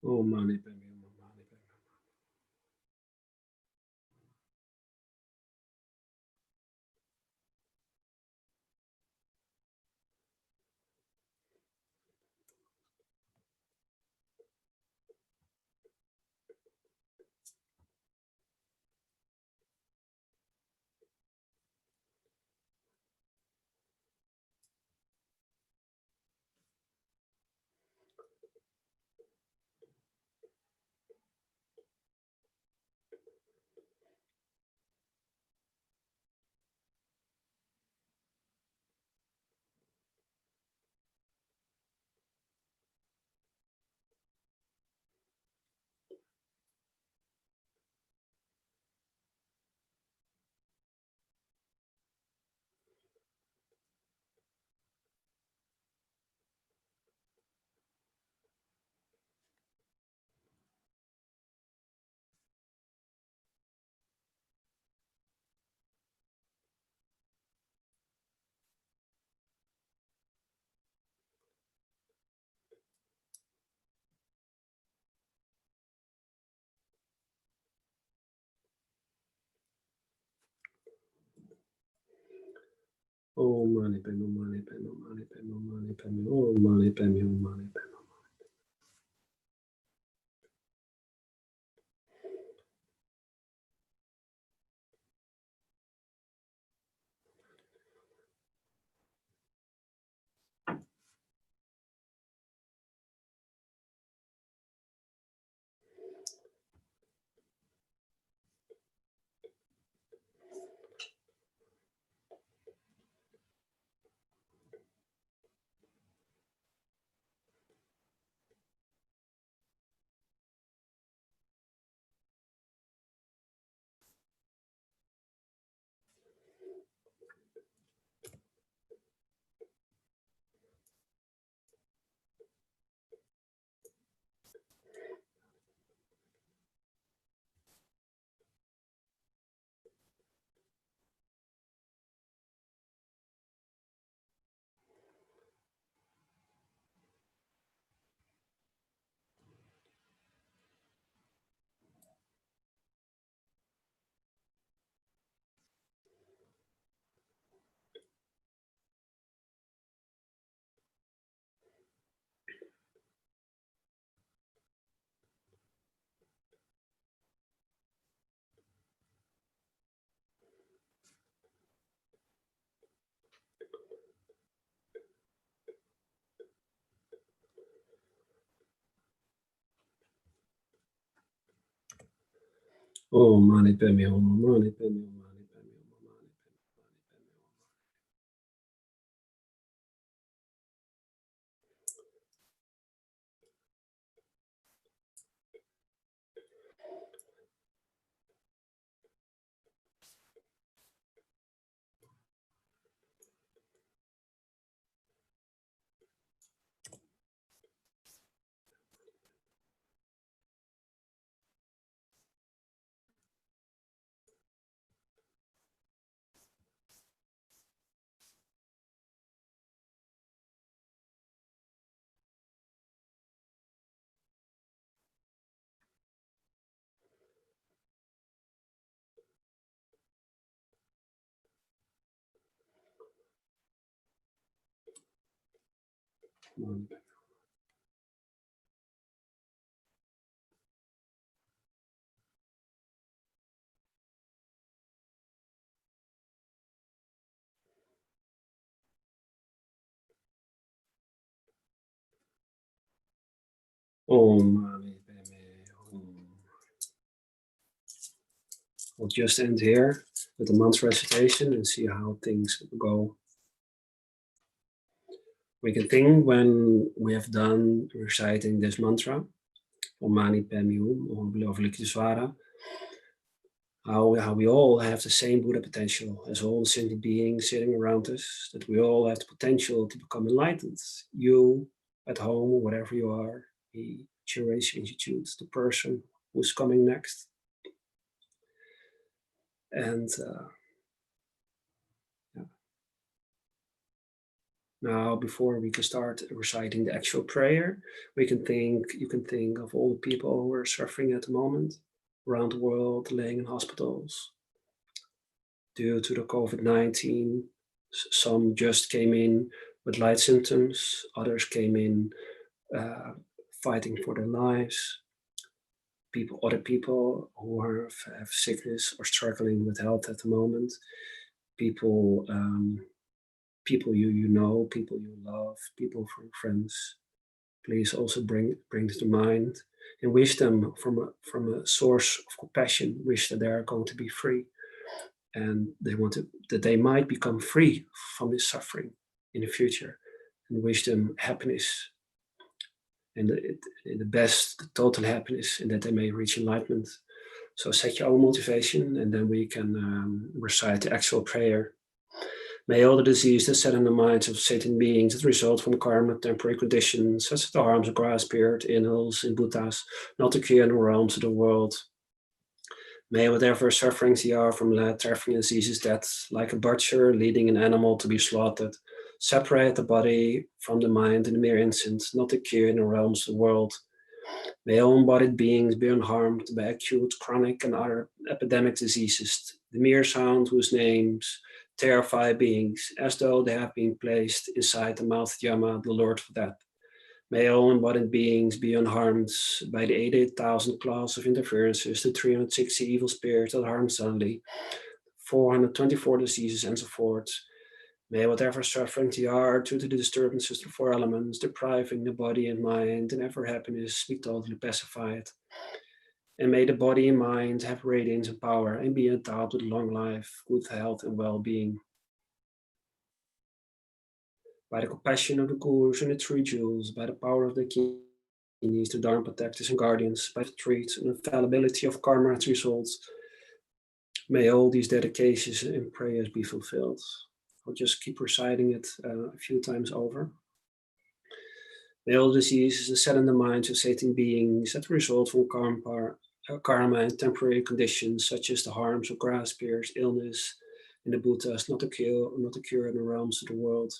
Oh, Mani Padme Hum, Mani Padme Hum. Oh, Mani Padme Hum, Mani Padme Hum, Mani Padme Hum, Mani Padme Hum. Oh, Mani Padme Hum, Mani Padme Hum. Oh, Mani Padme Hum, Mani Padme Hum, Mani Padme Hum, Mani Padme Hum. Mani Padme Hum. Oh, Mani Padme Hum. We'll just end here with the mantra recitation and see how things go. We can think when we have done reciting this mantra, Om Mani Padme Hum, Om Beloved Swara, how we all have the same Buddha potential as all the sentient beings sitting around us, that we all have the potential to become enlightened. You at home, whatever you are, the Chenrezig Institute, the person who's coming next. And Now, before we can start reciting the actual prayer, you can think of all the people who are suffering at the moment around the world, laying in hospitals due to the COVID-19. Some just came in with light symptoms, others came in fighting for their lives. Other people who have sickness or struggling with health at the moment. People you know, people you love, people from friends. Please also bring to mind and wish them from a source of compassion. Wish that they are going to be free, and that they might become free from this suffering in the future, and wish them happiness and the best, the total happiness, and that they may reach enlightenment. So set your own motivation, and then we can recite the actual prayer. May all the disease that set in the minds of Satan beings that result from karma, temporary conditions, such as the harms of grass, beard, inhales, and Buddhas, not occur in the realms of the world. May whatever sufferings ye are from lead, trafficking, diseases that, like a butcher leading an animal to be slaughtered, separate the body from the mind in the mere instant, not occur in the realms of the world. May all embodied beings be unharmed by acute, chronic, and other epidemic diseases, the mere sound whose names terrify beings, as though they have been placed inside the mouth of Yama, the Lord of Death. May all embodied beings be unharmed by the 88,000 claws of interferences, the 360 evil spirits that harm suddenly, 424 diseases, and so forth. May whatever suffering they are due to the disturbances of the four elements, depriving the body and mind and ever happiness, be totally pacified. And may the body and mind have radiance and power and be endowed with long life, good health, and well-being. By the compassion of the Gurus and the three jewels, by the power of the Kinis, the Dharma protectors and guardians, by the truth and infallibility of karma and results, may all these dedications and prayers be fulfilled. I'll just keep reciting it a few times over. May all diseases that set in the minds of Satan beings that result from karma and temporary conditions, such as the harms of grass, spears, illness, and the Buddhas, not occur in the realms of the world.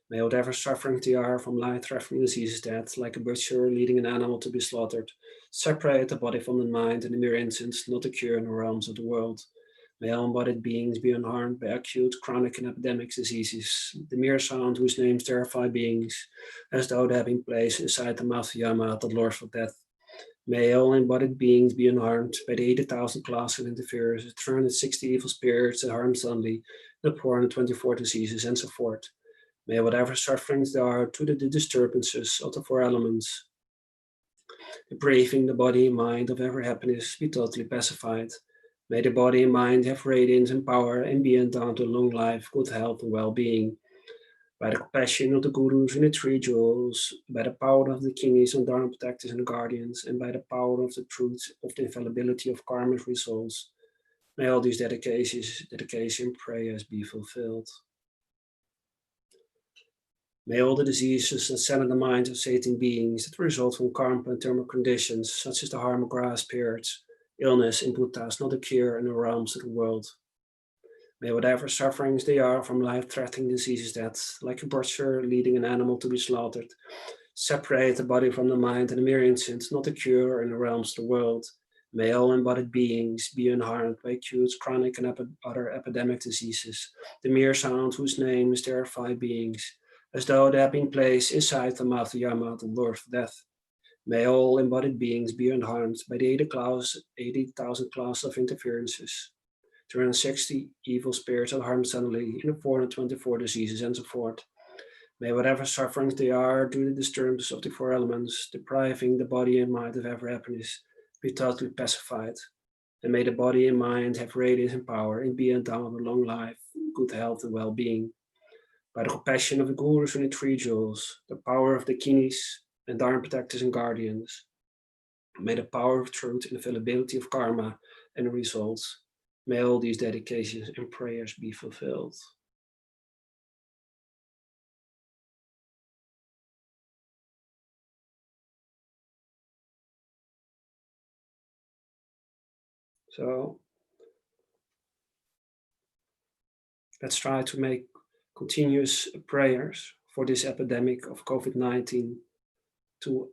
May whatever suffering they are from life-threatening diseases that, like a butcher leading an animal to be slaughtered, separate the body from the mind in the mere instant, not occur in the realms of the world. May all embodied beings be unharmed by acute, chronic, and epidemic diseases, the mere sound whose names terrify beings, as though they have been placed inside the mouth of Yama, the Lord of Death. May all embodied beings be unharmed by the 80,000 class of interferers, the 360 evil spirits that harm suddenly, the 424 diseases, and so forth. May whatever sufferings there are due to the disturbances of the four elements, depriving the body and mind of every happiness, be totally pacified. May the body and mind have radiance and power and be endowed with long life, good health, and well-being. By the compassion of the Gurus and the three jewels, by the power of the Kinis and Dharma protectors and guardians, and by the power of the truth of the infallibility of karma's results, may all these dedication prayers be fulfilled. May all the diseases that set in the minds of Satan beings that result from karma and thermal conditions, such as the harm of grass, periods, illness, and Buddhas, not occur in the realms of the world. May whatever sufferings they are from life-threatening diseases that, like a butcher leading an animal to be slaughtered, separate the body from the mind in a mere instant, not occur in the realms of the world. May all embodied beings be unharmed by acute, chronic, and other epidemic diseases, the mere sound whose names terrify beings, as though they had been placed inside the mouth of Yama, the Lord of Death. May all embodied beings be unharmed by the 80,000 class of interferences, 360 evil spirits that harm suddenly, and 424 diseases, and so forth. May whatever sufferings they are due to the disturbances of the four elements, depriving the body and mind of ever happiness, be totally pacified. And may the body and mind have radiance and power and be endowed with long life, good health, and well-being. By the compassion of the Gurus and the three jewels, the power of the Kinis and Dharma protectors and guardians, may the power of truth and infallibility of karma and the results, may all these dedications and prayers be fulfilled. So let's try to make continuous prayers for this epidemic of COVID-19 to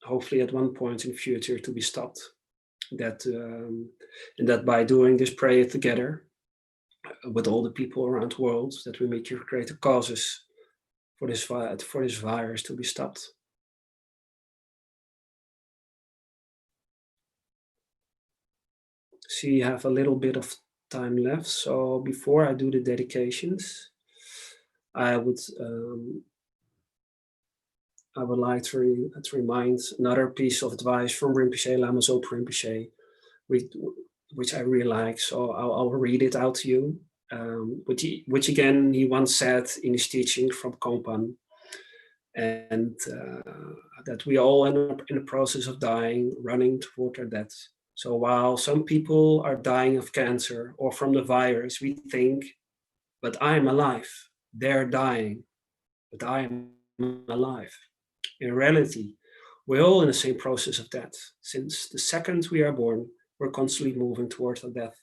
hopefully at one point in the future to be stopped. And that by doing this prayer together with all the people around the world, that we make greater causes for this virus to be stopped. See, you have a little bit of time left. So before I do the dedications, I would like to remind another piece of advice from Rinpoche, Lama Zopa Rinpoche, which I really like. So I'll read it out to you. Which again he once said in his teaching from Kompan, and that we all end up in the process of dying, running toward our death. So while some people are dying of cancer or from the virus, we think, but I am alive. They're dying, but I am alive. In reality, we're all in the same process of death. Since the second we are born, we're constantly moving towards our death.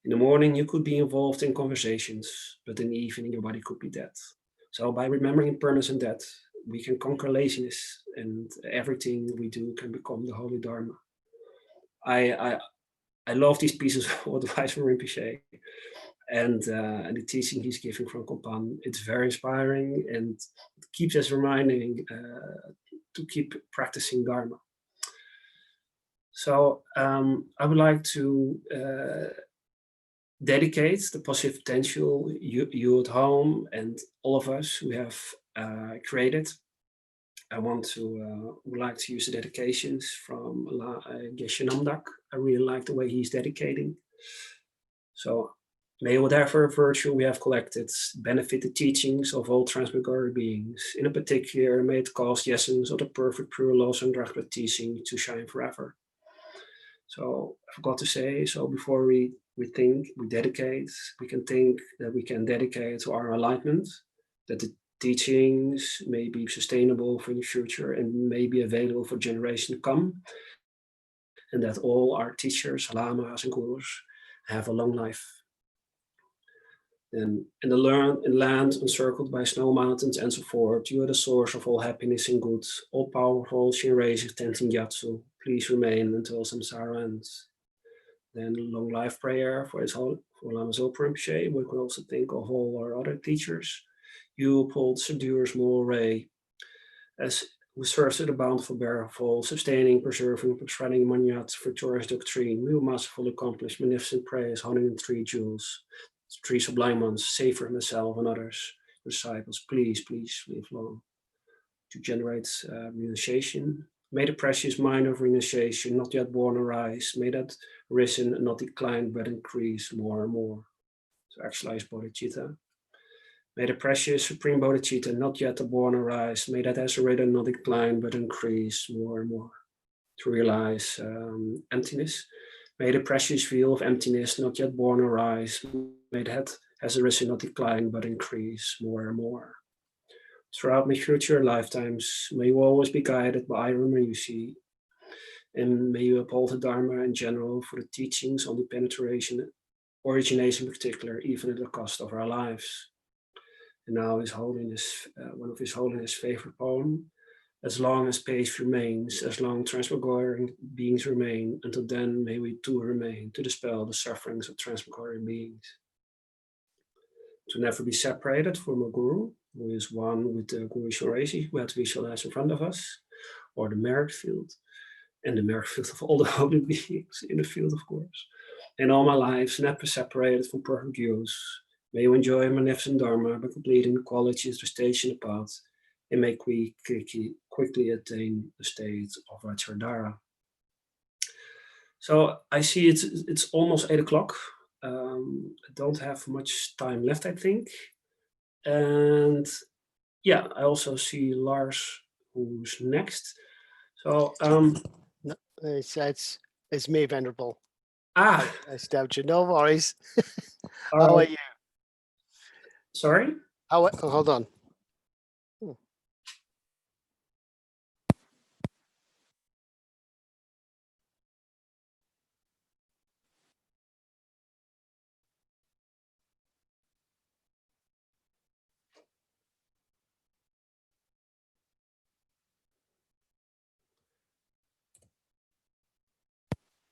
In the morning, you could be involved in conversations, but in the evening, your body could be dead. So by remembering impermanence and death, we can conquer laziness, and everything we do can become the holy Dharma. I love these pieces of advice from Rinpoche, and the teaching he's giving from Kompan. It's very inspiring, and it keeps us reminding to keep practicing Dharma. So I would like to dedicate the positive potential you at home and all of us who have created. I would like to use the dedications from Geshe Namdak. I really like the way he's dedicating. So may whatever virtue we have collected benefit the teachings of all transmigratory beings. In particular, may it cause the essence of the perfect pure laws and Drachma teaching to shine forever. So I forgot to say, so before we dedicate, we can think that we can dedicate to our enlightenment, that the teachings may be sustainable for the future and may be available for generations to come, and that all our teachers, lamas and gurus, have a long life. And in the land encircled by snow mountains and so forth, you are the source of all happiness and good. All powerful Chenrezig Thangtong Gyalpo, please remain until samsara ends. Then long life prayer for Lama Zopa Rinpoche. We can also think of all our other teachers. You uphold subduers moral way, as who serves to the bountiful, bearful, sustaining, preserving, spreading Manyat, victorious doctrine. We will masterfully accomplish magnificent prayers, honing the three jewels. Three sublime ones, save for himself and others, disciples, please live long. To generate renunciation. May the precious mind of renunciation, not yet born, arise. May that risen and not decline, but increase more and more. To actualize bodhicitta. May the precious supreme bodhicitta, not yet born, arise. May that has arisen, not decline, but increase more and more. To realize emptiness. May the precious veil of emptiness, not yet born, arise. May that has arisen, not decline, but increase more and more. Throughout my future lifetimes, may you always be guided by Iron Mayusi, and may you uphold the Dharma in general for the teachings on the penetration, origination in particular, even at the cost of our lives. And now His Holiness, one of His Holiness' favorite poem, as long as space remains, as long transmigratory beings remain, until then may we too remain to dispel the sufferings of transmigratory beings. To never be separated from a guru, who is one with the Guru Chenrezig, who had to visualize in front of us, or the merit field, and the merit field of all the holy beings in the field, of course. In all my lives, never separated from perfect use. May you enjoy magnificent Dharma by completing the qualities of the station path, and may we quickly attain the state of Vajradhara. So I see it's almost 8 o'clock. I don't have much time left, I think. And yeah, I also see Lars, who's next. So no, it's me, Venerable. I stabbed you. No worries. How are you? Sorry? Hold on.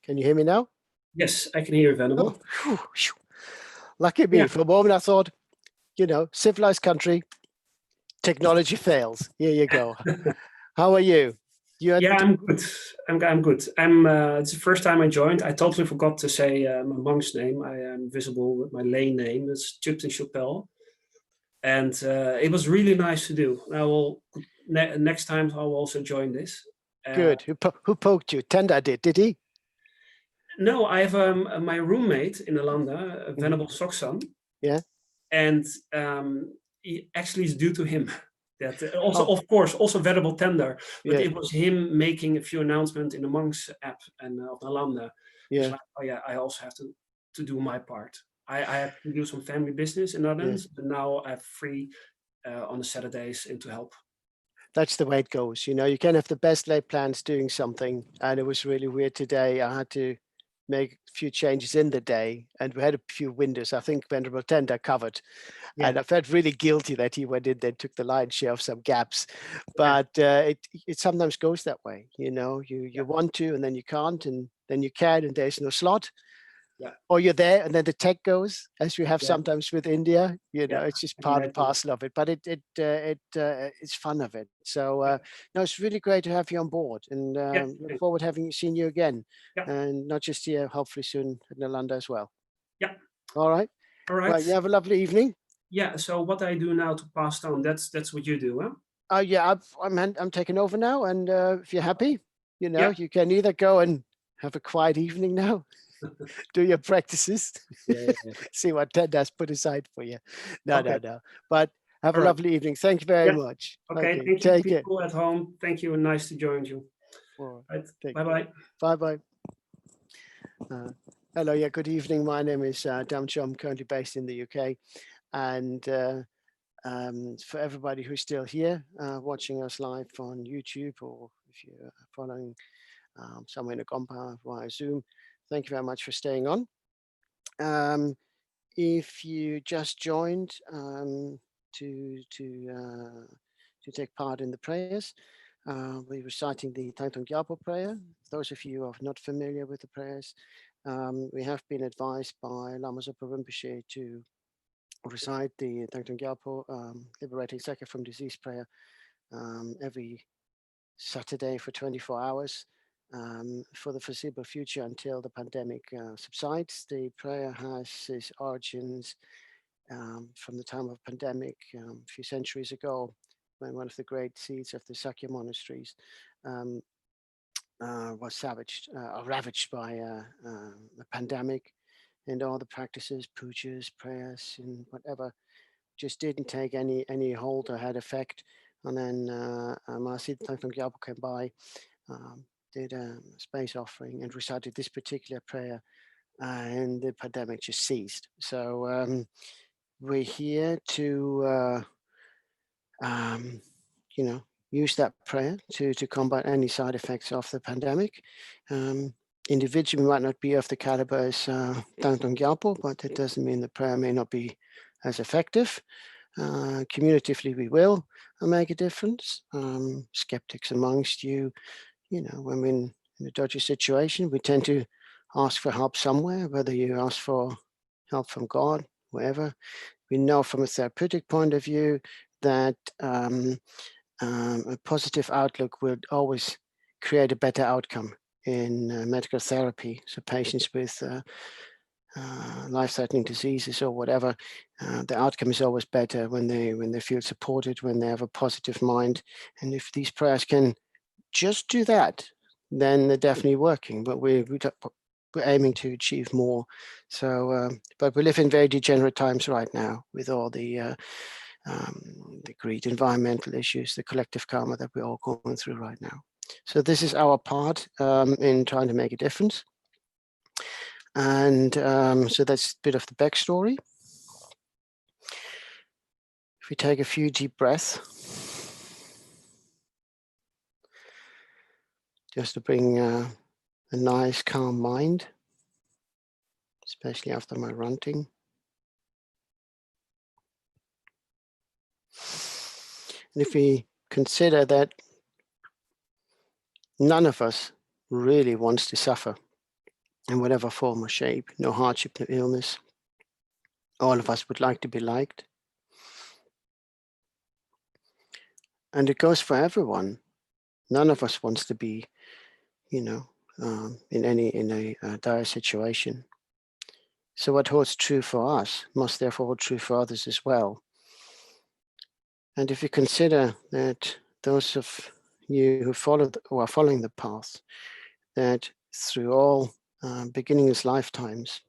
Can you hear me now? Yes, I can hear you, Venerable. Oh, phew. Lucky me. Yeah. For a moment, I thought, civilized country, technology fails. Here you go. How are you? Yeah, I'm good. I'm good. It's the first time I joined. I totally forgot to say my monk's name. I am visible with my lay name. It's Chipton Chappelle. And it was really nice to do. I will next time I will also join this. Good. Who poked you? Tenda did he? No, I have my roommate in Alanda, Venerable Soksan. Yeah. And he actually is due to him. That also, of course, also Venerable Tender, but it was him making a few announcements in the monks app and of Alanda. Yeah. It's like, oh yeah, I also have to do my part. I have to do some family business in Netherlands, but now I'm free on the Saturdays and to help. That's the way it goes. You can have the best laid plans doing something. And it was really weird today. I had to make a few changes in the day, and we had a few windows. I think Venerable Tender covered. Yeah. And I felt really guilty that he went in there, took the lion's share of some gaps. But it sometimes goes that way. You want to, and then you can't, and then you can, and there's no slot. Yeah. Or you're there, and then the tech goes, as we have sometimes with India. It's just part and parcel of it. But it's fun of it. So no, it's really great to have you on board, and look forward to seeing you again, and not just here, hopefully soon at Nalanda as well. Yeah. All right. All right. Well, you have a lovely evening. Yeah. So what I do now to pass down, that's what you do, huh? Oh yeah, I'm taking over now, and if you're happy, you can either go and have a quiet evening now. Do your practices. See what Ted has put aside for you. No. But have a lovely evening. Thank you very much. Okay. Thank you, people at home. Thank you, and nice to join you. Right. Bye-bye. Bye-bye. Hello. Yeah. Good evening. My name is Damcho. I'm currently based in the UK, and for everybody who's still here watching us live on YouTube, or if you're following somewhere in a Gompa via Zoom, thank you very much for staying on. If you just joined to take part in the prayers, we're reciting the Thangtong Gyalpo Prayer. Those of you who are not familiar with the prayers, we have been advised by Lama Zopa Rinpoche to recite the Thangtong Gyalpo Liberating Sake from Disease prayer every Saturday for 24 hours. For the foreseeable future until the pandemic subsides. The prayer has its origins from the time of pandemic a few centuries ago, when one of the great seats of the Sakya monasteries was ravaged by a pandemic, and all the practices, pujas, prayers, and whatever just didn't take any hold or had effect. And then Mahasi Thangtong Gyalpo came by, did a space offering and recited this particular prayer, and the pandemic just ceased. So we're here to use that prayer to combat any side effects of the pandemic. Individually might not be of the caliber as Thangtong Gyalpo, but it doesn't mean the prayer may not be as effective. Communitively we will make a difference. Skeptics amongst you, when we're in a dodgy situation, we tend to ask for help somewhere, whether you ask for help from God, wherever. We know from a therapeutic point of view that a positive outlook will always create a better outcome in medical therapy. So patients with life-threatening diseases or whatever, the outcome is always better when they feel supported, when they have a positive mind. And if these prayers can just do that, then they're definitely working. But we're aiming to achieve more. So, but we live in very degenerate times right now, with all the greed, environmental issues, the collective karma that we're all going through right now. So this is our part in trying to make a difference. And so that's a bit of the backstory. If we take a few deep breaths, just to bring a nice calm mind, especially after my ranting. And if we consider that none of us really wants to suffer, in whatever form or shape, no hardship, no illness. All of us would like to be liked. And it goes for everyone. None of us wants to be, in a dire situation. So what holds true for us must therefore hold true for others as well. And if you consider that those of you who are following the path, that through all beginningless lifetimes,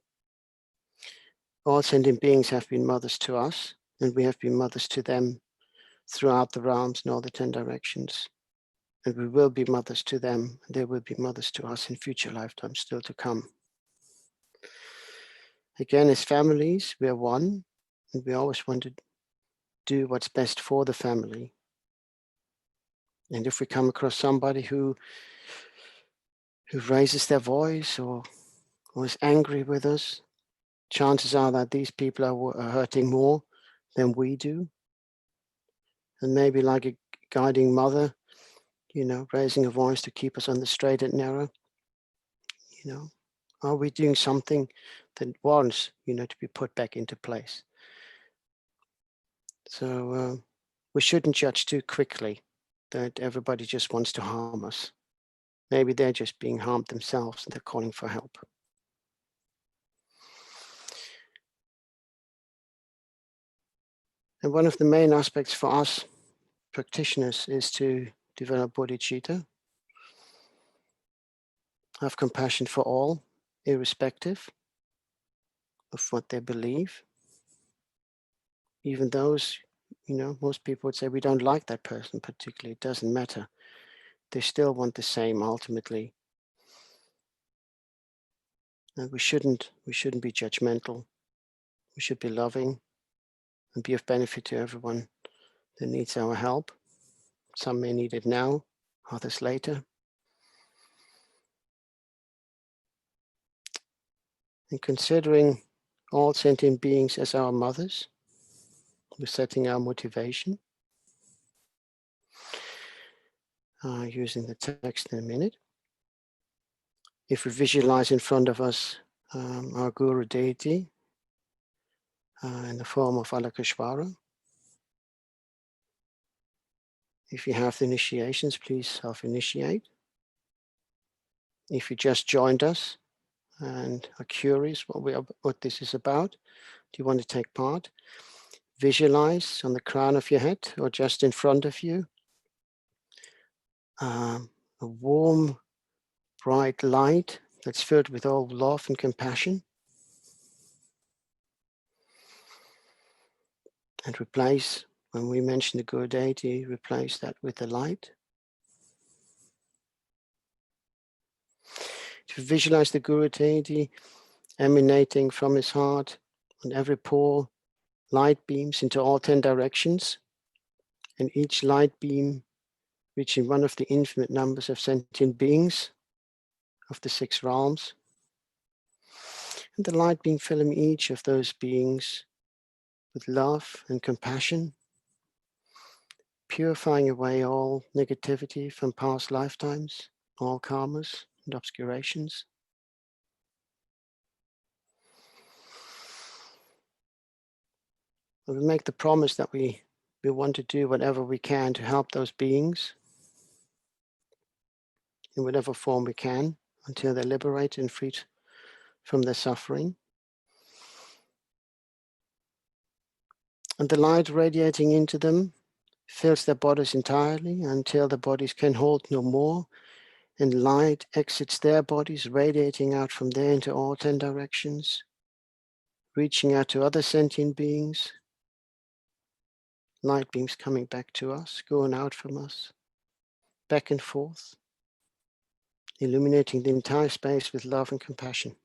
all sentient beings have been mothers to us, and we have been mothers to them throughout the realms in all the 10 directions. And we will be mothers to them, and they will be mothers to us in future lifetimes still to come. Again, as families, we are one, and we always want to do what's best for the family. And if we come across somebody who raises their voice or is angry with us, chances are that these people are hurting more than we do. And maybe like a guiding mother, raising a voice to keep us on the straight and narrow, are we doing something that warrants, to be put back into place? So we shouldn't judge too quickly that everybody just wants to harm us. Maybe they're just being harmed themselves and they're calling for help. And one of the main aspects for us practitioners is to develop bodhicitta, have compassion for all, irrespective of what they believe. Even those, most people would say we don't like that person particularly, it doesn't matter. They still want the same ultimately. And we shouldn't be judgmental. We should be loving and be of benefit to everyone that needs our help. Some may need it now, others later. And considering all sentient beings as our mothers, we're setting our motivation. Using the text in a minute. If we visualize in front of us our Guru deity in the form of Alakashvara. If you have the initiations, please self-initiate. If you just joined us and are curious what this is about, do you want to take part? Visualize on the crown of your head or just in front of you a warm, bright light that's filled with all love and compassion. And replace, when we mention the Guru deity, replace that with the light. To visualize the Guru deity emanating from his heart on every pore, light beams into all 10 directions, and each light beam reaching one of the infinite numbers of sentient beings of the 6 realms. And the light beam filling each of those beings with love and compassion, purifying away all negativity from past lifetimes, all karmas and obscurations. We make the promise that we want to do whatever we can to help those beings in whatever form we can until they're liberated and freed from their suffering. And the light radiating into them fills their bodies entirely until the bodies can hold no more, and light exits their bodies, radiating out from there into all 10 directions, reaching out to other sentient beings. Light beams coming back to us, going out from us, back and forth, illuminating the entire space with love and compassion.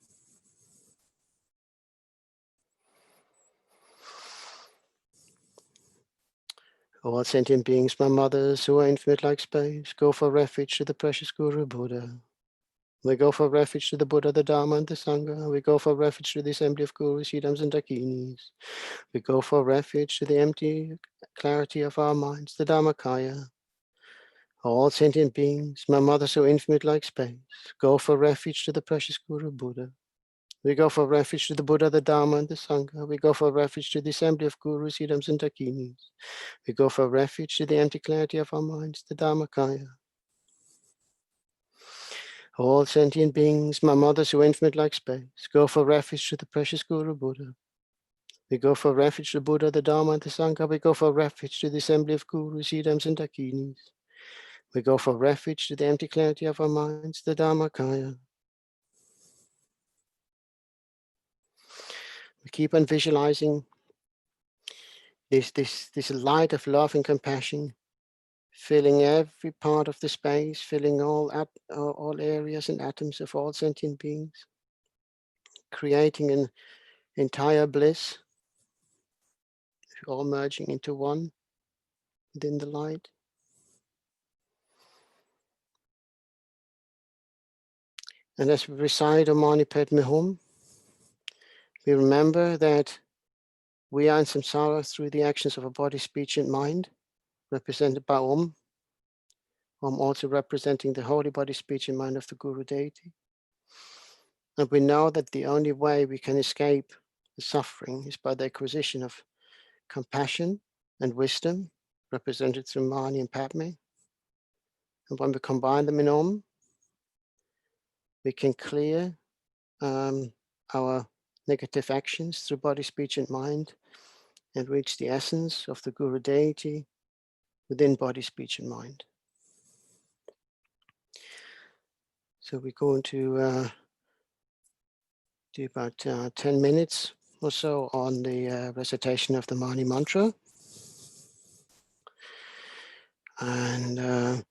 All sentient beings, my mothers, who are infinite like space, go for refuge to the precious Guru Buddha. We go for refuge to the Buddha, the Dharma, and the Sangha. We go for refuge to the assembly of Gurus, Siddhams, and Dakinis. We go for refuge to the empty clarity of our minds, the Dharmakaya. All sentient beings, my mother so infinite like space, go for refuge to the precious Guru Buddha. We go for refuge to the Buddha, the Dharma, and the Sangha. We go for refuge to the assembly of Gurus, Idams, and Dakinis. We go for refuge to the empty clarity of our minds, the Dharmakaya. All sentient beings, my mother so infinite like space, go for refuge to the precious Guru Buddha. We go for refuge to the Buddha, the Dharma, and the Sangha. We go for refuge to the assembly of Gurus, Idams, and Dakinis. We go for refuge to the empty clarity of our minds, the Dharmakaya. We keep on visualizing this light of love and compassion, filling every part of the space, filling all areas and atoms of all sentient beings, creating an entire bliss, all merging into one within the light. And as we recite Om Mani Padme Hum, we remember that we are in samsara through the actions of our body, speech, and mind, represented by Om. Om also representing the holy body, speech, and mind of the Guru deity. And we know that the only way we can escape the suffering is by the acquisition of compassion and wisdom, represented through Mani and Padme. And when we combine them in Om, we can clear our negative actions through body, speech, and mind, and reach the essence of the Guru deity within body, speech, and mind. So we're going to do about 10 minutes or so on the recitation of the Mani mantra. And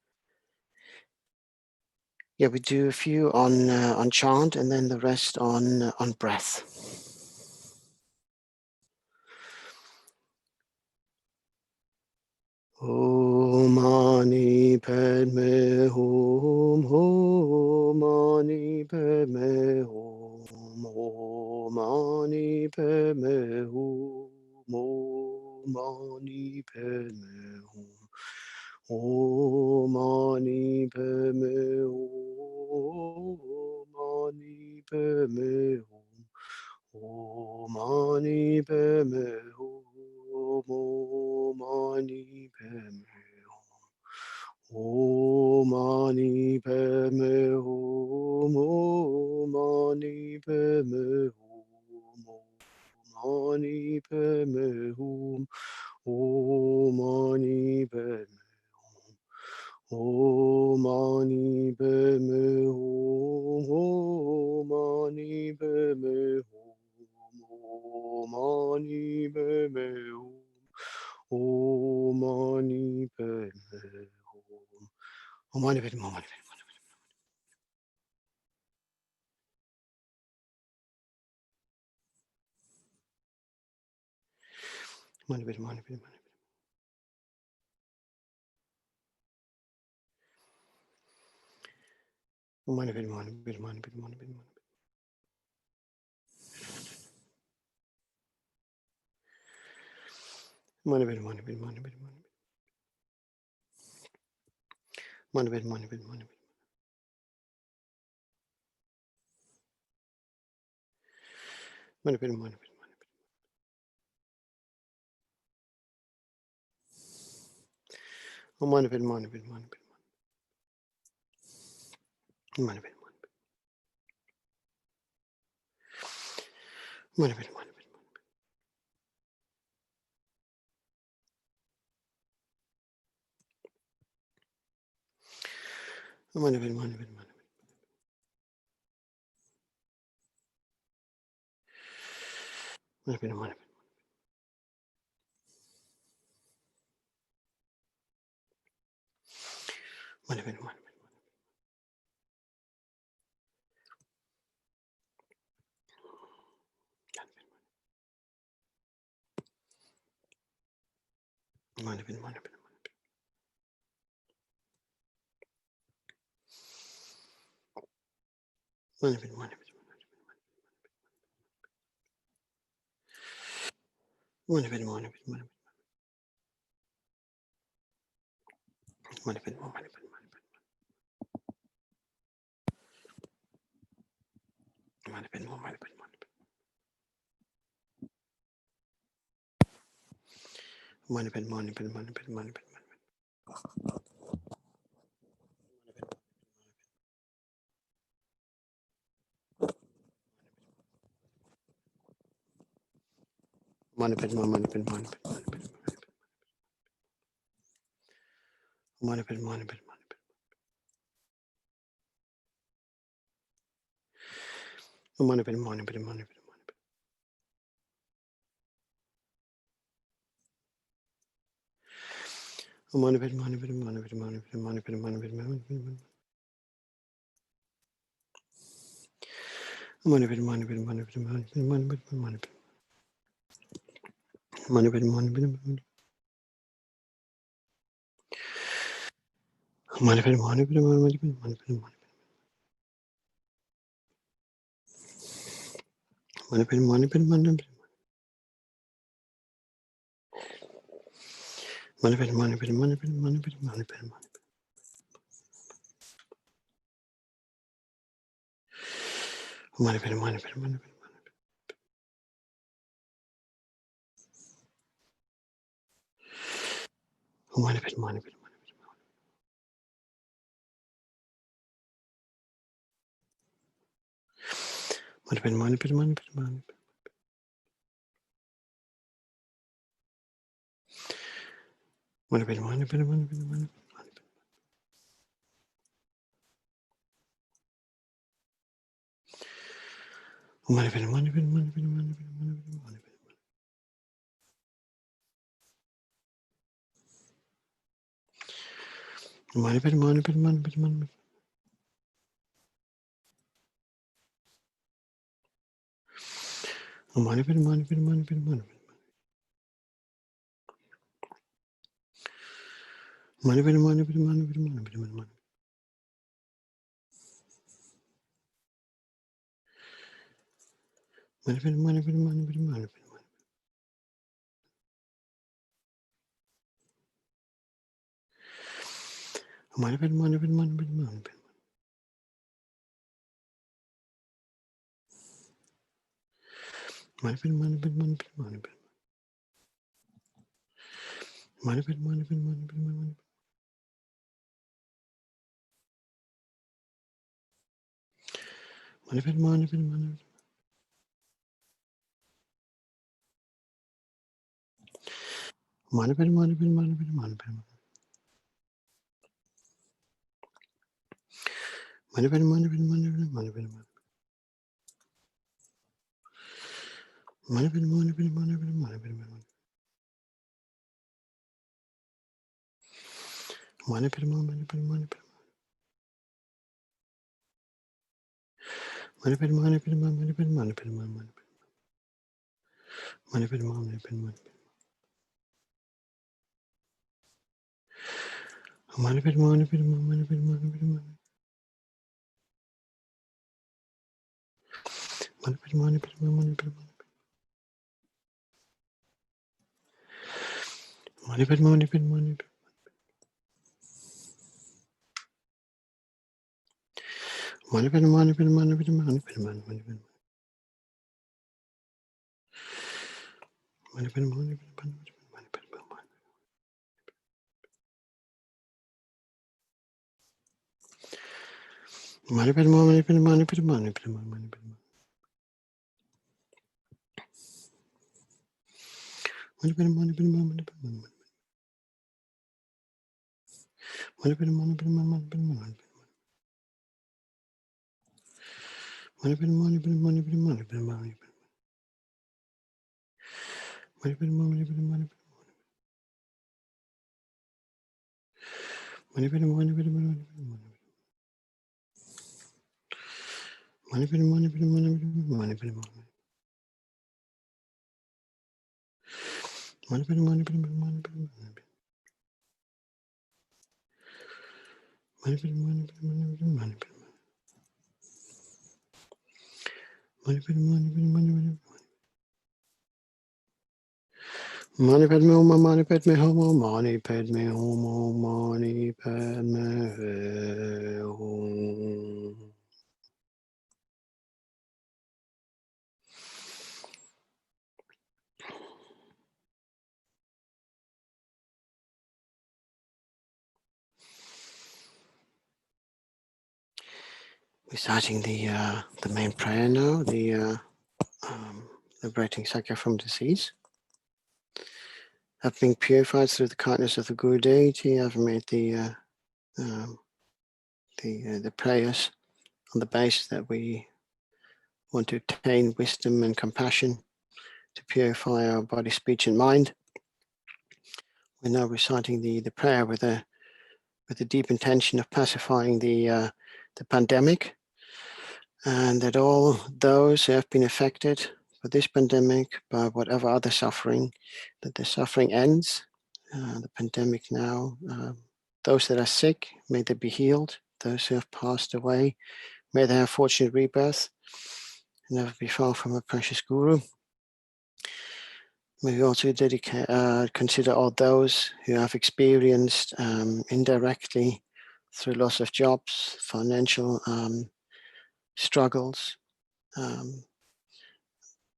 yeah, we do a few on chant and then the rest on breath. Om Mani Padme Hum, Om Mani Padme Hum, Om Mani Padme Hum, Om Mani Padme Hum, Om Mani Padme Hum, Om Mani Padme Hum, Om Mani Padme Hum. Om Mani Padme Hum, Om Mani Padme Hum, Om Mani Padme Hum, Om Mani Padme Hum, Om Mani Padme Hum, Om Mani Padme Hum, Om Mani Padme Hum, Om Mani Padme Hum. Om Mani Padme Hum. Om Mani Padme Hum. Mani Padme Mani Padme Mani Padme. Mani Padme Mani Padme Mani Padme Mani Padme. Mani Padme Mani Padme Mani Padme Mani. Mani Padme Mani Padme Mani Padme. Mani Padme Mani Padme. Om Mani Padme Mani Padme Mani Padme. Mani Padme Mani Padme. Mani Padme Mani Padme. Mani Padme Mani Padme Mani. Mani Padme Mani Padme. Mani Padme Mani. Mani Padme Mani Padme. Mani Padme Mani Padme. Mani Padme Mani Padme. Mani Padme Mani Padme. Mani Padme Hum, Mani Padme Hum, Mani Padme Hum, Mani Padme Hum. We're starting the main prayer now, the liberating Sakya from disease. Having been purified through the kindness of the Guru deity, I've made the prayers on the basis that we want to attain wisdom and compassion to purify our body, speech, and mind. We're now reciting the prayer with a deep intention of pacifying the pandemic, and that all those who have been affected by this pandemic, by whatever other suffering, that the suffering ends. The pandemic now, those that are sick, may they be healed. Those who have passed away, may they have fortunate rebirth and never be far from a precious Guru. May we also consider all those who have experienced indirectly through loss of jobs, financial struggles,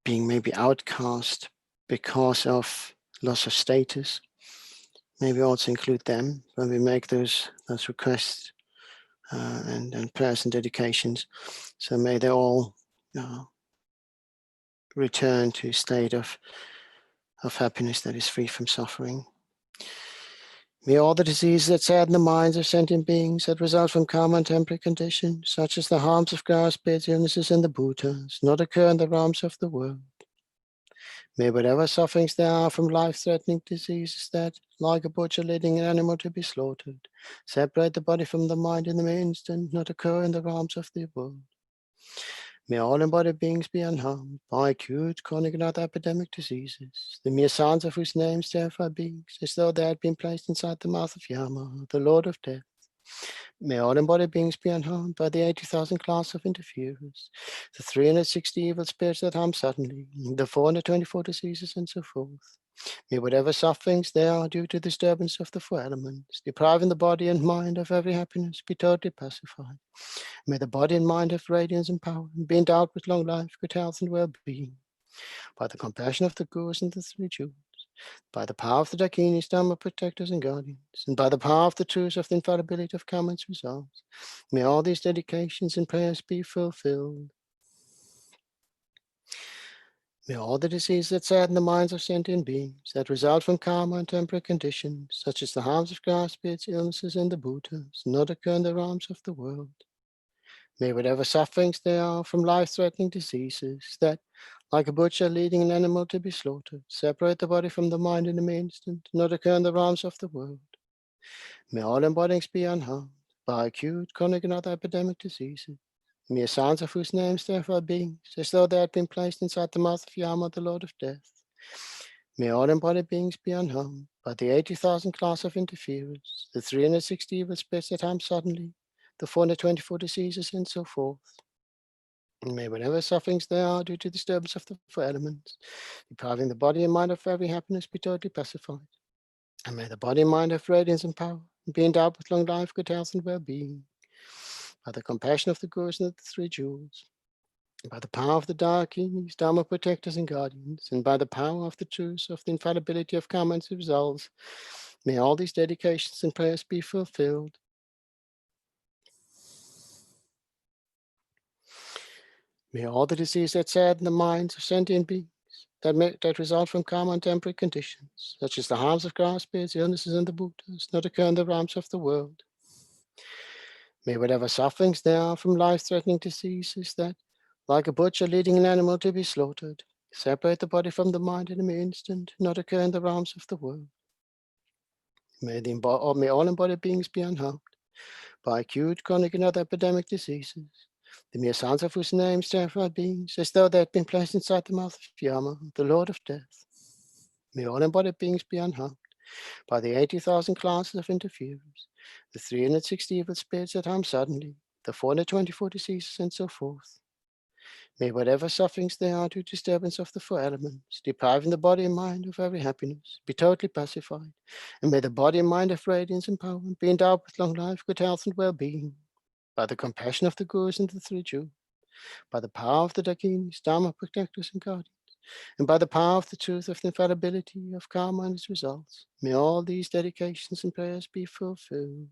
being maybe outcast because of loss of status. May we also include them when we make those requests and prayers and dedications. So may they all return to a state of happiness that is free from suffering. May all the diseases that sadden the minds of sentient beings that result from karma and temporary conditions, such as the harms of grass, spirits, illnesses, and the Bhutas, not occur in the realms of the world. May whatever sufferings there are from life-threatening diseases that, like a butcher leading an animal to be slaughtered, separate the body from the mind in the instant, not occur in the realms of the world. May all embodied beings be unharmed by acute, chronic, and other epidemic diseases, the mere sounds of whose names terrify beings, as though they had been placed inside the mouth of Yama, the Lord of Death. May all embodied beings be unharmed by the 80,000 class of interferers, the 360 evil spirits that harm suddenly, the 424 diseases, and so forth. May whatever sufferings there are due to disturbance of the four elements, depriving the body and mind of every happiness, be totally pacified. May the body and mind have radiance and power, and be endowed with long life, good health, and well-being. By the compassion of the Gurus and the three jewels, by the power of the Dakinis, Dharma protectors and guardians, and by the power of the truths of the infallibility of karma and results, may all these dedications and prayers be fulfilled. May all the diseases that sadden the minds of sentient beings that result from karma and temporary conditions, such as the harms of grass, spirits, illnesses, and the Bhutas, not occur in the realms of the world. May whatever sufferings there are from life-threatening diseases that, like a butcher leading an animal to be slaughtered, separate the body from the mind in an instant, not occur in the realms of the world. May all embodies be unharmed by acute, chronic, and other epidemic diseases, mere sounds of whose names terrify beings, as though they had been placed inside the mouth of Yama, the Lord of Death. May all embodied beings be unharmed by the 80,000 class of interferers, the 360 evil spirits that harm suddenly, the 424 diseases, and so forth. And may whatever sufferings there are due to disturbance of the four elements, depriving the body and mind of every happiness, be totally pacified. And may the body and mind have radiance and power, and be endowed with long life, good health, and well-being. By the compassion of the Gurus and the three jewels, by the power of the Dakinis, Dharma protectors and guardians, and by the power of the truths of the infallibility of karma and its results, may all these dedications and prayers be fulfilled. May all the diseases that sadden the minds of sentient beings that result from karma and temporary conditions, such as the harms of grass, spirits, illnesses, and the Bhutas, not occur in the realms of the world. May whatever sufferings there are from life-threatening diseases that, like a butcher leading an animal to be slaughtered, separate the body from the mind in an instant, not occur in the realms of the world. May all embodied beings be unharmed by acute, chronic, and other epidemic diseases, the mere sounds of whose names terrify beings, as though they had been placed inside the mouth of Yama, the Lord of Death. May all embodied beings be unharmed by the 80,000 classes of interferers, the 360 evil spirits that harm suddenly, the 424 diseases, and so forth. May whatever sufferings there are due to disturbance of the four elements, depriving the body and mind of every happiness, be totally pacified. And may the body and mind of radiance and power be endowed with long life, good health, and well-being. By the compassion of the Gurus and the three Jewels, by the power of the Dakinis, Dharma protectors and guardians, and by the power of the truth of the infallibility of karma and its results, may all these dedications and prayers be fulfilled.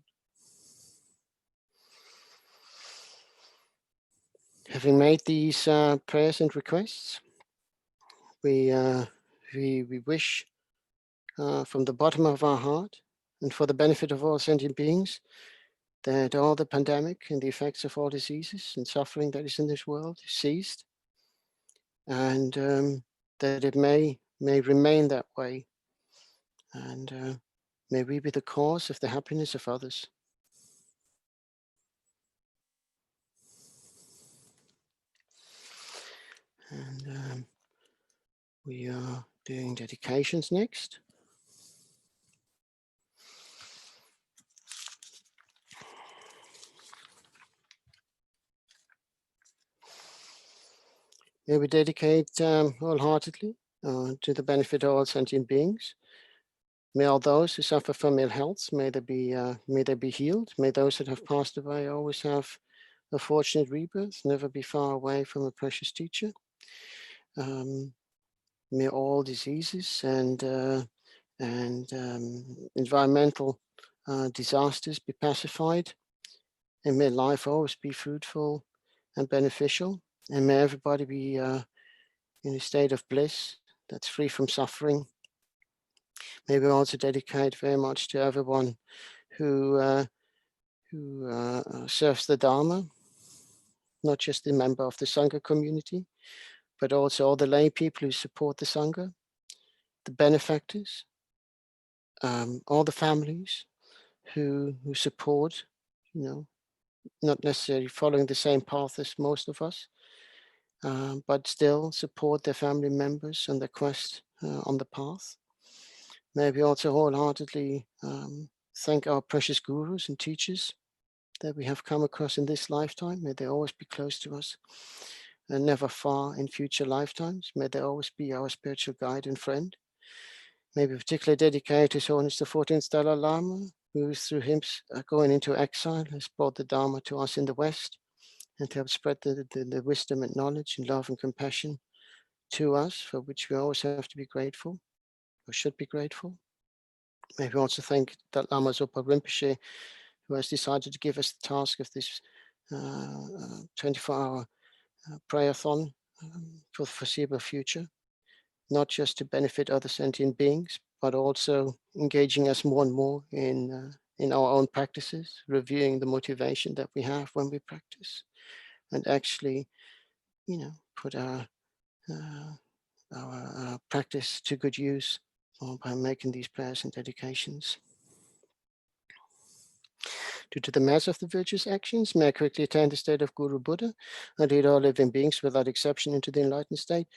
Having made these prayers and requests, we wish from the bottom of our heart and for the benefit of all sentient beings that all the pandemic and the effects of all diseases and suffering that is in this world is ceased, and that it may remain that way, and may we be the cause of the happiness of others. And we are doing dedications next. May we dedicate wholeheartedly to the benefit of all sentient beings. May all those who suffer from ill health, may they be healed. May those that have passed away always have a fortunate rebirth, never be far away from a precious teacher. May all diseases and environmental disasters be pacified, and may life always be fruitful and beneficial, and may everybody be in a state of bliss that's free from suffering. May we also dedicate very much to everyone who serves the Dharma, not just the member of the Sangha community, but also all the lay people who support the Sangha, the benefactors, all the families who support, not necessarily following the same path as most of us, but still support their family members on their quest on the path. May we also wholeheartedly thank our precious gurus and teachers that we have come across in this lifetime. May they always be close to us and never far in future lifetimes. May they always be our spiritual guide and friend. May we particularly dedicate His Holiness the 14th Dalai Lama, who through him going into exile has brought the Dharma to us in the West, and to have spread the wisdom and knowledge and love and compassion to us, for which we always have to be grateful, or should be grateful. May we also thank Dalai Lama Zopa Rinpoche, who has decided to give us the task of this 24-hour prayerathon for the foreseeable future, not just to benefit other sentient beings, but also engaging us more and more in our own practices, reviewing the motivation that we have when we practice, and actually, put our practice to good use by making these prayers and dedications. Due to the mass of the virtuous actions, may I quickly attain the state of Guru Buddha and lead all living beings without exception into the enlightened state.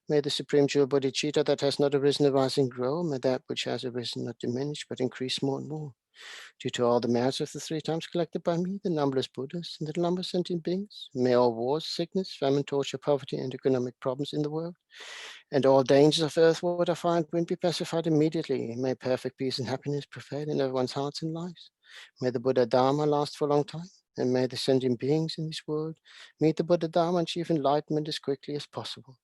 May the Supreme Jewel Bodhicitta that has not arisen arise and grow. May that which has arisen not diminish, but increase more and more. Due to all the merits of the 3 times collected by me, the numberless Buddhas and the numberless sentient beings, may all wars, sickness, famine, torture, poverty, and economic problems in the world, and all dangers of earth, water, fire, and wind be pacified immediately. May perfect peace and happiness prevail in everyone's hearts and lives. May the Buddha Dharma last for a long time, and may the sentient beings in this world meet the Buddha Dharma and achieve enlightenment as quickly as possible.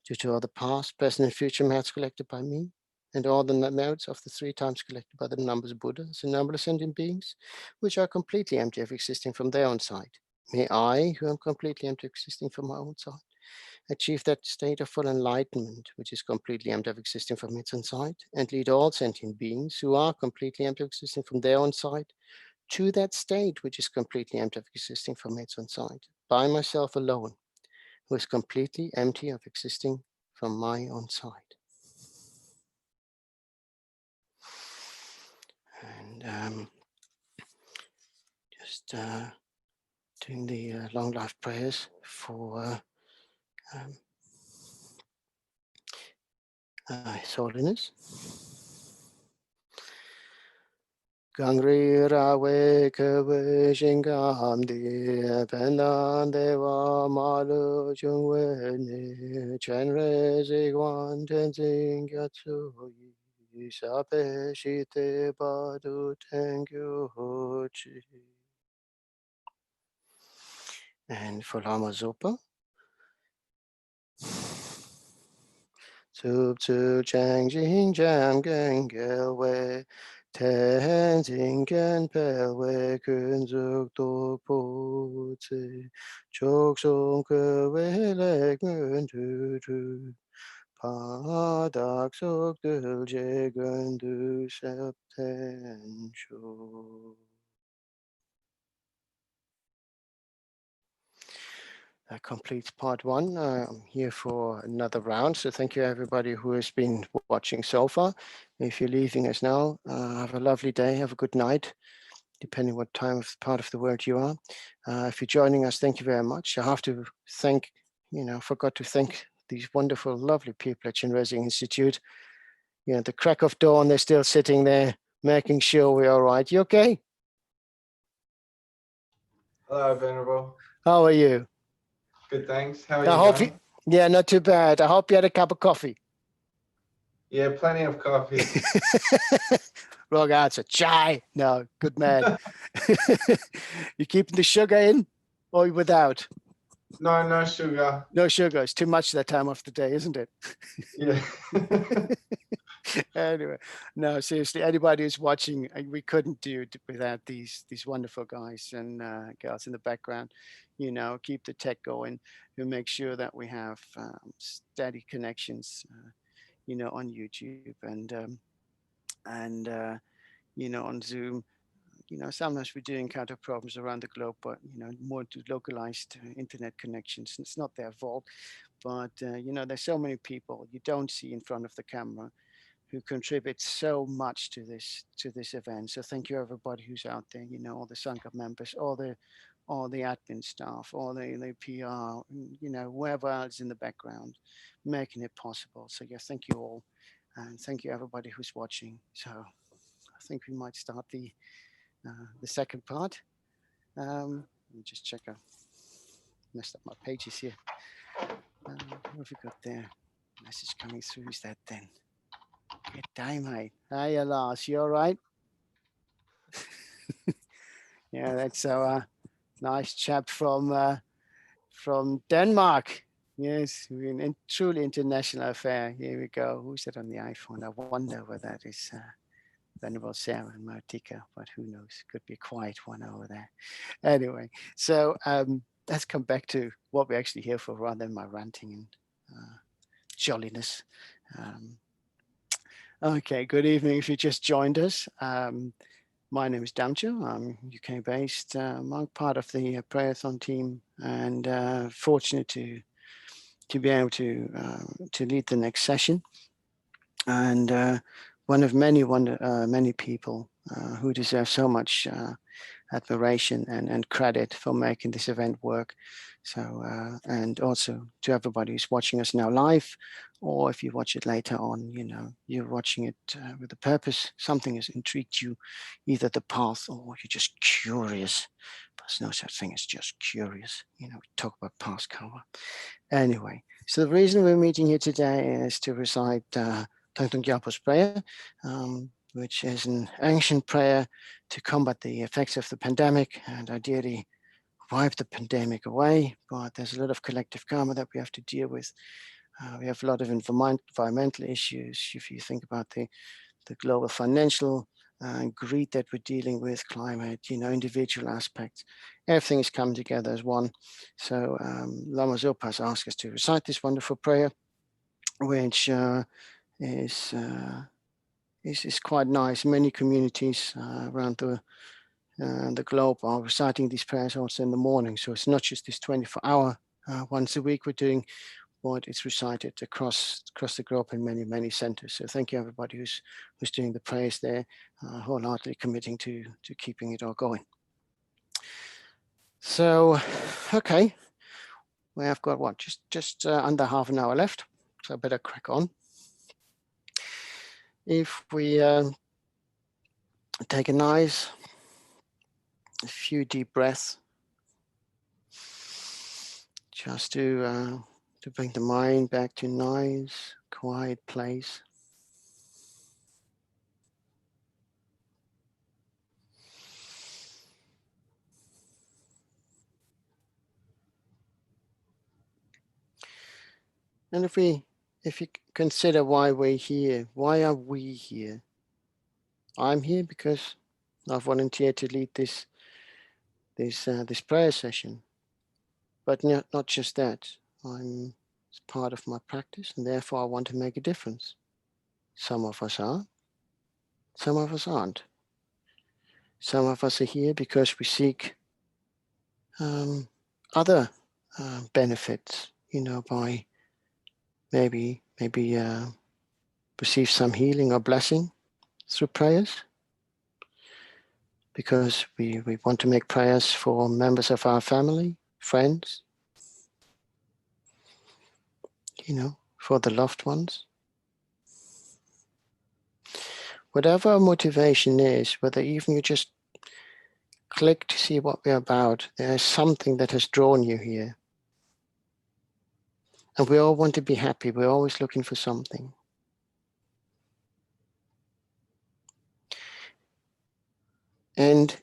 Due to all the past, present, and future merits collected by me, and all the merits of the 3 times collected by the numberless Buddhas and numberless sentient beings, which are completely empty of existing from their own side. May I, who am completely empty of existing from my own side, achieve that state of full enlightenment, which is completely empty of existing from its own side, and lead all sentient beings who are completely empty of existing from their own side to that state which is completely empty of existing from its own side, by myself alone, who is completely empty of existing from my own side. And just doing the long life prayers for His Holiness. Gangri Rawe Kawe Shingam Di Pendan Deva Malu Jungwe Chenrezig Tenzing Yatsu Sape Shite Badu Tengyu Hochi. And for Lama Zopa. Tsup tsu chang jing jam gang gelwe ten jing gan pelwe kun zuk do pu tsi chok song ke we le gun tu tu pa dak sok dul je gun du sep ten shu. That completes part one. I'm here for another round. So thank you everybody who has been watching so far. If you're leaving us now, have a lovely day, have a good night, depending what time of part of the world you are. If you're joining us, thank you very much. I have to thank, forgot to thank these wonderful, lovely people at Chenrezig Institute. The crack of dawn, they're still sitting there, making sure we're all right. You okay? Hello, Venerable. How are you? Good, thanks. How are you? Yeah, not too bad. I hope you had a cup of coffee. Yeah, plenty of coffee. Wrong answer. Chai. No, good man. You keeping the sugar in or without? No sugar. No sugar. It's too much that time of the day, isn't it? Yeah. Anyway, no, seriously, anybody who's watching, we couldn't do it without these wonderful guys and girls in the background. Keep the tech going, who make sure that we have steady connections, on YouTube and on Zoom. Sometimes we do encounter problems around the globe, but more to localized internet connections. It's not their fault, but there's so many people you don't see in front of the camera who contribute so much to this event. So thank you everybody who's out there. All the Sangha members, all the admin staff, all the PR, whoever else in the background, making it possible. So yeah, thank you all, and thank you everybody who's watching. So I think we might start the second part. Let me just check. I messed up my pages here. What have we got there? Message coming through. Is that then? Good day, mate. Hey, Lars, you all right? Yeah, that's our nice chap from Denmark. Yes, we're in truly international affair. Here we go. Who's that on the iPhone? I wonder whether that is Venerable Sarah and Martika, but who knows? Could be a quiet one over there. Anyway, so let's come back to what we're actually here for rather than my ranting and jolliness. Okay, good evening if you just joined us. My name is Damcho. I'm UK based. I'm part of the prayerathon team and fortunate to be able to lead the next session. And one of many people who deserve so much admiration and credit for making this event work. So, and also to everybody who's watching us now live, or if you watch it later on, you're watching it with a purpose. Something has intrigued you, either the path or you're just curious. But there's no such thing as just curious. We talk about past karma. Anyway, so the reason we're meeting here today is to recite Thangtong Gyalpo's Prayer, which is an ancient prayer to combat the effects of the pandemic and ideally wipe the pandemic away. But there's a lot of collective karma that we have to deal with. We have a lot of environmental issues. If you think about the global financial greed that we're dealing with, climate, individual aspects, everything is coming together as one. So Lama Zopa has asked us to recite this wonderful prayer, which is quite nice. Many communities around the globe are reciting these prayers also in the morning. So it's not just this 24-hour once a week we're doing, but it's recited across the globe in many centers. So thank you everybody who's doing the prayers there, wholeheartedly committing to keeping it all going. So, okay, we have got what, just under half an hour left. So I better crack on. If we Take a few deep breaths, just to bring the mind back to a nice, quiet place. And if you consider why we're here, why are we here? I'm here because I've volunteered to lead this prayer session. But not just that. It's part of my practice, and therefore I want to make a difference. Some of us are, some of us aren't. Some of us are here because we seek other benefits, by maybe receive some healing or blessing through prayers, because we want to make prayers for members of our family, friends, for the loved ones. Whatever our motivation is, whether even you just click to see what we're about, there is something that has drawn you here. And we all want to be happy. We're always looking for something. And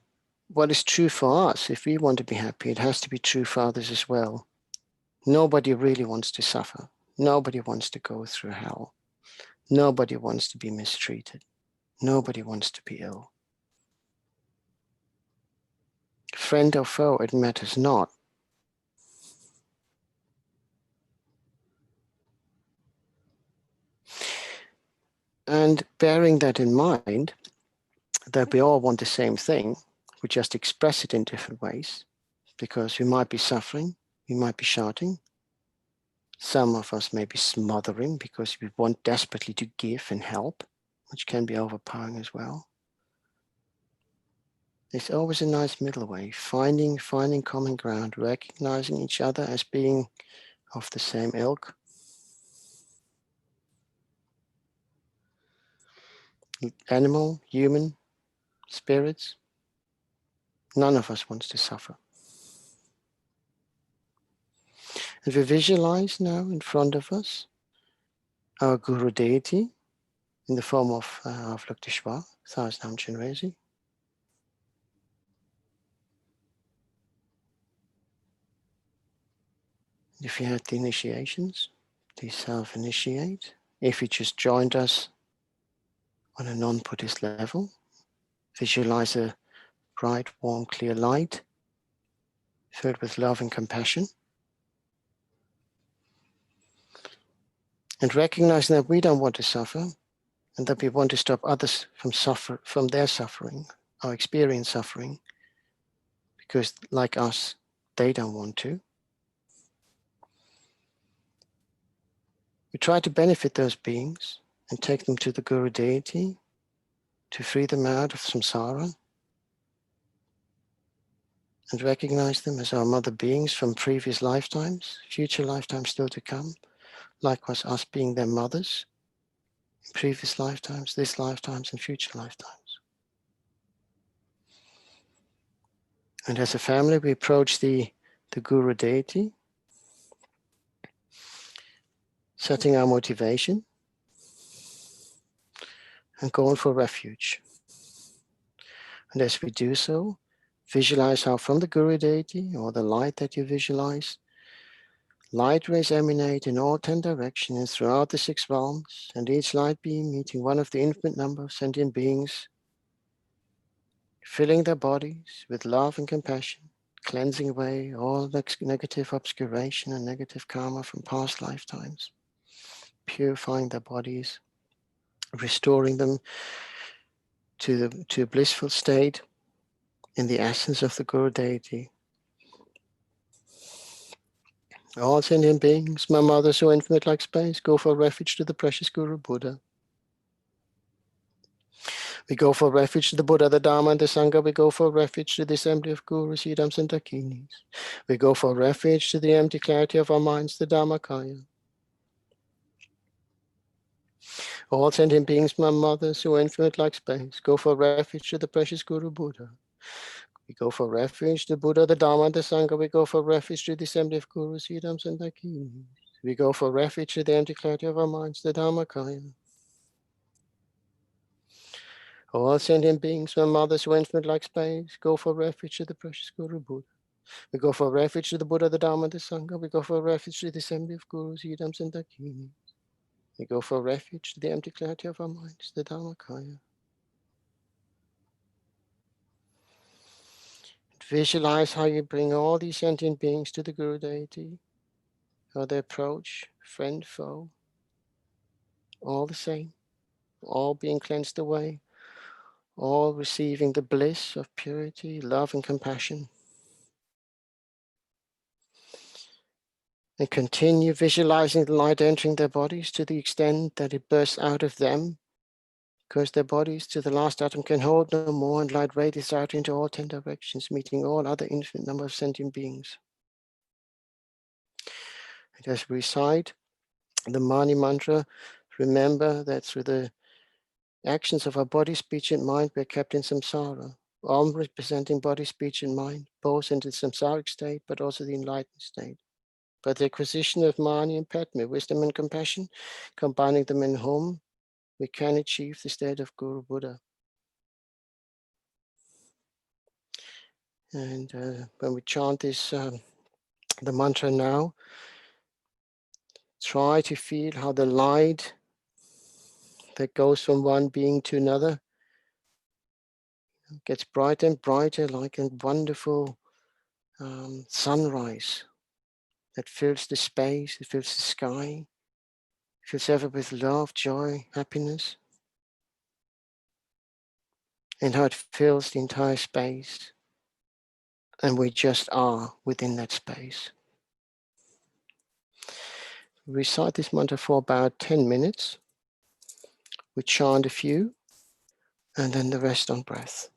what is true for us, if we want to be happy, it has to be true for others as well. Nobody really wants to suffer. Nobody wants to go through hell. Nobody wants to be mistreated. Nobody wants to be ill. Friend or foe, it matters not. And bearing that in mind, that we all want the same thing, we just express it in different ways, because we might be suffering, we might be shouting. Some of us may be smothering because we want desperately to give and help, which can be overpowering as well. There's always a nice middle way, finding common ground, recognizing each other as being of the same ilk. Animal, human, spirits. None of us wants to suffer. And we visualize now in front of us our Guru deity in the form of Avlukteshwar, Thangtong Chenrezig. If you had the initiations, please self-initiate. If you just joined us on a non-Buddhist level, visualize a bright, warm, clear light filled with love and compassion. And recognizing that we don't want to suffer, and that we want to stop others from their suffering, or experience suffering, because like us, they don't want to. We try to benefit those beings and take them to the Guru deity to free them out of samsara, and recognize them as our mother beings from previous lifetimes, future lifetimes still to come, likewise us being their mothers in previous lifetimes, this lifetimes, and future lifetimes. And as a family, we approach the Guru deity, setting our motivation and going for refuge. And as we do so, visualize how from the Guru deity, or the light that you visualize, light rays emanate in all 10 directions throughout the 6 realms, and each light beam meeting one of the infinite number of sentient beings, filling their bodies with love and compassion, cleansing away all negative obscuration and negative karma from past lifetimes, purifying their bodies, restoring them to a blissful state in the essence of the Guru deity. All sentient beings, my mother so infinite like space, go for refuge to the precious Guru Buddha. We go for refuge to the Buddha, the Dharma, and the Sangha. We go for refuge to the assembly of Gurus, Idams, and Dakinis. We go for refuge to the empty clarity of our minds, the Dharmakaya. All sentient beings, my mothers, who are infinite like space, go for refuge to the precious Guru Buddha. We go for refuge to Buddha, the Dharma, the Sangha. We go for refuge to the assembly of Gurus, Yidams, and Dakinis. We go for refuge to the empty clarity of our minds, the Dharmakaya. All sentient beings, my mothers, who are infinite like space, go for refuge to the precious Guru Buddha. We go for refuge to the Buddha, the Dharma, the Sangha. We go for refuge to the assembly of Gurus, Yidams, and Dakinis. We go for refuge to the empty clarity of our minds, the Dharmakaya. Visualize how you bring all these sentient beings to the Guru deity, how they approach, friend, foe, all the same, all being cleansed away, all receiving the bliss of purity, love, and compassion. And continue visualizing the light entering their bodies to the extent that it bursts out of them, because their bodies to the last atom can hold no more, and light radiates out into all 10 directions, meeting all other infinite number of sentient beings. And as we recite the Mani mantra, remember that through the actions of our body, speech, and mind, we are kept in samsara, all representing body, speech, and mind, both in the samsaric state, but also the enlightened state. By the acquisition of Mani and Padme, wisdom and compassion, combining them in home, we can achieve the state of Guru Buddha. And when we chant this, the mantra now, try to feel how the light that goes from one being to another gets brighter and brighter, like a wonderful sunrise that fills the space, it fills the sky, fills ever with love, joy, happiness, and how it fills the entire space. And we just are within that space. We recite this mantra for about 10 minutes. We chant a few, and then the rest on breath.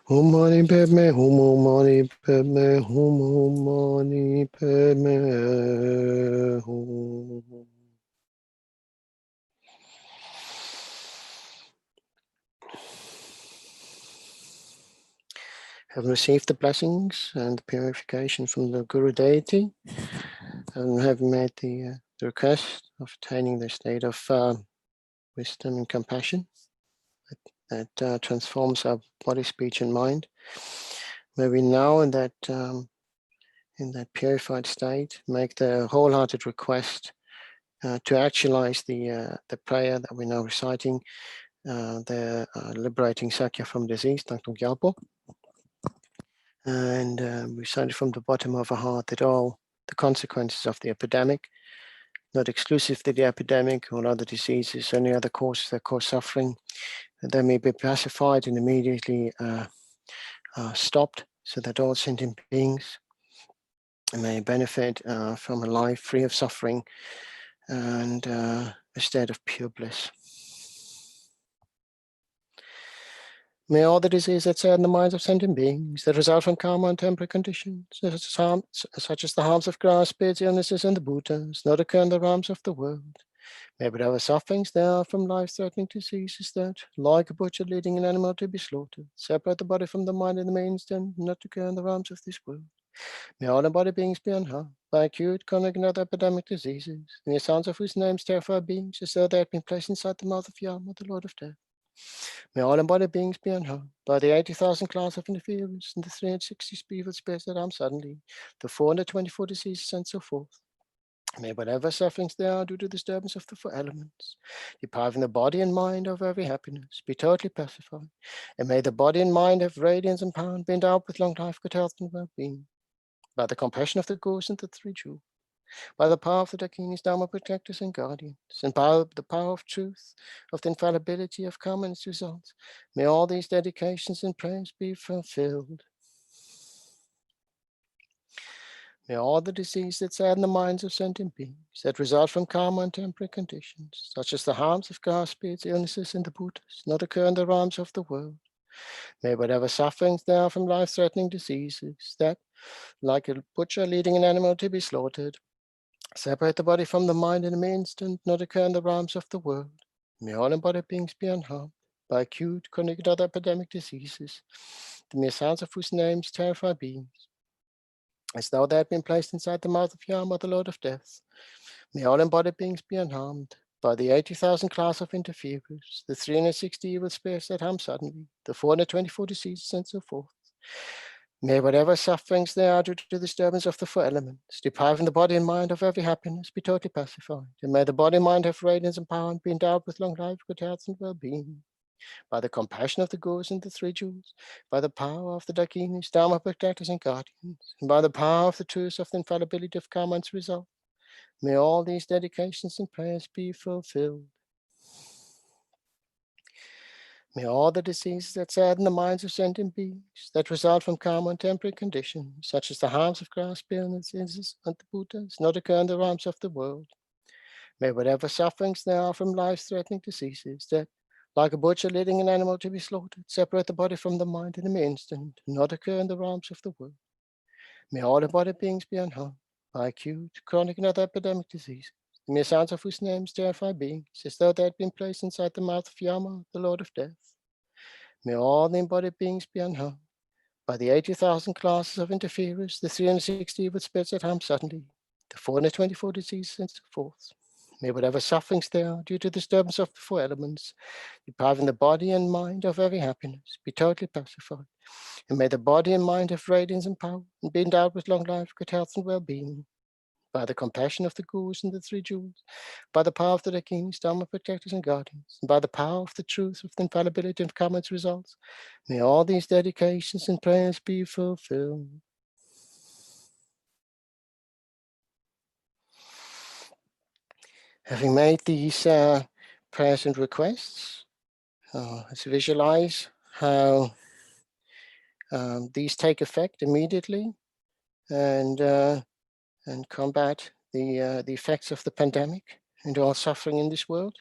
Om Mani Padme Hum, Om Mani Padme Hum, Om Mani Padme Hum. Having received the blessings and the purification from the Guru deity, and having made the request of attaining the state of wisdom and compassion that transforms our body, speech, and mind, may we now in that purified state make the wholehearted request to actualize the prayer that we're now reciting, the liberating Sakya from disease, Thangtong Gyalpo. And recite it from the bottom of our heart that all the consequences of the epidemic, not exclusive to the epidemic or other diseases, any other causes that cause suffering, that they may be pacified and immediately stopped, so that all sentient beings may benefit from a life free of suffering and a state of pure bliss. May all the disease that sadden the minds of sentient beings that result from karma and temporary conditions, such as the harms of grass, spirits, illnesses, and the Bhutas, not occur in the realms of the world. May whatever sufferings there are from life-threatening diseases that, like a butcher leading an animal to be slaughtered, separate the body from the mind in the instant, not occur in the realms of this world. May all embodied beings be unharmed by acute, chronic, and other epidemic diseases, in the sounds of whose names terrify beings as though they had been placed inside the mouth of Yama, the Lord of Death. May all embodied beings be unharmed by the 80,000 class of interferers and the 360 evil spirits that harm suddenly, the 424 diseases, and so forth. May whatever sufferings there are due to disturbance of the four elements, depriving the body and mind of every happiness, be totally pacified. And may the body and mind have radiance and power and be endowed with long life, good health, and well-being. By the compassion of the Gurus and the three jewels, by the power of the Dakinis, Dharma protectors and guardians, and by the power of truth, of the infallibility of karma and its results, may all these dedications and prayers be fulfilled. May all the diseases that sadden the minds of sentient beings that result from karma and temporary conditions, such as the harms of grass, spirits, illnesses, and the Bhutas, not occur in the realms of the world. May whatever sufferings there are from life-threatening diseases that, like a butcher leading an animal to be slaughtered, separate the body from the mind in an instant, not occur in the realms of the world. May all embodied beings be unharmed by acute, chronic, and other epidemic diseases, the mere sounds of whose names terrify beings, as though they had been placed inside the mouth of Yama, the Lord of Death. May all embodied beings be unharmed by the 80,000 class of interferers, the 360 evil spirits that harm suddenly, the 424 diseases, and so forth. May whatever sufferings there are due to the disturbance of the four elements, depriving the body and mind of every happiness, be totally pacified. And may the body and mind have radiance and power and be endowed with long life, good health, and well-being. By the compassion of the Gurus and the three jewels, by the power of the Dakinis, Dharma protectors and guardians, and by the power of the truth of the infallibility of karma and its result, may all these dedications and prayers be fulfilled. May all the diseases that sadden the minds of sentient beings that result from karma and temporary conditions, such as the harms of grass, illnesses, and the Bhutas, not occur in the realms of the world. May whatever sufferings there are from life-threatening diseases that, like a butcher leading an animal to be slaughtered, separate the body from the mind in an instant, not occur in the realms of the world. May all embodied beings be unharmed by acute, chronic, and other epidemic diseases, the mere sounds of whose names terrify beings, as though they had been placed inside the mouth of Yama, the Lord of Death. May all the embodied beings be unharmed by the 80,000 classes of interferers, the 360 evil spirits that harm suddenly, the 424 diseases, and so forth. May whatever sufferings there are due to the disturbance of the four elements, depriving the body and mind of every happiness, be totally pacified. And may the body and mind have radiance and power and be endowed with long life, good health, and well-being. By the compassion of the Gurus and the three jewels, by the power of the Dakinis, Dharma protectors and guardians, and by the power of the truth of the infallibility of karma and its results, may all these dedications and prayers be fulfilled. Having made these prayers and requests, let's visualize how these take effect immediately and combat the effects of the pandemic and all suffering in this world.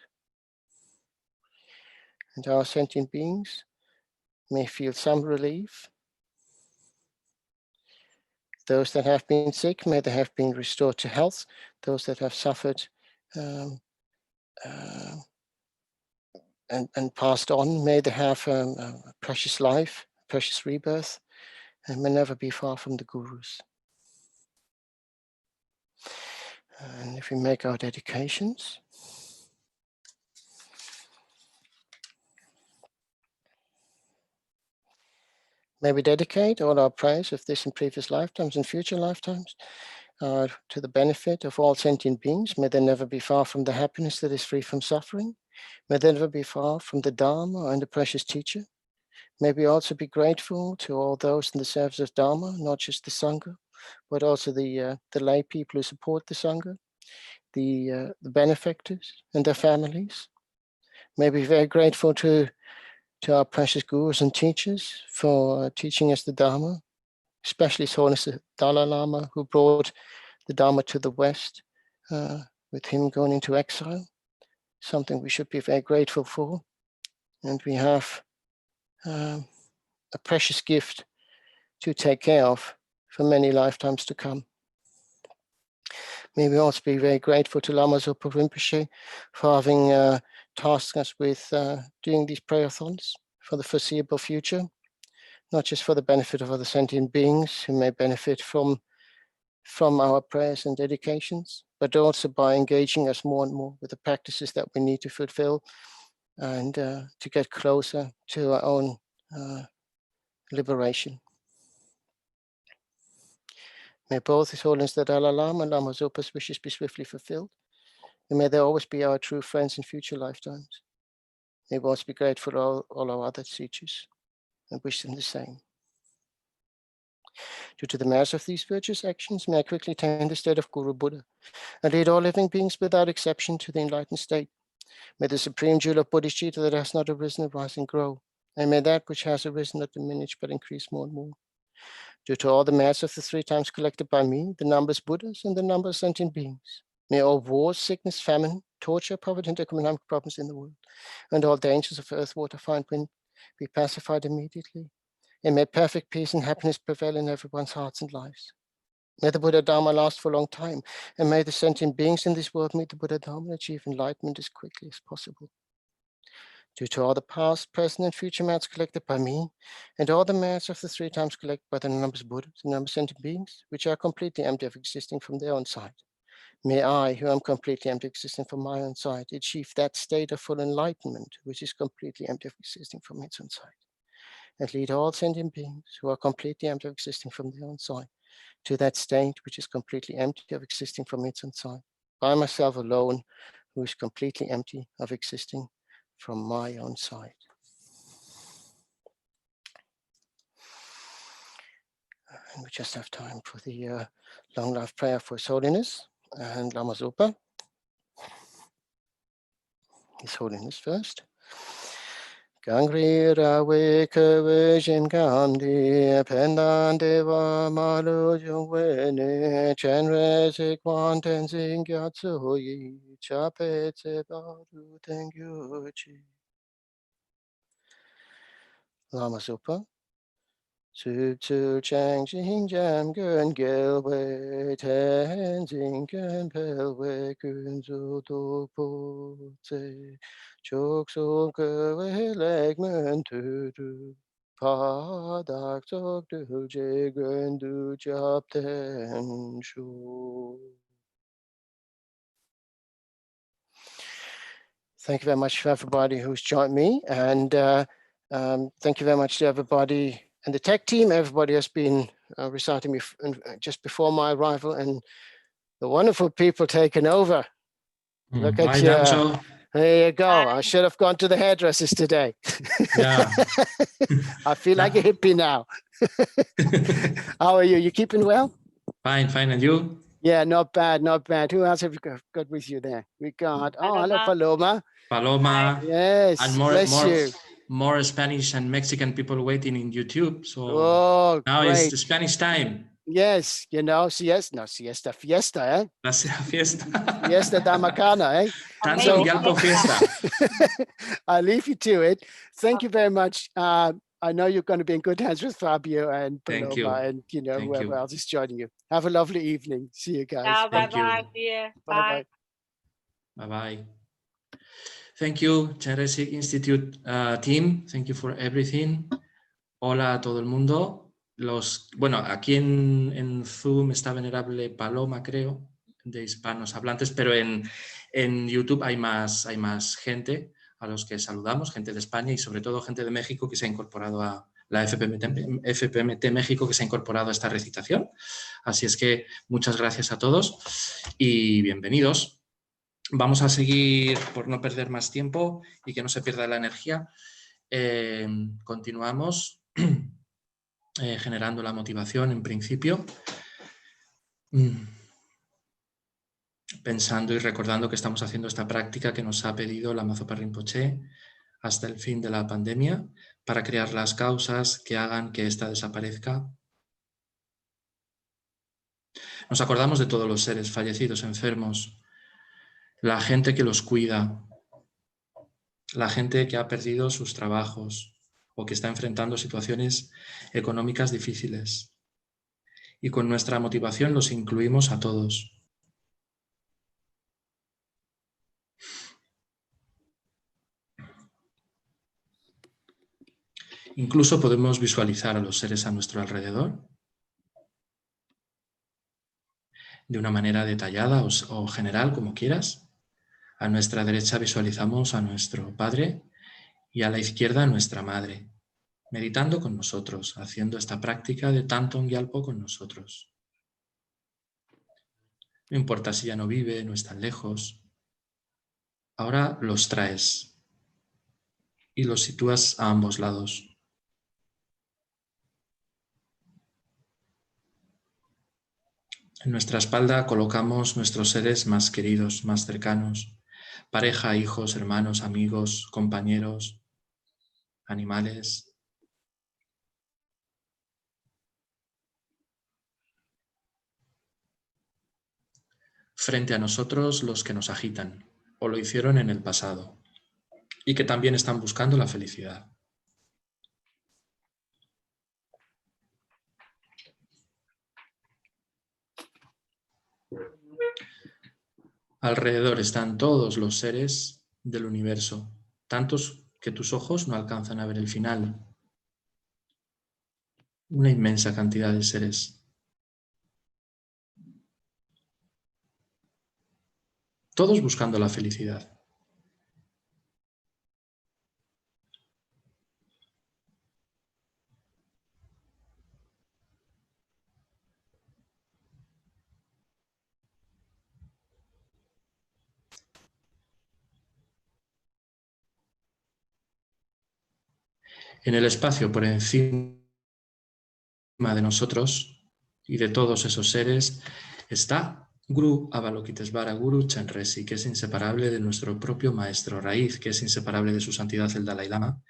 and our sentient beings may feel some relief. Those that have been sick, may they have been restored to health. Those that have suffered and passed on, may they have a precious life, precious rebirth, and may never be far from the gurus. And if we make our dedications, may we dedicate all our prayers of this and previous lifetimes and future lifetimes to the benefit of all sentient beings. May they never be far from the happiness that is free from suffering. May they never be far from the Dharma and the precious teacher. May we also be grateful to all those in the service of Dharma, not just the Sangha, but also the lay people who support the Sangha, the benefactors and their families. May we be very grateful to our precious gurus and teachers for teaching us the Dharma, especially His Holiness the Dalai Lama, who brought the Dharma to the West, with him going into exile, something we should be very grateful for. And we have a precious gift to take care of for many lifetimes to come. May we also be very grateful to Lama Zopa Rinpoche for having tasked us with doing these prayerathons for the foreseeable future, not just for the benefit of other sentient beings who may benefit from our prayers and dedications, but also by engaging us more and more with the practices that we need to fulfill and to get closer to our own liberation. May both His Holiness the Dalai Lama and Lama Zopa's wishes be swiftly fulfilled, and may they always be our true friends in future lifetimes. May we also be grateful to all our other teachers and wish them the same. Due to the merits of these virtuous actions, may I quickly attain the state of Guru Buddha and lead all living beings without exception to the enlightened state. May the supreme jewel of Bodhicitta that has not arisen arise and grow, and may that which has arisen not diminish but increase more and more. Due to all the merits of the 3 times collected by me, the numberless Buddhas and the numberless sentient beings, may all wars, sickness, famine, torture, poverty, and economic problems in the world, and all dangers of earth, water, fire, and wind be pacified immediately, and may perfect peace and happiness prevail in everyone's hearts and lives. May the Buddha Dharma last for a long time, and may the sentient beings in this world meet the Buddha Dharma and achieve enlightenment as quickly as possible. Due to all the past, present, and future merits collected by me, and all the merits of the 3 times collected by the numbers Buddhas and numbers sentient beings, which are completely empty of existing from their own side, may I, who am completely empty of existing from my own side, achieve that state of full enlightenment, which is completely empty of existing from its own side, and lead all sentient beings who are completely empty of existing from their own side to that state which is completely empty of existing from its own side, by myself alone, who is completely empty of existing from my own side. And we just have time for the long life prayer for His Holiness and Lama Zopa. His Holiness first. Gangri rawe kewe jin gamdi pendan deva malu jungwene Chenrezig Thangtong Gyalpo Prayer baru tengyuchi. Lama Zopa. Tsu chang jing jam gun gelwe ten jing gun pelwe gun zu do po tse chok so gewe leg men tu du pa dak sok du je gun du jap ten shu. Thank you very much for everybody who's joined me, and thank you very much to everybody and the tech team. Everybody has been reciting me just before my arrival, and the wonderful people taking over. Look at you. There you go. I should have gone to the hairdressers today. Yeah. I feel like a hippie now. How are you? You keeping well? Fine, fine. And you? Yeah, not bad, not bad. Who else have you got with you there? We got, oh, hello, Paloma. Paloma. Yes, and more Spanish and Mexican people waiting in YouTube. So now great. it's the Spanish time. Yes, you know, siesta, fiesta, eh? La fiesta. Fiesta Dhammakana, eh? Thangtong Gyalpo fiesta. I'll leave you to it. Thank you very much. I know you're going to be in good hands with Fabio and Thank you. Paloma and, you know, Thank whoever you. else is joining you. Have a lovely evening. See you guys. Ciao, Thank you. bye-bye, dear. Bye-bye. Bye-bye. Thank you, Chenrezig Institute team. Thank you for everything. Hola a todo el mundo. Bueno, aquí en Zoom está venerable Paloma, creo, de hispanos hablantes, pero en YouTube hay más gente a los que saludamos, gente de España y sobre todo gente de México que se ha incorporado a la FPMT México, que se ha incorporado a esta recitación. Así es que muchas gracias a todos y bienvenidos. Vamos a seguir, por no perder más tiempo y que no se pierda la energía, continuamos generando la motivación en principio, pensando y recordando que estamos haciendo esta práctica que nos ha pedido Lama Zopa Rinpoche hasta el fin de la pandemia para crear las causas que hagan que ésta desaparezca. Nos acordamos de todos los seres fallecidos, enfermos, la gente que los cuida, la gente que ha perdido sus trabajos o que está enfrentando situaciones económicas difíciles. Y con nuestra motivación los incluimos a todos. Incluso podemos visualizar a los seres a nuestro alrededor de una manera detallada o general, como quieras. A nuestra derecha visualizamos a nuestro Padre y a la izquierda a nuestra Madre, meditando con nosotros, haciendo esta práctica de Thangtong Gyalpo con nosotros. No importa si ya no vive, no están lejos. Ahora los traes y los sitúas a ambos lados. En nuestra espalda colocamos nuestros seres más queridos, más cercanos, pareja, hijos, hermanos, amigos, compañeros, animales. Frente a nosotros los que nos agitan, o lo hicieron en el pasado, y que también están buscando la felicidad. Alrededor están todos los seres del universo, tantos que tus ojos no alcanzan a ver el final. Una inmensa cantidad de seres. Todos buscando la felicidad. En el espacio por encima de nosotros y de todos esos seres está Guru Avalokitesvara Guru Chenrezig, que es inseparable de nuestro propio maestro raíz, que es inseparable de su santidad el Dalai Lama,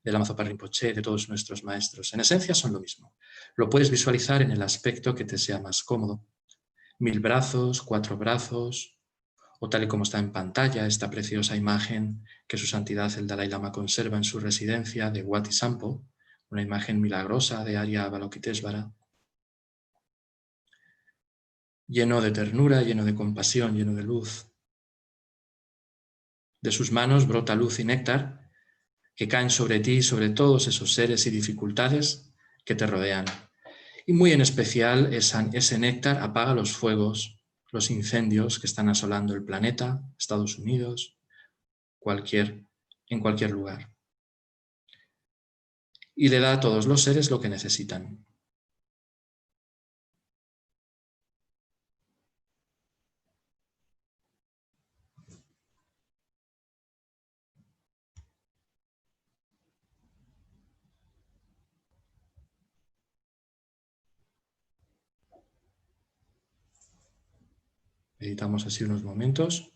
de Lama Zopa Rinpoche, de todos nuestros maestros. En esencia son lo mismo. Lo puedes visualizar en el aspecto que te sea más cómodo. 1000 brazos, 4 brazos, o tal y como está en pantalla, esta preciosa imagen que su santidad el Dalai Lama conserva en su residencia de Wat Sampo, una imagen milagrosa de Arya Avalokitesvara, lleno de ternura, lleno de compasión, lleno de luz. De sus manos brota luz y néctar que caen sobre ti y sobre todos esos seres y dificultades que te rodean. Y muy en especial ese néctar apaga los fuegos, los incendios que están asolando el planeta, Estados Unidos, en cualquier lugar. Y le da a todos los seres lo que necesitan. Meditamos así unos momentos.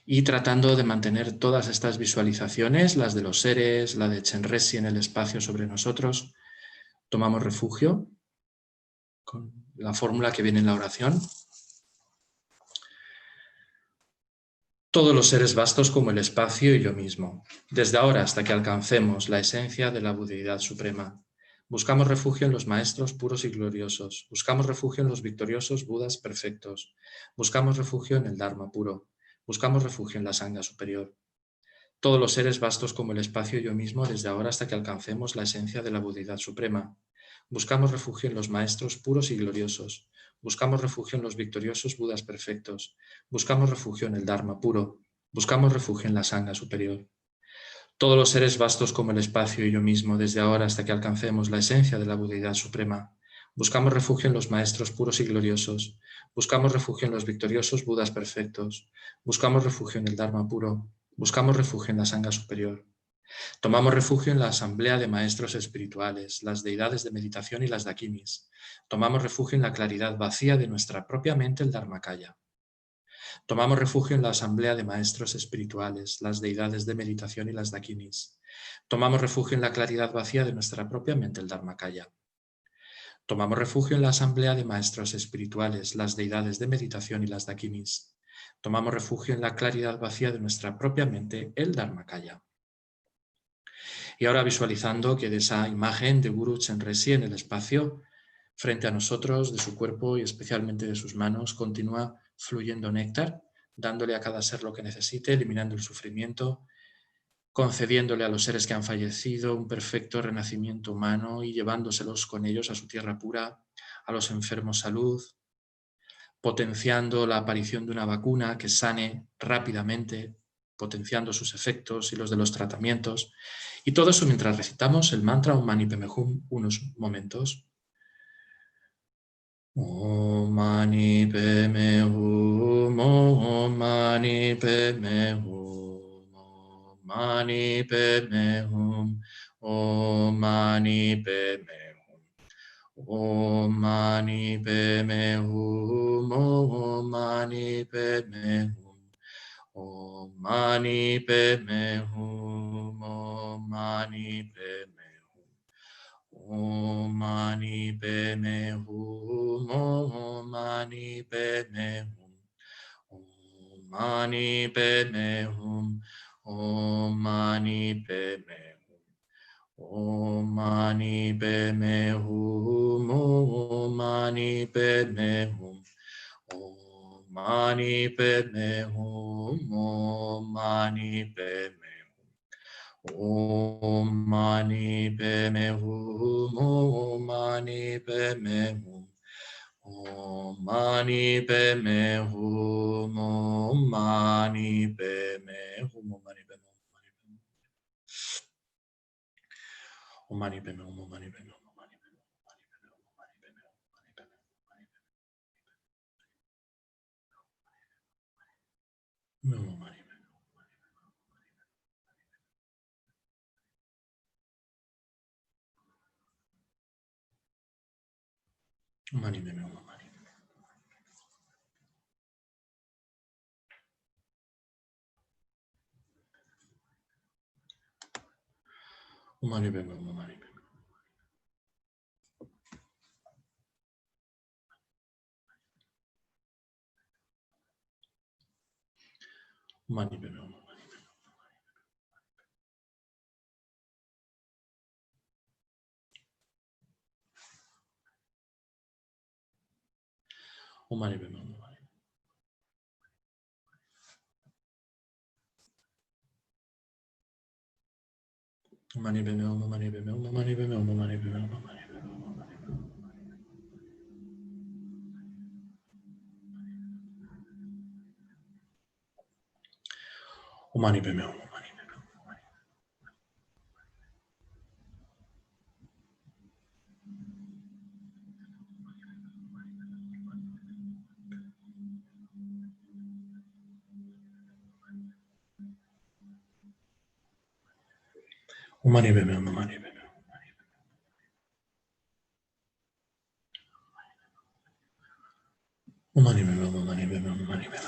Y tratando de mantener todas estas visualizaciones, las de los seres, la de Chenrezig en el espacio sobre nosotros, tomamos refugio con la fórmula que viene en la oración. Todos los seres vastos como el espacio y yo mismo, desde ahora hasta que alcancemos la esencia de la budeidad suprema. Buscamos refugio en los maestros puros y gloriosos, buscamos refugio en los victoriosos budas perfectos, buscamos refugio en el Dharma puro, buscamos refugio en la Sangha superior. Todos los seres vastos como el espacio y yo mismo, desde ahora hasta que alcancemos la esencia de la budeidad suprema. Buscamos refugio en los maestros puros y gloriosos, buscamos refugio en los victoriosos budas perfectos, buscamos refugio en el Dharma puro, buscamos refugio en la Sangha superior. Todos los seres vastos como el espacio y yo mismo, desde ahora hasta que alcancemos la esencia de la budeidad suprema. Buscamos refugio en los maestros puros y gloriosos, buscamos refugio en los victoriosos budas perfectos, buscamos refugio en el Dharma puro, buscamos refugio en la Sangha superior. Tomamos refugio en la asamblea de maestros espirituales, las deidades de meditación y las dakinis. Tomamos refugio en la claridad vacía de nuestra propia mente, el Dharmakaya. Tomamos refugio en la asamblea de maestros espirituales, las deidades de meditación y las dakinis. Tomamos refugio en la claridad vacía de nuestra propia mente, el Dharmakaya. Tomamos refugio en la asamblea de maestros espirituales, las deidades de meditación y las dakinis. Tomamos refugio en la claridad vacía de nuestra propia mente, el Dharmakaya. Y ahora visualizando que de esa imagen de Guru Chenrezig en el espacio, frente a nosotros, de su cuerpo y especialmente de sus manos, continúa fluyendo néctar, dándole a cada ser lo que necesite, eliminando el sufrimiento, concediéndole a los seres que han fallecido un perfecto renacimiento humano y llevándoselos con ellos a su tierra pura, a los enfermos salud, potenciando la aparición de una vacuna que sane rápidamente, potenciando sus efectos y los de los tratamientos. Y todo eso mientras recitamos el mantra Om Mani Padme Hum unos momentos. Om Mani Padme Hum, Om Mani Padme Hum, Om Mani Padme Hum, Om Mani Padme Hum. Om Mani Padme Hum, Om Mani Padme Hum, Om Mani Padme Hum, Om Mani Padme Hum, Om Mani Padme Hum, Om Mani Padme Hum, Om Mani Padme Hum, Om Mani Padme Hum. Om Mani Padme Hum, Om Mani Padme Hum, Om Mani Padme Hum, Om Mani Padme Hum, Om Mani Padme Hum, Om Mani Padme Hum, Om Mani Padme Hum, Om Mani Padme Hum, Om Mani Padme Hum. Om Mani Padme Hum, Om Mani Padme Hum, Om Mani Padme Hum, Om Mani Padme Hum. Mani Padme Hum, Mani. Mani Padme Hum, Mani Padme Hum. Mani Padme Hum, Mani Padme Hum. Mani Padme Hum, Mani. Mani Padme Hum, Mani Padme Hum, Mani Padme Hum, Mani Padme Hum, Mani Padme Hum. Mani Padme Hum, Mani Padme Hum. Mani Padme Hum, Mani Padme Hum. Mani Padme Hum, Mani Padme Hum, Mani Padme Hum, Mani Padme Hum.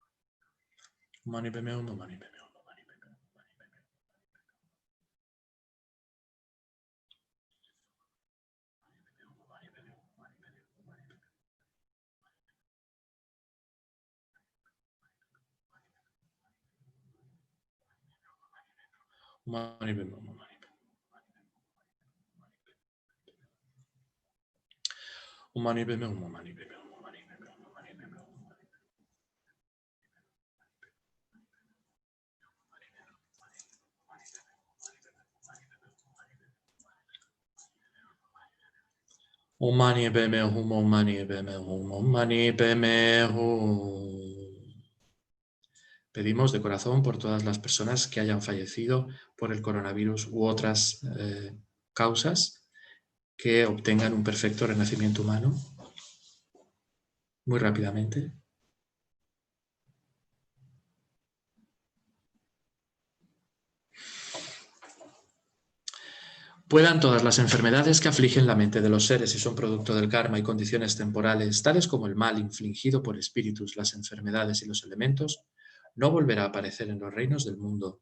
Mani padme hum, mani padme hum, mani padme hum, mani padme hum. Mani padme hum, mani. Mani padme hum, mani padme hum, mani padme hum, mani padme hum. Om mani padme hum, om mani padme hum, om mani padme hum. Pedimos de corazón por todas las personas que hayan fallecido por el coronavirus u otras causas, que obtengan un perfecto renacimiento humano muy rápidamente. Puedan todas las enfermedades que afligen la mente de los seres y son producto del karma y condiciones temporales, tales como el mal infligido por espíritus, las enfermedades y los elementos, no volverá a aparecer en los reinos del mundo.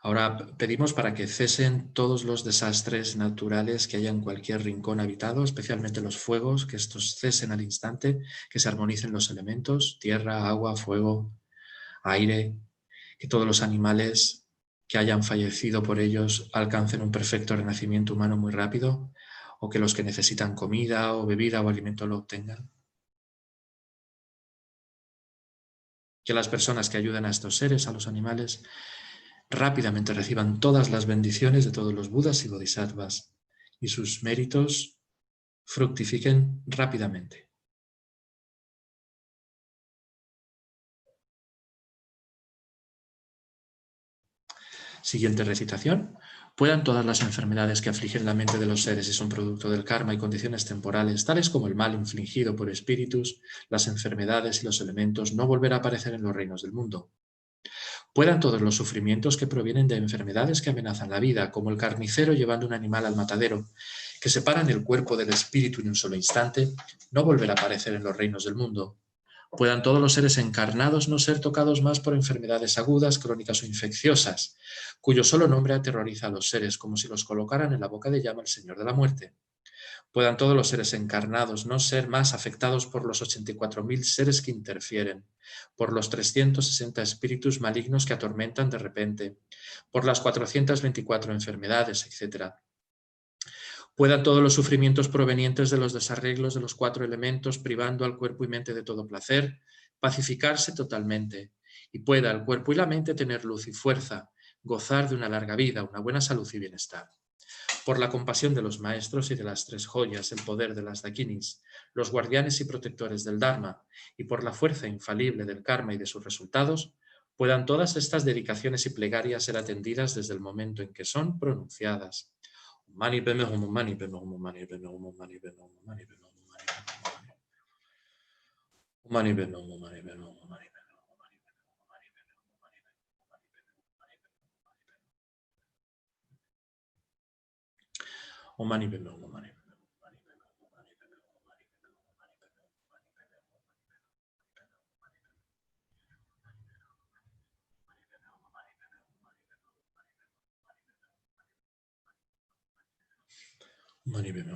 Ahora pedimos para que cesen todos los desastres naturales que haya en cualquier rincón habitado, especialmente los fuegos, que estos cesen al instante, que se armonicen los elementos, tierra, agua, fuego, aire, que todos los animales que hayan fallecido por ellos alcancen un perfecto renacimiento humano muy rápido, o que los que necesitan comida o bebida o alimento lo obtengan. Que las personas que ayudan a estos seres, a los animales, rápidamente reciban todas las bendiciones de todos los budas y bodhisattvas y sus méritos fructifiquen rápidamente. Siguiente recitación. Puedan todas las enfermedades que afligen la mente de los seres y son producto del karma y condiciones temporales, tales como el mal infligido por espíritus, las enfermedades y los elementos, no volver a aparecer en los reinos del mundo. Puedan todos los sufrimientos que provienen de enfermedades que amenazan la vida, como el carnicero llevando un animal al matadero, que separan el cuerpo del espíritu en un solo instante, no volver a aparecer en los reinos del mundo. Puedan todos los seres encarnados no ser tocados más por enfermedades agudas, crónicas o infecciosas, cuyo solo nombre aterroriza a los seres, como si los colocaran en la boca de llama el Señor de la Muerte. Puedan todos los seres encarnados no ser más afectados por los 84.000 seres que interfieren, por los 360 espíritus malignos que atormentan de repente, por las 424 enfermedades, etc. Puedan todos los sufrimientos provenientes de los desarreglos de los 4 elementos, privando al cuerpo y mente de todo placer, pacificarse totalmente, y pueda el cuerpo y la mente tener luz y fuerza, gozar de una larga vida, una buena salud y bienestar. Por la compasión de los maestros y de las 3 joyas, el poder de las dakinis, los guardianes y protectores del Dharma, y por la fuerza infalible del karma y de sus resultados, puedan todas estas dedicaciones y plegarias ser atendidas desde el momento en que son pronunciadas. Mani peme hum mani peme hum mani peme hum mani peme hum mani peme hum mani peme hum mani peme hum mani peme hum mani peme hum mani mani peme hum mani peme hum mani peme hum mani peme hum mani peme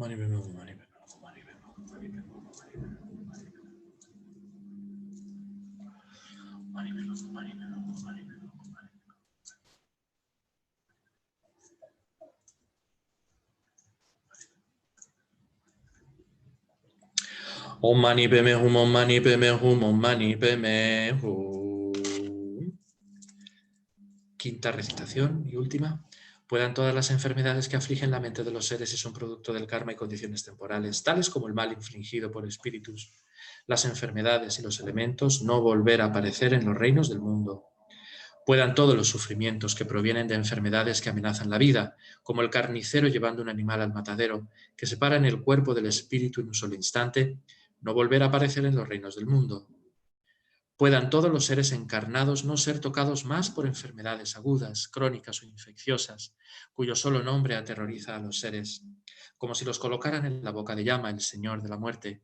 hum mani peme hum mani peme hum mani peme hum mani peme hum mani peme hum mani peme hum mani peme Om mani peme hum, om mani peme hum, om mani peme hum. Quinta recitación y última. Puedan todas las enfermedades que afligen la mente de los seres y son producto del karma y condiciones temporales, tales como el mal infligido por espíritus, las enfermedades y los elementos, no volver a aparecer en los reinos del mundo. Puedan todos los sufrimientos que provienen de enfermedades que amenazan la vida, como el carnicero llevando un animal al matadero, que separan el cuerpo del espíritu en un solo instante, no volver a aparecer en los reinos del mundo. Puedan todos los seres encarnados no ser tocados más por enfermedades agudas, crónicas o infecciosas, cuyo solo nombre aterroriza a los seres, como si los colocaran en la boca de llama el Señor de la Muerte.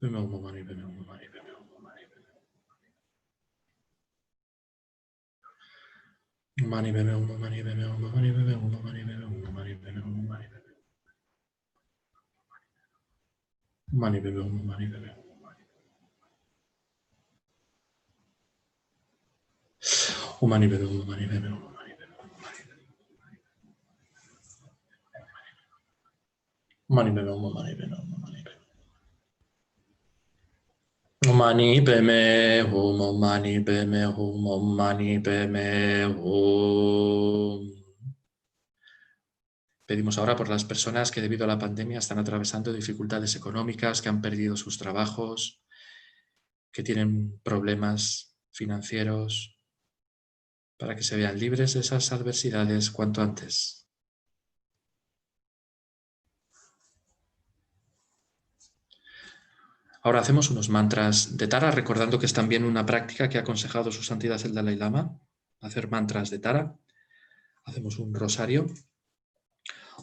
Peme Om Mani Peme Om Mani Peme Om Mani Peme Mani Peme Om Mani Peme Om Mani Peme Om Mani Peme Om Mani Peme Om Mani Peme Mani Peme Om Mani Peme Om Mani Peme Om Mani Peme Om Mani Peme Mani Peme Om Mani Peme Om Mani Peme Mani Peme Om Mani Peme Om Mani Peme Om. Pedimos ahora por las personas que debido a la pandemia están atravesando dificultades económicas, que han perdido sus trabajos, que tienen problemas financieros, para que se vean libres de esas adversidades cuanto antes. Ahora hacemos unos mantras de Tara, recordando que es también una práctica que ha aconsejado su santidad el Dalai Lama, hacer mantras de Tara. Hacemos un rosario.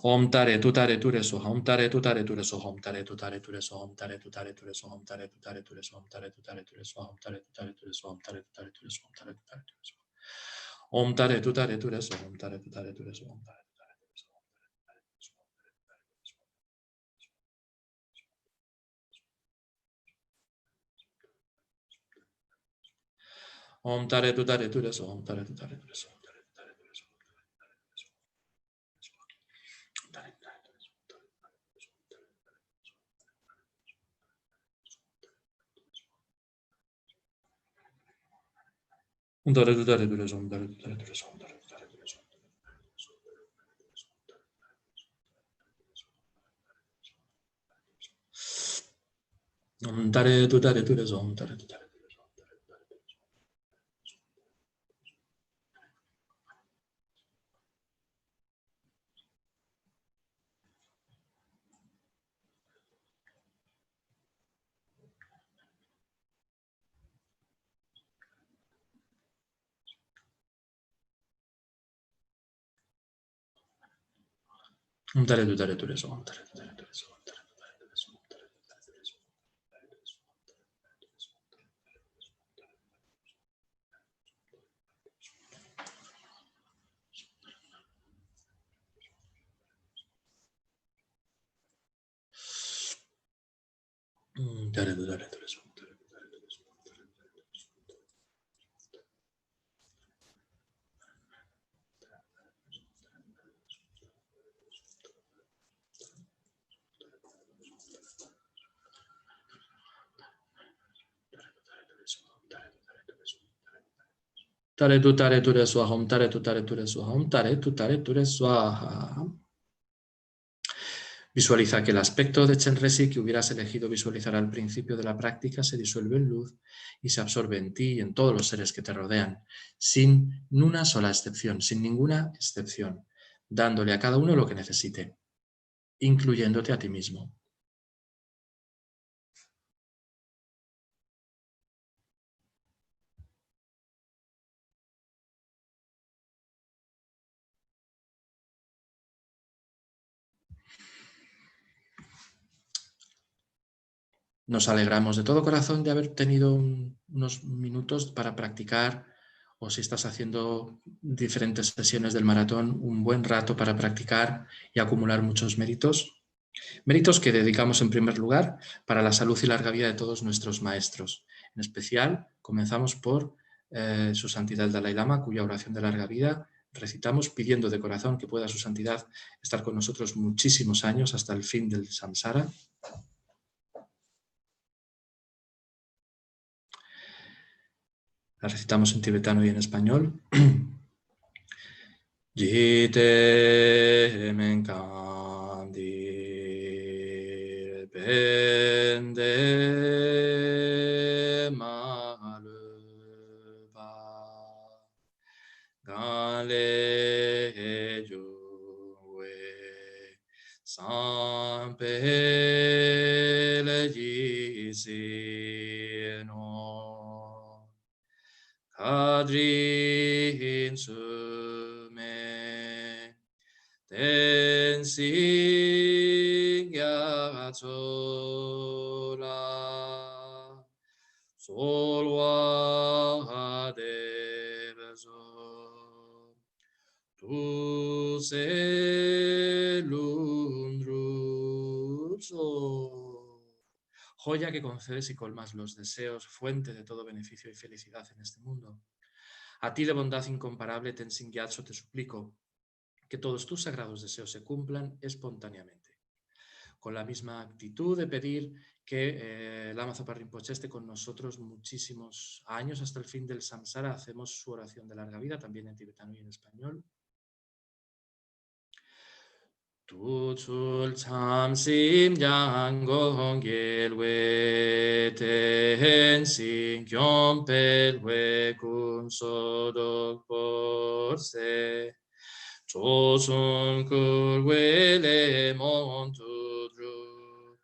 Om tare tu tare ture soha, om tare tu tare ture soha, om tare tu tare ture soha, om tare tu tare ture soha, om tare tu tare ture soha, om tare tu tare ture soha, om tare tu tare ture soha, om tare tu tare ture soha, om tare tu tare ture soha. Om tare tu tare ture soha, om tare tu tare ture soha, om tare tu tare ture soha. Om tare tu tare ture soha, om tare tu tare ture soha. Om tare tu tare ture soha, om tare tu tare ture soha, om tare tu tare ture soha. Om tare tu tare ture soha, om tare tu tare ture soha. Om tare tu tare ture soha, om tare tu tare ture soha, om tare tu tare ture soha, om tare tu tare ture soha. Tare tu tare ture soha, tare tu tare ture soha, tare tu tare ture soha. Tare tu tare ture swaha, om tare tu tare ture swaha, om tare tu tare ture swaha. Visualiza que el aspecto de Chenrezig que hubieras elegido visualizar al principio de la práctica se disuelve en luz y se absorbe en ti y en todos los seres que te rodean, sin una sola excepción, sin ninguna excepción, dándole a cada uno lo que necesite, incluyéndote a ti mismo. Nos alegramos de todo corazón de haber tenido unos minutos para practicar, o si estás haciendo diferentes sesiones del maratón, un buen rato para practicar y acumular muchos méritos. Méritos que dedicamos en primer lugar para la salud y larga vida de todos nuestros maestros. En especial, comenzamos por su santidad el Dalai Lama, cuya oración de larga vida recitamos pidiendo de corazón que pueda su santidad estar con nosotros muchísimos años hasta el fin del samsara. La recitamos en tibetano y en español. Jite menkandi pende maluba gale juwe sampele jisino kadrin sume tensing yatsola solwa devazo tu se lundruzo. Joya que concedes y colmas los deseos, fuente de todo beneficio y felicidad en este mundo. A ti de bondad incomparable, Tenzin Gyatso, te suplico que todos tus sagrados deseos se cumplan espontáneamente. Con la misma actitud de pedir que Lama Zopa Rinpoche esté con nosotros muchísimos años hasta el fin del samsara, hacemos su oración de larga vida, también en tibetano y en español. Tuchul chamsim yanggong gelwe tensing kyompelwe kun sodok porse chosun kulwe le montudru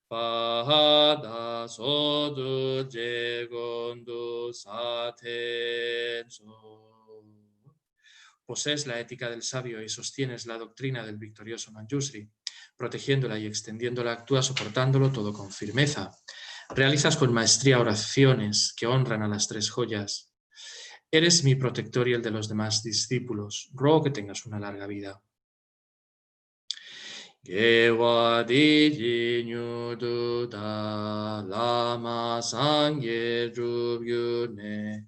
pada sodu jegondu satenso. Posees la ética del sabio y sostienes la doctrina del victorioso Manjushri. Protegiéndola y extendiéndola, actúas soportándolo todo con firmeza. Realizas con maestría oraciones que honran a las tres joyas. Eres mi protector y el de los demás discípulos. Ruego que tengas una larga vida. Gewa di nyudu da lama sangye drubyune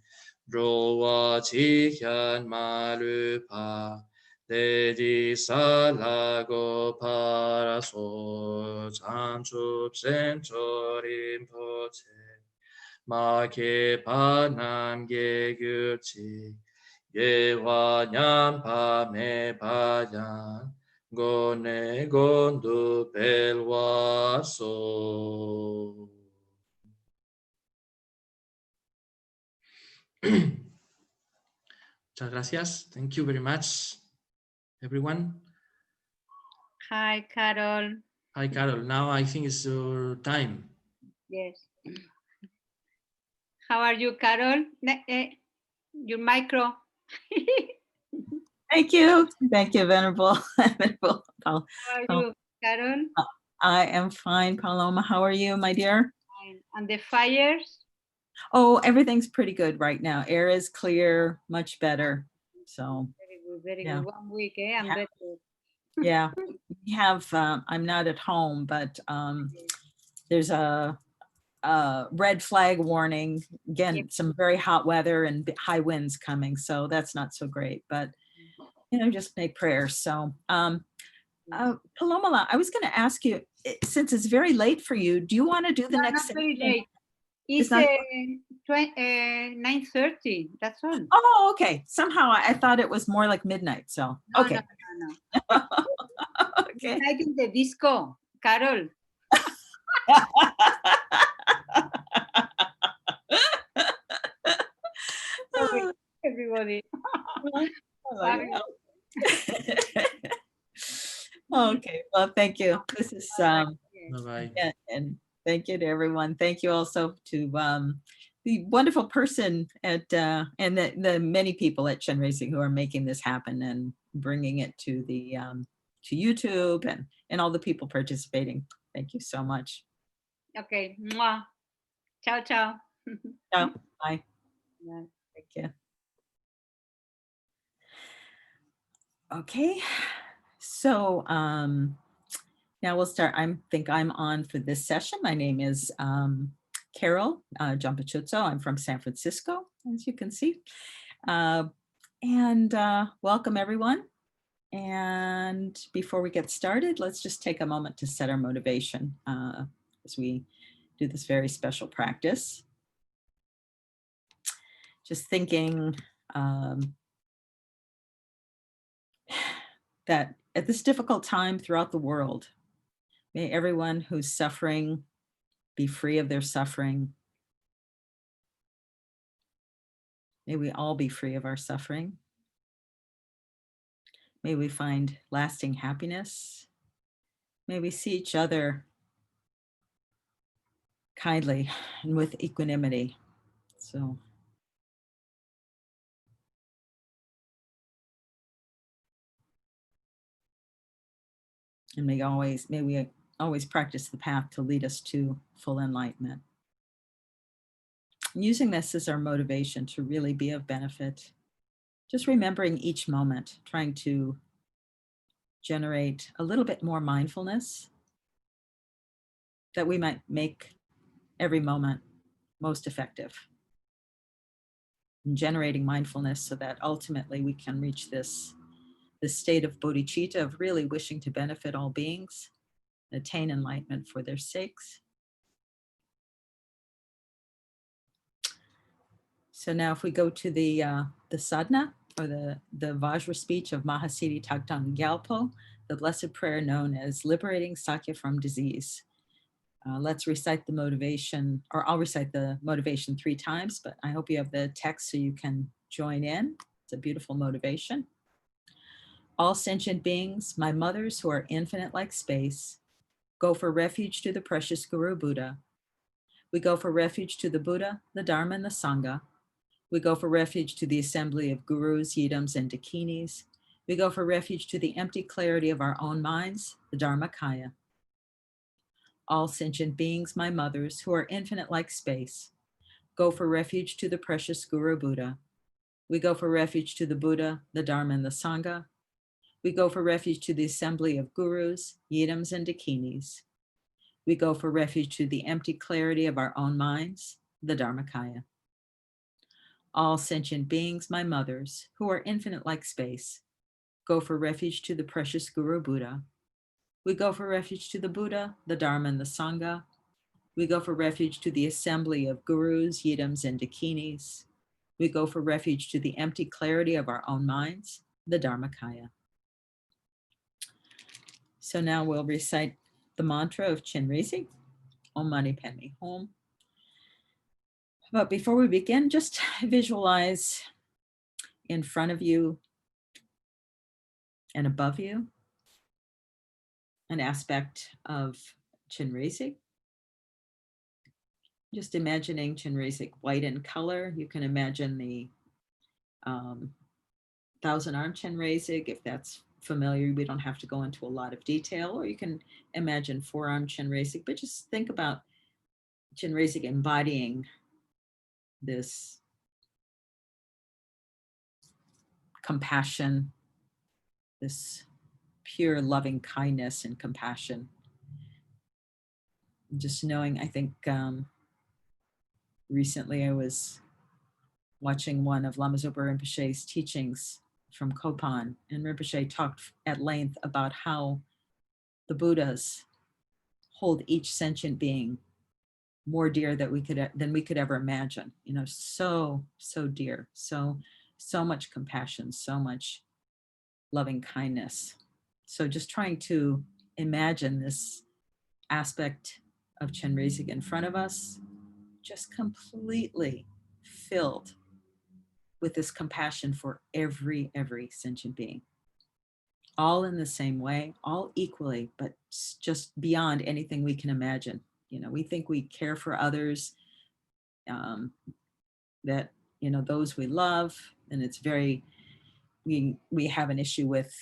Rowa chikyan malupa Dedi salago paraso Chanchup sencho rinpoche Ma ke panam ge gyurchi Gewa nyampa me payan Gone gondu pelwaso. Muchas gracias. Thank you very much, everyone. Hi, Carol. Hi, Carol. Now I think it's your time. Yes. How are you, Carol? Your micro. Thank you. Thank you, Venerable. Venerable How are you, Carol? I am fine, Paloma. How are you, my dear? Fine. And the fires? Oh, everything's pretty good right now. Air is clear, much better. So Very good, very yeah. good. 1 week, I'm Yeah. better. Yeah, we have, I'm not at home, but there's a red flag warning. Again, Yep. some very hot weather and high winds coming. So that's not so great, but just make prayers. So Paloma, I was going to ask you, since it's very late for you, do you want to do the next Not very session? late. It's 9:30. That's all. Oh, okay. Somehow I thought it was more like midnight. So, No, okay. No. Okay. Like in the disco, Carol. Sorry, everybody. Okay. Well, thank you. This is Bye-bye. and thank you to everyone. Thank you also to the wonderful person at and the many people at Chenrezig who are making this happen and bringing it to the to YouTube and all the people participating. Thank you so much. Okay. Mwah. Ciao, ciao. Ciao. Bye. Bye. Thank you. Okay, so now we'll start. I think I'm on for this session. My name is Carol Gyalpo. I'm from San Francisco, as you can see. And welcome everyone. And before we get started, let's just take a moment to set our motivation as we do this very special practice. Just thinking that at this difficult time throughout the world, may everyone who's suffering be free of their suffering. May we all be free of our suffering. May we find lasting happiness. May we see each other kindly and with equanimity. So, and may we always practice the path to lead us to full enlightenment. And using this as our motivation to really be of benefit, just remembering each moment, trying to generate a little bit more mindfulness that we might make every moment most effective. And generating mindfulness so that ultimately we can reach this state of bodhicitta, of really wishing to benefit all beings, attain enlightenment for their sakes. So now if we go to the sadhana, or the Vajra speech of Mahasiddhi Thangtong Gyalpo, the blessed prayer known as liberating Sakya from disease. Let's recite the motivation, or I'll recite the motivation 3 times, but I hope you have the text so you can join in. It's a beautiful motivation. All sentient beings, my mothers who are infinite like space, go for refuge to the precious Guru Buddha. We go for refuge to the Buddha, the Dharma, and the Sangha. We go for refuge to the assembly of gurus, yidams, and dakinis. We go for refuge to the empty clarity of our own minds, the Dharmakaya. All sentient beings, my mothers, who are infinite like space, go for refuge to the precious Guru Buddha. We go for refuge to the Buddha, the Dharma, and the Sangha. We go for refuge to the assembly of gurus, yidams, and dakinis. We go for refuge to the empty clarity of our own minds, the Dharmakaya. All sentient beings, my mothers, who are infinite like space, go for refuge to the precious Guru Buddha. We go for refuge to the Buddha, the Dharma, and the Sangha. We go for refuge to the assembly of gurus, yidams, and dakinis. We go for refuge to the empty clarity of our own minds, the Dharmakaya. So now we'll recite the mantra of Chenrezig, Om Mani Padme Hum. But before we begin, just visualize in front of you and above you an aspect of Chenrezig. Just imagining Chenrezig white in color. You can imagine the thousand-armed Chenrezig, if that's familiar. We don't have to go into a lot of detail, or you can imagine four-armed Chenrezig, but just think about Chenrezig embodying this compassion, this pure loving kindness and compassion. Just knowing, I think recently I was watching one of Lama Zopa Rinpoche's teachings from Kopan, and Rinpoche talked at length about how the Buddhas hold each sentient being more dear than we could ever imagine. You know, so dear, so much compassion, so much loving kindness. So just trying to imagine this aspect of Chenrezig in front of us, just completely filled with this compassion for every sentient being, all in the same way, all equally, but just beyond anything we can imagine. You know, we think we care for others, that, you know, those we love, and it's very, we have an issue with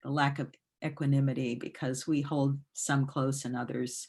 the lack of equanimity because we hold some close and others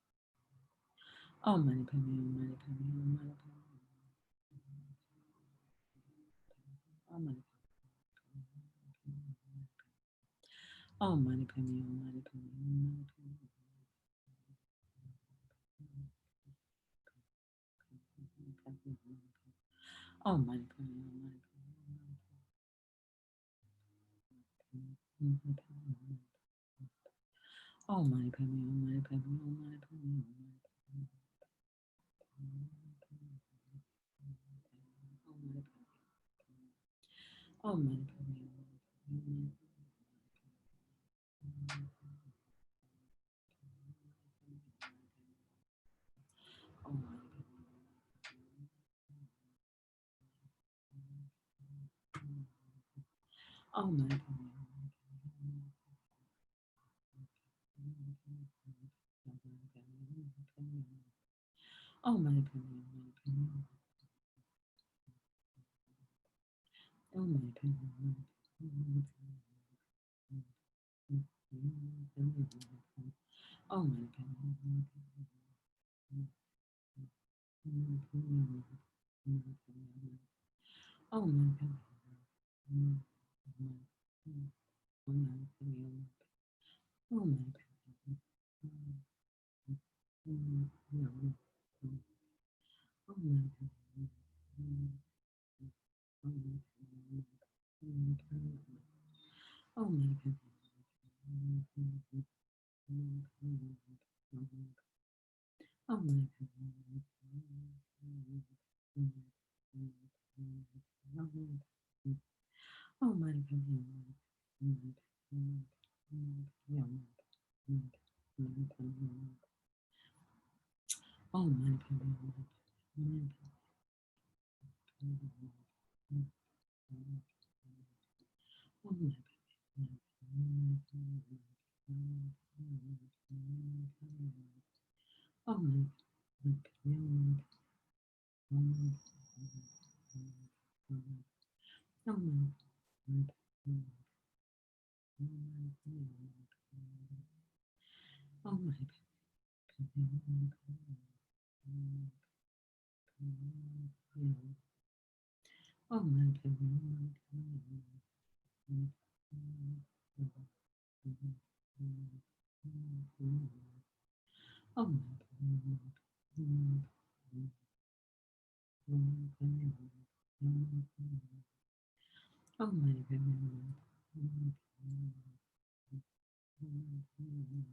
Om Mani Padme Hum, Mani Padme Hum, Mani Padme Hum. Om Mani Om Mani Padme Hum, Mani Padme Hum, Mani Padme Hum. Om Mani Padme Hum, Mani Padme Hum. Om Mani Padme Hum, Mani Padme Hum, Mani Padme Hum. Om Mani Padme Hum. Om Mani Padme Hum. Oh, Mani Padme Hum, Mani Padme Hum. Oh, Mani Padme Hum, Mani Padme Hum. Oh, Mani Padme Hum, Mani Padme Hum. Oh, Mani Padme Hum. Oh, Mani Padme Hum. Oh, Mani Padme Hum. Oh, Mani Padme Hum. Oh, Mani Padme Hum. Oh, Mani Padme Hum. Oh, Mani Padme Hum. Oh, Mani Padme Hum. Oh, Mani Padme Hum.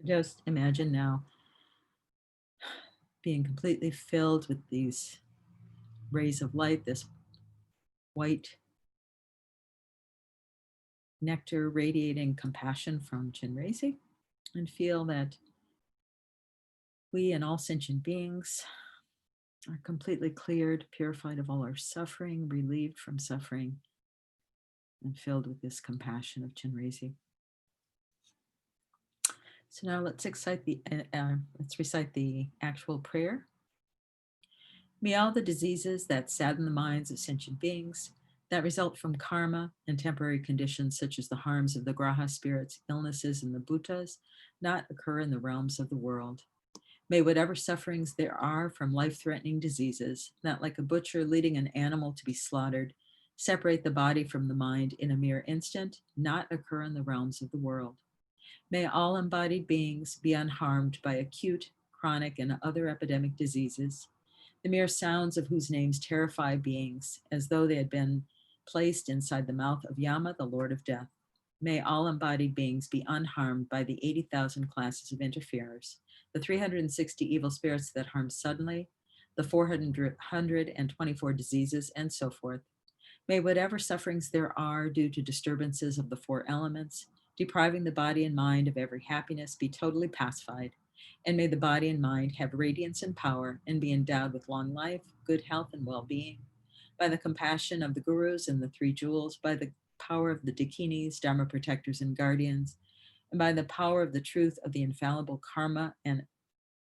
Just imagine now being completely filled with these rays of light, this white nectar radiating compassion from Chenrezig, and feel that we and all sentient beings are completely cleared, purified of all our suffering, relieved from suffering, and filled with this compassion of Chenrezig. So now let's recite the actual prayer. May all the diseases that sadden the minds of sentient beings, that result from karma and temporary conditions such as the harms of the graha spirits, illnesses, and the bhutas, not occur in the realms of the world. May whatever sufferings there are from life-threatening diseases, that like a butcher leading an animal to be slaughtered, separate the body from the mind in a mere instant, not occur in the realms of the world. May all embodied beings be unharmed by acute, chronic, and other epidemic diseases, the mere sounds of whose names terrify beings as though they had been placed inside the mouth of Yama, the Lord of Death. May all embodied beings be unharmed by the 80,000 classes of interferers, the 360 evil spirits that harm suddenly, the 424 diseases, and so forth. May whatever sufferings there are due to disturbances of the four elements, depriving the body and mind of every happiness, be totally pacified, and may the body and mind have radiance and power and be endowed with long life, good health, and well-being. By the compassion of the gurus and the three jewels, by the power of the dakinis, dharma protectors and guardians, and by the power of the truth of the infallible karma and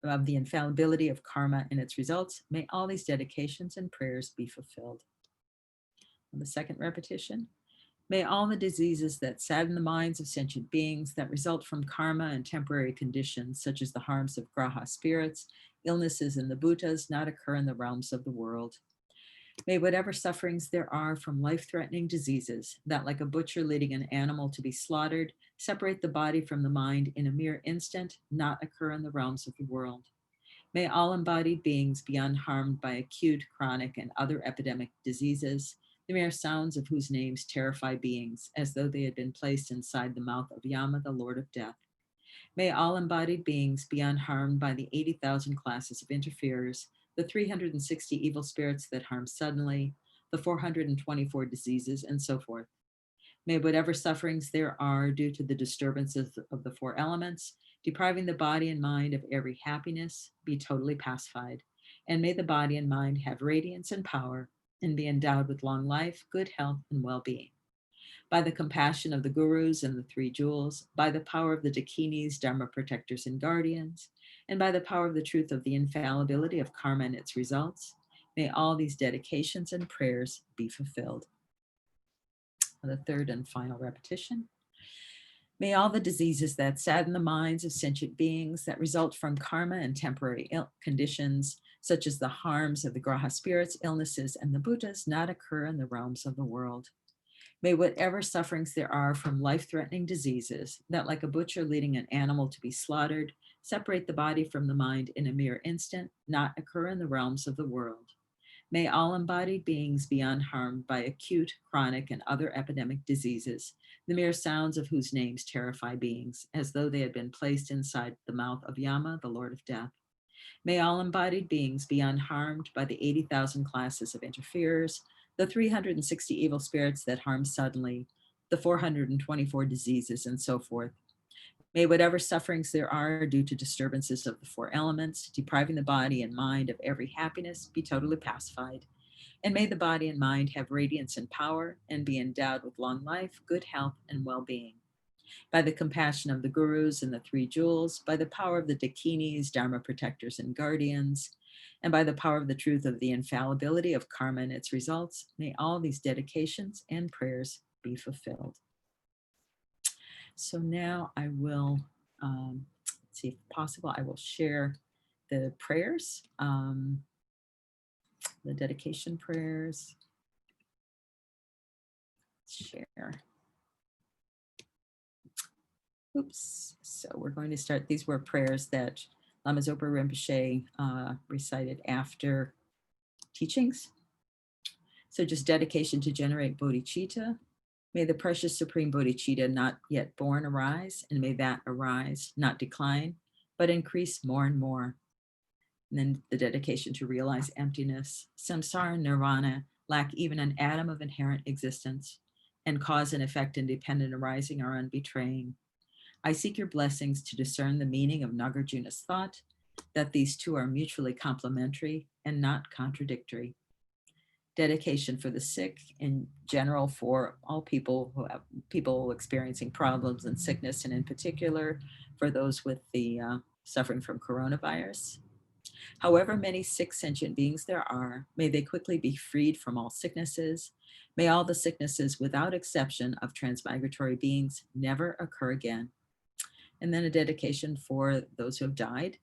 of the infallibility of karma and its results, may all these dedications and prayers be fulfilled. And the second repetition. May all the diseases that sadden the minds of sentient beings, that result from karma and temporary conditions, such as the harms of graha spirits, illnesses, and the bhutas, not occur in the realms of the world. May whatever sufferings there are from life-threatening diseases, that like a butcher leading an animal to be slaughtered, separate the body from the mind in a mere instant, not occur in the realms of the world. May all embodied beings be unharmed by acute, chronic, and other epidemic diseases, the mere sounds of whose names terrify beings as though they had been placed inside the mouth of Yama, the Lord of Death. May all embodied beings be unharmed by the 80,000 classes of interferers, the 360 evil spirits that harm suddenly, the 424 diseases, and so forth. May whatever sufferings there are due to the disturbances of the four elements, depriving the body and mind of every happiness, be totally pacified. And may the body and mind have radiance and power and be endowed with long life, good health, and well-being. By the compassion of the gurus and the three jewels, by the power of the dakinis, dharma protectors and guardians, and by the power of the truth of the infallibility of karma and its results, may all these dedications and prayers be fulfilled. The third and final repetition. May all the diseases that sadden the minds of sentient beings that result from karma and temporary conditions, such as the harms of the graha spirits, illnesses, and the Buddhas, not occur in the realms of the world. May whatever sufferings there are from life-threatening diseases that, like a butcher leading an animal to be slaughtered, separate the body from the mind in a mere instant, not occur in the realms of the world. May all embodied beings be unharmed by acute, chronic, and other epidemic diseases, the mere sounds of whose names terrify beings, as though they had been placed inside the mouth of Yama, the Lord of Death. May all embodied beings be unharmed by the 80,000 classes of interferers, the 360 evil spirits that harm suddenly, the 424 diseases, and so forth. May whatever sufferings there are due to disturbances of the four elements, depriving the body and mind of every happiness, be totally pacified. And may the body and mind have radiance and power and be endowed with long life, good health, and well-being. By the compassion of the gurus and the three jewels, by the power of the dakinis, dharma protectors and guardians, and by the power of the truth of the infallibility of karma and its results, may all these dedications and prayers be fulfilled. So now I will, see if possible, I will share the prayers, the dedication prayers. Share. Oops. So we're going to start. These were prayers that Lama Zopa Rinpoche recited after teachings. So just dedication to generate bodhicitta. May the precious supreme bodhicitta not yet born arise, and may that arise, not decline, but increase more and more. And then the dedication to realize emptiness. Samsara and nirvana lack even an atom of inherent existence, and cause and effect independent arising are unbetraying. I seek your blessings to discern the meaning of Nagarjuna's thought, that these two are mutually complementary and not contradictory. Dedication for the sick, in general for all people who have people experiencing problems and sickness, and in particular for those with the suffering from coronavirus. However many sick sentient beings there are, may they quickly be freed from all sicknesses. May all the sicknesses without exception of transmigratory beings never occur again. And then a dedication for those who have died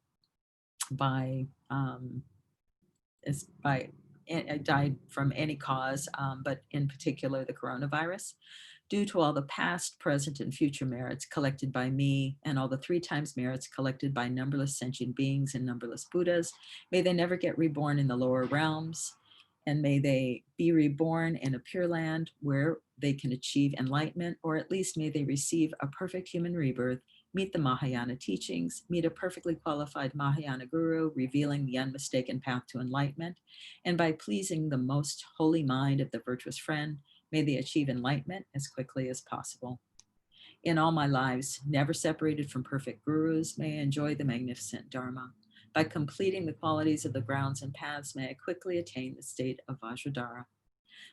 died from any cause, but in particular the coronavirus, due to all the past, present, and future merits collected by me and all the 3 times merits collected by numberless sentient beings and numberless Buddhas. May they never get reborn in the lower realms, and may they be reborn in a pure land where they can achieve enlightenment, or at least may they receive a perfect human rebirth, meet the Mahayana teachings, meet a perfectly qualified Mahayana guru, revealing the unmistaken path to enlightenment, and by pleasing the most holy mind of the virtuous friend, may they achieve enlightenment as quickly as possible. In all my lives, never separated from perfect gurus, may I enjoy the magnificent Dharma. By completing the qualities of the grounds and paths, may I quickly attain the state of Vajradhara.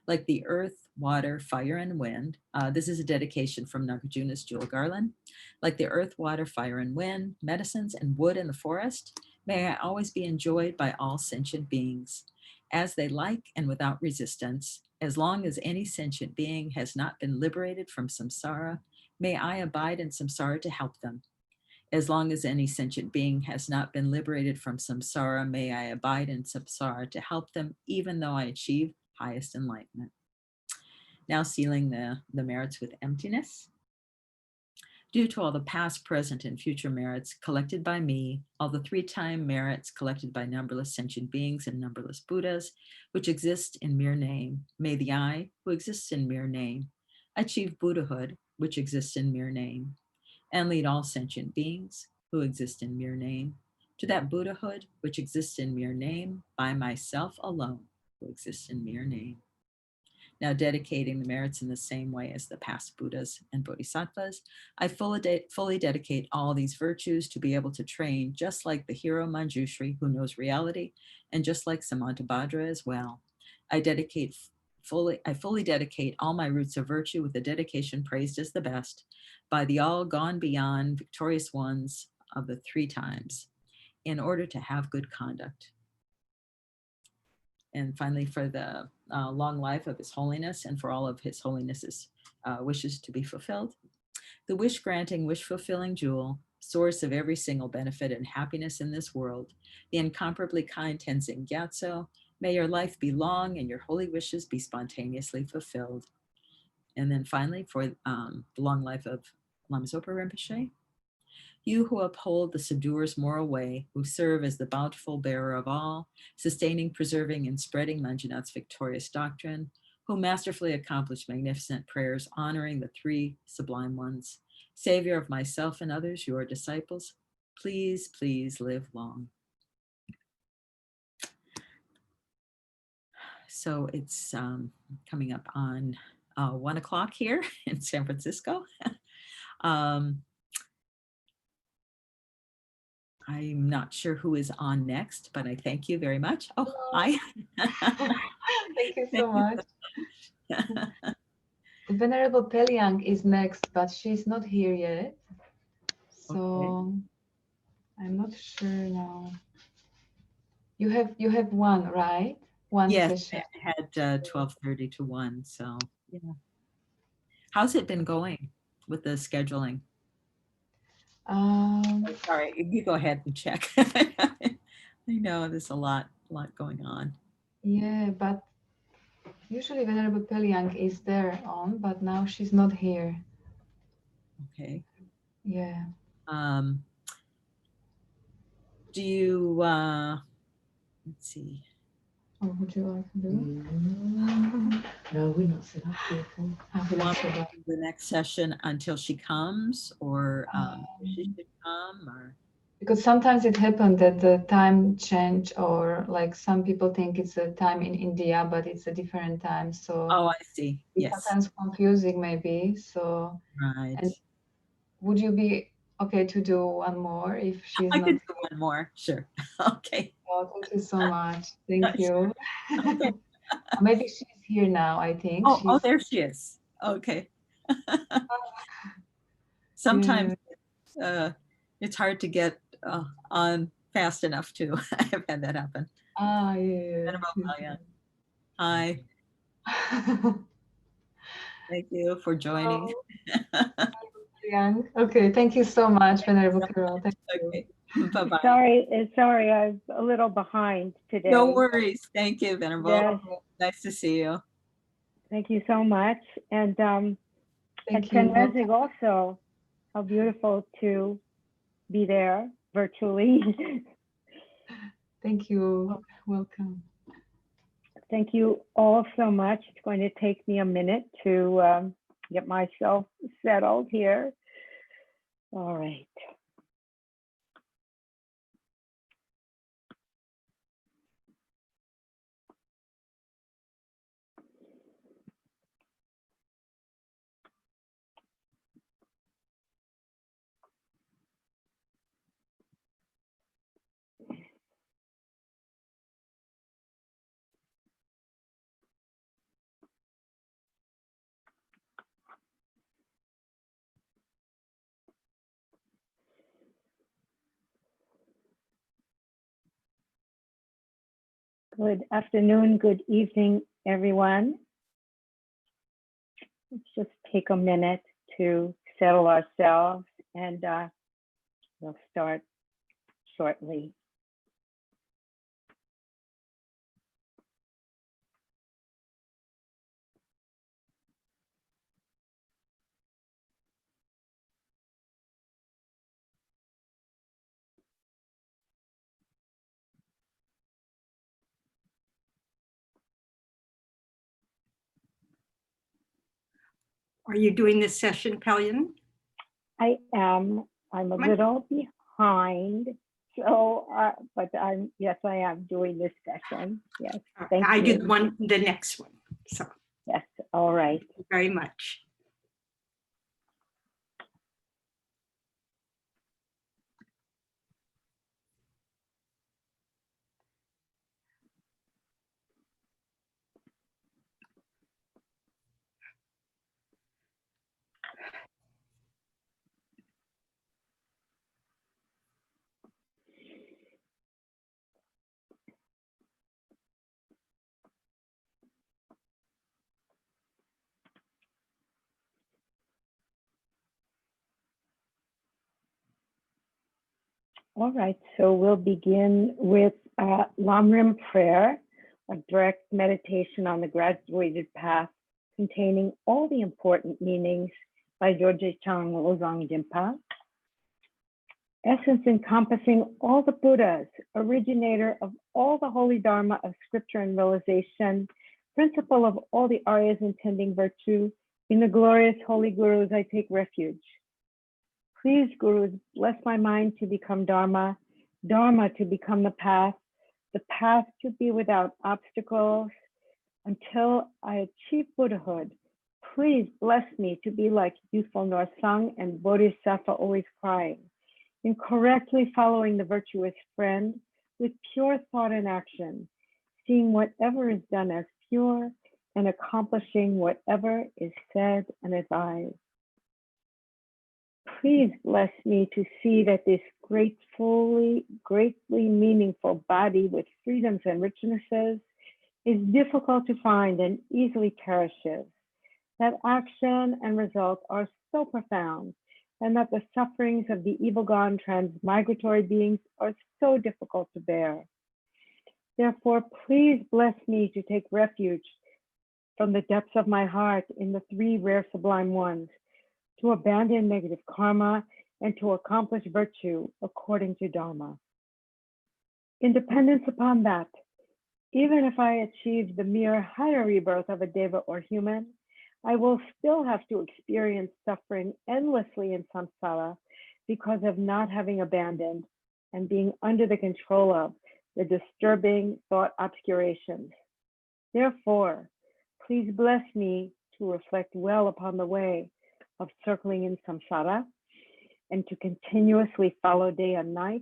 Like the earth, water, fire, and wind. This is a dedication from Nagarjuna's jewel garland. Like the earth, water, fire, and wind, medicines, and wood in the forest, may I always be enjoyed by all sentient beings, as they like and without resistance. As long as any sentient being has not been liberated from samsara, may I abide in samsara to help them. As long as any sentient being has not been liberated from samsara, may I abide in samsara to help them, even though I achieve highest enlightenment. Now sealing the merits with emptiness. Due to all the past, present, and future merits collected by me, all the 3-time merits collected by numberless sentient beings and numberless Buddhas, which exist in mere name, may the I, who exists in mere name, achieve Buddhahood, which exists in mere name. and lead all sentient beings who exist in mere name to that Buddhahood which exists in mere name by myself alone, who exists in mere name. Now dedicating the merits in the same way as the past Buddhas and Bodhisattvas, I fully dedicate all these virtues to be able to train just like the hero Manjushri who knows reality, and just like Samantabhadra as well. I fully dedicate all my roots of virtue with a dedication praised as the best by the all gone beyond victorious ones of the 3 times in order to have good conduct. And finally, for the long life of His Holiness and for all of His Holiness's wishes to be fulfilled. The wish-granting, wish-fulfilling jewel, source of every single benefit and happiness in this world, the incomparably kind Tenzin Gyatso, may your life be long and your holy wishes be spontaneously fulfilled. And then finally, for the long life of Lama Zopa Rinpoche, you who uphold the subduer's moral way, who serve as the bountiful bearer of all, sustaining, preserving, and spreading Manjunath's victorious doctrine, who masterfully accomplish magnificent prayers honoring the 3 sublime ones, Savior of myself and others, your disciples, please, please live long. So it's coming up on 1 o'clock here in San Francisco. I'm not sure who is on next, but I thank you very much. Oh, hi. Thank you so much. The Venerable Peliang is next, but she's not here yet. So Okay. I'm not sure now. You have one, right? One Yes, session. I had 12:30 to 1. So yeah. How's it been going with the scheduling? Sorry, you go ahead and check. I know there's a lot going on. Yeah, but usually Venerable Peliang is there on, but now she's not here. Okay. Yeah. Do you let's see. Oh, would you like to do? No, we're not set up yet. You want me to do the next session until she comes, or she should come, or? Because sometimes it happened that the time change, or like some people think it's a time in India, but it's a different time. So Oh, I see. it's Yes. sometimes confusing, maybe. So Right. and would you be okay to do one more if she's I not? could do one more. Sure. Okay. Oh, thank you so much. Thank Sure. you. Okay. Maybe she's here now. I think Oh, there she is. Okay. Sometimes it's hard to get on fast enough too. I've had that happen. Yeah. Hi. Thank you for joining. Young. Okay, thank you so much, Venerable Carol. Thank you. Okay. Bye-bye. Sorry, I'm a little behind today. No worries. Thank you, Venerable. Yes. Nice to see you. Thank you so much. And Thank you. Chenrezig also, how beautiful to be there virtually. Thank you. Welcome. Thank you all so much. It's going to take me a minute to get myself settled here. All right. Good afternoon, good evening, everyone. Let's just take a minute to settle ourselves, and we'll start shortly. Are you doing this session, Pelion? I am. I'm a little behind. So, but yes, I am doing this session. Yes, thank I you. did the next one. So, yes, all right. Thank you very much. All right, so we'll begin with Lamrim prayer, a direct meditation on the graduated path containing all the important meanings by Dorje Chang Losang Jinpa. Essence encompassing all the Buddhas, originator of all the holy Dharma of scripture and realization, principle of all the Aryas intending virtue, in the glorious holy Gurus I take refuge. Please, Gurus, bless my mind to become Dharma, Dharma to become the path to be without obstacles until I achieve Buddhahood. Please bless me to be like youthful Norsang and Bodhisattva always crying, in correctly following the virtuous friend with pure thought and action, seeing whatever is done as pure and accomplishing whatever is said and advised. Please bless me to see that this greatly meaningful body with freedoms and richnesses is difficult to find and easily perishes, that action and result are so profound, and that the sufferings of the evil-gone transmigratory beings are so difficult to bear. Therefore, please bless me to take refuge from the depths of my heart in the three rare sublime ones, to abandon negative karma and to accomplish virtue according to Dharma. In dependence upon that, even if I achieve the mere higher rebirth of a deva or human, I will still have to experience suffering endlessly in samsara because of not having abandoned and being under the control of the disturbing thought obscurations. Therefore, please bless me to reflect well upon the way of circling in samsara and to continuously follow day and night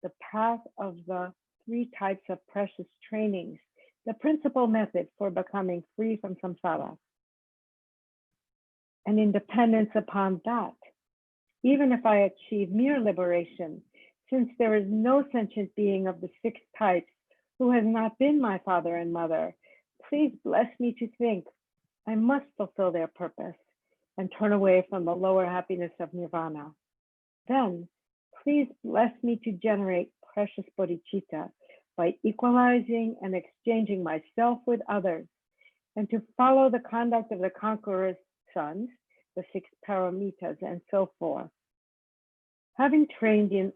the path of the three types of precious trainings, the principal method for becoming free from samsara. And in dependence upon that, even if I achieve mere liberation, since there is no sentient being of the six types who has not been my father and mother, please bless me to think I must fulfill their purpose and turn away from the lower happiness of nirvana. Then, please bless me to generate precious bodhicitta by equalizing and exchanging myself with others, and to follow the conduct of the conqueror's sons, the six paramitas, and so forth. Having trained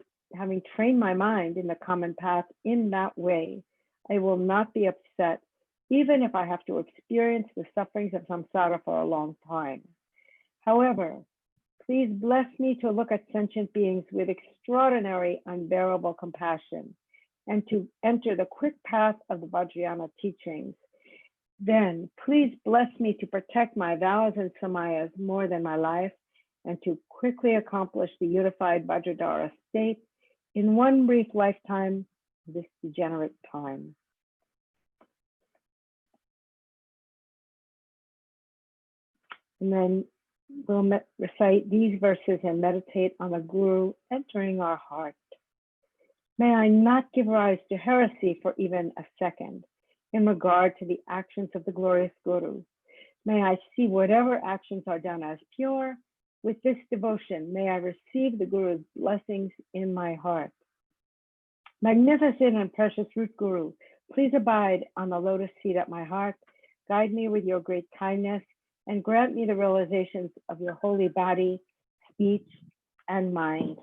my mind in the common path in that way, I will not be upset, even if I have to experience the sufferings of samsara for a long time. However, please bless me to look at sentient beings with extraordinary, unbearable compassion, and to enter the quick path of the Vajrayana teachings. Then, please bless me to protect my vows and samayas more than my life, and to quickly accomplish the unified Vajradhara state in one brief lifetime, this degenerate time. And then we'll recite these verses and meditate on the Guru entering our heart. May I not give rise to heresy for even a second in regard to the actions of the glorious Guru. May I see whatever actions are done as pure. With this devotion, may I receive the Guru's blessings in my heart. Magnificent and precious root Guru, please abide on the lotus seat at my heart. Guide me with your great kindness and grant me the realizations of your holy body, speech, and mind.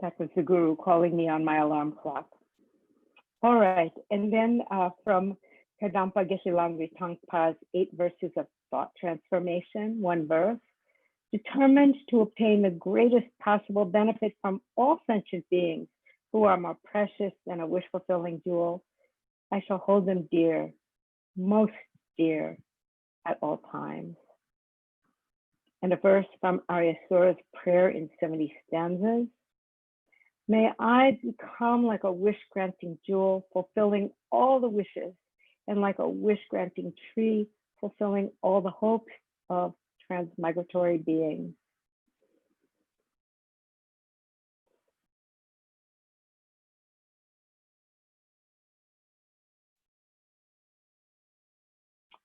That was the Guru calling me on my alarm clock. All right, and then from Kadampa Geshe Langri Tangpa's 8 verses of thought transformation, one verse, determined to obtain the greatest possible benefit from all sentient beings who are more precious than a wish-fulfilling jewel, I shall hold them dear, most dear at all times. And a verse from Aryasura's prayer in 70 stanzas. May I become like a wish-granting jewel, fulfilling all the wishes, and like a wish-granting tree, fulfilling all the hopes of transmigratory beings.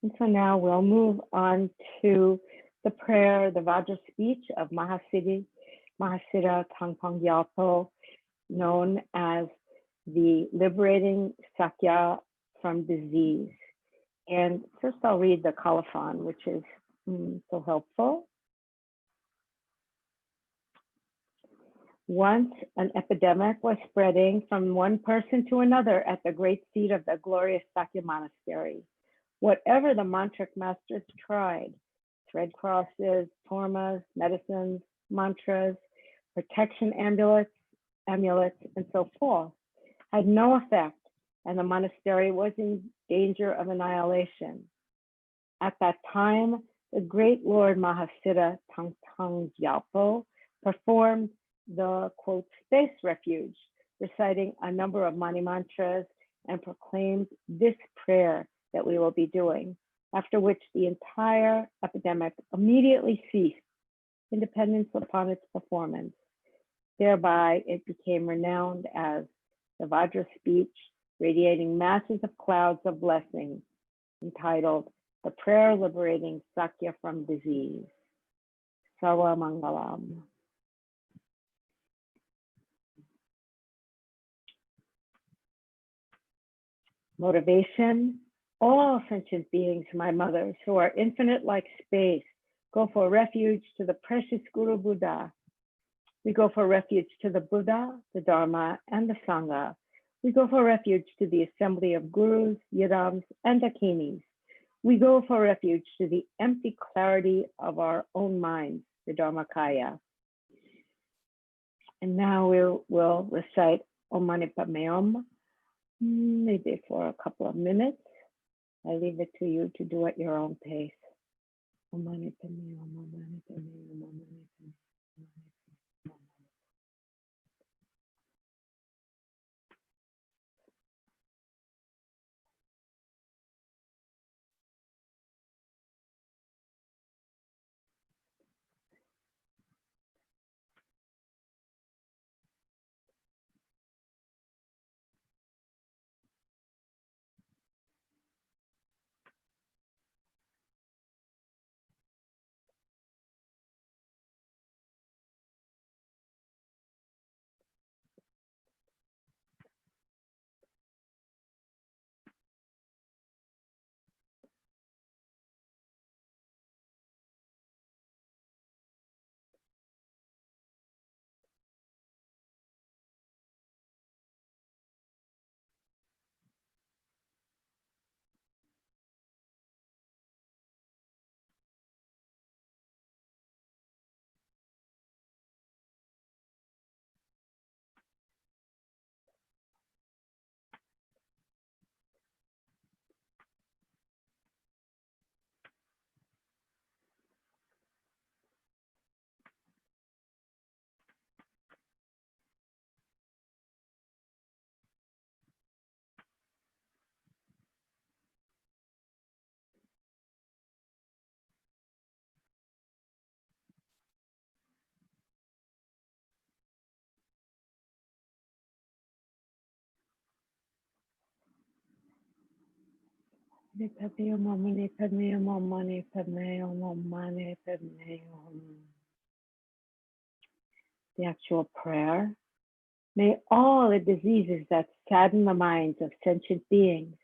And so now we'll move on to the prayer, the Vajra speech of Mahasiddhi Thangtong Gyalpo, known as the Liberating Sakya from Disease. And first I'll read the colophon, which is so helpful. Once an epidemic was spreading from one person to another at the great seat of the glorious Sakya monastery. Whatever the mantric masters tried, thread crosses, tormas, medicines, mantras, protection amulets, and so forth, had no effect, and the monastery was in danger of annihilation. At that time, the great Lord Mahasiddhi Thangtong Gyalpo performed the, quote, space refuge, reciting a number of mani mantras and proclaimed this prayer that we will be doing, after which the entire epidemic immediately ceased, independent upon its performance. Thereby, it became renowned as the Vajra speech, radiating masses of clouds of blessings, entitled The Prayer Liberating Sakya from Disease. Sarva Mangalam. Motivation. All sentient beings, my mothers, who are infinite like space, go for refuge to the precious Guru Buddha. We go for refuge to the Buddha, the Dharma, and the Sangha. We go for refuge to the assembly of gurus, yidams, and dakinis. We go for refuge to the empty clarity of our own minds, the Dharmakaya. And now we'll recite Om Mani Padme Hum, maybe for a couple of minutes. I leave it to you to do at your own pace. Om Mani Padme Hum, Om Mani Padme Hum, Om Mani Padme Hum. The actual prayer. May all the diseases that sadden the minds of sentient beings,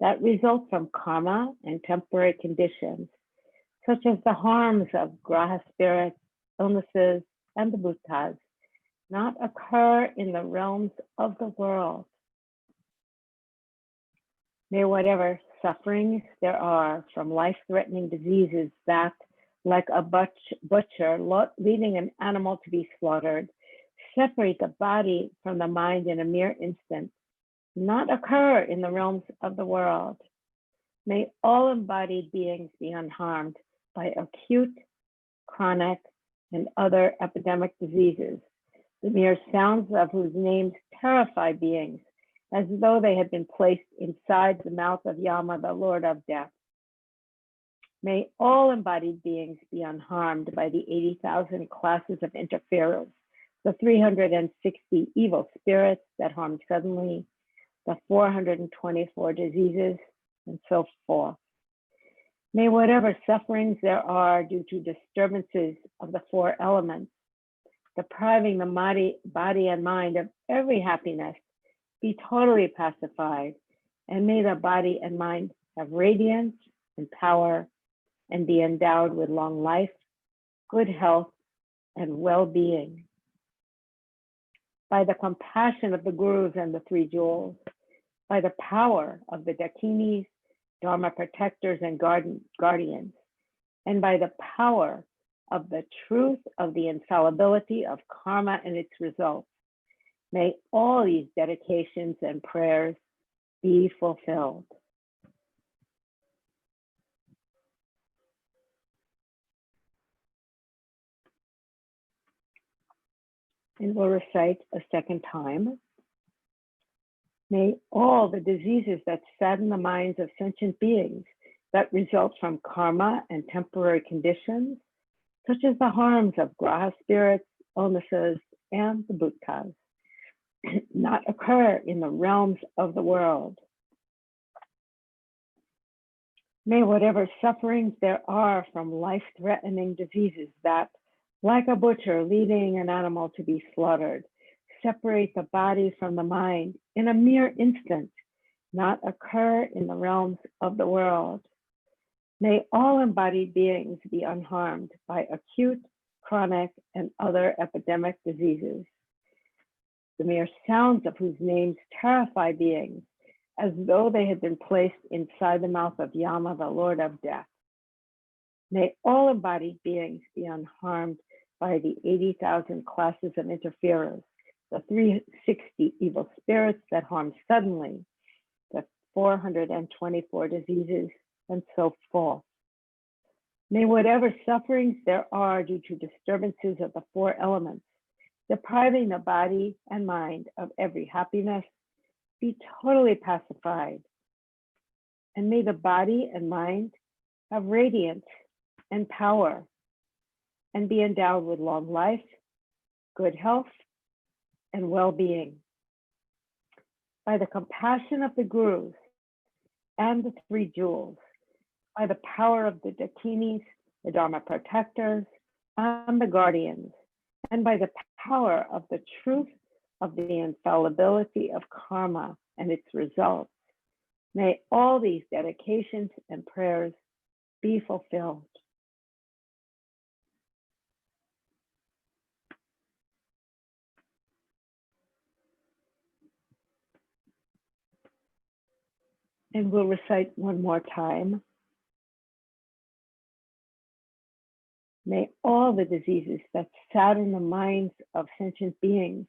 that result from karma and temporary conditions, such as the harms of graha spirits, illnesses, and the bhutas, not occur in the realms of the world. May whatever sufferings there are from life-threatening diseases that, like a butcher leading an animal to be slaughtered, separate the body from the mind in a mere instant, not occur in the realms of the world. May all embodied beings be unharmed by acute, chronic, and other epidemic diseases, the mere sounds of whose names terrify beings as though they had been placed inside the mouth of Yama, the Lord of Death. May all embodied beings be unharmed by the 80,000 classes of interferers, the 360 evil spirits that harm suddenly, the 424 diseases, and so forth. May whatever sufferings there are due to disturbances of the four elements, depriving the body and mind of every happiness, be totally pacified, and may the body and mind have radiance and power and be endowed with long life, good health, and well-being. By the compassion of the gurus and the three jewels, by the power of the dakinis, dharma protectors, and guardians, and by the power of the truth of the infallibility of karma and its results, may all these dedications and prayers be fulfilled. And we'll recite a second time. May all the diseases that sadden the minds of sentient beings that result from karma and temporary conditions, such as the harms of graha spirits, illnesses, and the bhuttas, not occur in the realms of the world. May whatever sufferings there are from life-threatening diseases that, like a butcher leading an animal to be slaughtered, separate the body from the mind in a mere instant, not occur in the realms of the world. May all embodied beings be unharmed by acute, chronic, and other epidemic diseases, the mere sounds of whose names terrify beings as though they had been placed inside the mouth of Yama, the Lord of Death. May all embodied beings be unharmed by the 80,000 classes of interferers, the 360 evil spirits that harm suddenly, the 424 diseases, and so forth. May whatever sufferings there are due to disturbances of the four elements, depriving the body and mind of every happiness, be totally pacified. And may the body and mind have radiance and power and be endowed with long life, good health, and well-being. By the compassion of the gurus and the three jewels, by the power of the dakinis, the dharma protectors, and the guardians, and by the power of the truth of the infallibility of karma and its results, may all these dedications and prayers be fulfilled. And we'll recite one more time. May all the diseases that sadden the minds of sentient beings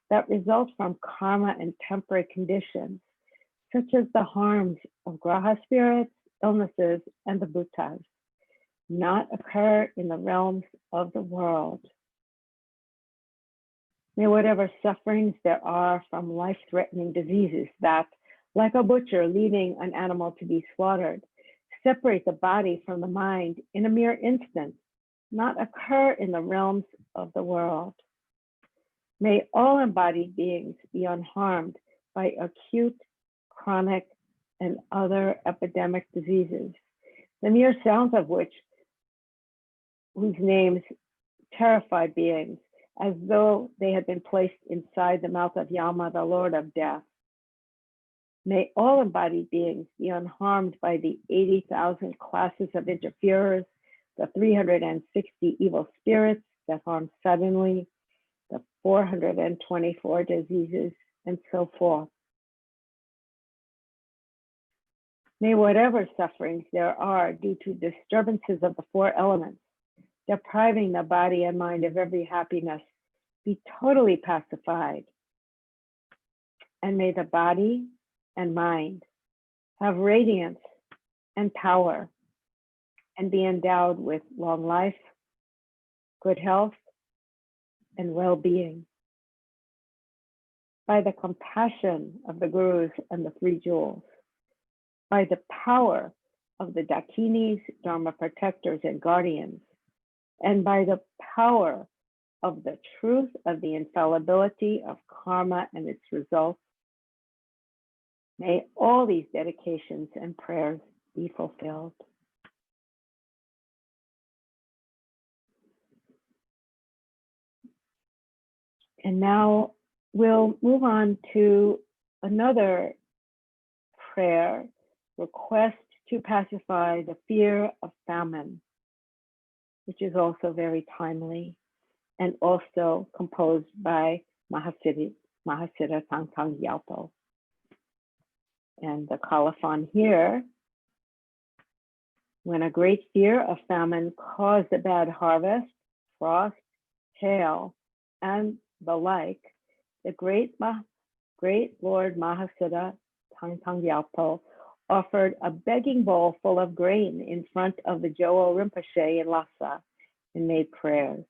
that result from karma and temporary conditions, such as the harms of graha spirits, illnesses, and the bhuttas, not occur in the realms of the world. May whatever sufferings there are from life-threatening diseases that, like a butcher leading an animal to be slaughtered, separate the body from the mind in a mere instant, not occur in the realms of the world. May all embodied beings be unharmed by acute, chronic, and other epidemic diseases, the mere sounds of whose names terrify beings as though they had been placed inside the mouth of Yama, the Lord of Death. May all embodied beings be unharmed by the 80,000 classes of interferers, the 360 evil spirits that harm suddenly, the 424 diseases, and so forth. May whatever sufferings there are due to disturbances of the four elements, depriving the body and mind of every happiness, be totally pacified. And may the body and mind have radiance and power and be endowed with long life, good health, and well-being. By the compassion of the Gurus and the Three Jewels, by the power of the Dakinis, Dharma protectors and guardians, and by the power of the truth of the infallibility of karma and its results, may all these dedications and prayers be fulfilled. And now we'll move on to another prayer, request to pacify the fear of famine, which is also very timely and also composed by Mahasiddha Thangtong Gyalpo. And the colophon here: when a great fear of famine caused a bad harvest, frost, hail, and the like, the great Lord Mahasiddha Thangtong Gyalpo offered a begging bowl full of grain in front of the Gyalpo Rinpoche in Lhasa and made prayers.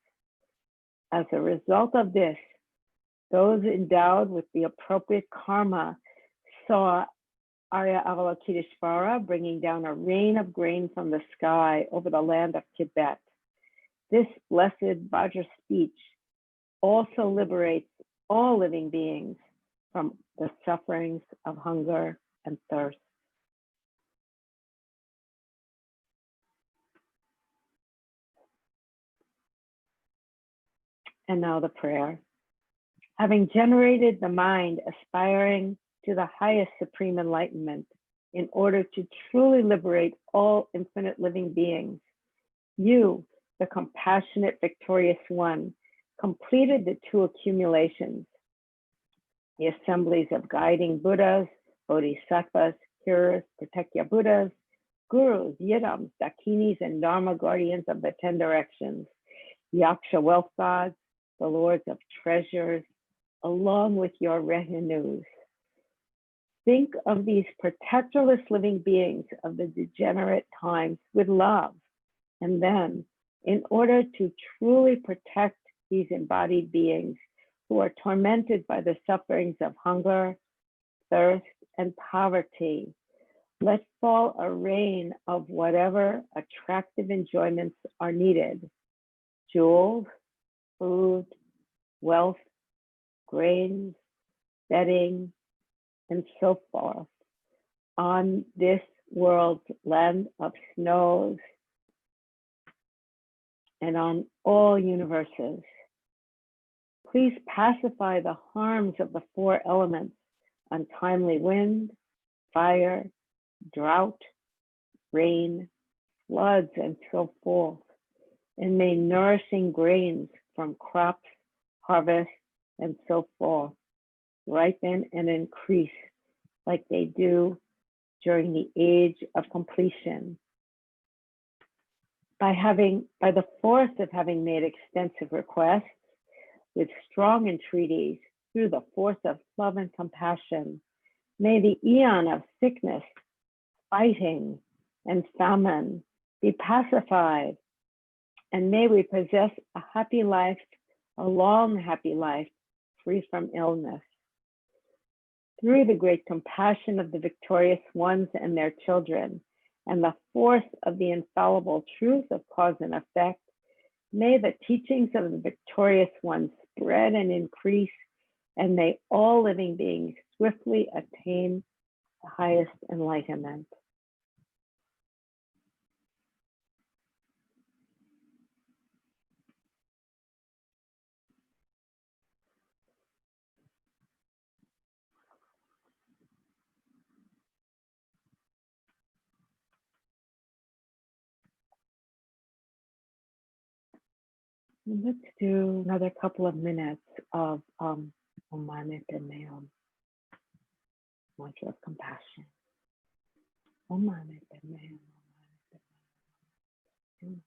As a result of this, those endowed with the appropriate karma saw Arya Avalokiteshvara bringing down a rain of grain from the sky over the land of Tibet. This blessed Vajra speech also liberates all living beings from the sufferings of hunger and thirst. And now the prayer. Having generated the mind aspiring to the highest supreme enlightenment in order to truly liberate all infinite living beings, you, the compassionate, victorious one, completed the two accumulations, the assemblies of guiding Buddhas, Bodhisattvas, hearers, Pratyekya Buddhas, Gurus, Yidams, Dakinis, and Dharma guardians of the 10 directions, Yaksha wealth gods, the lords of treasures, along with your retinues. Think of these protectorless living beings of the degenerate times with love, and then, in order to truly protect these embodied beings who are tormented by the sufferings of hunger, thirst, and poverty, let fall a rain of whatever attractive enjoyments are needed: jewels, food, wealth, grains, bedding, and so forth, on this world's land of snows and on all universes. Please pacify the harms of the four elements: untimely wind, fire, drought, rain, floods, and so forth. And may nourishing grains from crops, harvest, and so forth ripen and increase like they do during the age of completion. By the force of having made extensive requests with strong entreaties through the force of love and compassion, may the eon of sickness, fighting, and famine be pacified, and may we possess a happy life, a long happy life, free from illness. Through the great compassion of the victorious ones and their children, and the force of the infallible truth of cause and effect, may the teachings of the victorious ones spread and increase, and may all living beings swiftly attain the highest enlightenment. Let's do another couple of minutes of Om Mani Padme Hum, mantra of compassion. Om Mani Padme Hum.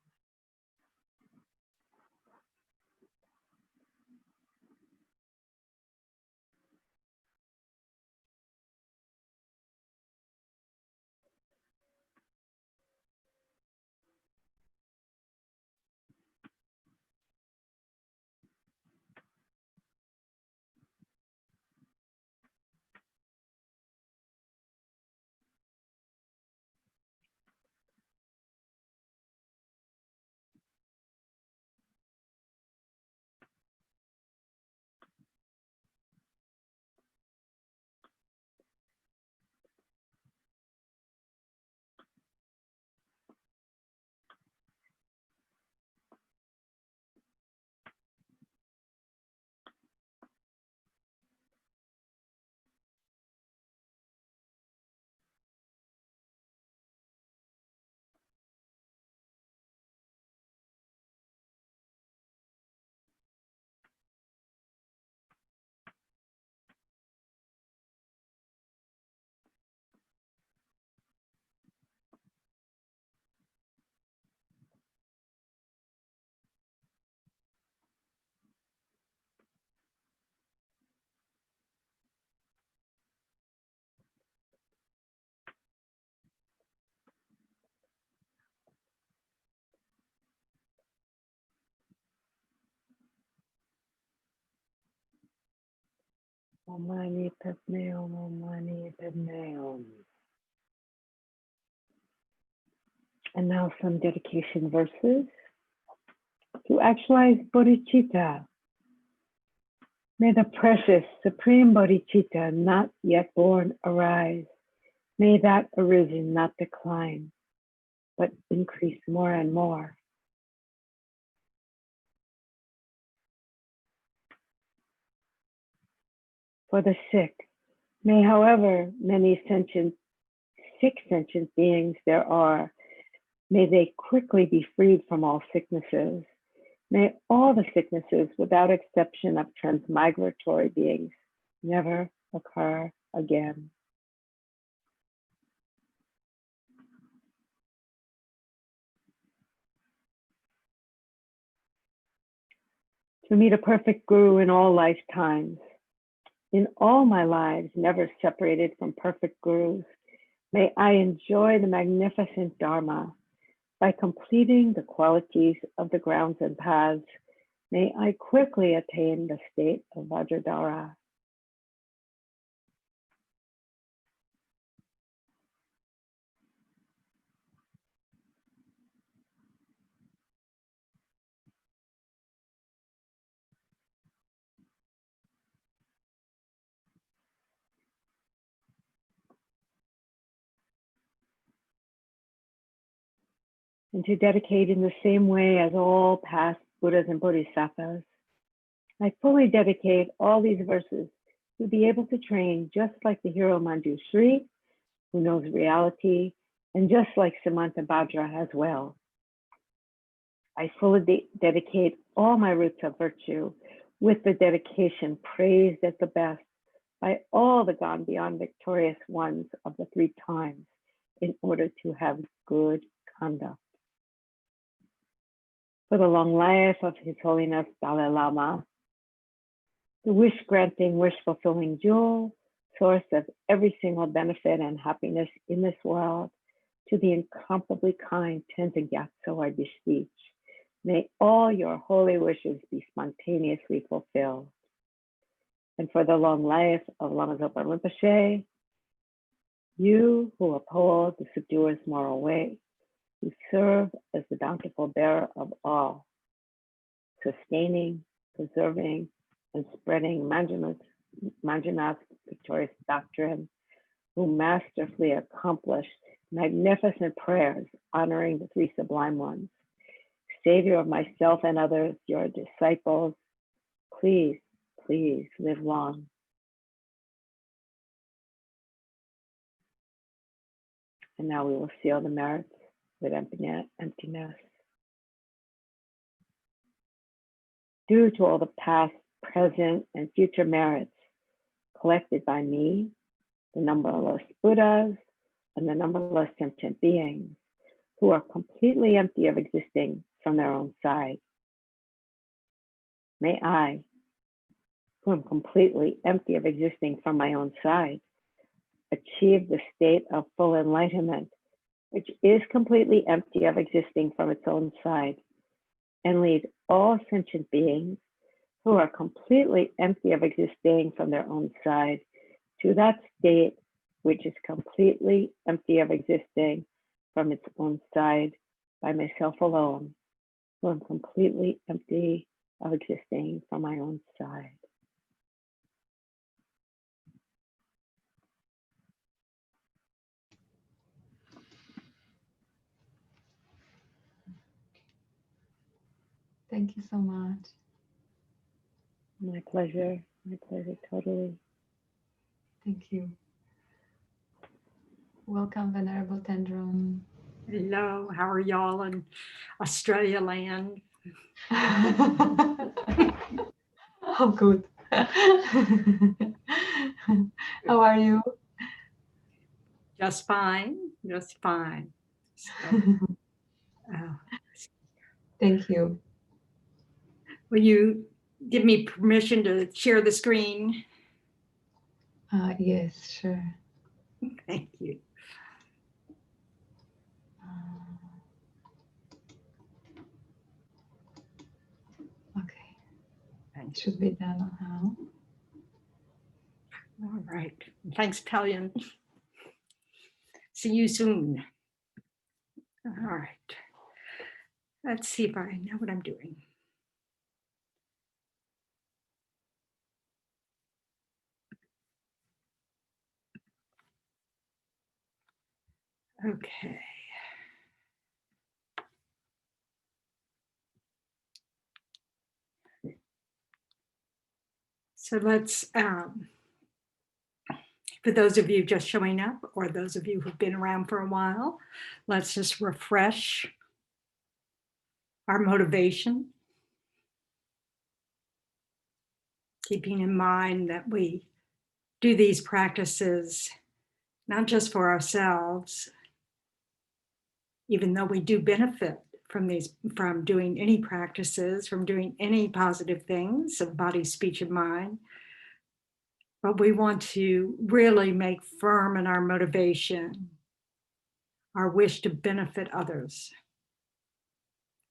Om Mani Padme Hum. Om Mani Padme Hum. And now some dedication verses to actualize bodhicitta. May the precious supreme bodhicitta not yet born arise. May that arisen not decline, but increase more and more. For the sick, may however many sick sentient beings there are, may they quickly be freed from all sicknesses. May all the sicknesses, without exception of transmigratory beings, never occur again. To meet a perfect guru in all lifetimes, in all my lives, never separated from perfect gurus, may I enjoy the magnificent Dharma. By completing the qualities of the grounds and paths, may I quickly attain the state of Vajradhara. And to dedicate in the same way as all past Buddhas and Bodhisattvas, I fully dedicate all these verses to be able to train just like the hero Manjushri, who knows reality, and just like Samanta Bhadra as well. I fully dedicate all my roots of virtue with the dedication praised as the best by all the gone beyond victorious ones of the 3 times in order to have good conduct. For the long life of His Holiness Dalai Lama, the wish-granting, wish-fulfilling jewel, source of every single benefit and happiness in this world, to the incomparably kind Thangtong Gyalpo, I beseech, may all your holy wishes be spontaneously fulfilled. And for the long life of Lama Zopa Rinpoche, you who uphold the subduer's moral way, who serve as the bountiful bearer of all, sustaining, preserving, and spreading Manjunath's victorious doctrine, who masterfully accomplished magnificent prayers honoring the 3 sublime ones. Savior of myself and others, your disciples, please, please live long. And now we will seal the merits with emptiness. Due to all the past, present, and future merits collected by me, the numberless Buddhas, and the numberless sentient beings who are completely empty of existing from their own side. May I, who am completely empty of existing from my own side, achieve the state of full enlightenment, which is completely empty of existing from its own side, and lead all sentient beings who are completely empty of existing from their own side to that state which is completely empty of existing from its own side by myself alone, who am completely empty of existing from my own side. Thank you so much. My pleasure totally. Thank you. Welcome, Venerable Tendron. Hello, how are y'all in Australia land? Oh, good. How are you? Just fine, just fine. So, Thank you. will you give me permission to share the screen? Yes, sure. Thank you. Okay. It should be done now. All right. Thanks, Talion. See you soon. All right. Let's see if I know what I'm doing. Okay. So let's, for those of you just showing up or those of you who've been around for a while, let's just refresh our motivation, keeping in mind that we do these practices not just for ourselves, even though we do benefit from these, from doing any practices, from doing any positive things of body, speech, and mind, but we want to really make firm in our motivation, our wish to benefit others.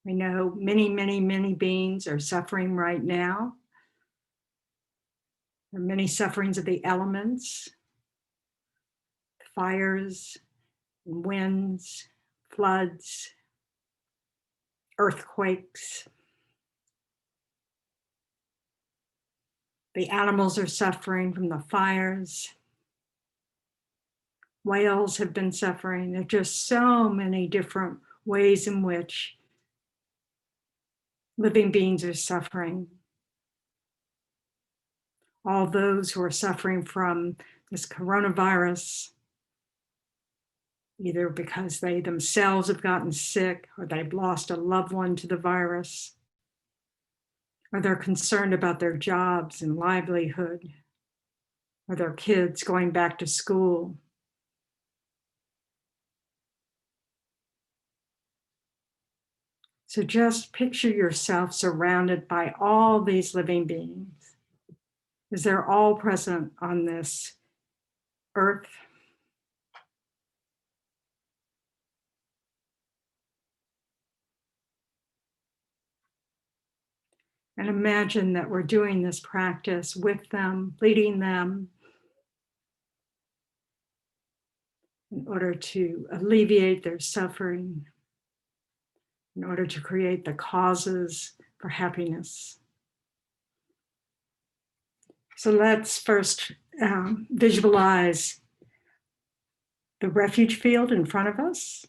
We know many, many, many beings are suffering right now. There are many sufferings of the elements, fires, winds, floods, earthquakes. The animals are suffering from the fires. Whales have been suffering. There are just so many different ways in which living beings are suffering. All those who are suffering from this coronavirus, either because they themselves have gotten sick or they've lost a loved one to the virus, or they're concerned about their jobs and livelihood, or their kids going back to school. So just picture yourself surrounded by all these living beings, as they're all present on this earth. And imagine that we're doing this practice with them, leading them in order to alleviate their suffering, in order to create the causes for happiness. So let's first visualize the refuge field in front of us.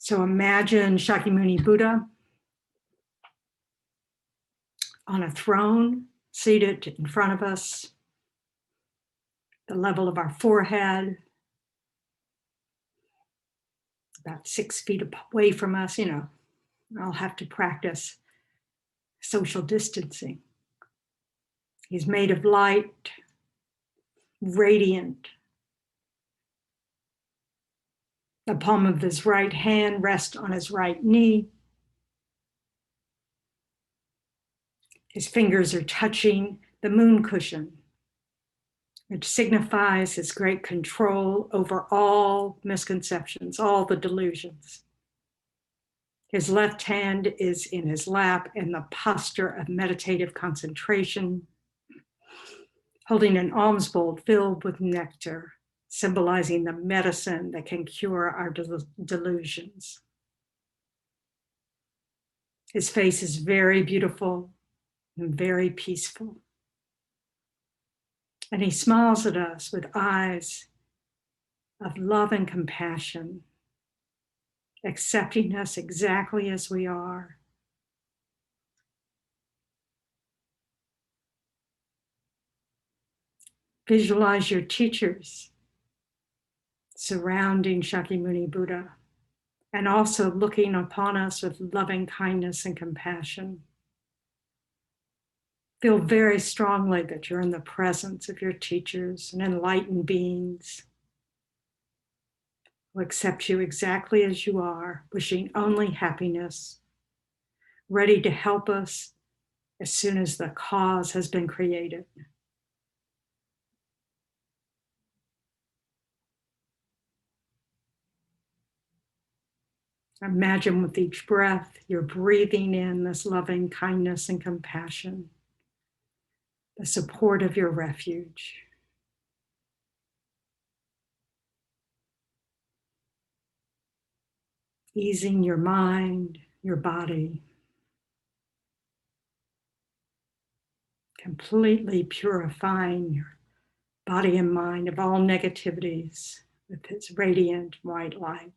So imagine Shakyamuni Buddha on a throne, seated in front of us, the level of our forehead, about 6 feet away from us. You know, I'll have to practice social distancing. He's made of light, radiant. The palm of his right hand rests on his right knee. His fingers are touching the moon cushion, which signifies his great control over all misconceptions, all the delusions. His left hand is in his lap in the posture of meditative concentration, holding an alms bowl filled with nectar, symbolizing the medicine that can cure our delusions. His face is very beautiful and very peaceful. And he smiles at us with eyes of love and compassion, accepting us exactly as we are. Visualize your teachers surrounding Shakyamuni Buddha and also looking upon us with loving kindness and compassion. Feel very strongly that you're in the presence of your teachers and enlightened beings who accept you exactly as you are, wishing only happiness, ready to help us as soon as the cause has been created. Imagine with each breath, you're breathing in this loving kindness and compassion, the support of your refuge. Easing your mind, your body, completely purifying your body and mind of all negativities with its radiant white light.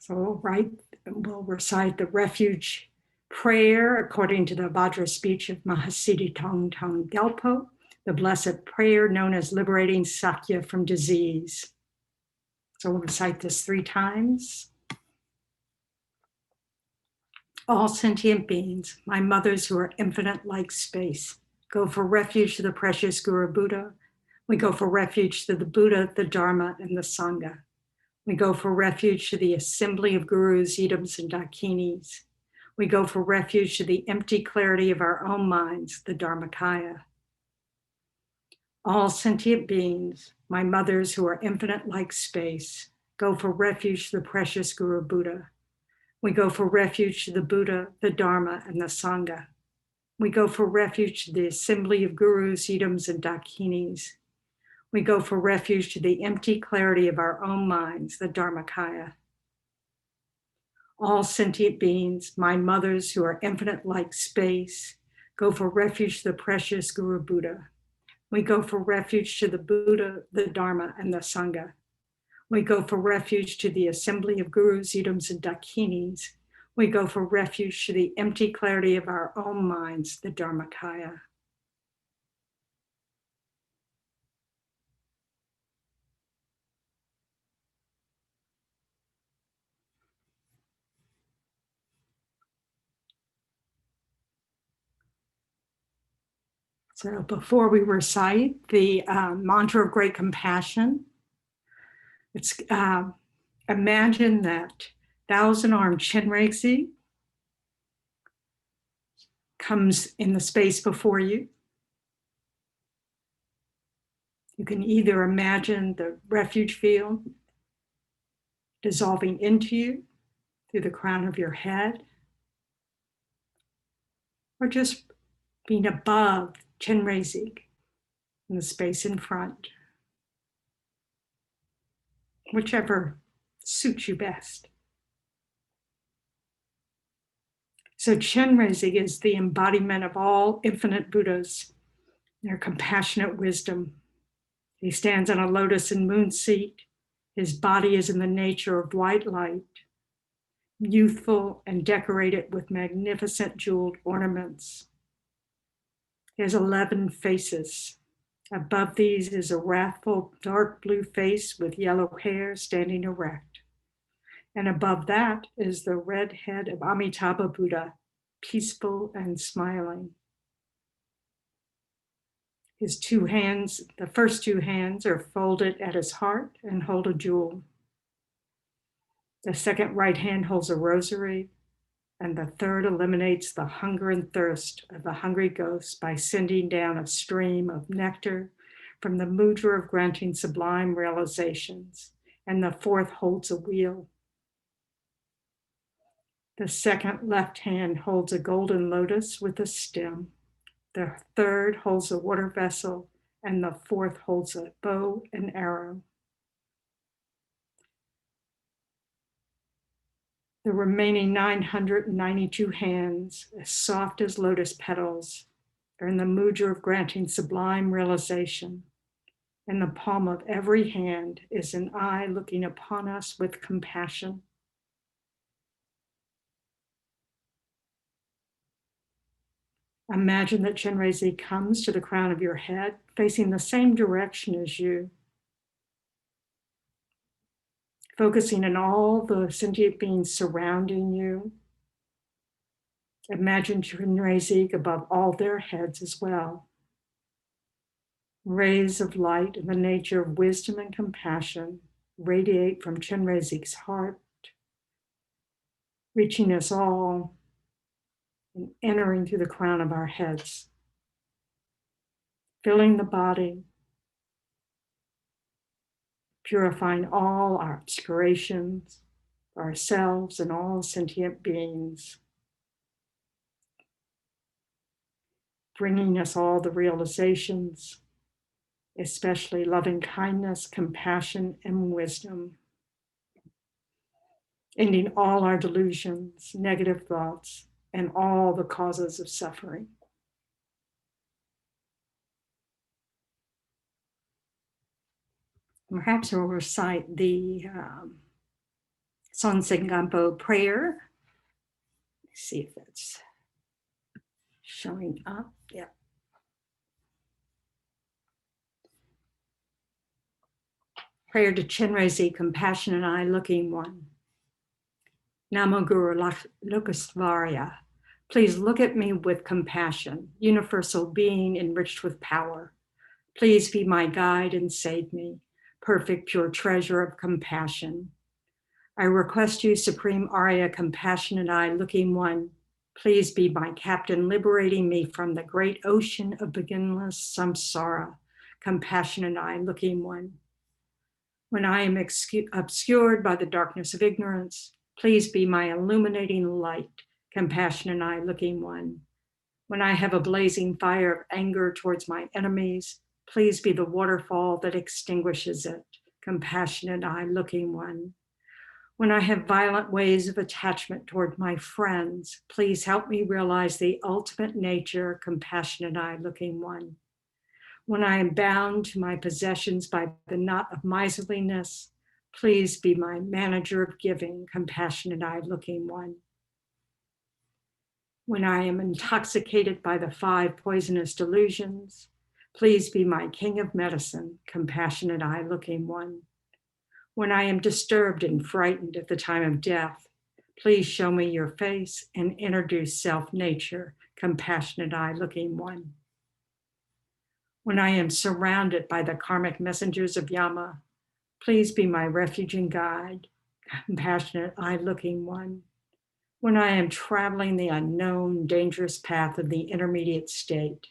So we'll recite the refuge prayer according to the Vajra speech of Mahasiddhi Thangtong Gyalpo, the blessed prayer known as liberating Sakya from disease. So we'll recite this 3 times. All sentient beings, my mothers who are infinite like space, go for refuge to the precious Guru Buddha. We go for refuge to the Buddha, the Dharma, and the Sangha. We go for refuge to the assembly of gurus, yidams, and dakinis. We go for refuge to the empty clarity of our own minds, the Dharmakaya. All sentient beings, my mothers who are infinite like space, go for refuge to the precious Guru Buddha. We go for refuge to the Buddha, the Dharma, and the Sangha. We go for refuge to the assembly of gurus, yidams, and dakinis. We go for refuge to the empty clarity of our own minds, the Dharmakaya. All sentient beings, my mothers who are infinite like space, go for refuge to the precious Guru Buddha. We go for refuge to the Buddha, the Dharma, and the Sangha. We go for refuge to the assembly of gurus, yidams, and dakinis. We go for refuge to the empty clarity of our own minds, the Dharmakaya. So before we recite the mantra of great compassion, it's imagine that thousand-armed Chenrezig comes in the space before you. You can either imagine the refuge field dissolving into you through the crown of your head, or just being above Chenrezig in the space in front, whichever suits you best. So Chenrezig is the embodiment of all infinite Buddhas, their compassionate wisdom. He stands on a lotus and moon seat. His body is in the nature of white light. youthful and decorated with magnificent jeweled ornaments. He has 11 faces. Above these is a wrathful dark blue face with yellow hair standing erect. And above that is the red head of Amitabha Buddha, peaceful and smiling. His two hands, the first two hands, are folded at his heart and hold a jewel. The second right hand holds a rosary, and the third eliminates the hunger and thirst of the hungry ghost by sending down a stream of nectar from the mudra of granting sublime realizations, and the fourth holds a wheel. The second left hand holds a golden lotus with a stem. The third holds a water vessel, and the fourth holds a bow and arrow. The remaining 992 hands, as soft as lotus petals, are in the mudra of granting sublime realization. In the palm of every hand is an eye looking upon us with compassion. Imagine that Chenrezig comes to the crown of your head, facing the same direction as you, focusing on all the sentient beings surrounding you. Imagine Chenrezig above all their heads as well. Rays of light in the nature of wisdom and compassion radiate from Chenrezig's heart, reaching us all and entering through the crown of our heads, filling the body, purifying all our obscurations, ourselves and all sentient beings, bringing us all the realizations, especially loving kindness, compassion, and wisdom, ending all our delusions, negative thoughts, and all the causes of suffering. Perhaps we'll recite the Thangtong Gyalpo Prayer. Let's see if that's showing up. Yeah. Prayer to Chenrezig, compassionate eye looking one. Namo Guru Lokasvarya. Please look at me with compassion, universal being enriched with power. Please be my guide and save me, perfect pure treasure of compassion. I request you, Supreme Arya, compassionate eye looking one. Please be my captain, liberating me from the great ocean of beginningless samsara, compassionate eye looking one. When I am obscured by the darkness of ignorance, please be my illuminating light, compassionate eye looking one. When I have a blazing fire of anger towards my enemies, please be the waterfall that extinguishes it, compassionate eye looking one. When I have violent waves of attachment toward my friends, please help me realize the ultimate nature, compassionate eye looking one. When I am bound to my possessions by the knot of miserliness, please be my manager of giving, compassionate eye looking one. When I am intoxicated by the 5 poisonous delusions, please be my king of medicine, compassionate eye looking one. When I am disturbed and frightened at the time of death, please show me your face and introduce self-nature, compassionate eye looking one. When I am surrounded by the karmic messengers of Yama, please be my refuge and guide, compassionate eye looking one. When I am traveling the unknown, dangerous path of the intermediate state,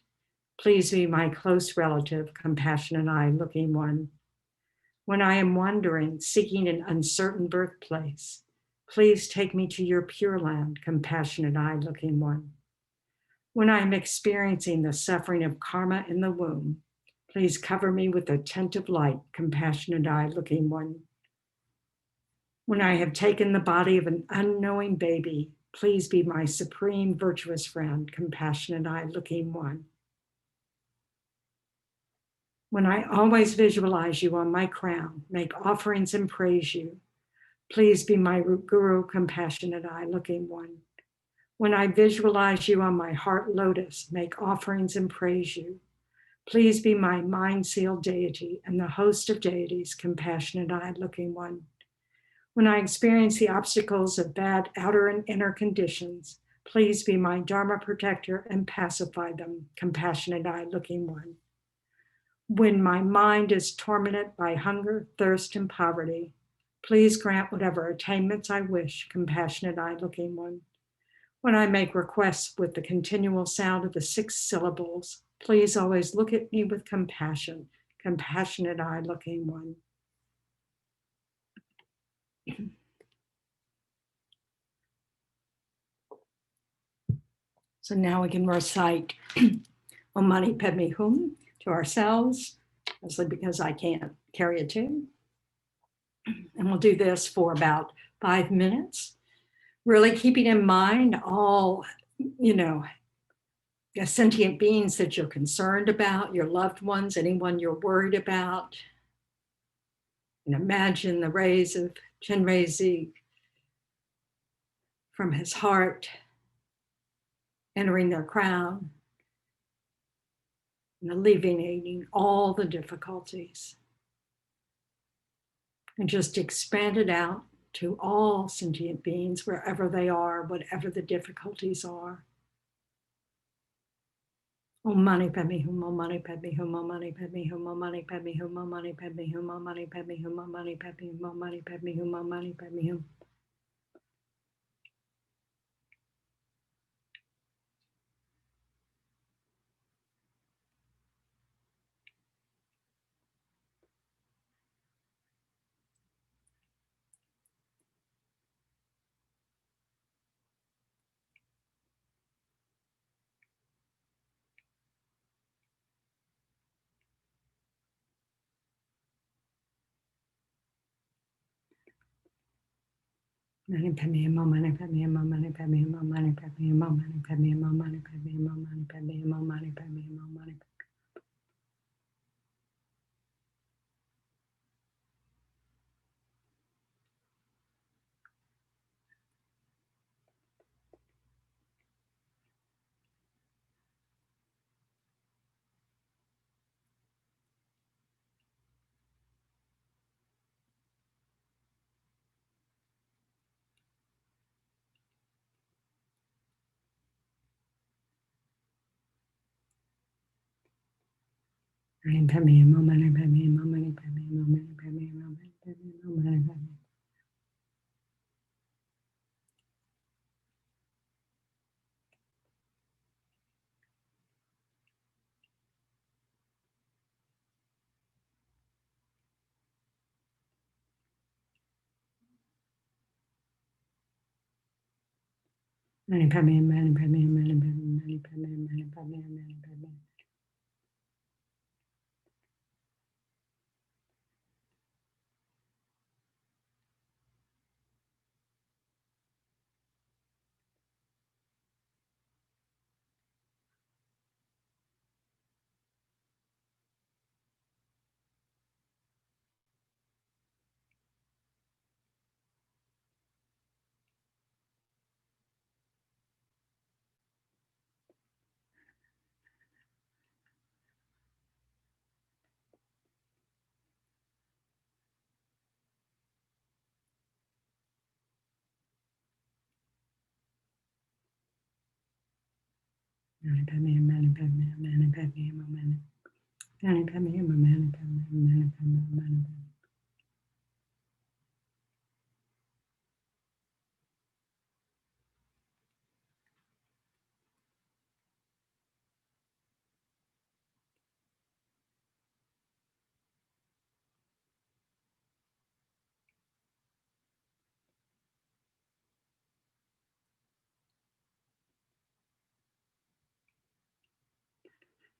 please be my close relative, compassionate eye looking one. When I am wandering, seeking an uncertain birthplace, please take me to your pure land, compassionate eye looking one. When I am experiencing the suffering of karma in the womb, please cover me with attentive light, compassionate eye looking one. When I have taken the body of an unknowing baby, please be my supreme virtuous friend, compassionate eye looking one. When I always visualize you on my crown, make offerings and praise you, Please be my Guru, compassionate eye, looking one. When I visualize you on my heart lotus, make offerings and praise you. Please be my mind-sealed deity and the host of deities, compassionate eye, looking one. When I experience the obstacles of bad outer and inner conditions, please be my Dharma protector and pacify them, compassionate eye, looking one. When my mind is tormented by hunger, thirst, and poverty, please grant whatever attainments I wish, compassionate eye, looking one. When I make requests with the continual sound of the 6 syllables, please always look at me with compassion, compassionate eye, looking one. So now we can recite Om Mani Padme Hum to ourselves, mostly because I can't carry a tune. And we'll do this for about 5 minutes, really keeping in mind all, the sentient beings that you're concerned about, your loved ones, anyone you're worried about. And imagine the rays of Chenrezig from his heart entering their crown and alleviating all the difficulties. And just expand it out to all sentient beings, wherever they are, whatever the difficulties are. Om Mani Padme Hum, Om Mani Padme Hum, Om Mani Padme Hum, Om Mani Padme Hum, Om Mani Padme Hum, Om Mani Padme Hum, Om Mani Padme Hum, Om Mani Padme Hum, Om Mani Padme Hum. Mani Padme Hum, Om Mani Padme Hum, Om Mani Padme Hum, Om Mani Padme Hum, Om Mani Padme Hum, Om Mani Padme Hum, Om Mani Padme Hum, Om Mani Padme Hum, Om Mani Padme Hum. Mani Padme Hum, Om Mani Padme Hum, Om Mani Padme Hum, Om Mani Padme Hum, Om Mani Padme Hum, Om Mani Padme Hum. Mani Padme Hum, Mani Padme Hum, Mani Padme Hum, Mani Padme Hum, Mani Padme Hum, Mani Padme Hum. Mani Padme Hum, Mani Padme Hum, Mani Padme Hum, Mani Padme Hum, Mani Padme Hum, Mani Padme Hum, Mani Padme Hum.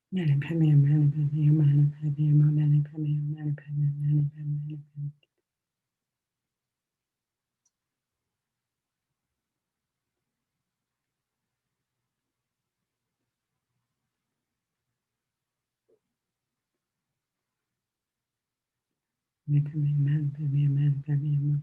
Mani Padme Hum, Mani Padme Hum, Mani Padme Hum, Mani Padme Hum, Mani Padme Hum, Mani Padme Hum, Mani Padme Hum. Mani Padme Hum, Mani Padme Hum, Mani Padme Hum.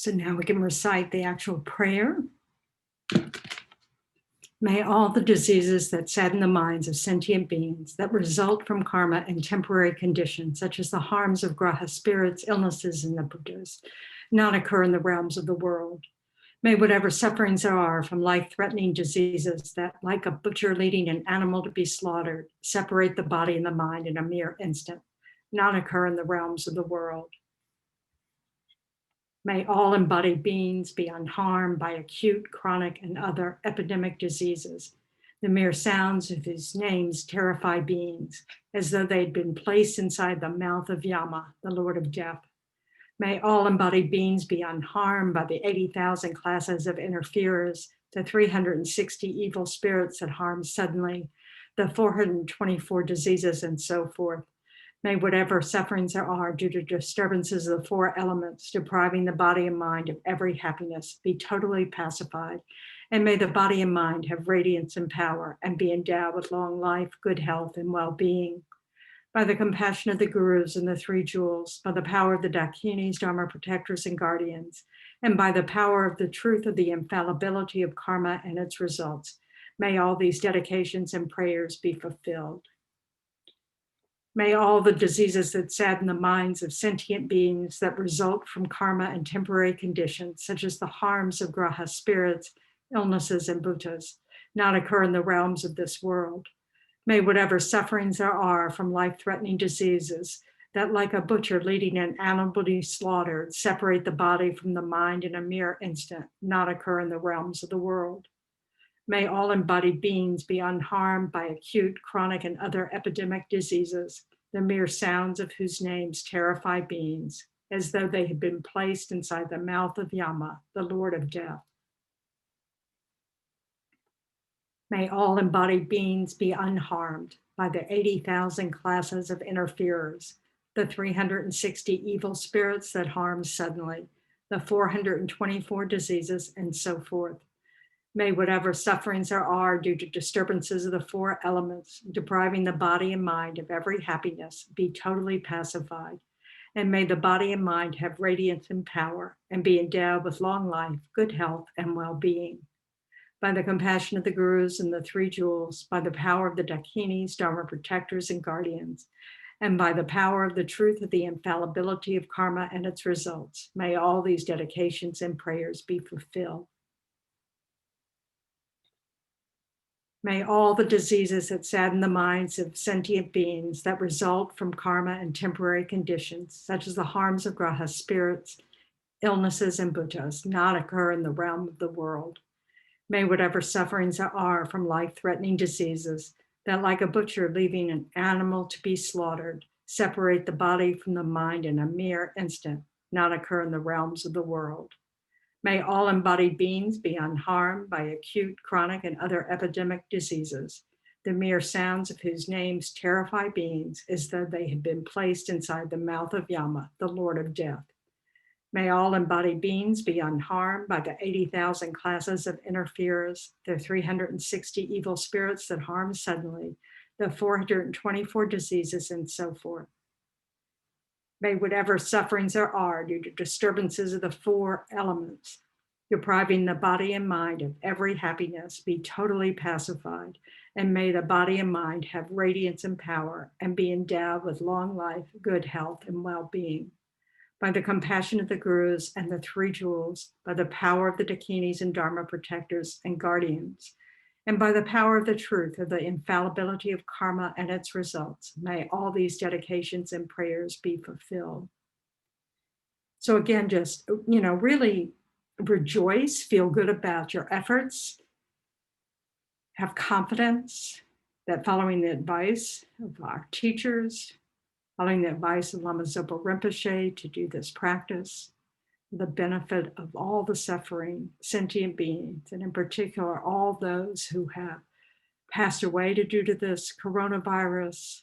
So now we can recite the actual prayer. May all the diseases that sadden the minds of sentient beings that result from karma and temporary conditions, such as the harms of graha spirits, illnesses, and the Buddhas, not occur in the realms of the world. May whatever sufferings there are from life-threatening diseases that, like a butcher leading an animal to be slaughtered, separate the body and the mind in a mere instant, not occur in the realms of the world. May all embodied beings be unharmed by acute, chronic, and other epidemic diseases. The mere sounds of his names terrify beings, as though they'd been placed inside the mouth of Yama, the Lord of Death. May all embodied beings be unharmed by the 80,000 classes of interferers, the 360 evil spirits that harm suddenly, the 424 diseases, and so forth. May whatever sufferings there are due to disturbances of the four elements, depriving the body and mind of every happiness, be totally pacified. And may the body and mind have radiance and power and be endowed with long life, good health, and well-being. By the compassion of the gurus and the three jewels, by the power of the Dakinis, Dharma protectors, and guardians, and by the power of the truth of the infallibility of karma and its results, may all these dedications and prayers be fulfilled. May all the diseases that sadden the minds of sentient beings that result from karma and temporary conditions, such as the harms of graha spirits, illnesses, and bhutas, not occur in the realms of this world. May whatever sufferings there are from life-threatening diseases that, like a butcher leading an animal to be slaughtered, separate the body from the mind in a mere instant, not occur in the realms of the world. May all embodied beings be unharmed by acute, chronic, and other epidemic diseases, the mere sounds of whose names terrify beings, as though they had been placed inside the mouth of Yama, the Lord of Death. May all embodied beings be unharmed by the 80,000 classes of interferers, the 360 evil spirits that harm suddenly, the 424 diseases, and so forth. May whatever sufferings there are due to disturbances of the four elements, depriving the body and mind of every happiness, be totally pacified. And may the body and mind have radiance and power and be endowed with long life, good health, and well-being. By the compassion of the gurus and the three jewels, by the power of the dakinis, dharma protectors, and guardians, and by the power of the truth of the infallibility of karma and its results, may all these dedications and prayers be fulfilled. May all the diseases that sadden the minds of sentient beings that result from karma and temporary conditions, such as the harms of graha spirits, illnesses, and bhutas, not occur in the realm of the world. May whatever sufferings there are from life-threatening diseases that, like a butcher leaving an animal to be slaughtered, separate the body from the mind in a mere instant, not occur in the realms of the world. May all embodied beings be unharmed by acute, chronic, and other epidemic diseases, the mere sounds of whose names terrify beings as though they had been placed inside the mouth of Yama, the Lord of Death. May all embodied beings be unharmed by the 80,000 classes of interferers, the 360 evil spirits that harm suddenly, the 424 diseases, and so forth. May whatever sufferings there are due to disturbances of the four elements, depriving the body and mind of every happiness, be totally pacified, and may the body and mind have radiance and power and be endowed with long life, good health, and well-being. By the compassion of the gurus and the three jewels, by the power of the dakinis and dharma protectors and guardians, and by the power of the truth of the infallibility of karma and its results, may all these dedications and prayers be fulfilled. So again, just, really rejoice, feel good about your efforts, have confidence that following the advice of our teachers, following the advice of Lama Zopa Rinpoche to do this practice, the benefit of all the suffering sentient beings, and in particular, all those who have passed away due to this coronavirus,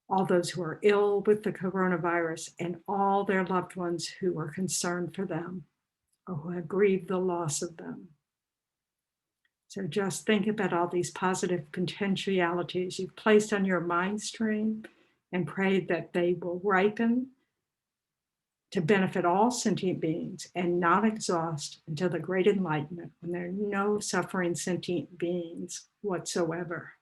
all those who are ill with the coronavirus, and all their loved ones who are concerned for them or who have grieved the loss of them. So just think about all these positive potentialities you've placed on your mind stream and pray that they will ripen to benefit all sentient beings and not exhaust until the great enlightenment when there are no suffering sentient beings whatsoever.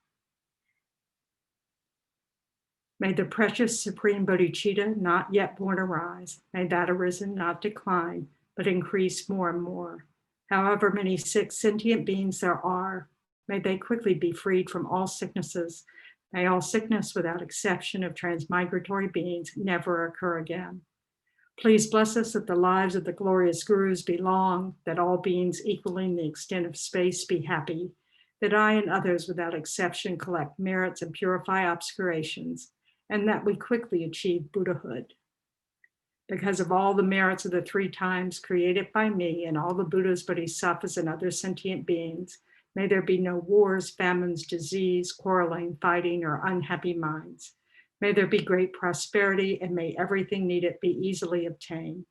May the precious supreme bodhicitta not yet born arise. May that arisen not decline, but increase more and more. However many sick sentient beings there are, may they quickly be freed from all sicknesses. May all sickness without exception of transmigratory beings never occur again. Please bless us that the lives of the glorious gurus be long, that all beings equaling the extent of space be happy, that I and others without exception collect merits and purify obscurations, and that we quickly achieve Buddhahood. Because of all the merits of the 3 times created by me and all the Buddhas, Bodhisattvas, and other sentient beings, may there be no wars, famines, disease, quarreling, fighting, or unhappy minds. May there be great prosperity, and may everything needed be easily obtained.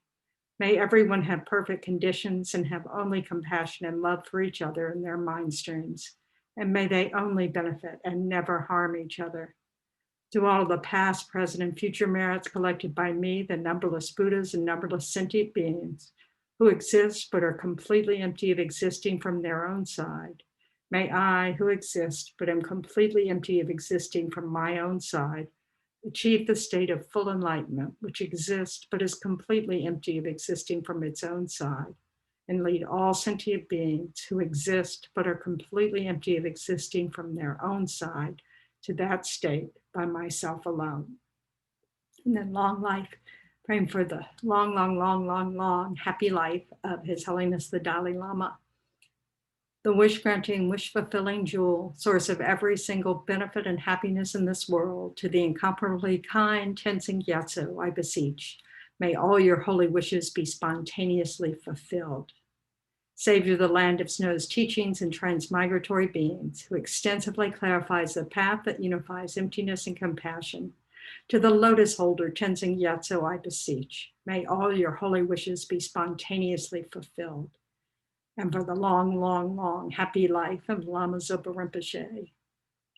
May everyone have perfect conditions and have only compassion and love for each other in their mind streams. And may they only benefit and never harm each other. To all the past, present, and future merits collected by me, the numberless Buddhas and numberless sentient beings who exist but are completely empty of existing from their own side. May I, who exist but am completely empty of existing from my own side, achieve the state of full enlightenment, which exists but is completely empty of existing from its own side, and lead all sentient beings who exist but are completely empty of existing from their own side to that state by myself alone. And then long life, praying for the long, long, long, long, long happy life of His Holiness the Dalai Lama, the wish-granting, wish-fulfilling jewel, source of every single benefit and happiness in this world. To the incomparably kind Tenzin Gyatso, I beseech, may all your holy wishes be spontaneously fulfilled. Savior of the land of snow's teachings and transmigratory beings, who extensively clarifies the path that unifies emptiness and compassion. To the lotus holder, Tenzin Gyatso, I beseech, may all your holy wishes be spontaneously fulfilled. And for the long, long, long happy life of Lama Zopa Rinpoche,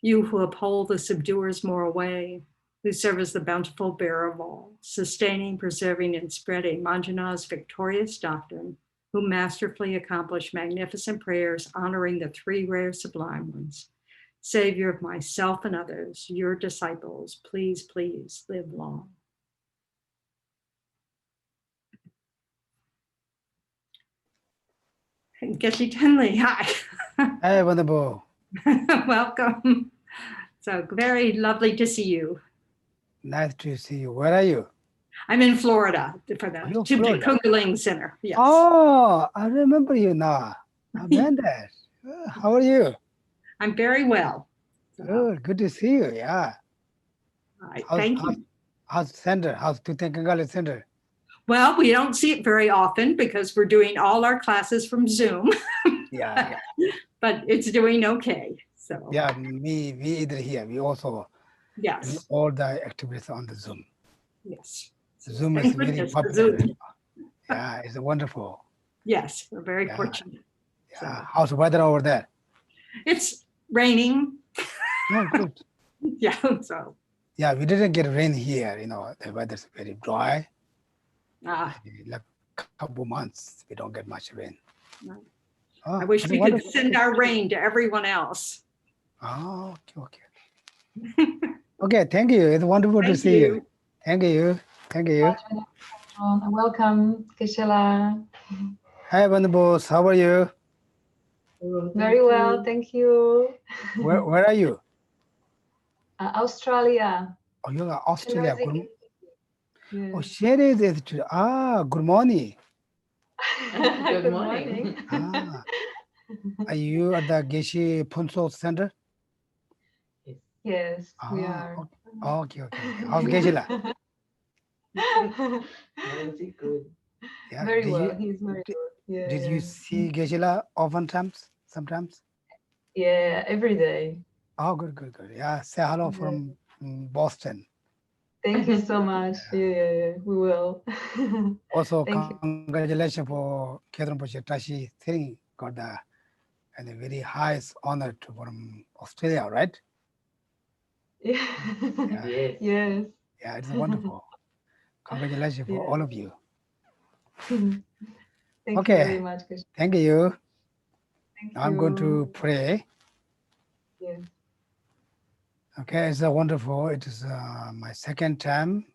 you who uphold the subduer's moral way, who serve as the bountiful bearer of all, sustaining, preserving, and spreading Manjana's victorious doctrine, who masterfully accomplish magnificent prayers honoring the three rare sublime ones. Savior of myself and others, your disciples, please, please live long. Geshe Tenli, hi. Hey, wonderful. Welcome. So very lovely to see you. Nice to see you. Where are you? I'm in Florida for the Kungaling Center. Yes. Oh, I remember you now. Amanda, how are you? I'm very well. Good to see you. Yeah. Thank you. How's the center? How's Thangtong Gyalpo Center? Well, we don't see it very often because we're doing all our classes from Zoom. Yeah. But it's doing okay. So yeah, we either here. We also do all the activities on the Zoom. Yes. Zoom is very popular. Yeah, it's wonderful. Yes, we're very fortunate. Yeah. So. How's the weather over there? It's raining. Oh, good. Yeah, so. Yeah, we didn't get rain here. You know, the weather's very dry. Like a couple months, we don't get much rain. No. I wish we could send our rain to everyone else. Oh, okay. Okay, thank you. It's wonderful to see you. Thank you. Thank you. Welcome, Geshe-la. Hi, Bandabos. How are you? Very well, thank you. Where are you? Australia. Oh, you're in Australia. Yes. Oh, Chenrezig Institute. Good morning. Good morning. Are you at the Geshe Punso Center? Yes, we are. Okay. How's Geshe-la? Good. Yeah, very well. He's very good. Yeah, did you see Geshe-la oftentimes? Sometimes? Yeah, every day. Oh, good. Yeah, say hello from Boston. Thank you so much. Yeah, we will. Also, congratulations for Kyabje Rinpoche Tashi Thing got the very highest honor from Australia, right? Yeah. Yes. Yeah, it's wonderful. Congratulations for all of you. Thank you very much. Thank you. Thank I'm going to pray. Yes. Okay, it's wonderful. It is my second time.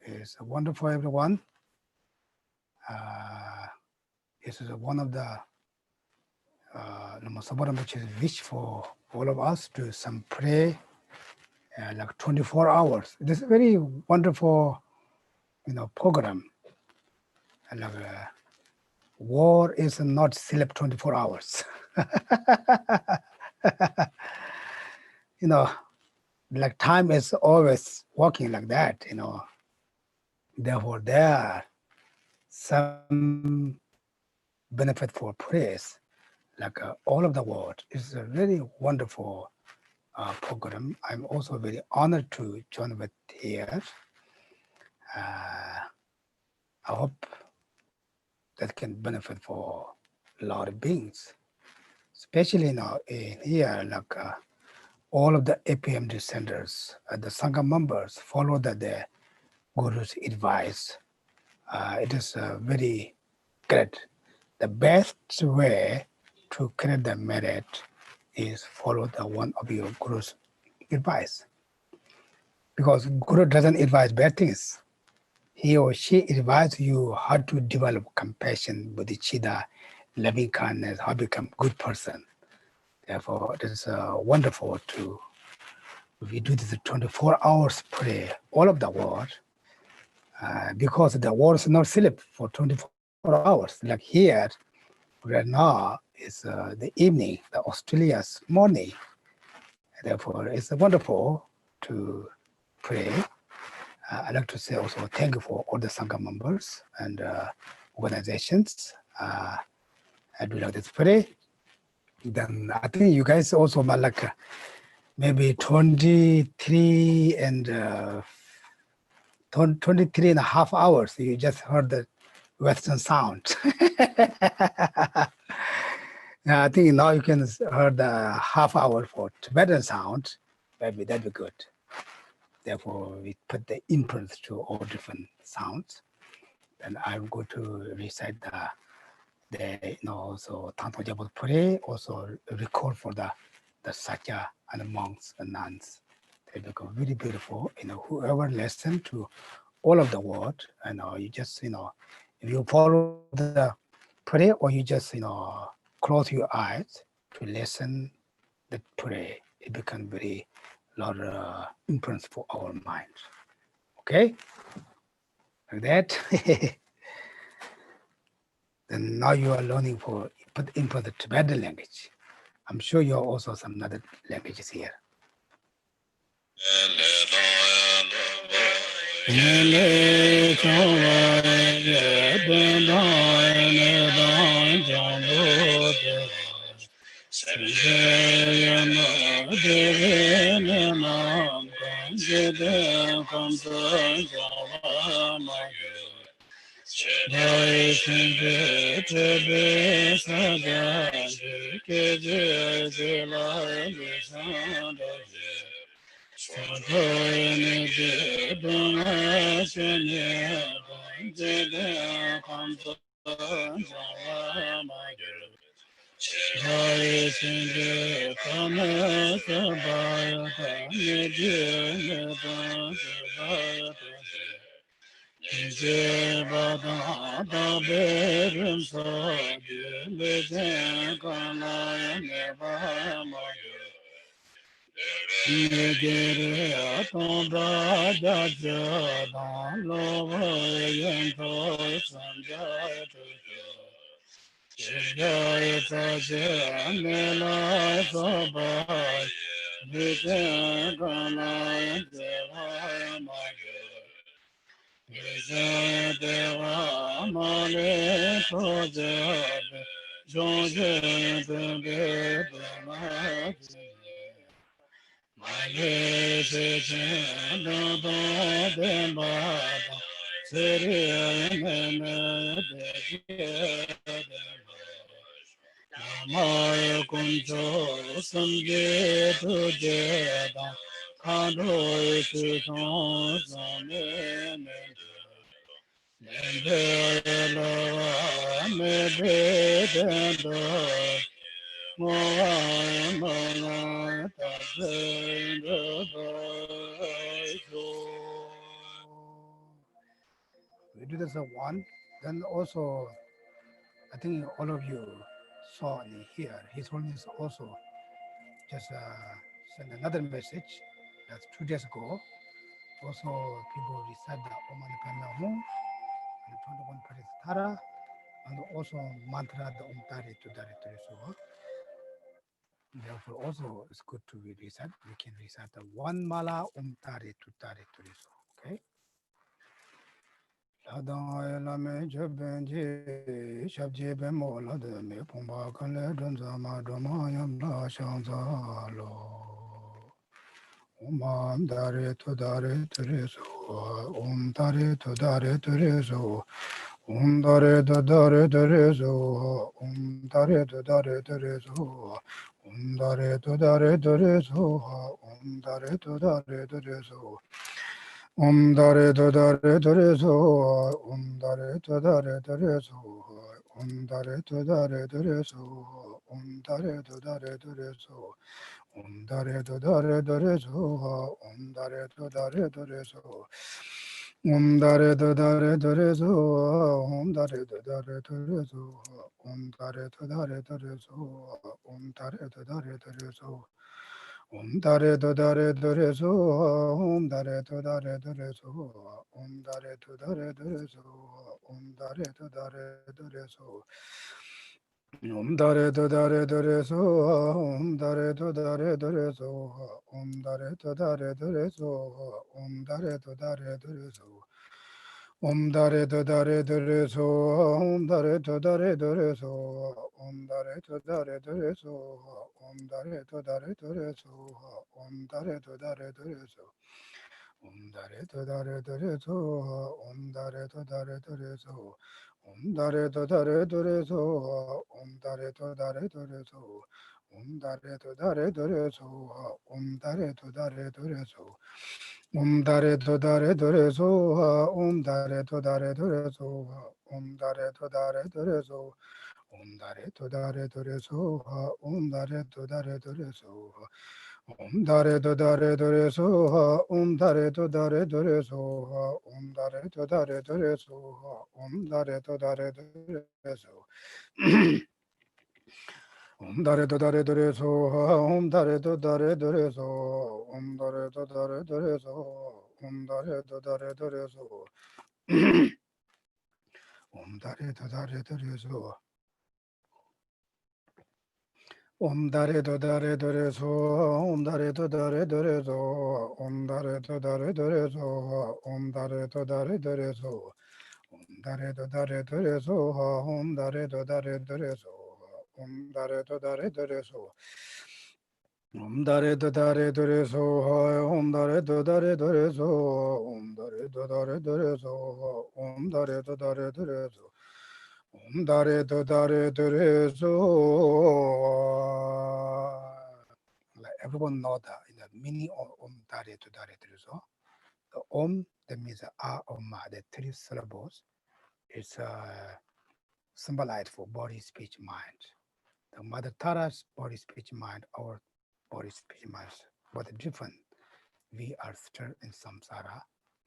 It's wonderful, everyone. This is one of the Lama Zopa Rinpoche's wish for all of us to some pray like 24 hours. This is a very wonderful, program. Like war is not sleep 24 hours. Like time is always working like that, Therefore, there are some benefit for prayers, like all of the world. It's a very wonderful program. I'm also very honored to join with here. I hope that can benefit for a lot of beings, especially now in here, like all of the FPMT centers, the Sangha members follow the Guru's advice. It is very great. The best way to create the merit is follow the one of your Guru's advice. Because Guru doesn't advise bad things. He or she advises you how to develop compassion, bodhicitta, loving kindness, how to become a good person. Therefore, it is wonderful to we do this 24 hours prayer, all of the world, because the world is not sleep for 24 hours. Like here, right now, is the evening, the Australia's morning. Therefore, it's wonderful to pray. I'd like to say also thank you for all the Sangha members and organizations. I do like this pray. Then I think you guys also like maybe 23 and 23 and a half hours. You just heard the Western sound. I think now you can hear the half hour for Tibetan sound. Maybe that'd be good. Therefore, we put the inputs to all different sounds. And I'm going to recite the also Thangtong Gyalpo Prayer, also record for the Sakya and the monks and nuns. They become really beautiful. Whoever listen to all of the word, you just, if you follow the prayer or you just, close your eyes to listen the prayer, it becomes very lot of influence for our minds. Okay? Like that. Then now you are learning for input the Tibetan language. I'm sure you are also some other languages here. We do this one. Then also, I think all of you saw and hear, His Holiness also just sent another message. That's 2 days ago. Also, people recite the Om Mani Padme Hum and 21 Paritara, and also mantra the Om Tare Tu Tare Tu So. Therefore, also it's good to be recite. We can recite the one mala Om Tare Tu Tare Tu So. Okay. Ladang lame jebbenji shabje bemo lade me pomba kale donzama doma yam la shanza lo. Om dare to dare tereso. Om dare to dare tereso. Om dare to dare tereso. Om dare to dare tereso. Om dare to dare tereso. Om dare to dare tereso. Om dare to dare tereso, Om dare to dare tereso, Om dare to dare tereso, Om dare to dare tereso, Om dare to dare tereso, Om dare to dare tereso, Om dare to dare tereso, Om dare to dare tereso, Om dare to dare tereso, Om dare to dare tereso. Dare do dare dore so, dare do dare dore so, dare do dare dore so, dare do dare dore so. Dare do dare dore so, dare do dare dore so, dare do dare dore so, dare do dare dore so. Dare do dare dore so, dare do dare dore so, dare do dare dore so, dare do dare dore so, dare do dare dore so. Dare do dare dore so, dare do dare dore so. Dare do dare dore so, dare do dare dore so. Dare do dare dore so, dare do dare dore so. Dare do dare dore so, dare do dare dore so, dare do dare dore so. Dare do dare dore so, dare do dare dore so. Dare do dare dore so, dare do dare dore so, dare do dare dore so, dare do dare dore so. Dare do dare dore so, dare do dare dore so, dare do dare dore so, dare do dare dore so. Dare do dare dore so. Dare do dare dore so, dare do dare dore so, dare do dare dore so, dare do dare dore so. Dare do dare dore so, dare do dare dore so, dare do dare dore so. Dare do dare dore so, dare do dare dore so, dare do dare dore so, dare do dare dore so. Dare do dare dore so. Like everyone know the meaning of dare do dare dore so. The that means a ma, the three syllables. It's symbolized for body, speech, mind. The Mother Tara's body, speech, mind, our body, speech, mind, but different. We are still in samsara.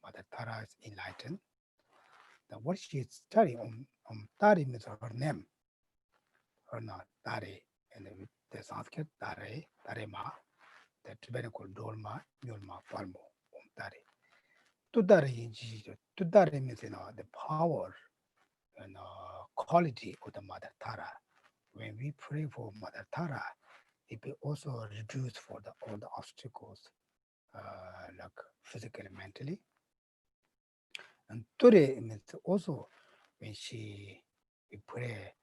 Mother Tara is enlightened. The what she is studying on Tari means her name. Her not Tari, and the Sanskrit Tare, Tarema, the Tibetan called Dolma, Nyolma, Palmo, Tari. Tudari means the power and quality of the Mother Tara. When we pray for Mother Tara, it will also reduce for all the obstacles, like physically, mentally. And Ture means also when we pray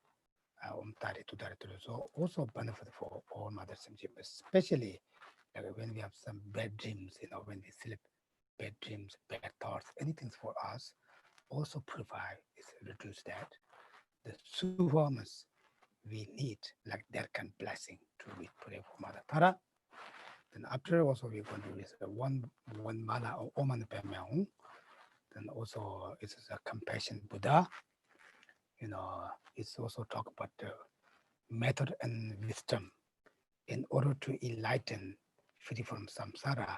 Tari Tudari Ture, so also benefit for all mothers and children, especially like when we have some bad dreams, when we sleep, bad dreams, bad thoughts, anything for us, also provide is reduce that. The superformance we need, like that kind of blessing to we pray for Mother Tara. Then after also we're going to use one mala or Oman Pemeong. Then also it's a compassion Buddha. It's also talk about the method and wisdom. In order to enlighten, free from samsara,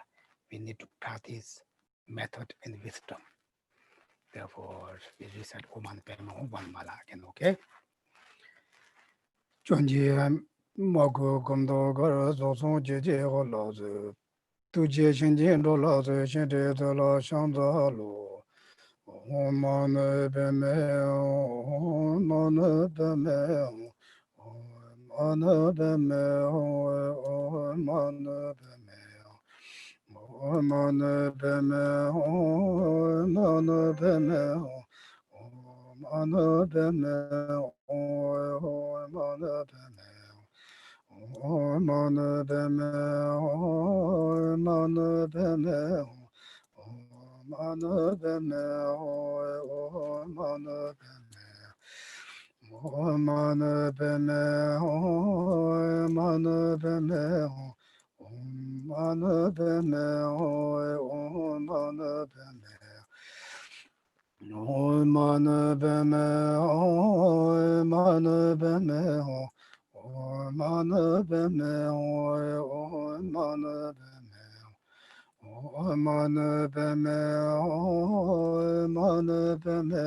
we need to practice method and wisdom. Therefore, we recite Oman Pemeong one mala again, okay? Chonji Mago Gondo Gara Zoson Jeje Holaze, Tuje Shinjin Dolaze, Shinte Dola Shanzalo, Oman Beme, Oman Beme, Oman Beme, Oman Beme, Oman Beme, Oman Beme, Oman Beme, Manu Beme, Manu Beme, Manu Beme, Manu Beme, Manu Beme, Manu Beme, Manu Beme, Manu Beme. Oh, Manu Beme, oh, Manu Beme, oh, Manu Beme, oh, Manu Beme, oh, Manu Beme, oh, Manu Beme,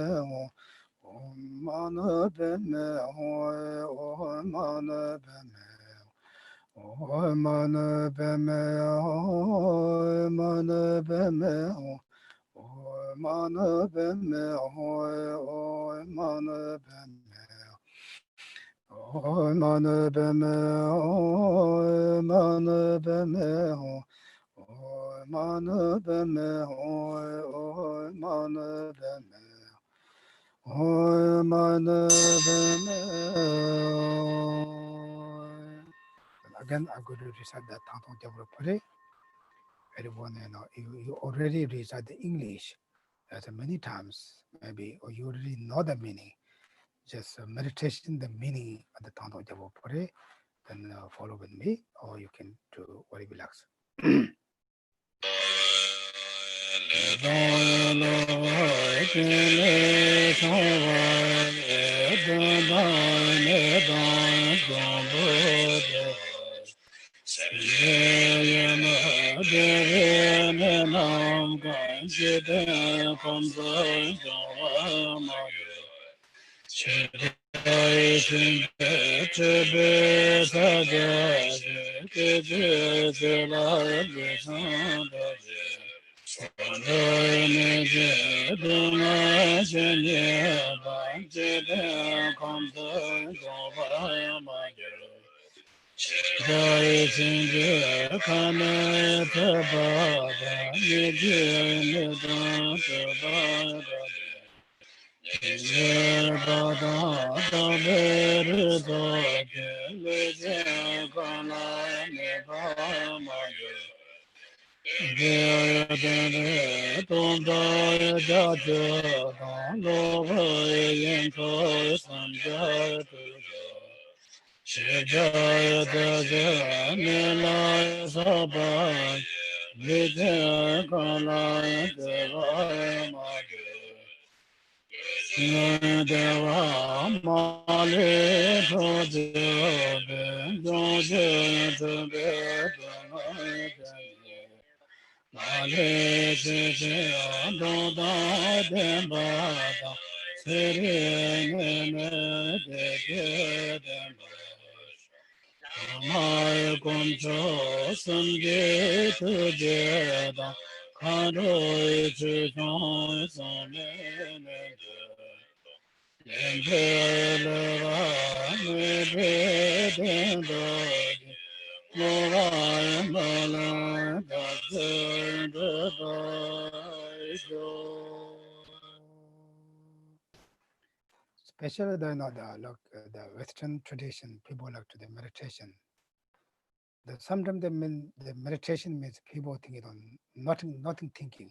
oh, Manu Beme, oh, Manu Beme, Oi mana beme, oi mana beme, oi mana beme, oi mana beme, oi mana beme, oi mana beme, oi mana beme, oi mana beme. Again, I'm going to recite the Thangtong Gyalpo Prayer. Everyone, you already recite the English as many times, maybe, or you already know the meaning. Just meditation, the meaning of the Thangtong Gyalpo Prayer, then follow with me, or you can do very relax. Especially the Western tradition, people like to the meditation. Sometimes the meditation means people thinking on nothing thinking.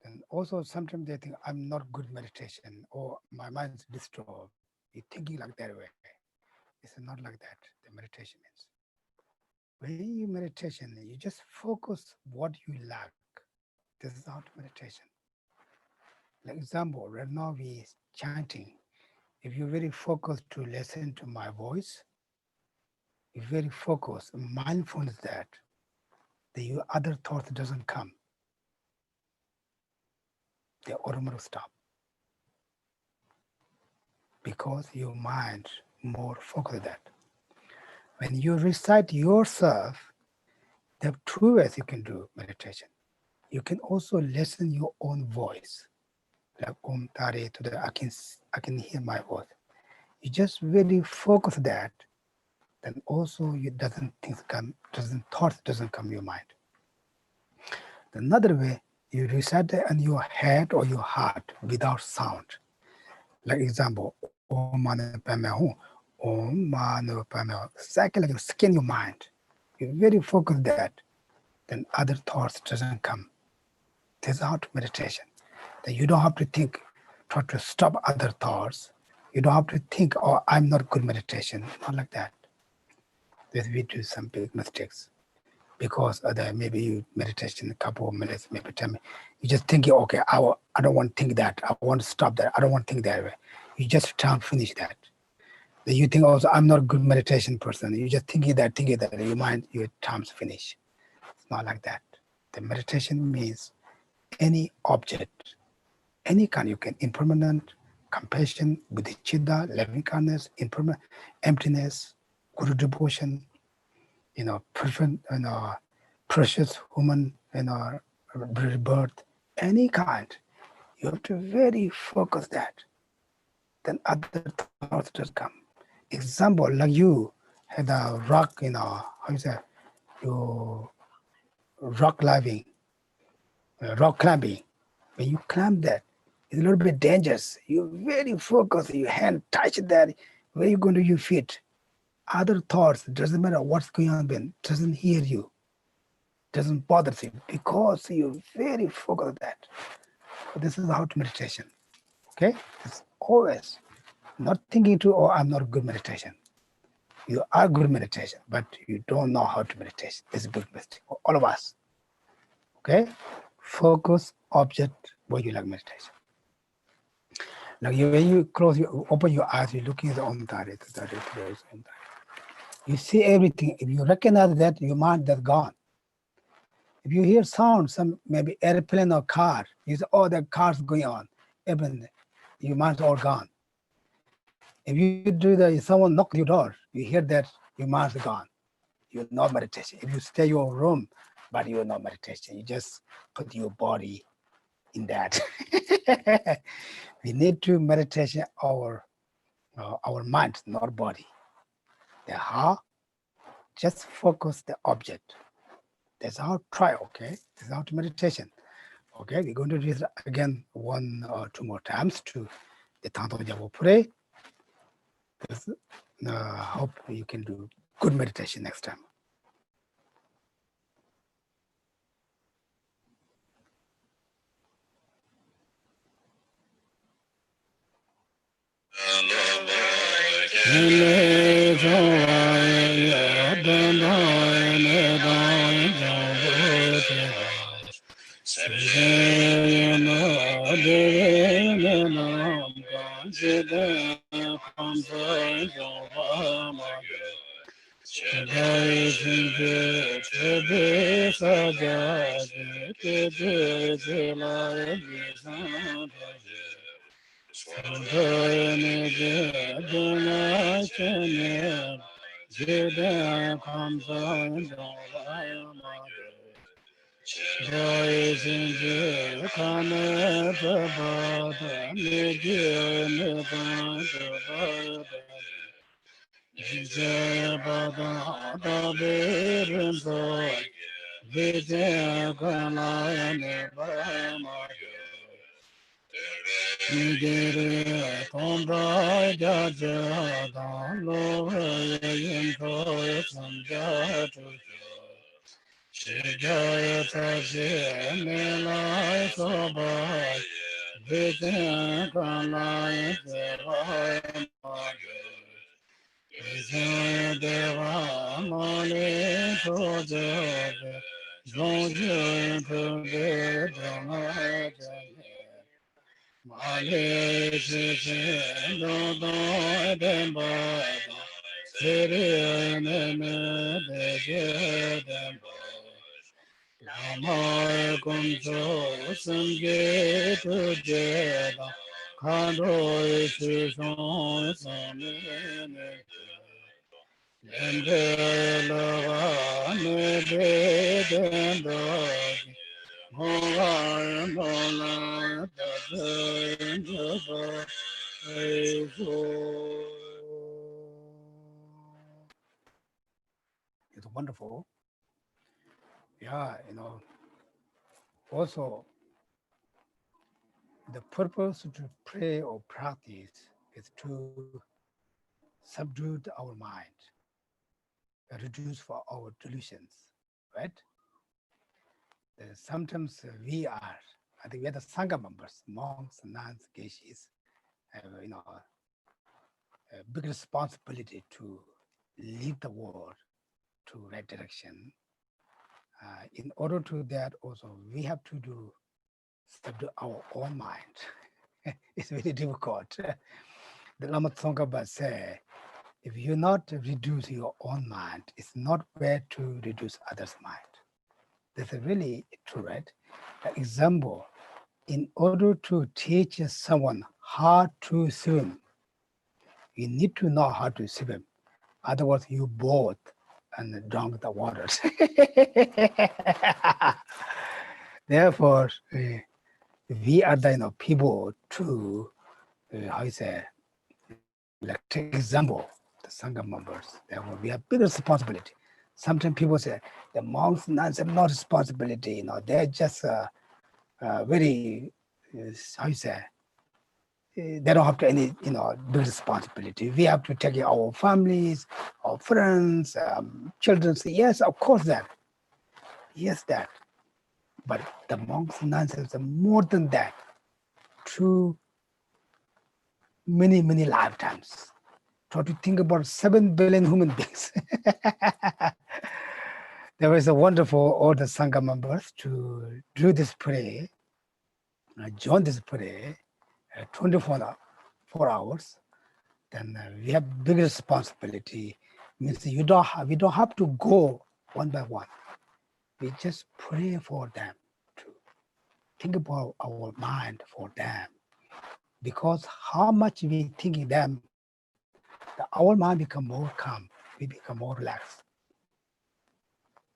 And also sometimes they think I'm not good meditation or my mind's disturbed. You're thinking like that way. It's not like that. The meditation means when you meditation, you just focus what you lack. This is how to meditation. Like example, right now we chanting. If you're very focused to listen to my voice, if you're very focused, mindfulness that the other thought doesn't come. They automatically stop. Because your mind more focused that. When you recite yourself, there are two ways you can do meditation. You can also listen your own voice. Like Om Tare to the I can hear my voice. You just really focus that, then also you thoughts doesn't come your mind. Another way, you recite it in your head or your heart without sound. Like example, Om Mani Padme Hum, Om Mani Padme Hum. Exactly like you scan your mind. You very focus that, then other thoughts doesn't come. This is how to meditation. Then you don't have to think, try to stop other thoughts. You don't have to think, oh, I'm not good meditation. Not like that. This we do some big mistakes. Because maybe you meditation a couple of minutes, maybe 10 minutes. You just thinking, okay, I don't want to think that. I want to stop that. I don't want to think that way. You just try and finish that. Then you think also, I'm not a good meditation person. You just thinking that, your mind, your time's finish. It's not like that. The meditation means any object, any kind, you can impermanent, compassion, bodhicitta, loving kindness, impermanent, emptiness, guru devotion, perfect, precious human, birth, any kind. You have to very focus that. Then other thoughts just come. Example, like you had a rock, how you say, you rock climbing, rock climbing. When you climb that, it's a little bit dangerous. You're very focused. Your hand touch that. Where you going to your feet? Other thoughts, doesn't matter what's going on, Ben, doesn't hear you, doesn't bother you, because you're very focused on that. So this is how to meditation. Okay? It's always not thinking to, oh, I'm not good meditation. You are good meditation, but you don't know how to meditate. It's a big mistake for all of us. Okay? Focus, object, what you like meditation. Now, when you open your eyes, you're looking at the Om Tare, you see everything. If you recognize that, your mind is gone. If you hear sound, some maybe airplane or car, you say, oh, the car's going on. Even your mind's all gone. If you do that, if someone knock your door, you hear that, your mind's gone. You're not meditation. If you stay in your room, but you're not meditation, you just put your body in that. We need to meditation our mind, not body. The how? Just focus the object. That's how try, okay? This is how to meditation. Okay, we're going to do it again 1 or 2 more times to the Thangtong Gyalpo Prayer. Hope you can do good meditation next time. It's wonderful. Yeah, also the purpose to pray or practice is to subdue our mind, reduce for our delusions, right? Sometimes we are, I think we are the Sangha members, monks, nuns, geishis, have, a big responsibility to lead the world to right direction. In order to that also, we have to subdue our own mind. It's very difficult. The Lama Tsongkhapa say, if you not reduce your own mind, it's not where to reduce others' mind. That's really true, right? An example, in order to teach someone how to swim, you need to know how to swim. Otherwise, you both and drunk the waters. Therefore, we are the people to how you say, like take example the Sangha members. Therefore, we have big responsibility. Sometimes people say the monks, nuns have no responsibility. They're just very how you say. They don't have to any big responsibility. We have to take care of our families, our friends, children. Yes, of course that. Yes, that. But the monks and nuns are more than that. Through many, many lifetimes. Try to think about 7 billion human beings. There was a wonderful all the Sangha members to do this prayer, join this prayer 24 hours. Then we have big responsibility. Means we don't have to go one by one. We just pray for them, to think about our mind for them. Because how much we thinking them, our mind become more calm, we become more relaxed.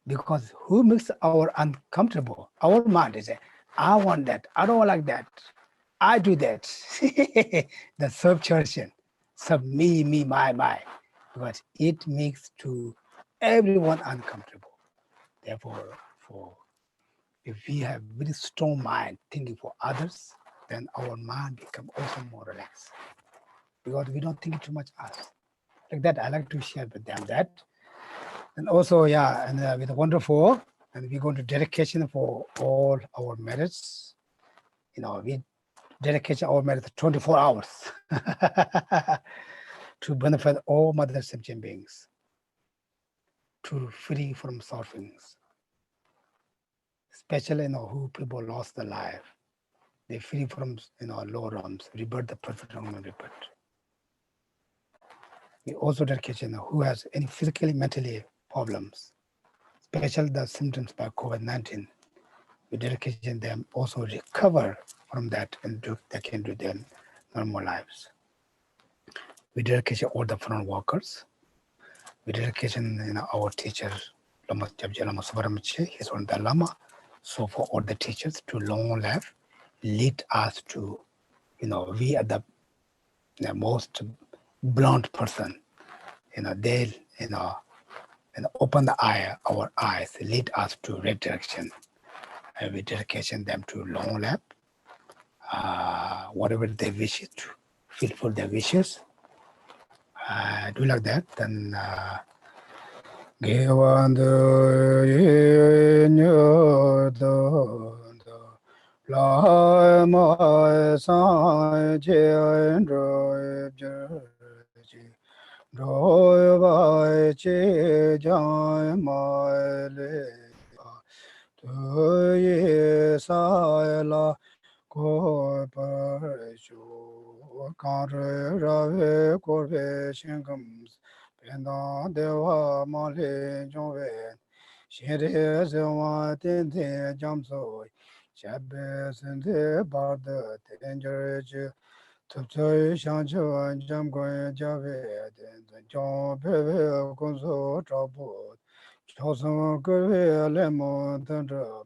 Because who makes our uncomfortable? Our mind is, I want that, I don't like that, I do that. The subtraction, sub me, my. Because it makes to everyone uncomfortable. Therefore, if we have very strong mind thinking for others, then our mind become also more relaxed. Because we don't think too much us. Like that, I like to share with them that. And also, and with wonderful, and we're going to dedication for all our merits. We dedication our merits 24 hours to benefit all Mother sentient beings, to free from sufferings. Especially, who people lost their life. They free from, low realms, rebirth, the perfect human rebirth. We also dedication who has any physically, mentally problems, especially the symptoms by COVID-19. We dedication them also recover from that and they can do their normal lives. We dedication all the front workers. We dedication our teacher, Kyabje Lama Zopa Rinpoche, he's one of the Lama. So for all the teachers to long life, lead us to, we are the most blunt person. They, and open our eyes, lead us to right direction. And we dedication them to long life, whatever they wish to fulfill their wishes. Do like that, then Dewa Mali Jove, Chenrezig Jamso, Kyabje Lama Danger, Tuptoy Shancho Jamgoy Jave, John Bebe Gonzo Trouble, Chosen Gurve Lemon Thunder,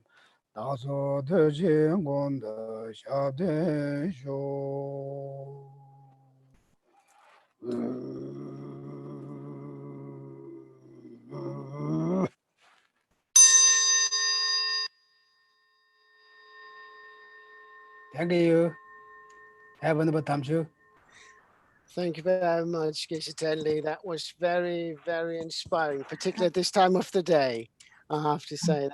Daso the Jingon the Shabde Show. Thank you. Have another time too. Thank you very much, Geshe Tenli. That was very, very inspiring, particularly at this time of the day. I have to say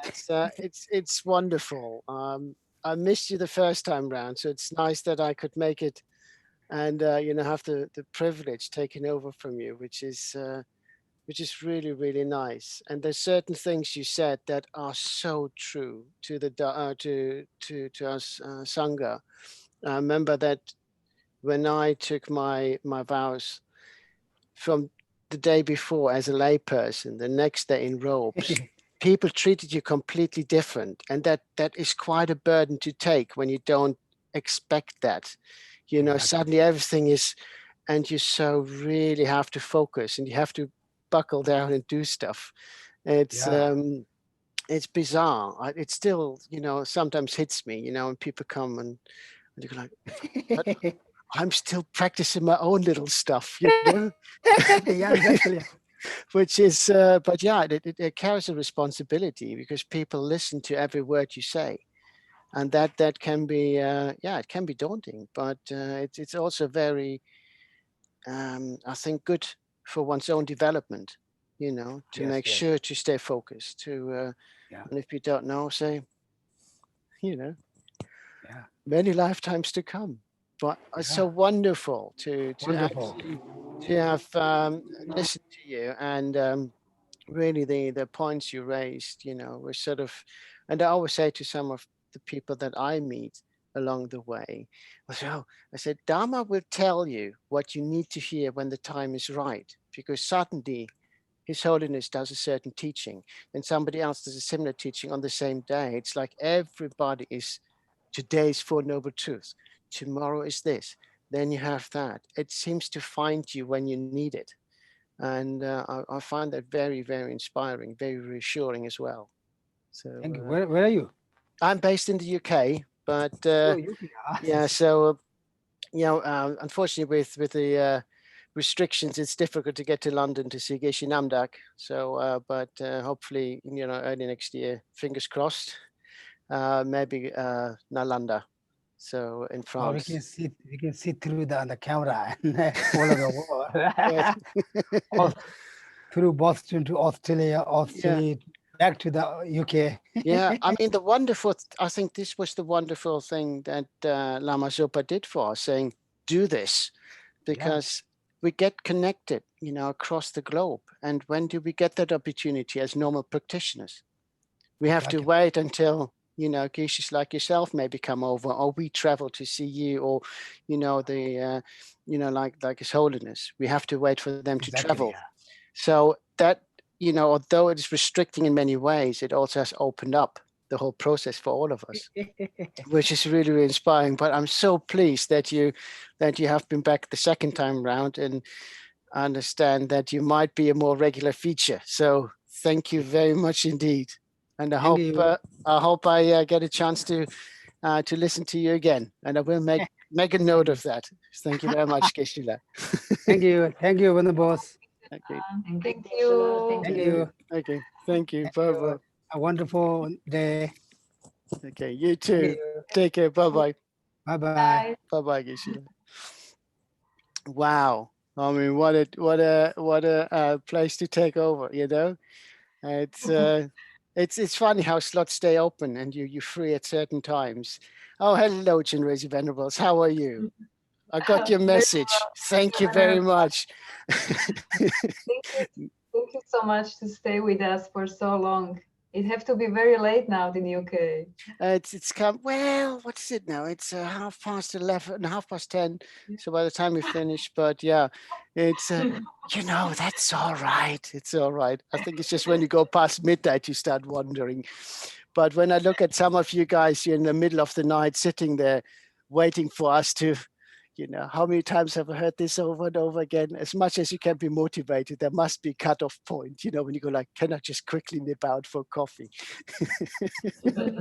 it's wonderful. I missed you the first time round, so it's nice that I could make it and have the privilege taken over from you, which is really, really nice. And there's certain things you said that are so true to the to us Sangha. I remember that when I took my vows from the day before as a layperson, the next day in robes, people treated you completely different. And that is quite a burden to take when you don't expect that. Suddenly everything is, and you so really have to focus and you have to buckle down and do stuff. It's bizarre. It still, sometimes hits me, when people come and you're like, but I'm still practicing my own little stuff, Yeah, exactly. which is, but yeah, it carries a responsibility because people listen to every word you say. And that can be, it can be daunting, but it's also very, I think, good for one's own development, to make sure to stay focused, and if you don't know, say, many lifetimes to come. But it's so wonderful to actually to have listened to you, and really the points you raised, were sort of, and I always say to some of the people that I meet along the way, I said, Dharma will tell you what you need to hear when the time is right, because suddenly His Holiness does a certain teaching, then somebody else does a similar teaching on the same day. It's like everybody is, today's Four Noble Truths, tomorrow is this, then you have that. It seems to find you when you need it. And I find that very, very inspiring, very reassuring as well. So Thank you. Where are you? I'm based in the UK, but yeah, so unfortunately with the restrictions, it's difficult to get to London to see Geshe Namdak. So, but hopefully, early next year, fingers crossed, maybe Nalanda. So in France. We can see through the camera and all of the world. Through Boston to Australia, back to the UK. Yeah, I mean, I think this was the wonderful thing that Lama Zopa did for us, saying, do this, because we get connected, across the globe. And when do we get that opportunity as normal practitioners? We have to wait until, Geshes like yourself maybe come over, or we travel to see you, or, like His Holiness. We have to wait for them to travel. So that, although it is restricting in many ways, it also has opened up the whole process for all of us, which is really, really inspiring. But I'm so pleased that you have been back the second time around, and I understand that you might be a more regular feature. So thank you very much indeed. And I hope I get a chance to listen to you again, and I will make a note of that. Thank you very much, Geshe-la. Thank you, boss. Okay. Thank you. Thank you. Okay. Thank you. Bye bye. A wonderful day. Okay. You too. Take care. Bye bye. Bye bye. Bye bye, Geshe-la. Wow. I mean, what a place to take over. It's funny how slots stay open and you're free at certain times. Oh, hello, Chenrezig Venerables. How are you? I got your message. Thank you very much. Thank you so much to stay with us for so long. It have to be very late now in the UK. It's come, well, what is it now? It's 11:30, 10:30. So by the time we finish, but yeah, it's, that's all right. It's all right. I think it's just when you go past midnight, you start wondering. But when I look at some of you guys, you're in the middle of the night sitting there waiting for us to, how many times have I heard this over and over again? As much as you can be motivated, there must be a cutoff point, when you go like, can I just quickly nip out for coffee? It's so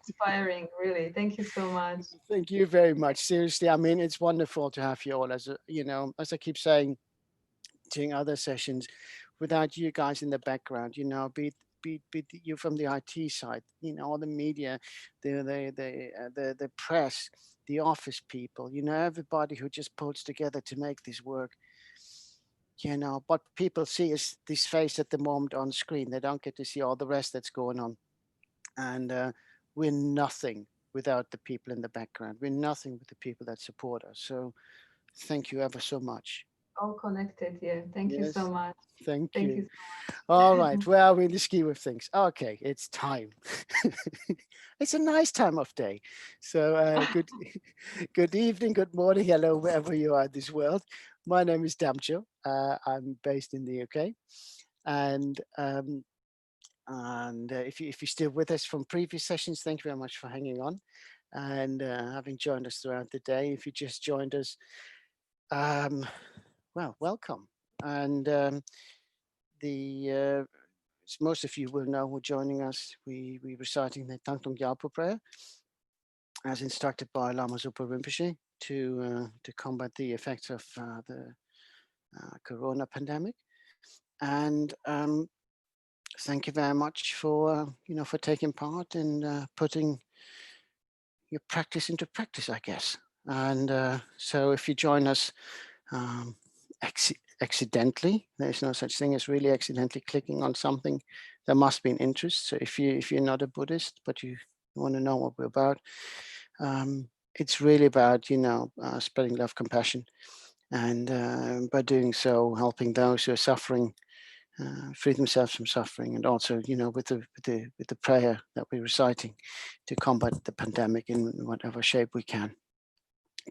inspiring, really. Thank you so much. Thank you very much. Seriously, I mean, it's wonderful to have you all as as I keep saying during other sessions, without you guys in the background, be you from the IT side, all the media, the press, the office people, everybody who just pulls together to make this work. What people see is this face at the moment on screen. They don't get to see all the rest that's going on. And we're nothing without the people in the background. We're nothing with the people that support us. So thank you ever so much. All connected, yeah. Thank you so much. Thank you. So much. All right. Well, we're in the scheme of things. Okay, it's time. It's a nice time of day. So good evening, good morning, hello, wherever you are in this world. My name is Damcho. I'm based in the UK. And if you're still with us from previous sessions, thank you very much for hanging on and having joined us throughout the day. If you just joined us, well, welcome. And as most of you will know who are joining us, we reciting the Thangtong Gyalpo Prayer as instructed by Lama Zopa Rinpoche to combat the effects of the corona pandemic. And thank you very much for for taking part and putting your practice into practice, I guess. And so if you join us accidentally, there's no such thing as really accidentally clicking on something. There must be an interest. So if you're not a Buddhist but you want to know what we're about, it's really about spreading love, compassion, and by doing so, helping those who are suffering free themselves from suffering, and also with the prayer that we're reciting to combat the pandemic in whatever shape we can,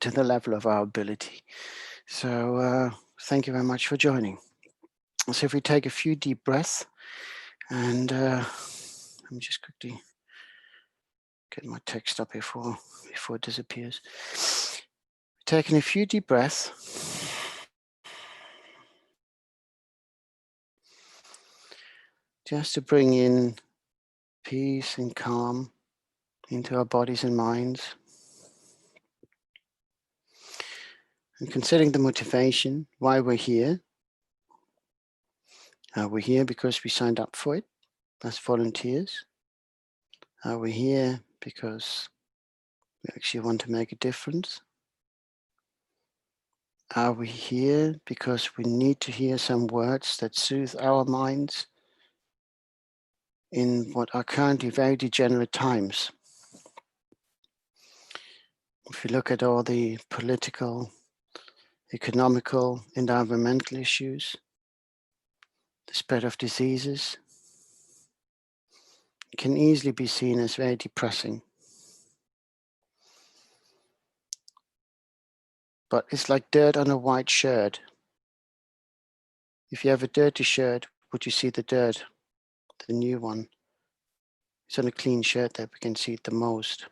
to the level of our ability. So thank you very much for joining. So if we take a few deep breaths, and let me just quickly get my text up before it disappears. Taking a few deep breaths. Just to bring in peace and calm into our bodies and minds. And considering the motivation, why we're here. We're here because we signed up for it as volunteers. We're here because we actually want to make a difference. Are we here because we need to hear some words that soothe our minds in what are currently very degenerate times? If you look at all the political, economical, environmental issues, the spread of diseases, it can easily be seen as very depressing. But it's like dirt on a white shirt. If you have a dirty shirt, would you see the dirt? The new one. It's on a clean shirt that we can see it the most.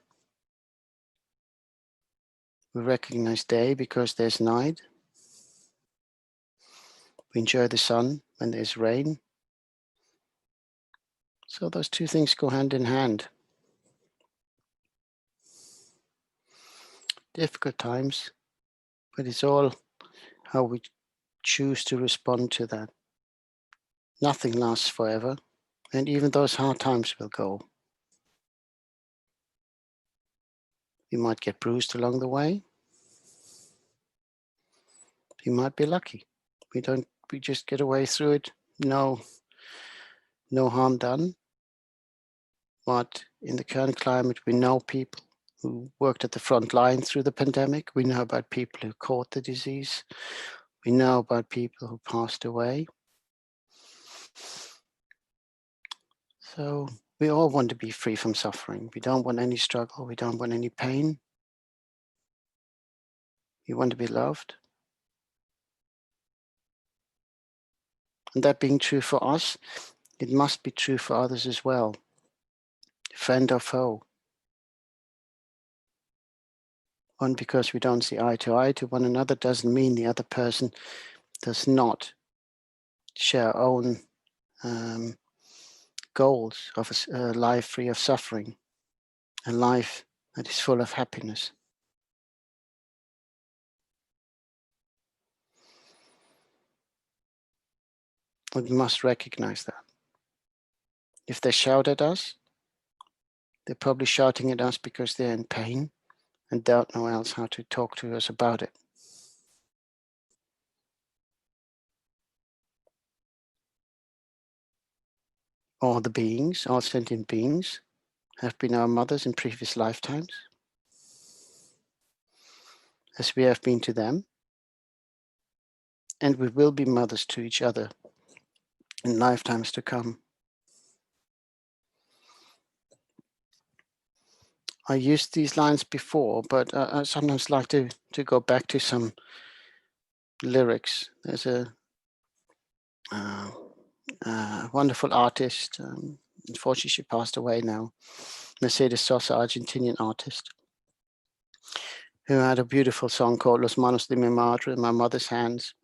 We recognize day because there's night. We enjoy the sun when there's rain. So those two things go hand in hand. Difficult times, but it's all how we choose to respond to that. Nothing lasts forever, and even those hard times will go. You might get bruised along the way. You might be lucky. We just get away through it. No harm done. But in the current climate, we know people who worked at the front line through the pandemic. We know about people who caught the disease. We know about people who passed away. So we all want to be free from suffering. We don't want any struggle. We don't want any pain. We want to be loved. And that being true for us, it must be true for others as well. Friend or foe. One, because we don't see eye to one another doesn't mean the other person does not share our own goals of a life free of suffering, a life that is full of happiness. We must recognize that. If they shout at us, they're probably shouting at us because they're in pain and don't know else how to talk to us about it. All the beings, all sentient beings, have been our mothers in previous lifetimes, as we have been to them, and we will be mothers to each other in lifetimes to come. I used these lines before, but I sometimes like to go back to some lyrics. There's a wonderful artist, unfortunately she passed away now, Mercedes Sosa, Argentinian artist, who had a beautiful song called Los Manos de mi Madre, My Mother's Hands,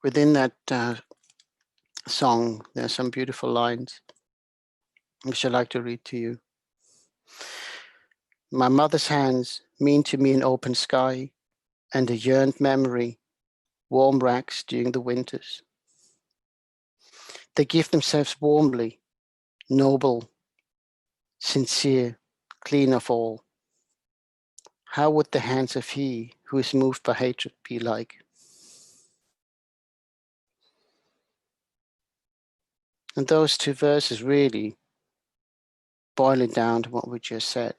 within that song, there are some beautiful lines which I'd like to read to you. My mother's hands mean to me an open sky and a yearned memory, warm rags during the winters. They give themselves warmly, noble, sincere, clean of all. How would the hands of he who is moved by hatred be like? And those two verses really boil it down to what we just said.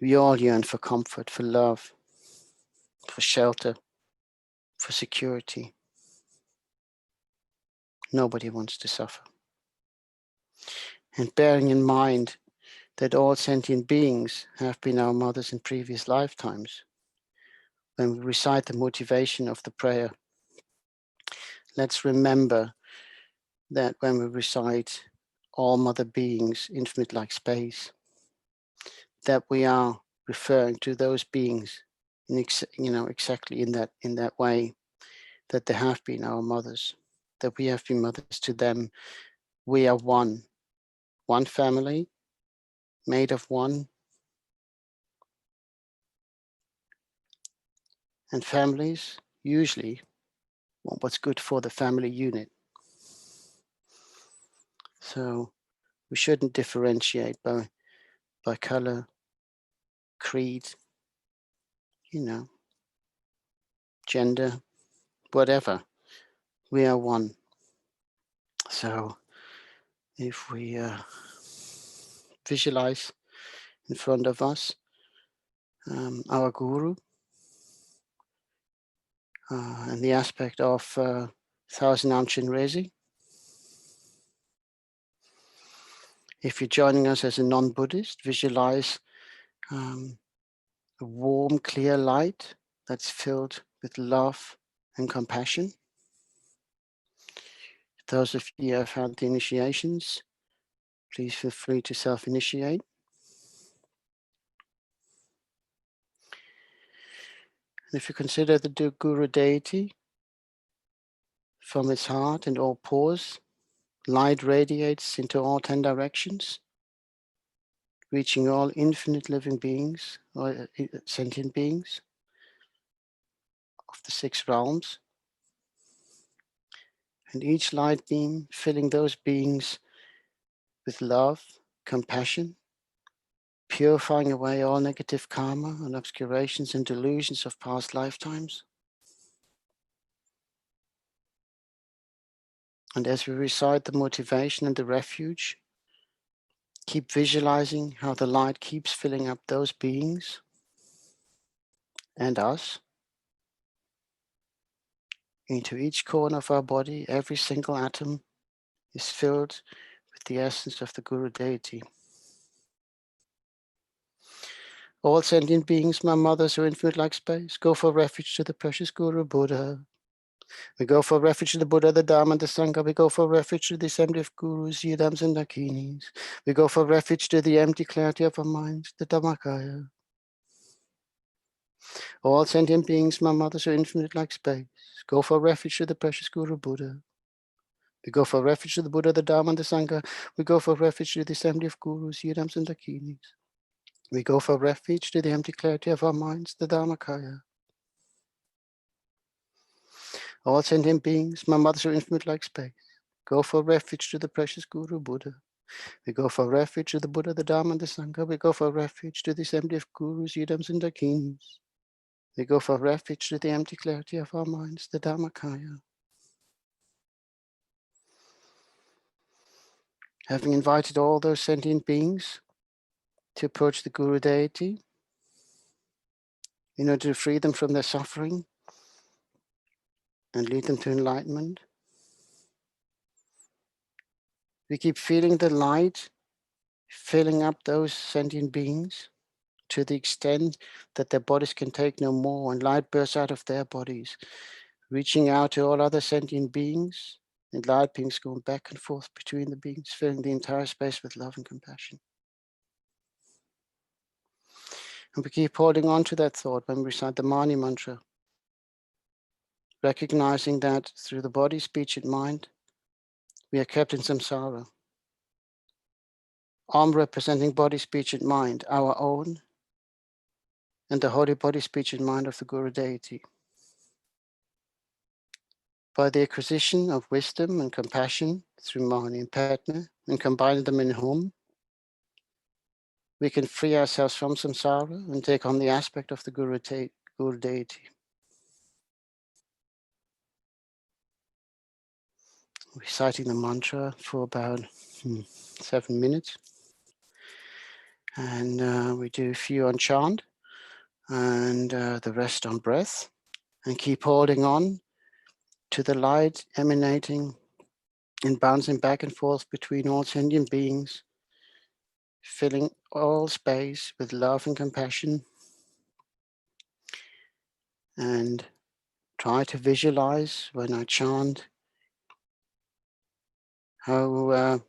We all yearn for comfort, for love, for shelter, for security. Nobody wants to suffer. And bearing in mind that all sentient beings have been our mothers in previous lifetimes, when we recite the motivation of the prayer, let's remember that when we recite all mother beings, infinite like space, that we are referring to those beings in exactly in that way, that they have been our mothers, that we have been mothers to them. We are one family, made of one. And families usually want what's good for the family unit. So we shouldn't differentiate by color, creed, gender, whatever. We are one. So if we visualize in front of us our guru and the aspect of Thousand Armed Chenrezig. If you're joining us as a non-Buddhist, visualize a warm, clear light that's filled with love and compassion. Those of you who have had the initiations, please feel free to self-initiate. And if you consider the Guru deity from its heart and all pores, light radiates into all 10 directions, reaching all infinite living beings or sentient beings of the 6 realms. And each light beam filling those beings with love, compassion, purifying away all negative karma and obscurations and delusions of past lifetimes. And as we recite the motivation and the refuge, keep visualizing how the light keeps filling up those beings and us. Into each corner of our body, every single atom is filled with the essence of the Guru deity. All sentient beings, my mothers who are infinite like space, go for refuge to the precious Guru Buddha. We go for refuge to the Buddha, the Dharma, and the Sangha. We go for refuge to the assembly of Gurus, Yidams, and Dakinis. We go for refuge to the empty clarity of our minds, the Dhammakaya. All sentient beings, my mothers who are infinite like space, go for refuge to the precious Guru Buddha. We go for refuge to the Buddha, the Dharma, and the Sangha. We go for refuge to the assembly of Gurus, Yidams, and Dakinis. We go for refuge to the empty clarity of our minds, the Dhammakaya. All sentient beings, my mothers who are infinite like space, go for refuge to the precious Guru Buddha. We go for refuge to the Buddha, the Dharma, and the Sangha. We go for refuge to the assembly of Gurus, Yidams, and Dakinis. We go for refuge to the empty clarity of our minds, the Dhammakaya. Having invited all those sentient beings to approach the Guru deity in order to free them from their suffering and lead them to enlightenment, we keep feeling the light filling up those sentient beings to the extent that their bodies can take no more, and light bursts out of their bodies, reaching out to all other sentient beings, and light beings going back and forth between the beings, filling the entire space with love and compassion. And we keep holding on to that thought when we recite the Mani mantra. recognizing that through the body, speech, and mind, we are kept in samsara. Arm representing body, speech, and mind, our own, and the holy body, speech, and mind of the Guru deity. By the acquisition of wisdom and compassion through Mahani and Padma, and combining them in Hum, we can free ourselves from samsara and take on the aspect of the Guru deity. Reciting the mantra for about 7 minutes. And we do a few on chant and the rest on breath, and keep holding on to the light emanating and bouncing back and forth between all sentient beings, filling all space with love and compassion. And try to visualize when I chant how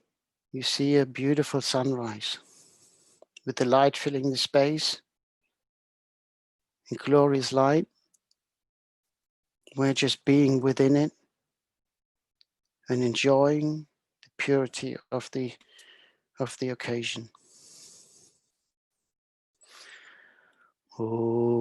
you see a beautiful sunrise with the light filling the space in glorious light. We're just being within it and enjoying the purity of the occasion. Om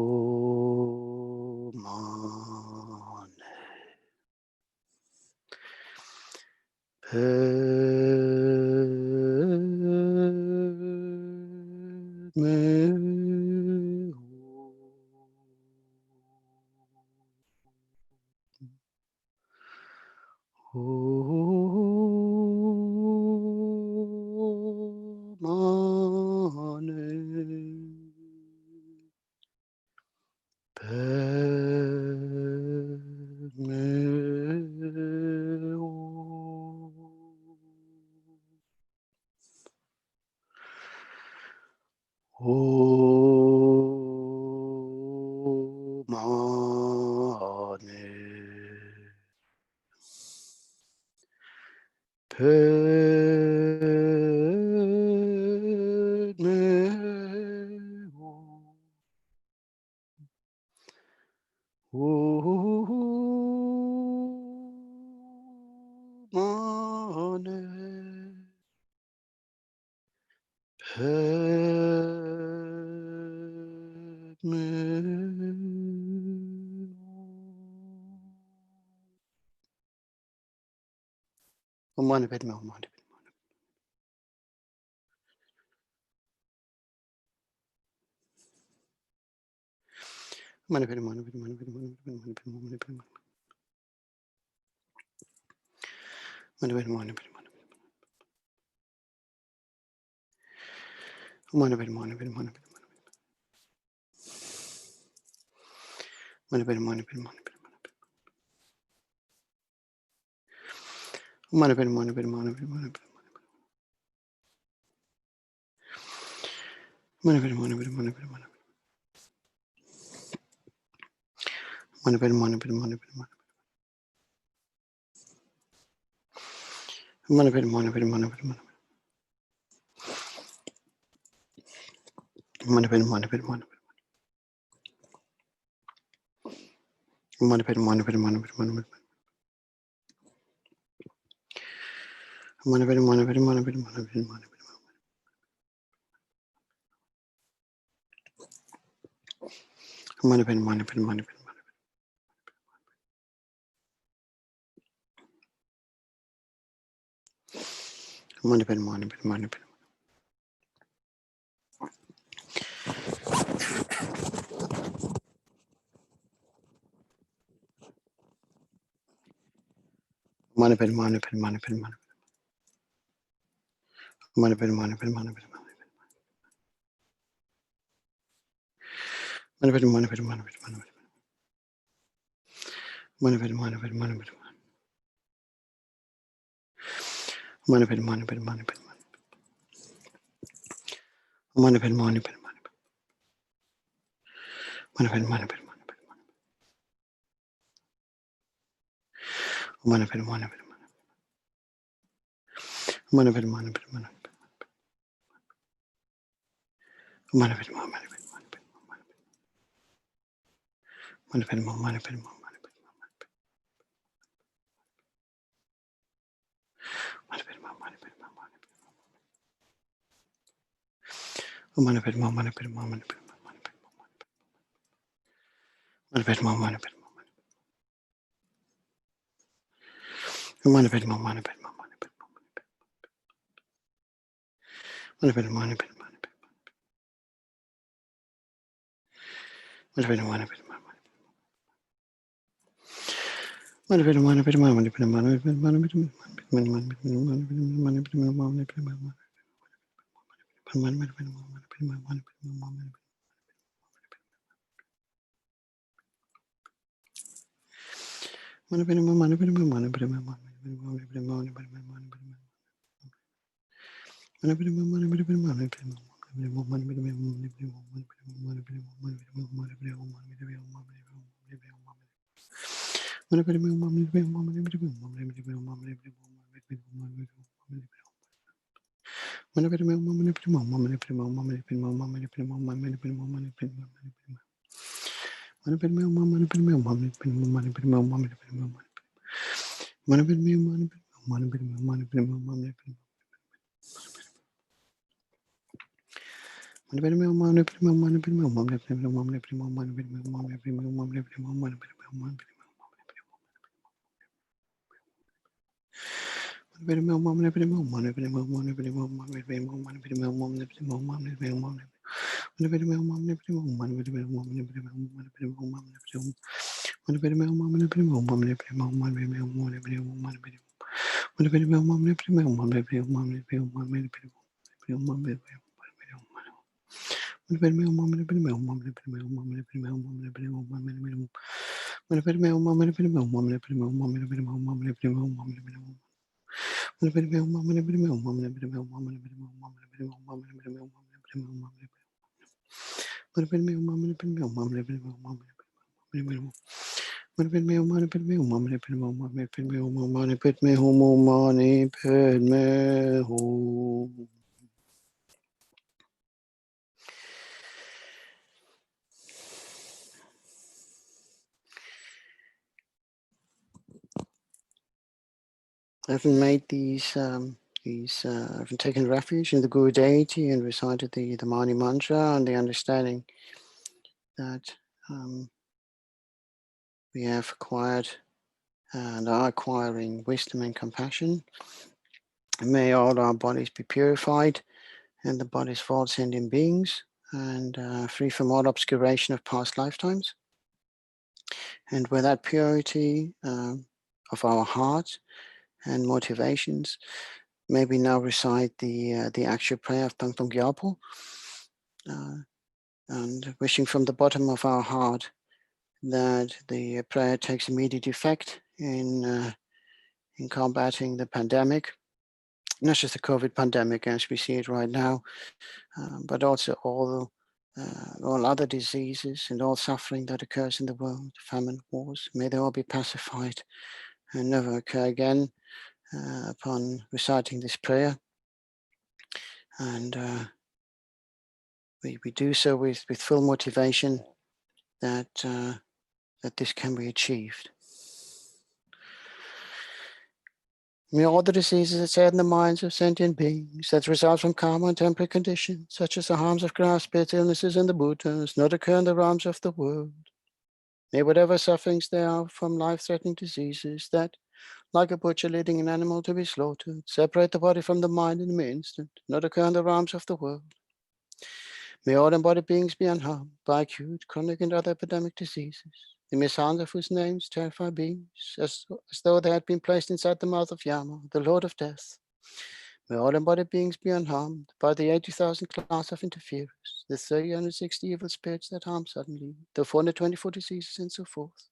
Having made these, having taken refuge in the Guru deity and recited the Mani mantra and the understanding that we have acquired and are acquiring wisdom and compassion. May all our bodies be purified and the bodies of all sentient beings and free from all obscuration of past lifetimes. And with that purity of our heart and motivations, may we now recite the actual prayer of Thangtong Gyalpo, and wishing from the bottom of our heart that the prayer takes immediate effect in combating the pandemic, not just the COVID pandemic as we see it right now, but also all other diseases and all suffering that occurs in the world, famine, wars. May they all be pacified and never occur again upon reciting this prayer. And we do so with full motivation that this can be achieved. May all the diseases that sad in the minds of sentient beings that result from karma and temporary conditions, such as the harms of grass, pits, illnesses, and the Buddhas, not occur in the realms of the world. May whatever sufferings there are from life-threatening diseases that, like a butcher leading an animal to be slaughtered, separate the body from the mind in an instant, not occur in the realms of the world. May all embodied beings be unharmed by acute, chronic, and other epidemic diseases, the mishands of whose names terrify beings, as though they had been placed inside the mouth of Yama, the Lord of Death. May all embodied beings be unharmed by the 80,000 class of interferers, the 360 evil spirits that harm suddenly, the 424 diseases, and so forth.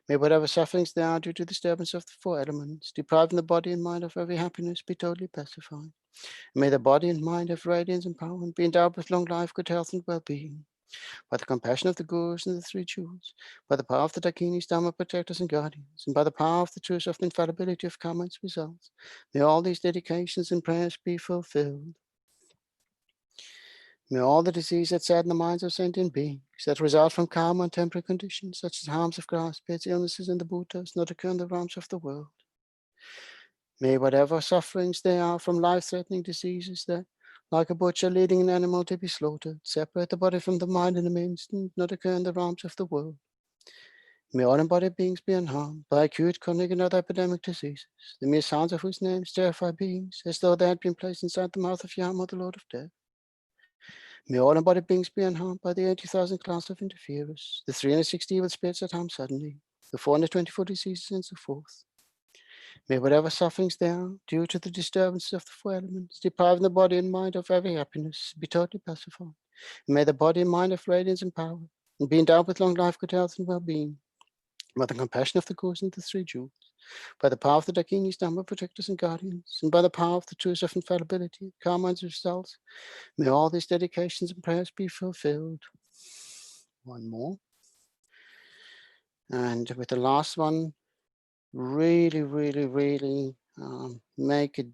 May whatever sufferings there are due to disturbance of the four elements, depriving the body and mind of every happiness, be totally pacified. May the body and mind have radiance and power and be endowed with long life, good health, and well-being. By the compassion of the Gurus and the three jewels, by the power of the Dakinis, Dharma protectors and guardians, and by the power of the truth of the infallibility of karma and its results, may all these dedications and prayers be fulfilled. May all the disease that sadden the minds of sentient beings that result from karma and temporary conditions, such as harms of grass, pits, illnesses, and the Buddhas, not occur in the realms of the world. May whatever sufferings there are from life-threatening diseases that, like a butcher leading an animal to be slaughtered, separate the body from the mind in an instant, not occur in the realms of the world. May all embodied beings be unharmed by acute, chronic, and other epidemic diseases, the mere sounds of whose names terrify beings, as though they had been placed inside the mouth of Yama, the Lord of Death. May all embodied beings be unharmed by the 80,000 class of interferers, the 360 evil spirits that harm suddenly, the 424 diseases, and so forth. May whatever sufferings there are, due to the disturbances of the four elements, depriving the body and mind of every happiness, be totally pacified. And may the body and mind have radiance and power, and be endowed with long life, good health, and well-being, by the compassion of the Course and the Three Jewels, by the power of the Dakinis, Dhamma protectors and guardians, and by the power of the truths of infallibility, karma and results. May all these dedications and prayers be fulfilled. One more. And with the last one, really make a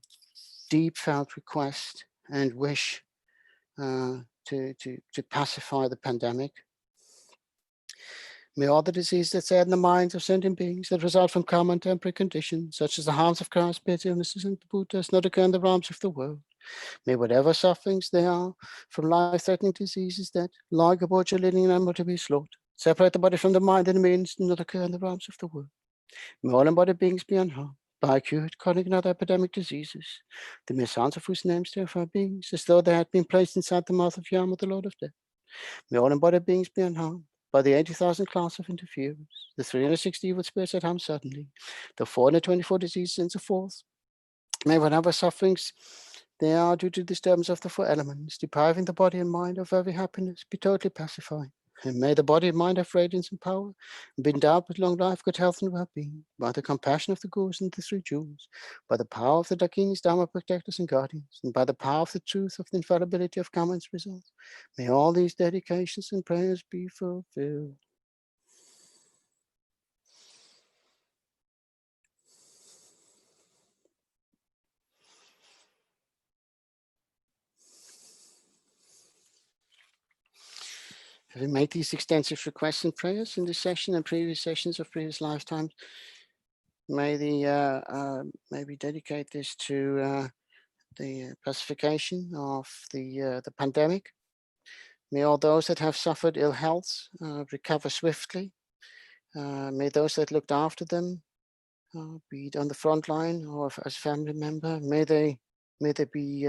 deep felt request and wish to pacify the pandemic. May all the diseases that sadden the minds of sentient beings that result from karma and temporary conditions, such as the harms of Christ, spirits, illnesses, and the Buddhas, not occur in the realms of the world. May whatever sufferings there are from life-threatening diseases that, like a butcher leading an animal to be slaughtered, separate the body from the mind and means not occur in the realms of the world. May all embodied beings be unharmed by acute, chronic, and other epidemic diseases, the mere sounds of whose names terrify beings, as though they had been placed inside the mouth of Yama, the Lord of Death. May all embodied beings be unharmed by the 80,000 class of interferers, the 360 evil spirits that harm suddenly, the 424 diseases, and so forth. May whatever sufferings there are due to disturbance of the four elements, depriving the body and mind of every happiness, be totally pacified. And may the body and mind have radiance and power, and be endowed with long life, good health, and well-being, by the compassion of the Gurus and the Three Jewels, by the power of the Dakinis, Dhamma protectors and guardians, and by the power of the truth of the infallibility of karma and results. May all these dedications and prayers be fulfilled. Having made these extensive requests and prayers in this session and previous sessions of previous lifetimes, may we dedicate this to the pacification of the pandemic. May all those that have suffered ill health recover swiftly. May those that looked after them, be it on the front line or as family member, may they be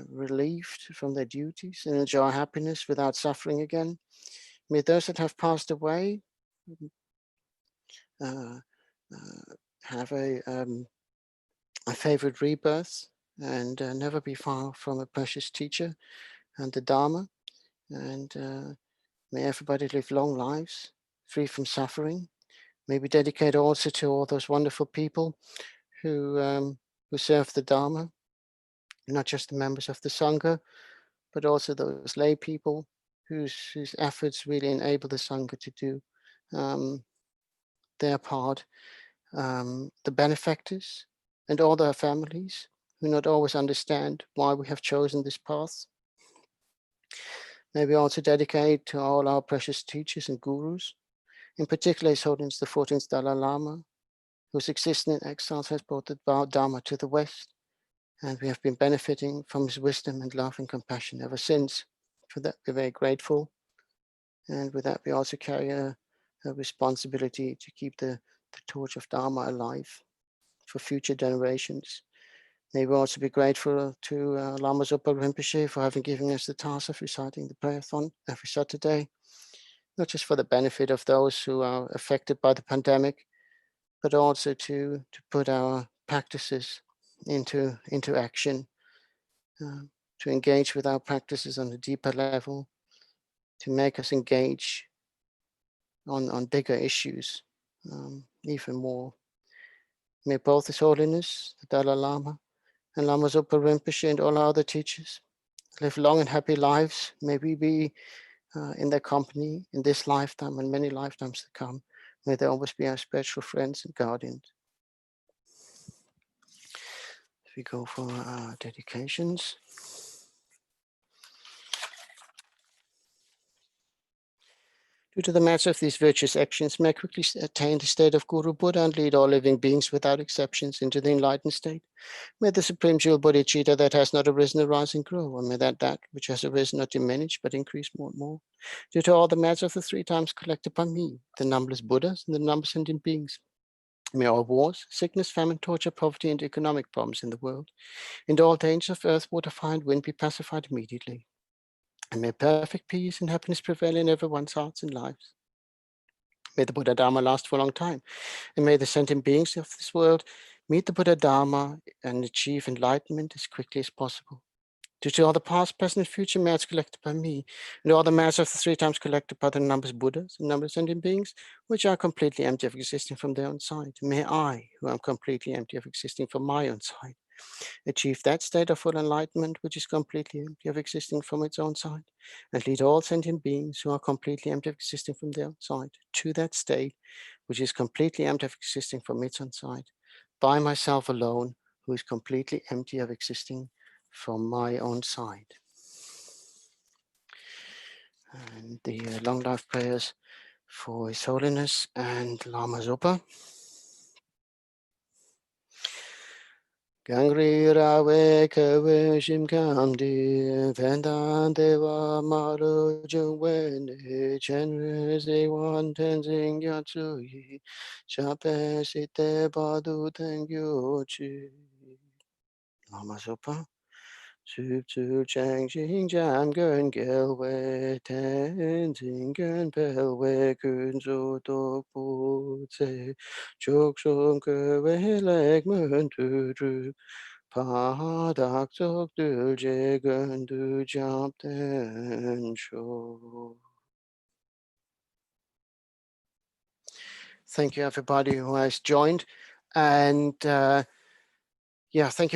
relieved from their duties and enjoy happiness without suffering again. May those that have passed away have a favorite rebirth and never be far from a precious teacher and the Dharma. And may everybody live long lives, free from suffering. May we dedicate also to all those wonderful people who serve the Dharma, not just the members of the Sangha, but also those lay people whose efforts really enable the Sangha to do their part. The benefactors and all their families who not always understand why we have chosen this path. May we also dedicate to all our precious teachers and gurus, in particular His Holiness the 14th Dalai Lama, whose existence in exile has brought the Dharma to the West, and we have been benefiting from his wisdom and love and compassion ever since. For that, we're very grateful. And with that, we also carry a responsibility to keep the torch of Dharma alive for future generations. May we also be grateful to Lama Zopa Rinpoche for having given us the task of reciting the prayerathon every Saturday, not just for the benefit of those who are affected by the pandemic, but also to put our practices into action, to engage with our practices on a deeper level, to make us engage on bigger issues even more. May both His Holiness, the Dalai Lama, and Lama Zopa Rinpoche and all our other teachers live long and happy lives. May we be in their company in this lifetime and many lifetimes to come. May they always be our spiritual friends and guardians. We go for our dedications. Due to the matter of these virtuous actions, may I quickly attain the state of Guru Buddha and lead all living beings without exceptions into the enlightened state. May the Supreme Jewel Bodhicitta that has not arisen arise and grow, and may that which has arisen not diminish but increase more and more. Due to all the matter of the 3 times collected by me, the numberless Buddhas and the numberless sentient beings. May all wars, sickness, famine, torture, poverty, and economic problems in the world, and all dangers of earth, water, fire, and wind be pacified immediately. And may perfect peace and happiness prevail in everyone's hearts and lives. May the Buddha Dharma last for a long time, and may the sentient beings of this world meet the Buddha Dharma and achieve enlightenment as quickly as possible. Due to all the past, present, and future merits collected by me, and all the merits of the 3 times collected by the numbers Buddhas and numbers sentient beings, which are completely empty of existing from their own side, may I, who am completely empty of existing from my own side, achieve that state of full enlightenment which is completely empty of existing from its own side, and lead all sentient beings who are completely empty of existing from their own side to that state which is completely empty of existing from its own side, by myself alone, who is completely empty of existing from my own side. And the long life prayers for His Holiness and Lama Zopa. Gangri rawe kawe shim kamdi vendan deva maru jungwene Chenrezig Tenzing Yatsui Chape site badu tengyo chi. Lama Zopa. Sup tu chang jing jam gun gelwe tenzing gun pelwe kun zo dok bu tse chok som gewe leg mun tu dru pa dak zok dul je gun du jam ten sho. Thank you everybody who has joined, and yeah, thank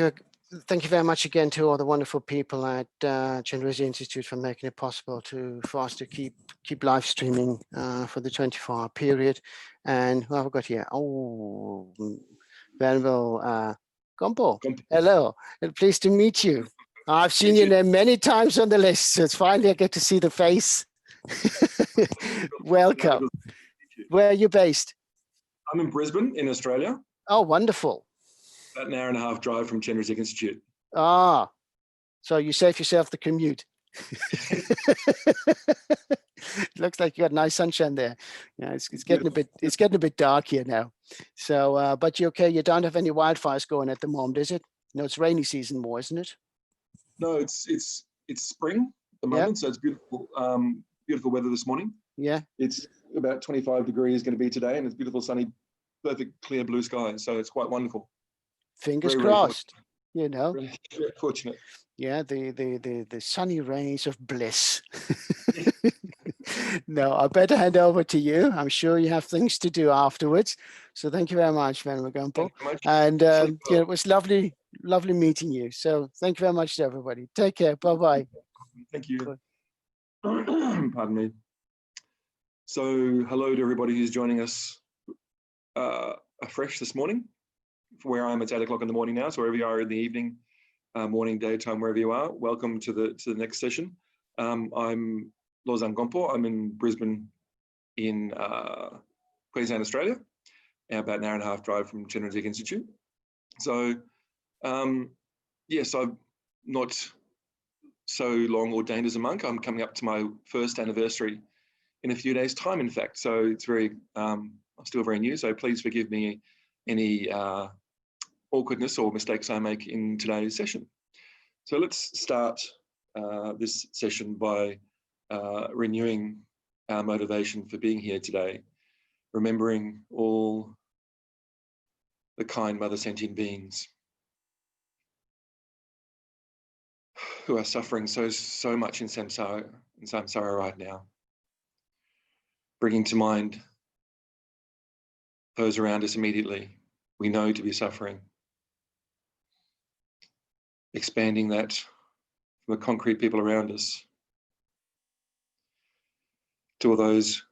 you very much again to all the wonderful people at Chenrezig Institute for making it possible for us to keep live streaming for the 24-hour period. And who have we got here? Oh, Venerable Gyalpo. Hello, pleased to meet you. I've seen your name many times on the list, so it's finally I get to see the face. Welcome. Where are you based? I'm in Brisbane, in Australia. Oh, wonderful. About an hour and a half drive from Chenrezig Institute. Ah, so you save yourself the commute. Looks like you got nice sunshine there. Yeah, it's getting a bit dark here now. So, but you okay? You don't have any wildfires going at the moment, is it? No, it's rainy season more, isn't it? No, it's spring at the moment, so it's beautiful, beautiful weather this morning. Yeah. It's about 25 degrees going to be today, and it's beautiful, sunny, perfect, clear blue sky. So it's quite wonderful. Fingers crossed, you know. Very fortunate. Yeah, the sunny rays of bliss. No, I better hand over to you. I'm sure you have things to do afterwards. So thank you very much, Venerable Gyalpo. And yeah, it was lovely meeting you. So thank you very much to everybody. Take care. Bye-bye. Thank you. Pardon me. So hello to everybody who's joining us afresh this morning. Where I am, it's 8 o'clock in the morning now. So wherever you are in the evening, morning, daytime, wherever you are, welcome to the next session. I'm Lozan Gyalpo. I'm in Brisbane, in Queensland, Australia, about an hour and a half drive from Chenrezig Institute. So yes, I'm not so long ordained as a monk. I'm coming up to my first anniversary in a few days' time, in fact. So it's I'm still very new. So please forgive me any awkwardness or mistakes I make in today's session. So let's start this session by renewing our motivation for being here today, remembering all the kind mother sentient beings who are suffering so much in samsara right now, bringing to mind those around us immediately we know to be suffering, expanding that from the concrete people around us to all those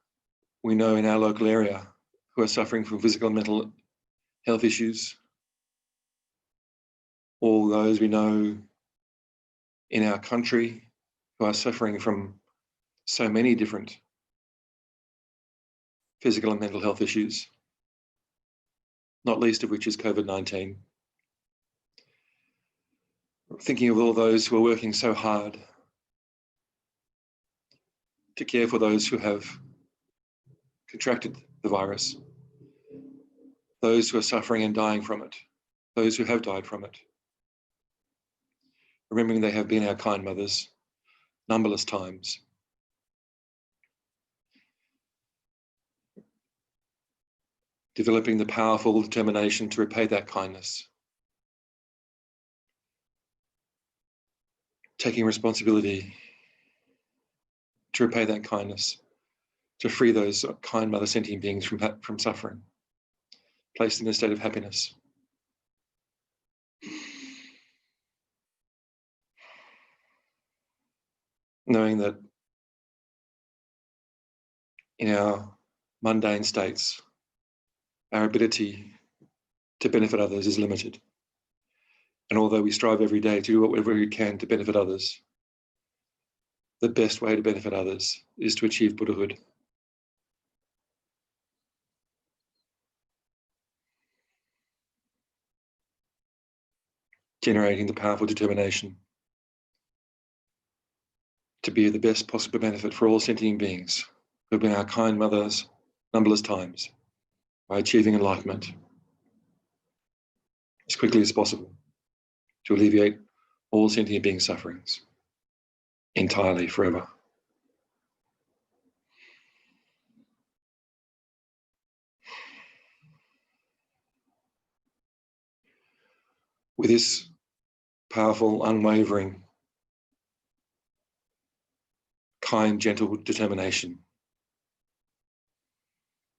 we know in our local area who are suffering from physical and mental health issues, all those we know in our country who are suffering from so many different physical and mental health issues, not least of which is COVID-19. Thinking of all those who are working so hard to care for those who have contracted the virus, those who are suffering and dying from it, those who have died from it. Remembering they have been our kind mothers numberless times. Developing the powerful determination to repay that kindness. Taking responsibility to repay that kindness, to free those kind mother sentient beings from suffering, placed in a state of happiness. Knowing that in our mundane states, our ability to benefit others is limited. And although we strive every day to do whatever we can to benefit others, the best way to benefit others is to achieve Buddhahood. Generating the powerful determination to be of the best possible benefit for all sentient beings who have been our kind mothers numberless times, by achieving enlightenment as quickly as possible to alleviate all sentient being sufferings entirely, forever. With this powerful, unwavering, kind, gentle determination,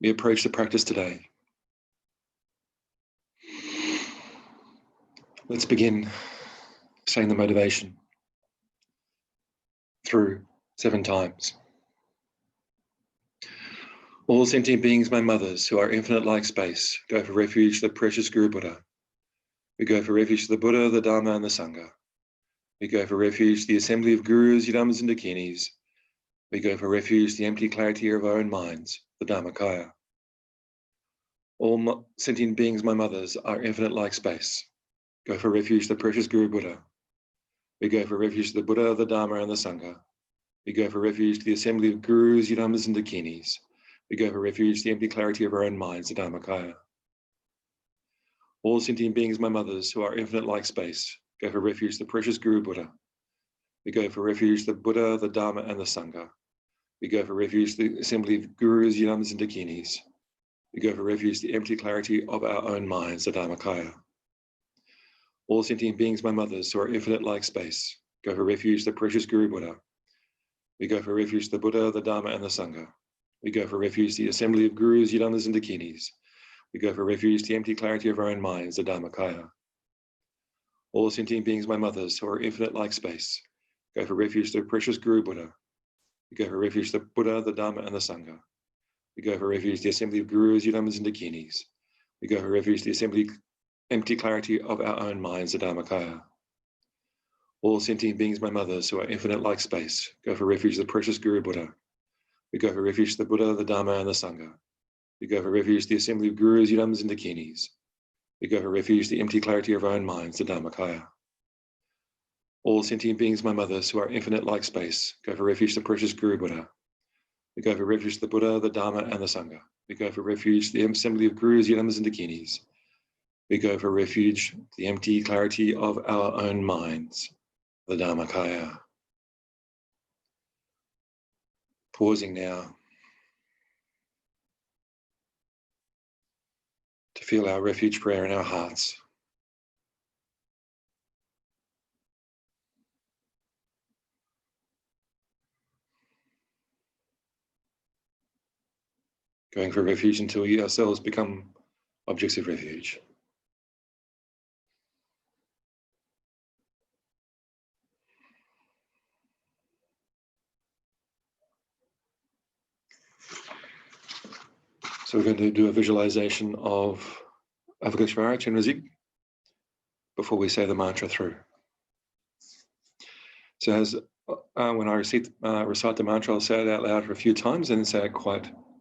we approach the practice today. Let's begin saying the motivation through 7 times. All sentient beings, my mothers, who are infinite like space, go for refuge to the precious Guru Buddha. We go for refuge to the Buddha, the Dharma, and the Sangha. We go for refuge to the assembly of Gurus, Yadamas, and Dakinis. We go for refuge to the empty clarity of our own minds, the Dharmakaya. All sentient beings, my mothers, are infinite like space. Go for refuge to the precious Guru Buddha. We go for refuge to the Buddha, the Dharma, and the Sangha. We go for refuge to the assembly of Gurus, Yadamas, and Dakinis. We go for refuge to the empty clarity of our own minds, the Dharmakaya. All sentient beings, my mothers, who are infinite like space, go for refuge to the precious Guru Buddha. We go for refuge to the Buddha, the Dharma, and the Sangha. We go for refuge to the assembly of Gurus, Yadamas, and Dakinis. We go for refuge to the empty clarity of our own minds, the Dharmakaya. All sentient beings, my mothers, who are infinite like space, go for refuge to the precious Guru Buddha. We go for refuge to the Buddha, the Dharma, and the Sangha. We go for refuge to the assembly of Gurus, Yadamas, and Dakinis. We go for refuge to the empty clarity of our own minds, the Dharmakaya. All sentient beings, my mothers, who are infinite like space, go for refuge to the precious Guru Buddha. We go for refuge to the Buddha, the Dharma, and the Sangha. We go for refuge to the assembly of Gurus, Yadamas, and Dakinis. We go for refuge to the assembly, empty clarity of our own minds, the Dharmakaya. All sentient beings, my mothers, who are infinite like space, go for refuge to the precious Guru Buddha. We go for refuge to the Buddha, the Dharma, and the Sangha. We go for refuge to the assembly of Gurus, Yadamas, and Dakinis. We go for refuge to the empty clarity of our own minds, the Dharmakaya. All sentient beings, my mothers, who are infinite like space, go for refuge to the precious Guru Buddha. We go for refuge to the Buddha, the Dharma, and the Sangha. We go for refuge to the assembly of Gurus, Yadamas, and Dakinis. We go for refuge to the empty clarity of our own minds, the Dharmakaya. Pausing now to feel our refuge prayer in our hearts. Going for refuge until we ourselves become objects of refuge. So we're going to do a visualization of Avalokiteshvara, Chenrezig, before we say the mantra through. So as when I recite the mantra, I'll say it out loud for a few times and then say it quite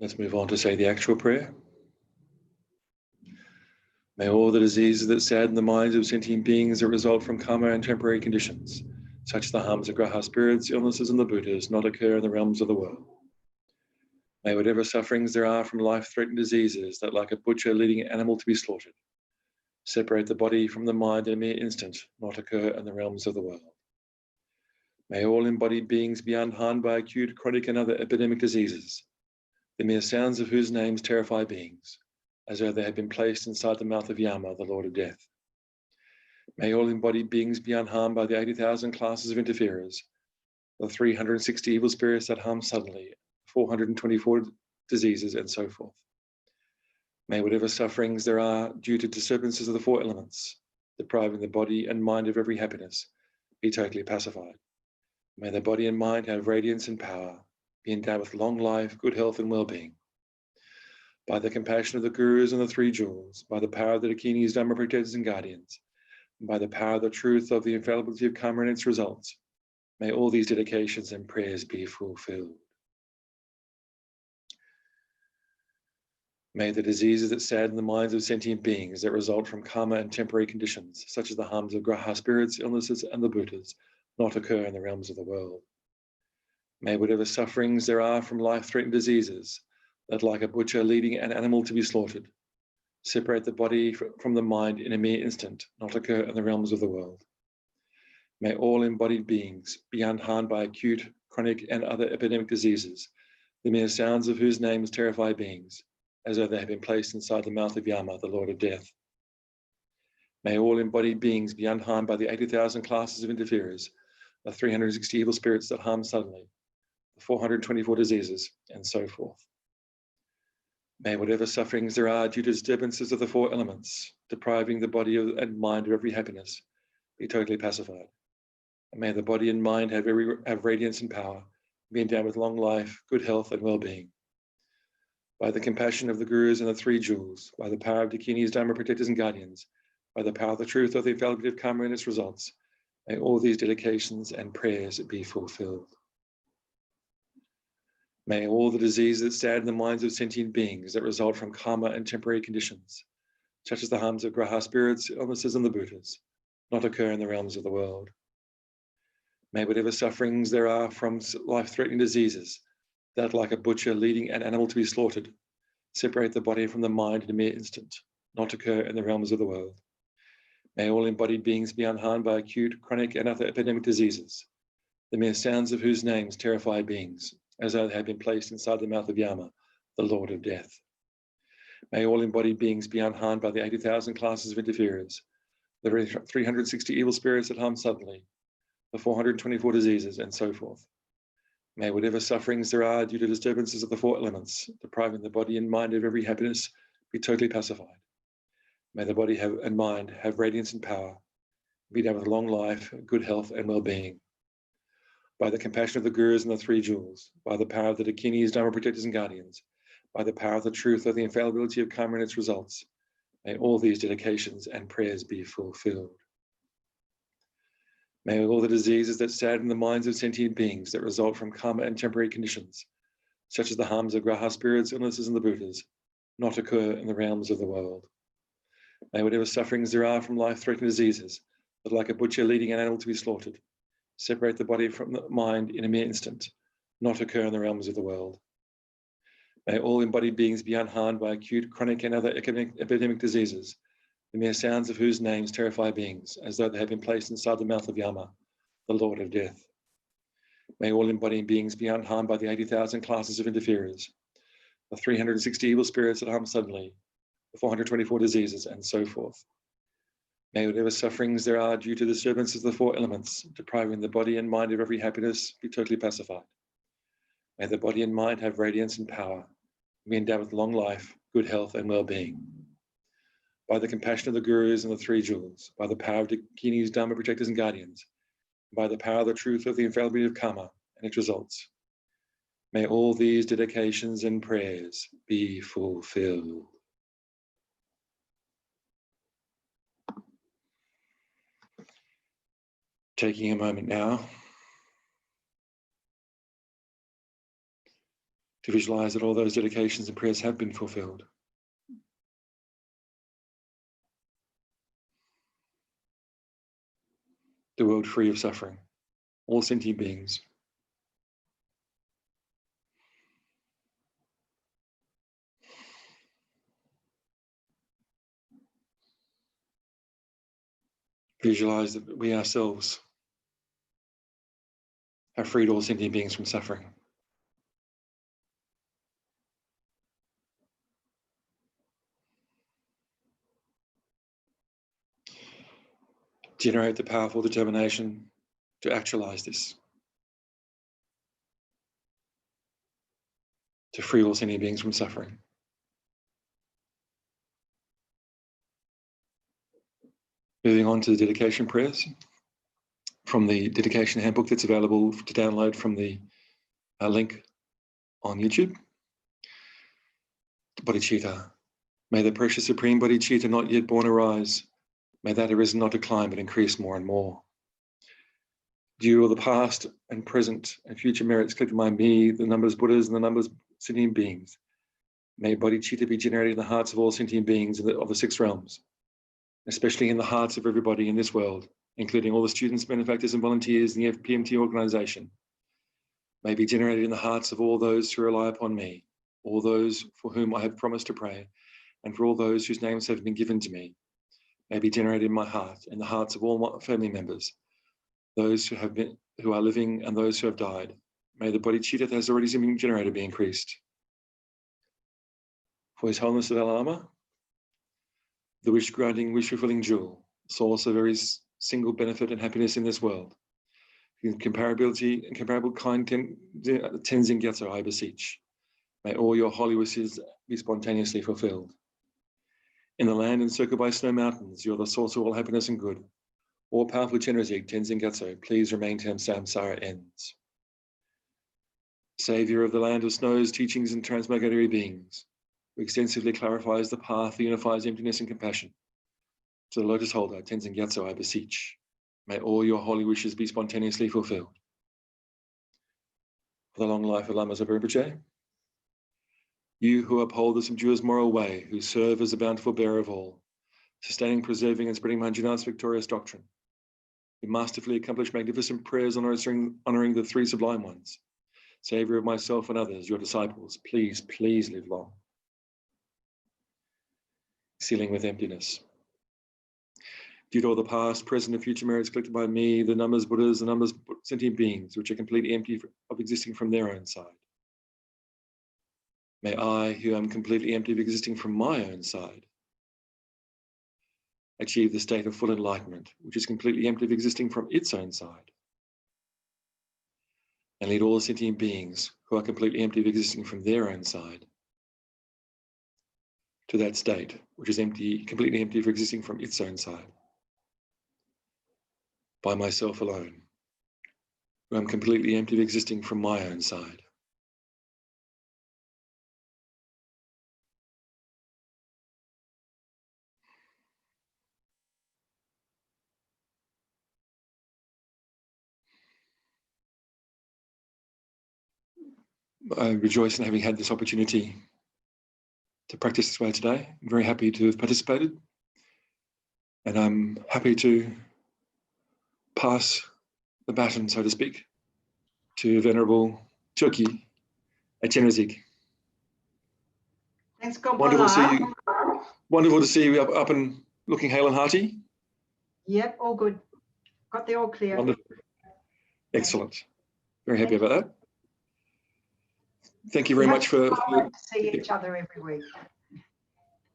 Let's move on to say the actual prayer. May all the diseases that sadden the minds of sentient beings that result from karma and temporary conditions, such as the harms of graha spirits, illnesses, and the Buddhas, not occur in the realms of the world. May whatever sufferings there are from life-threatening diseases that, like a butcher leading an animal to be slaughtered, separate the body from the mind in a mere instant, not occur in the realms of the world. May all embodied beings be unharmed by acute, chronic, and other epidemic diseases, the mere sounds of whose names terrify beings, as though they had been placed inside the mouth of Yama, the Lord of Death. May all embodied beings be unharmed by the 80,000 classes of interferers, the 360 evil spirits that harm suddenly, 424 diseases, and so forth. May whatever sufferings there are due to disturbances of the four elements, depriving the body and mind of every happiness, be totally pacified. May the body and mind have radiance and power, be endowed with long life, good health, and well-being. By the compassion of the Gurus and the Three Jewels, by the power of the Dakinis, Dharma protectors and guardians, and by the power of the truth of the infallibility of karma and its results, May all these dedications and prayers be fulfilled. May the diseases that sadden the minds of sentient beings that result from karma and temporary conditions, such as the harms of graha spirits, illnesses, and the bhutas, not occur in the realms of the world. May whatever sufferings there are from life-threatening diseases, that like a butcher leading an animal to be slaughtered, separate the body from the mind in a mere instant, not occur in the realms of the world. May all embodied beings be unharmed by acute, chronic, and other epidemic diseases, the mere sounds of whose names terrify beings, as though they have been placed inside the mouth of Yama, the Lord of Death. May all embodied beings be unharmed by the 80,000 classes of interferers, the 360 evil spirits that harm suddenly, the 424 diseases, and so forth. May whatever sufferings there are due to disturbances of the four elements, depriving the body and mind of every happiness, be totally pacified. And may the body and mind have radiance and power, be endowed with long life, good health, and well-being. By the compassion of the Gurus and the three jewels, by the power of Dakinis, Dharma protectors and guardians, by the power of the truth of the infallibility of karma and its results, may all these dedications and prayers be fulfilled. May all the diseases that sadden the minds of sentient beings that result from karma and temporary conditions, such as the harms of graha spirits, illnesses, and the bhutas, not occur in the realms of the world. May whatever sufferings there are from life-threatening diseases, that like a butcher leading an animal to be slaughtered, separate the body from the mind in a mere instant, not occur in the realms of the world. May all embodied beings be unharmed by acute, chronic, and other epidemic diseases, the mere sounds of whose names terrify beings, as though they had been placed inside the mouth of Yama, the Lord of Death. May all embodied beings be unharmed by the 80,000 classes of interferers, the 360 evil spirits that harm suddenly, the 424 diseases, and so forth. May whatever sufferings there are due to disturbances of the four elements, depriving the body and mind of every happiness, be totally pacified. May the body and mind have radiance and power, be endowed with long life, good health, and well-being. By the compassion of the Gurus and the three jewels, by the power of the Dakinis, Dharma protectors and guardians, by the power of the truth of the infallibility of karma and its results, may all these dedications and prayers be fulfilled. May all the diseases that sadden the minds of sentient beings that result from karma and temporary conditions, such as the harms of graha spirits, illnesses, and the bhutas, not occur in the realms of the world. May whatever sufferings there are from life-threatening diseases, that like a butcher leading an animal to be slaughtered, separate the body from the mind in a mere instant, not occur in the realms of the world. May all embodied beings be unharmed by acute, chronic, and other epidemic diseases, the mere sounds of whose names terrify beings, as though they had been placed inside the mouth of Yama, the Lord of Death. May all embodied beings be unharmed by the 80,000 classes of interferers, the 360 evil spirits that harm suddenly, the 424 diseases, and so forth. May whatever sufferings there are due to disturbances of the four elements, depriving the body and mind of every happiness, be totally pacified. May the body and mind have radiance and power, be endowed with long life, good health, and well-being. By the compassion of the Gurus and the three jewels, by the power of Dakinis, Dharma protectors and guardians, by the power of the truth of the infallibility of karma and its results, may all these dedications and prayers be fulfilled. Taking a moment now to visualize that all those dedications and prayers have been fulfilled. The world free of suffering, all sentient beings. Visualize that we ourselves have freed all sentient beings from suffering. Generate the powerful determination to actualize this, to free all sentient beings from suffering. Moving on to the dedication prayers from the dedication handbook that's available to download from the link on YouTube. Bodhicitta, may the precious supreme bodhicitta not yet born arise. May that arisen not decline but increase more and more. Due to all the past and present and future merits collected by me, the numbers Buddhas and the numbers sentient beings, may bodhicitta be generated in the hearts of all sentient beings of the 6 realms, especially in the hearts of everybody in this world, including all the students, benefactors, and volunteers in the FPMT organization, may be generated in the hearts of all those who rely upon me, all those for whom I have promised to pray, and for all those whose names have been given to me, may be generated in my heart, in the hearts of all my family members, those who are living and those who have died. May the bodhicitta that has already been generated be increased. For His Holiness the Dalai Lama, the wish-granting, wish-fulfilling jewel, source of every single benefit and happiness in this world, in comparable kind Tenzin Gyatso, I beseech. May all your holy wishes be spontaneously fulfilled. In the land encircled by snow mountains, you are the source of all happiness and good. All-powerful Chenrezig, Tenzin Gyatso, please remain till samsara ends. Savior of the land of snows, teachings and transmigratory beings, who extensively clarifies the path that unifies emptiness and compassion. To the lotus holder, Tenzin Gyatso, I beseech. May all your holy wishes be spontaneously fulfilled. For the long life of Lama Zopa Rinpoche, you who uphold the subduer's moral way, who serve as the bountiful bearer of all, sustaining, preserving, and spreading Manjunat's victorious doctrine, who masterfully accomplish magnificent prayers honoring the 3 sublime ones, Savior of myself and others, your disciples, please, please live long. Sealing with emptiness. Due to all the past, present, and future merits collected by me, the numbers Buddhas, the numbers sentient beings, which are completely empty of existing from their own side. May I, who am completely empty of existing from my own side, achieve the state of full enlightenment, which is completely empty of existing from its own side, and lead all the sentient beings who are completely empty of existing from their own side to that state, which is empty, completely empty of existing from its own side. By myself alone, who am completely empty of existing from my own side. I rejoice in having had this opportunity to practice this way today. I'm very happy to have participated, and I'm happy to pass the baton, so to speak, to Venerable Turkey at Chenrezig. Thanks, God. Wonderful to see you. Wonderful to see you up and looking hale and hearty. Yep, all good. Got the all clear. Wonderful. Excellent. Very happy about that. Thank you very much for to see each other every week.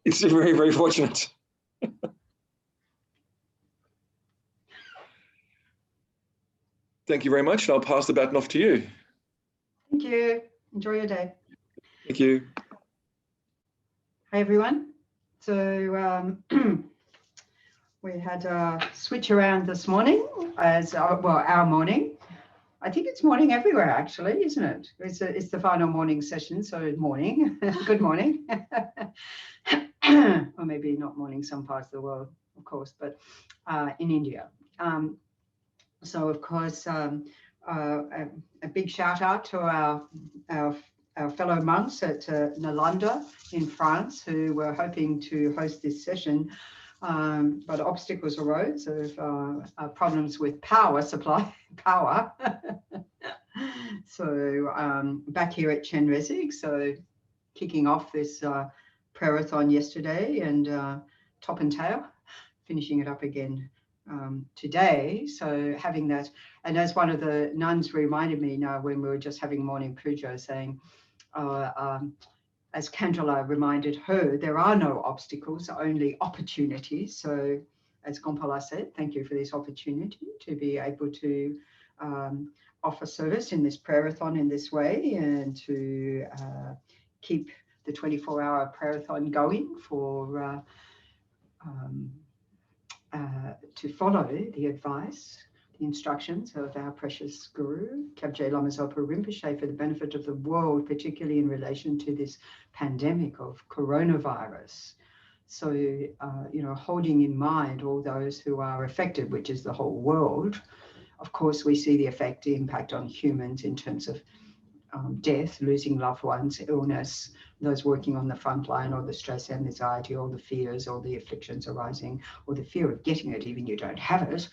It's very, very fortunate. Thank you very much. I'll pass the baton off to you. Thank you. Enjoy your day. Thank you. Hi, everyone. So we had a switch around this morning as our morning. I think it's morning everywhere, actually, isn't it? It's the final morning session, so morning. Good morning. Or maybe not morning some parts of the world, of course, but in India. So, of course, a big shout out to our fellow monks at Nalanda in France, who were hoping to host this session, but obstacles arose of problems with power supply. So back here at Chenrezig, so kicking off this prayerathon yesterday and top and tail, finishing it up again today. So having that, and as one of the nuns reminded me now when we were just having morning puja, saying, as Candela reminded her, there are no obstacles, only opportunities. So as Gompala said, thank you for this opportunity to be able to offer service in this prayerathon in this way, and to keep the 24-hour prayerathon going for to follow the advice, the instructions of our precious Guru, Kyabje Lama Zopa Rinpoche, for the benefit of the world, particularly in relation to this pandemic of coronavirus. So, you know, holding in mind all those who are affected, which is the whole world, Of course, we see the effect, the impact on humans in terms of death, losing loved ones, illness, those working on the front line, or the stress and anxiety, or the fears, or the afflictions arising, or the fear of getting it, even you don't have it,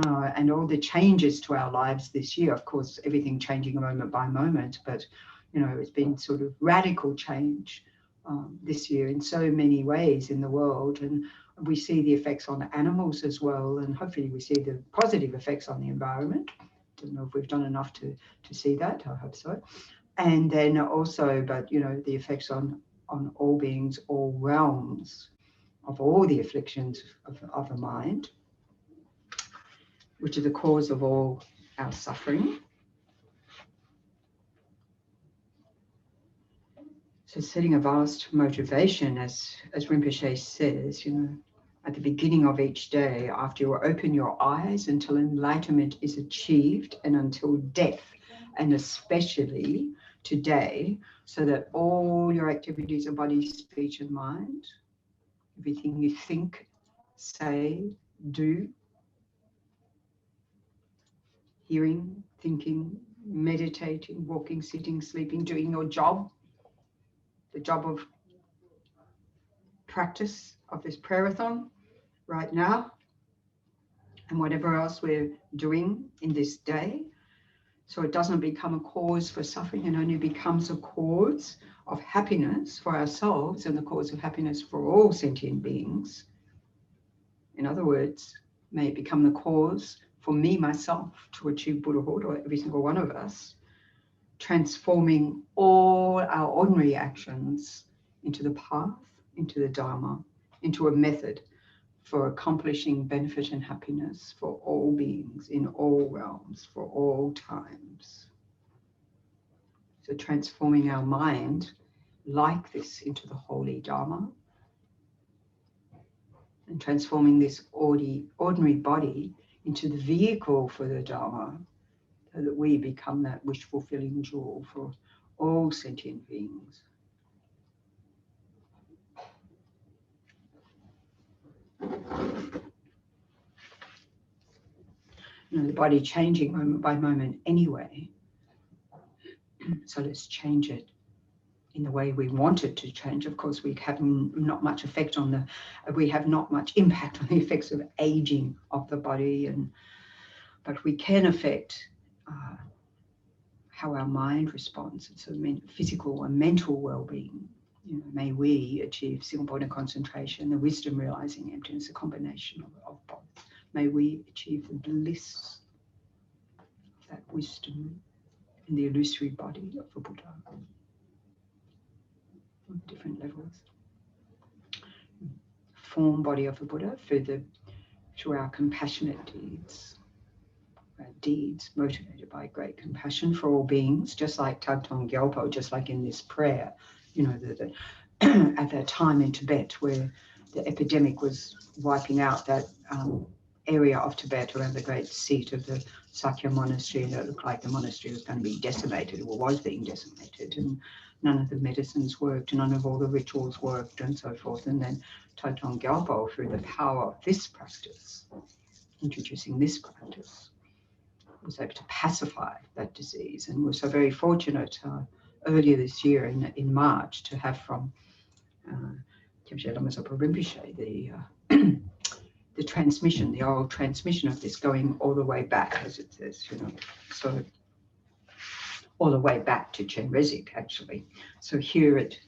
and all the changes to our lives this year. Of course, everything changing moment by moment, but you know, it's been sort of radical change this year in so many ways in the world, and we see the effects on animals as well, and hopefully we see the positive effects on the environment. Don't know if we've done enough to see that. I hope so. And then also, but you know, the effects on all beings, all realms, of all the afflictions of the mind, which are the cause of all our suffering. So setting a vast motivation, as Rinpoche says, you know, at the beginning of each day, after you open your eyes, until enlightenment is achieved, and until death, and especially today, so that all your activities of body, speech, and mind, everything you think, say, do, hearing, thinking, meditating, walking, sitting, sleeping, doing your job, the job of practice of this prayer-a-thon right now, and whatever else we're doing in this day, so it doesn't become a cause for suffering, and only becomes a cause of happiness for ourselves and the cause of happiness for all sentient beings. In other words, may it become the cause for me, myself, to achieve Buddhahood, or every single one of us, transforming all our ordinary actions into the path, into the Dharma, into a method for accomplishing benefit and happiness for all beings in all realms, for all times. So transforming our mind like this into the holy Dharma, and transforming this ordinary body into the vehicle for the Dharma, so that we become that wish-fulfilling jewel for all sentient beings. You know, the body changing moment by moment anyway. So let's change it in the way we want it to change. Of course, we have not much effect on we have not much impact on the effects of aging of the body, but we can affect how our mind responds. It's a physical and mental well-being. You know, may we achieve single point of concentration, the wisdom realizing emptiness, a combination of both. May we achieve the bliss of that wisdom in the illusory body of the Buddha on different levels. Form body of the Buddha through our compassionate deeds. Deeds motivated by great compassion for all beings, just like Thangtong Gyalpo, just like in this prayer, you know, at that time in Tibet where the epidemic was wiping out that area of Tibet around the great seat of the Sakya monastery, and it looked like the monastery was going to be decimated, or was being decimated, and none of the medicines worked, none of all the rituals worked, and so forth. And then Thangtong Gyalpo, through the power of this practice, introducing this practice, was able to pacify that disease. And we're so very fortunate earlier this year in March to have from Kyabje Lama Zopa Rinpoche the transmission, the oral transmission of this, going all the way back, as it says, you know, so all the way back to Chenrezig, actually. So here at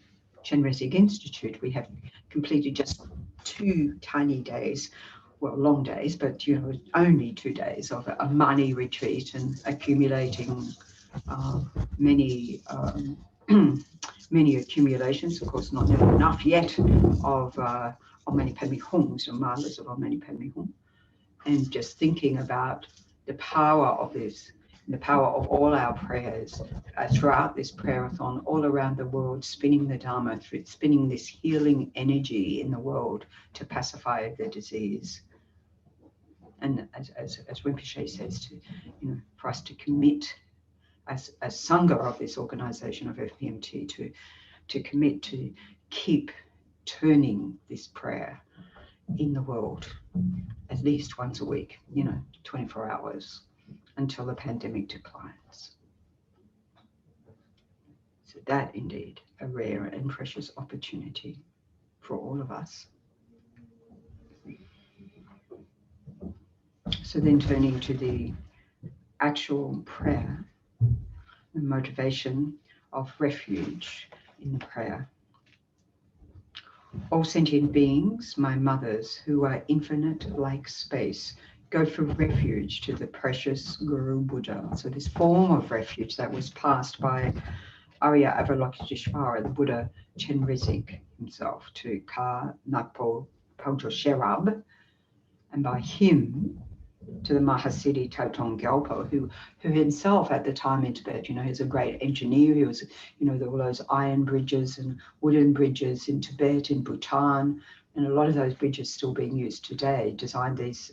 Chenrezig Institute, we have completed just 2 tiny days, well, long days, but you know, only 2 days of a money retreat, and accumulating many many accumulations, of course not enough yet, of Mani Padme Hums, or malas of Mani Padme Hum, and just thinking about the power of this, the power of all our prayers throughout this prayer-a-thon, all around the world, spinning the Dharma, spinning this healing energy in the world to pacify the disease. And as Rinpoche says, to, you know, for us to commit as Sangha of this organization of FPMT to commit to keep turning this prayer in the world at least once a week, you know, 24 hours, until the pandemic declines. So that indeed a rare and precious opportunity for all of us. So then turning to the actual prayer, the motivation of refuge in the prayer. All sentient beings, my mothers, who are infinite like space, go for refuge to the precious Guru Buddha. So this form of refuge that was passed by Arya Avalokiteshvara, the Buddha Chenrezig himself, to Ka Nakpo Photo Sherab, and by him to the Mahasiddhi Thangtong Gyalpo, who himself at the time in Tibet, you know, he's a great engineer. He was, you know, there were all those iron bridges and wooden bridges in Tibet, in Bhutan, and a lot of those bridges still being used today, designed these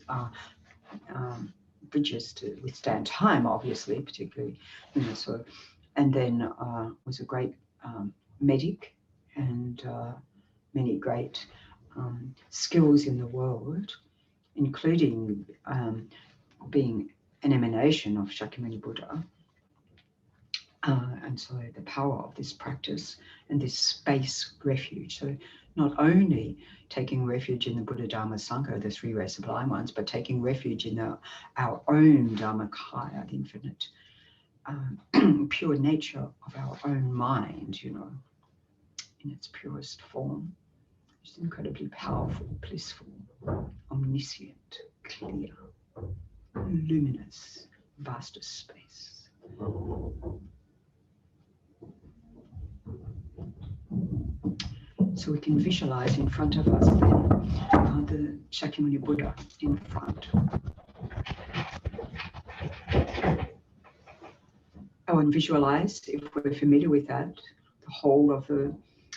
bridges to withstand time, obviously, particularly, you know, so, and then was a great medic and many great skills in the world, including being an emanation of Shakyamuni Buddha. And so the power of this practice and this space refuge. So not only taking refuge in the Buddha Dharma Sangha, the three rare sublime ones, but taking refuge in our own Dharmakaya, the infinite pure nature of our own mind, you know, in its purest form. It's incredibly powerful, blissful, omniscient, clear, luminous, vastest space. So we can visualize in front of us then the Shakyamuni Buddha in front. Oh, and visualize, if we're familiar with that, the whole of the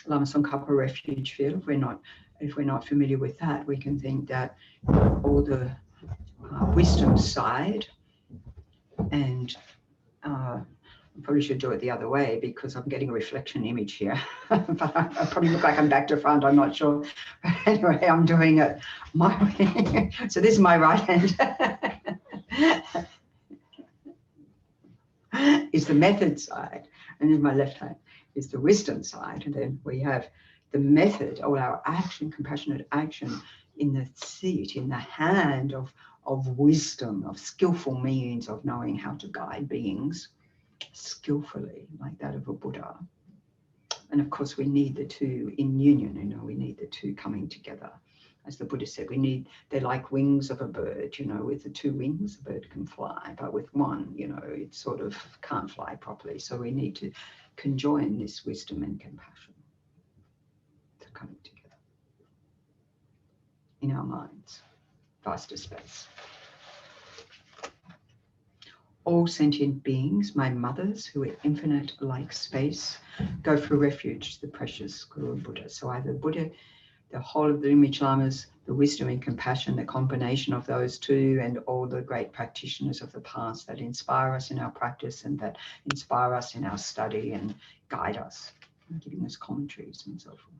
Lama Tsongkhapa refuge field. If we're not familiar with that, we can think that all the wisdom side, and I probably should do it the other way because I'm getting a reflection image here. But I probably look like I'm back to front, I'm not sure. But anyway, I'm doing it my way. So this is my right hand. Is the method side, and then my left hand is the wisdom side. And then we have the method, or our action, compassionate action, in the seat, in the hand of wisdom, of skillful means of knowing how to guide beings skillfully, like that of a Buddha. And of course, we need the two in union, you know, we need the two coming together. As the Buddha said, they're like wings of a bird, you know, with the two wings, a bird can fly, but with one, you know, it sort of can't fly properly. So we need to conjoin this wisdom and compassion to coming together in our minds, vaster space. All sentient beings, my mothers, who are infinite like space, go for refuge to the precious Guru Buddha. So either Buddha, the whole of the lineage lamas, the wisdom and compassion, the combination of those two, and all the great practitioners of the past that inspire us in our practice and that inspire us in our study and guide us, giving us commentaries and so forth.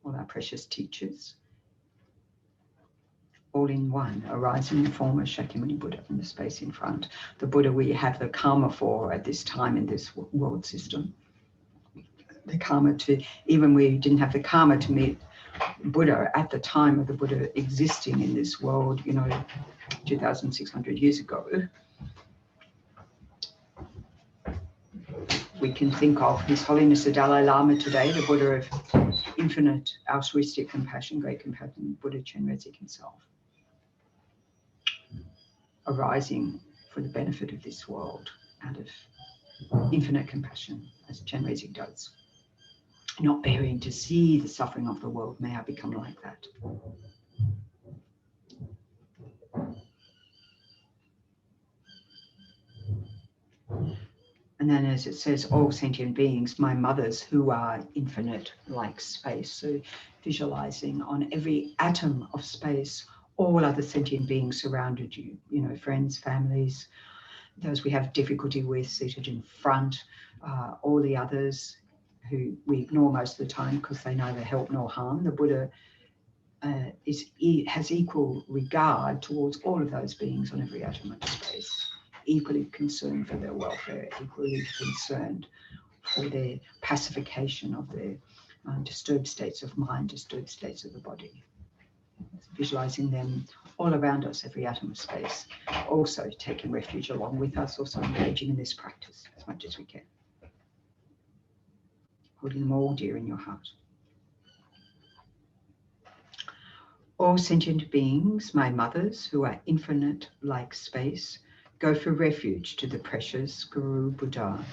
All our precious teachers, all in one, arising in the form of Shakyamuni Buddha in the space in front. The Buddha we have the karma for at this time in this world system. The karma to, even we didn't have the karma to meet Buddha at the time of the Buddha existing in this world, you know, 2,600 years ago. We can think of His Holiness the Dalai Lama today, the Buddha of infinite altruistic compassion, great compassion, Buddha Chenrezig himself, arising for the benefit of this world out of infinite compassion, as Chenrezig does. Not bearing to see the suffering of the world, may I become like that. And then as it says, all sentient beings, my mothers, who are infinite like space. So visualizing on every atom of space, all other sentient beings surrounded you, you know, friends, families, those we have difficulty with seated in front, all the others who we ignore most of the time because they neither help nor harm. The Buddha has equal regard towards all of those beings on every atom of space, equally concerned for their welfare, equally concerned for their pacification of their disturbed states of mind, disturbed states of the body. Visualizing them all around us, every atom of space, also taking refuge along with us, also engaging in this practice as much as we can. Holding them all dear in your heart. All sentient beings, my mothers, who are infinite like space, go for refuge to the precious Guru Buddha.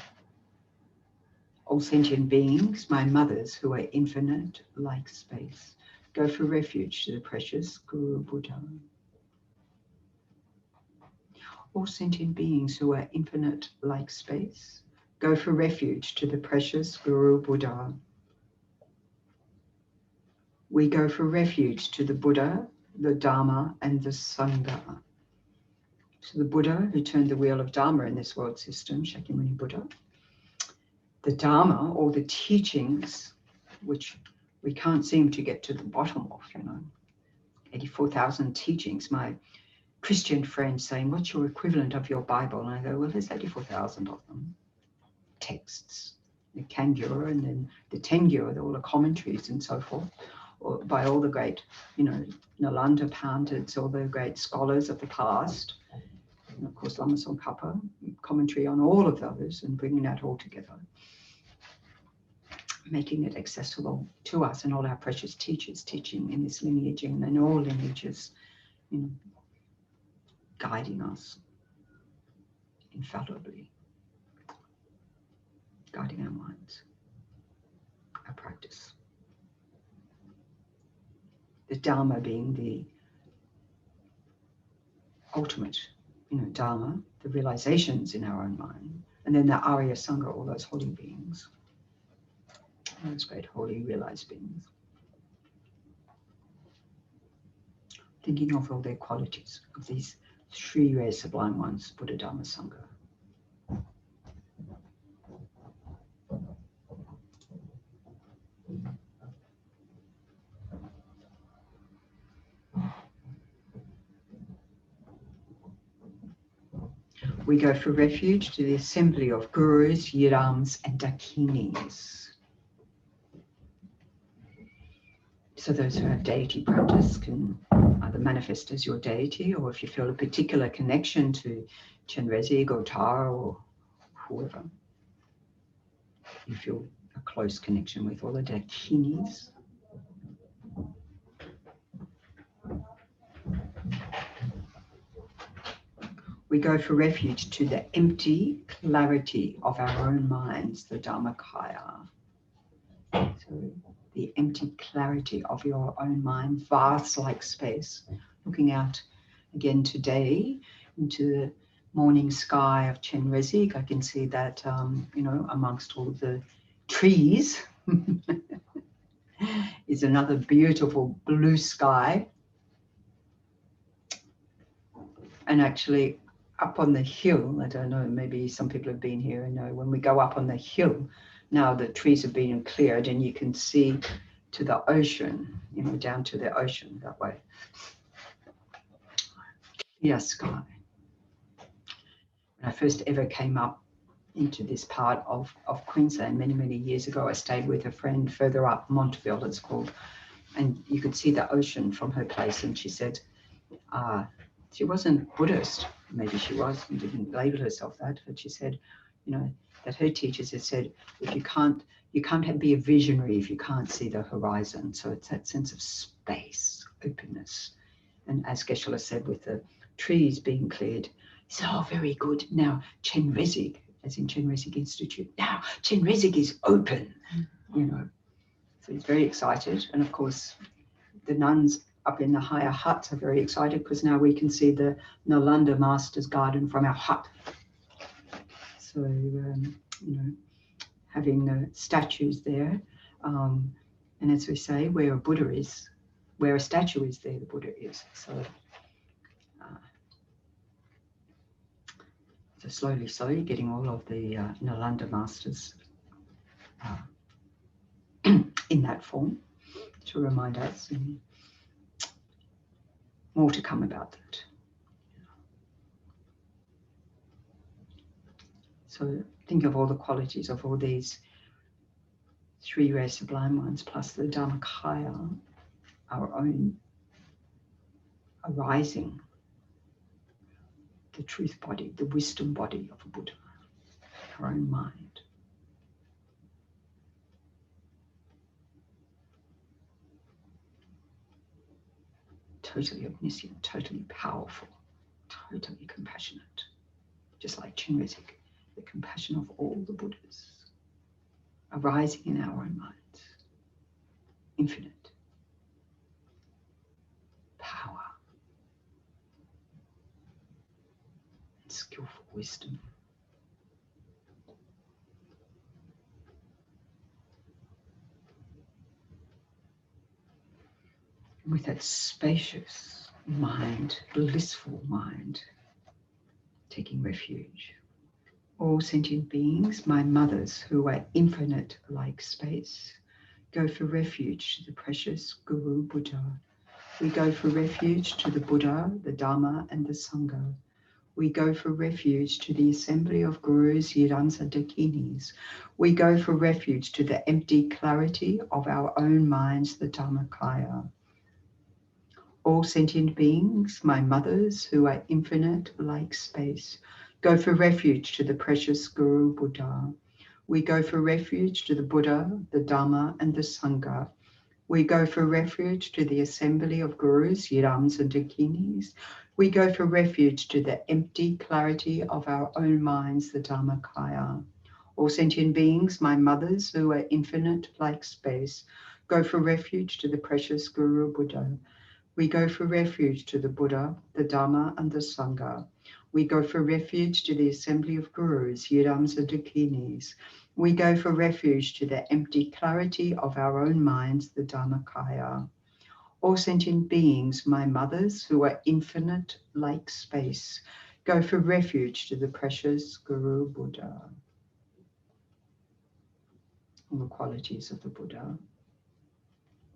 All sentient beings, my mothers, who are infinite like space, go for refuge to the precious Guru Buddha. All sentient beings who are infinite like space, go for refuge to the precious Guru Buddha. We go for refuge to the Buddha, the Dharma, and the Sangha. So the Buddha who turned the wheel of Dharma in this world system, Shakyamuni Buddha. The Dharma, or the teachings, which we can't seem to get to the bottom of, 84,000 teachings. My Christian friends saying, what's your equivalent of your Bible? And I go, well, there's 84,000 of them. Texts, the Kangyur, and then the Tengyur, all the commentaries and so forth, or by all the great, Nalanda Pandits, all the great scholars of the past. And of course, Lama Tsongkhapa, commentary on all of those and bringing that all together. Making it accessible to us and all our precious teachers teaching in this lineage and in all lineages, guiding us infallibly, guiding our minds, our practice. The Dharma being the ultimate, Dharma, the realizations in our own mind, and then the Arya Sangha, all those holy beings, those great holy realized beings. Thinking of all their qualities, of these three rare sublime ones, Buddha, Dharma, Sangha. We go for refuge to the assembly of gurus, yirams, and dakinis. So those who have deity practice can either manifest as your deity, or if you feel a particular connection to Chenrezig or Tara or whoever, you feel a close connection with all the dakinis. We go for refuge to the empty clarity of our own minds, the Dharmakaya. So the empty clarity of your own mind, vast like space, looking out again today into the morning sky of Chenrezig. I can see that, amongst all the trees is another beautiful blue sky. And actually, up on the hill, I don't know, maybe some people have been here and know, when we go up on the hill, now the trees have been cleared and you can see to the ocean, down to the ocean that way. Clear sky. When I first ever came up into this part of Queensland many, many years ago, I stayed with a friend further up, Montville it's called, and you could see the ocean from her place, and she said, she wasn't Buddhist, maybe she was and didn't label herself that, but she said, that her teachers had said, if you can't be a visionary if you can't see the horizon. So it's that sense of space, openness. And as Geshe-la said, with the trees being cleared, so very good. Now Chenrezig, as in Chenrezig Institute, now Chenrezig is open, So he's very excited. And of course, the nuns up in the higher huts are very excited because now we can see the Nalanda Master's garden from our hut. So, having the statues there. And as we say, where a Buddha is, where a statue is, there the Buddha is. So slowly getting all of the Nalanda Masters in that form to remind us. And more to come about that. So think of all the qualities of all these three rare sublime ones, plus the Dharmakaya, our own arising, the truth body, the wisdom body of a Buddha, our own mind. Totally omniscient, totally powerful, totally compassionate, just like Chenrezig, the compassion of all the Buddhas, arising in our own minds, infinite power and skillful wisdom. And with that spacious mind, blissful mind, taking refuge. All sentient beings, my mothers who are infinite like space, go for refuge to the precious Guru Buddha. We go for refuge to the Buddha, the Dharma and the Sangha. We go for refuge to the assembly of Gurus, Yidams and Dakinis. We go for refuge to the empty clarity of our own minds, the Dharmakaya. All sentient beings, my mothers who are infinite like space, go for refuge to the precious Guru Buddha. We go for refuge to the Buddha, the Dharma and the Sangha. We go for refuge to the assembly of Gurus, Yidams and Dakinis. We go for refuge to the empty clarity of our own minds, the Dharmakaya. All sentient beings, my mothers who are infinite like space, go for refuge to the precious Guru Buddha. We go for refuge to the Buddha, the Dharma and the Sangha. We go for refuge to the assembly of Gurus, Yidams and Dakinis. We go for refuge to the empty clarity of our own minds, the Dharmakaya. All sentient beings, my mothers who are infinite like space, go for refuge to the precious Guru Buddha. All the qualities of the Buddha,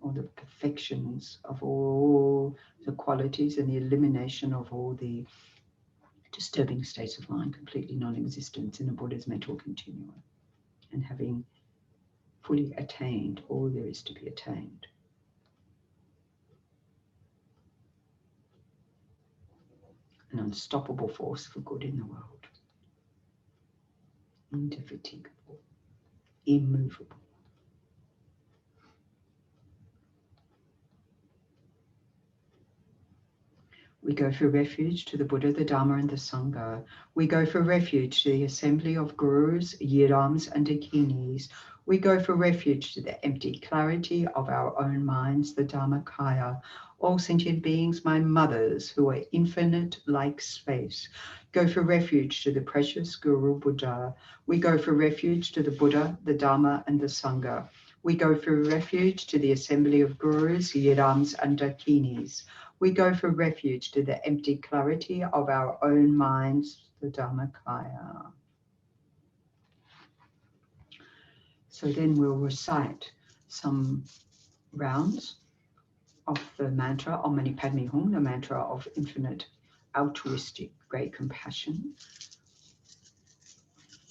all the perfections of all the qualities and the elimination of all the disturbing states of mind, completely non-existence in the Buddha's mental continuum, and having fully attained all there is to be attained. An unstoppable force for good in the world. Indefatigable, immovable. We go for refuge to the Buddha, the Dharma and the Sangha. We go for refuge to the assembly of Gurus, Yidams and Dakinis. We go for refuge to the empty clarity of our own minds, the Dharmakaya. All sentient beings, my mothers who are infinite like space, go for refuge to the precious Guru Buddha. We go for refuge to the Buddha, the Dharma and the Sangha. We go for refuge to the assembly of Gurus, Yidams and Dakinis. We go for refuge to the empty clarity of our own minds, the Dharmakaya. So then we'll recite some rounds of the mantra, Om Mani Padme Hum, the mantra of infinite altruistic great compassion.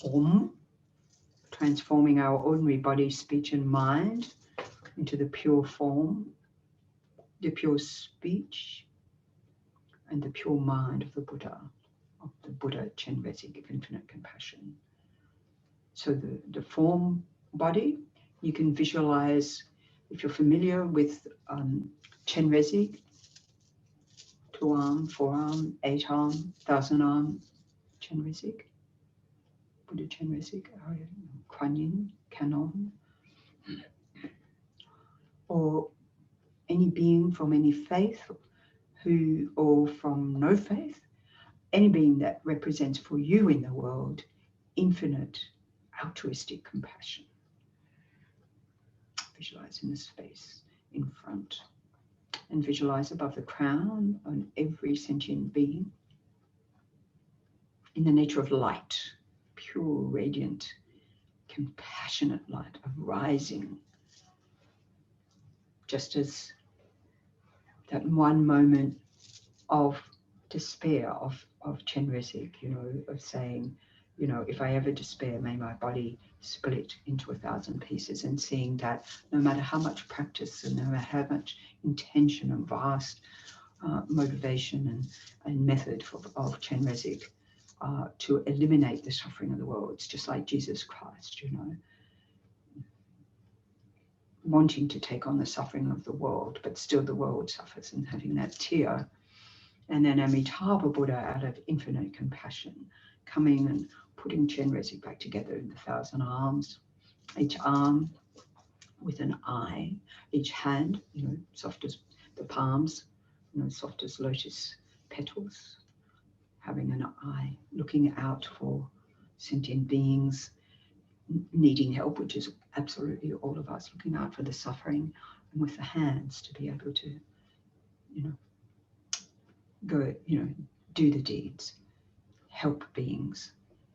Om, transforming our ordinary body, speech and mind into the pure form, the pure speech and the pure mind of the Buddha Chenrezig of infinite compassion. So the form body, you can visualize, if you're familiar with Chenrezig, 2-arm, 4-arm, 8-arm, 1,000-arm Chenrezig, Buddha Chenrezig, Kuan Yin, Canon, or any being from any faith or from no faith, any being that represents for you in the world infinite altruistic compassion. Visualize in the space in front and visualize above the crown on every sentient being in the nature of light, pure, radiant, compassionate light arising, just as that one moment of despair of Chenrezig, of saying, You know, if I ever despair, may my body split into 1,000 pieces, and seeing that no matter how much practice and no matter how much intention and vast motivation and method of Chenrezig to eliminate the suffering of the world, it's just like Jesus Christ, you know, wanting to take on the suffering of the world, but still the world suffers, and having that tear. And then Amitabha Buddha, out of infinite compassion, coming and putting Chenrezig back together in the 1,000 arms, each arm with an eye, each hand, you know, soft as the palms, you know, soft as lotus petals, having an eye, looking out for sentient beings needing help, which is absolutely all of us, looking out for the suffering, and with the hands to be able to, you know, go, you know, do the deeds, help beings,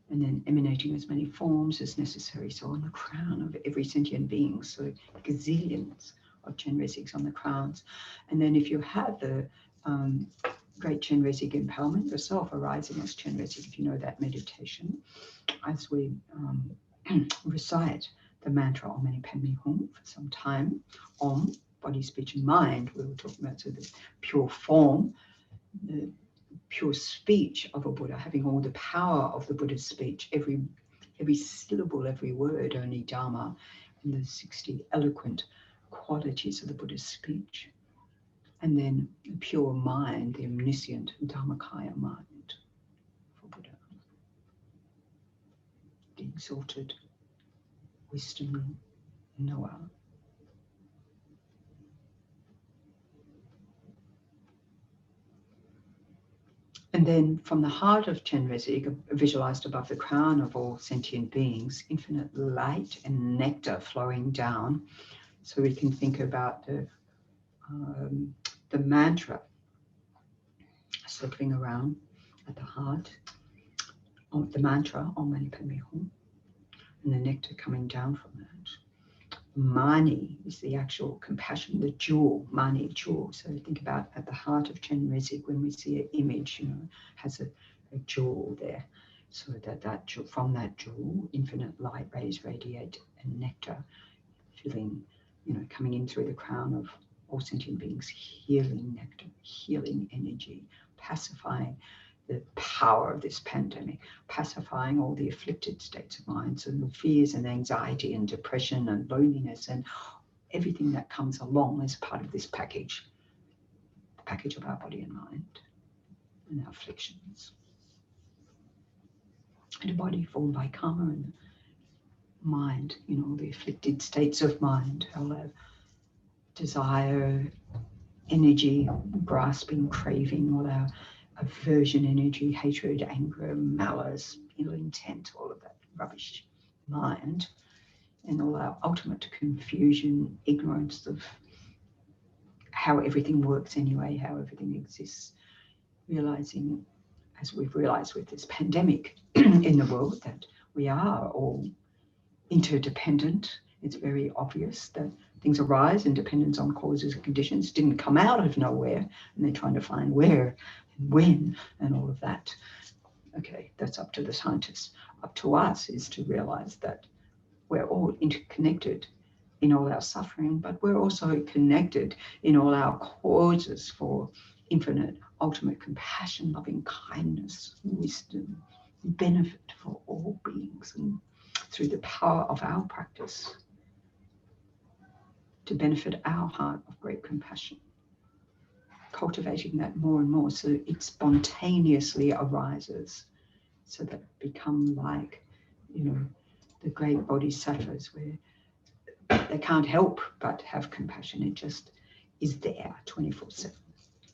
and then emanating as many forms as necessary. So on the crown of every sentient being, so gazillions of Chenrezigs on the crowns. And then if you have the great Chenrezig empowerment yourself, arising as Chenrezig, if you know that meditation, as we recite the mantra Om Mani Padme Hum for some time, Om, body, speech, and mind, we were talking about, so the pure form, the pure speech of a Buddha, having all the power of the Buddha's speech, every syllable, every word, only Dharma, and the 60 eloquent qualities of the Buddha's speech. And then the pure mind, the omniscient Dharmakaya mind for Buddha. The exalted wisdom knower. And then from the heart of Chenrezig, visualized above the crown of all sentient beings, infinite light and nectar flowing down. So we can think about the mantra circling around at the heart, of the mantra Om Mani Padme Hum, and the nectar coming down from that. Mani is the actual compassion, the jewel, Mani, jewel. So think about at the heart of Chenrezig, when we see an image, you know, has a jewel there. So that from that jewel, infinite light rays radiate, and nectar filling, you know, coming in through the crown of all sentient beings, healing nectar, healing energy, pacifying the power of this pandemic, pacifying all the afflicted states of mind, so the fears and anxiety and depression and loneliness and everything that comes along as part of this package, the package of our body and mind and our afflictions. And a body formed by karma, and mind, you know, the afflicted states of mind, all our desire, energy, grasping, craving, all our aversion energy, hatred, anger, malice, ill intent, all of that rubbish mind, and all our ultimate confusion, ignorance of how everything works anyway, how everything exists, realizing, as we've realized with this pandemic in the world, that we are all interdependent. It's very obvious that things arise in dependence on causes and conditions, didn't come out of nowhere, and they're trying to find where and when and all of that. Okay, that's up to the scientists. Up to us is to realize that we're all interconnected in all our suffering, but we're also connected in all our causes for infinite, ultimate compassion, loving kindness, wisdom, benefit for all beings, and through the power of our practice to benefit our heart of great compassion, cultivating that more and more so it spontaneously arises, so that it become like, you know, the great bodhisattvas, where they can't help but have compassion. It just is there 24/7.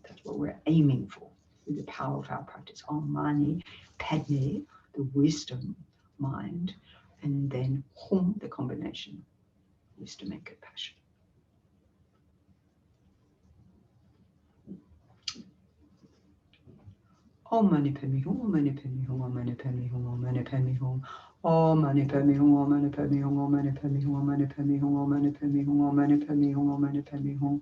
That's what we're aiming for with the power of our practice. Om Mani Padme, the wisdom mind, and then Hum, the combination, wisdom and compassion. Om Mani Padme Hum, Om Mani Padme Hum, Om Mani Padme Hum, Om Mani Padme Hum, Om Mani Padme Hum, Om Mani Padme Hum, Om Mani Padme Hum, Om Mani Padme Hum, Om Mani Padme Hum, Om Mani Padme Hum, Om Mani Padme Hum,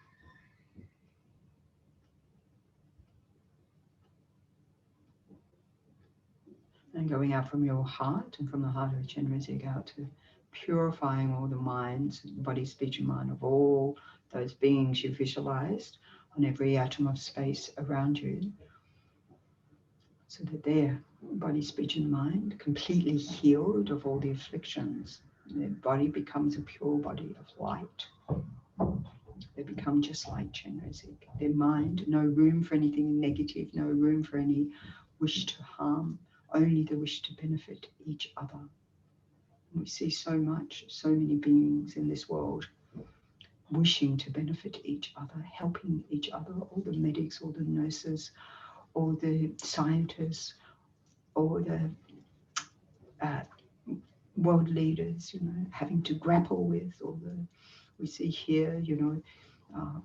And going out from your heart and from the heart of Chenrezig out to purifying all the minds, body, speech, and mind of all those beings you visualized on every atom of space around you, so that their body, speech, and mind completely healed of all the afflictions. Their body becomes a pure body of light. They become just like Chenrezig. Their mind, no room for anything negative, no room for any wish to harm, only the wish to benefit each other. We see so many beings in this world wishing to benefit each other, helping each other, all the medics, all the nurses, all the scientists, all the world leaders, having to grapple with all the, we see here,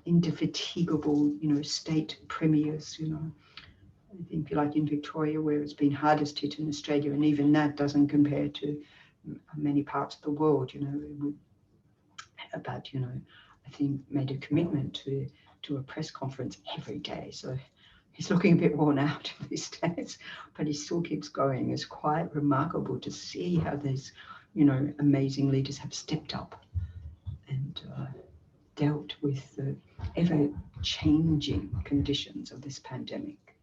indefatigable, state premiers, I think like in Victoria, where it's been hardest hit in Australia, and even that doesn't compare to many parts of the world, but, I think made a commitment to a press conference every day. So he's looking a bit worn out these days, but he still keeps going. It's quite remarkable to see how these, amazing leaders have stepped up and dealt with the ever-changing conditions of this pandemic.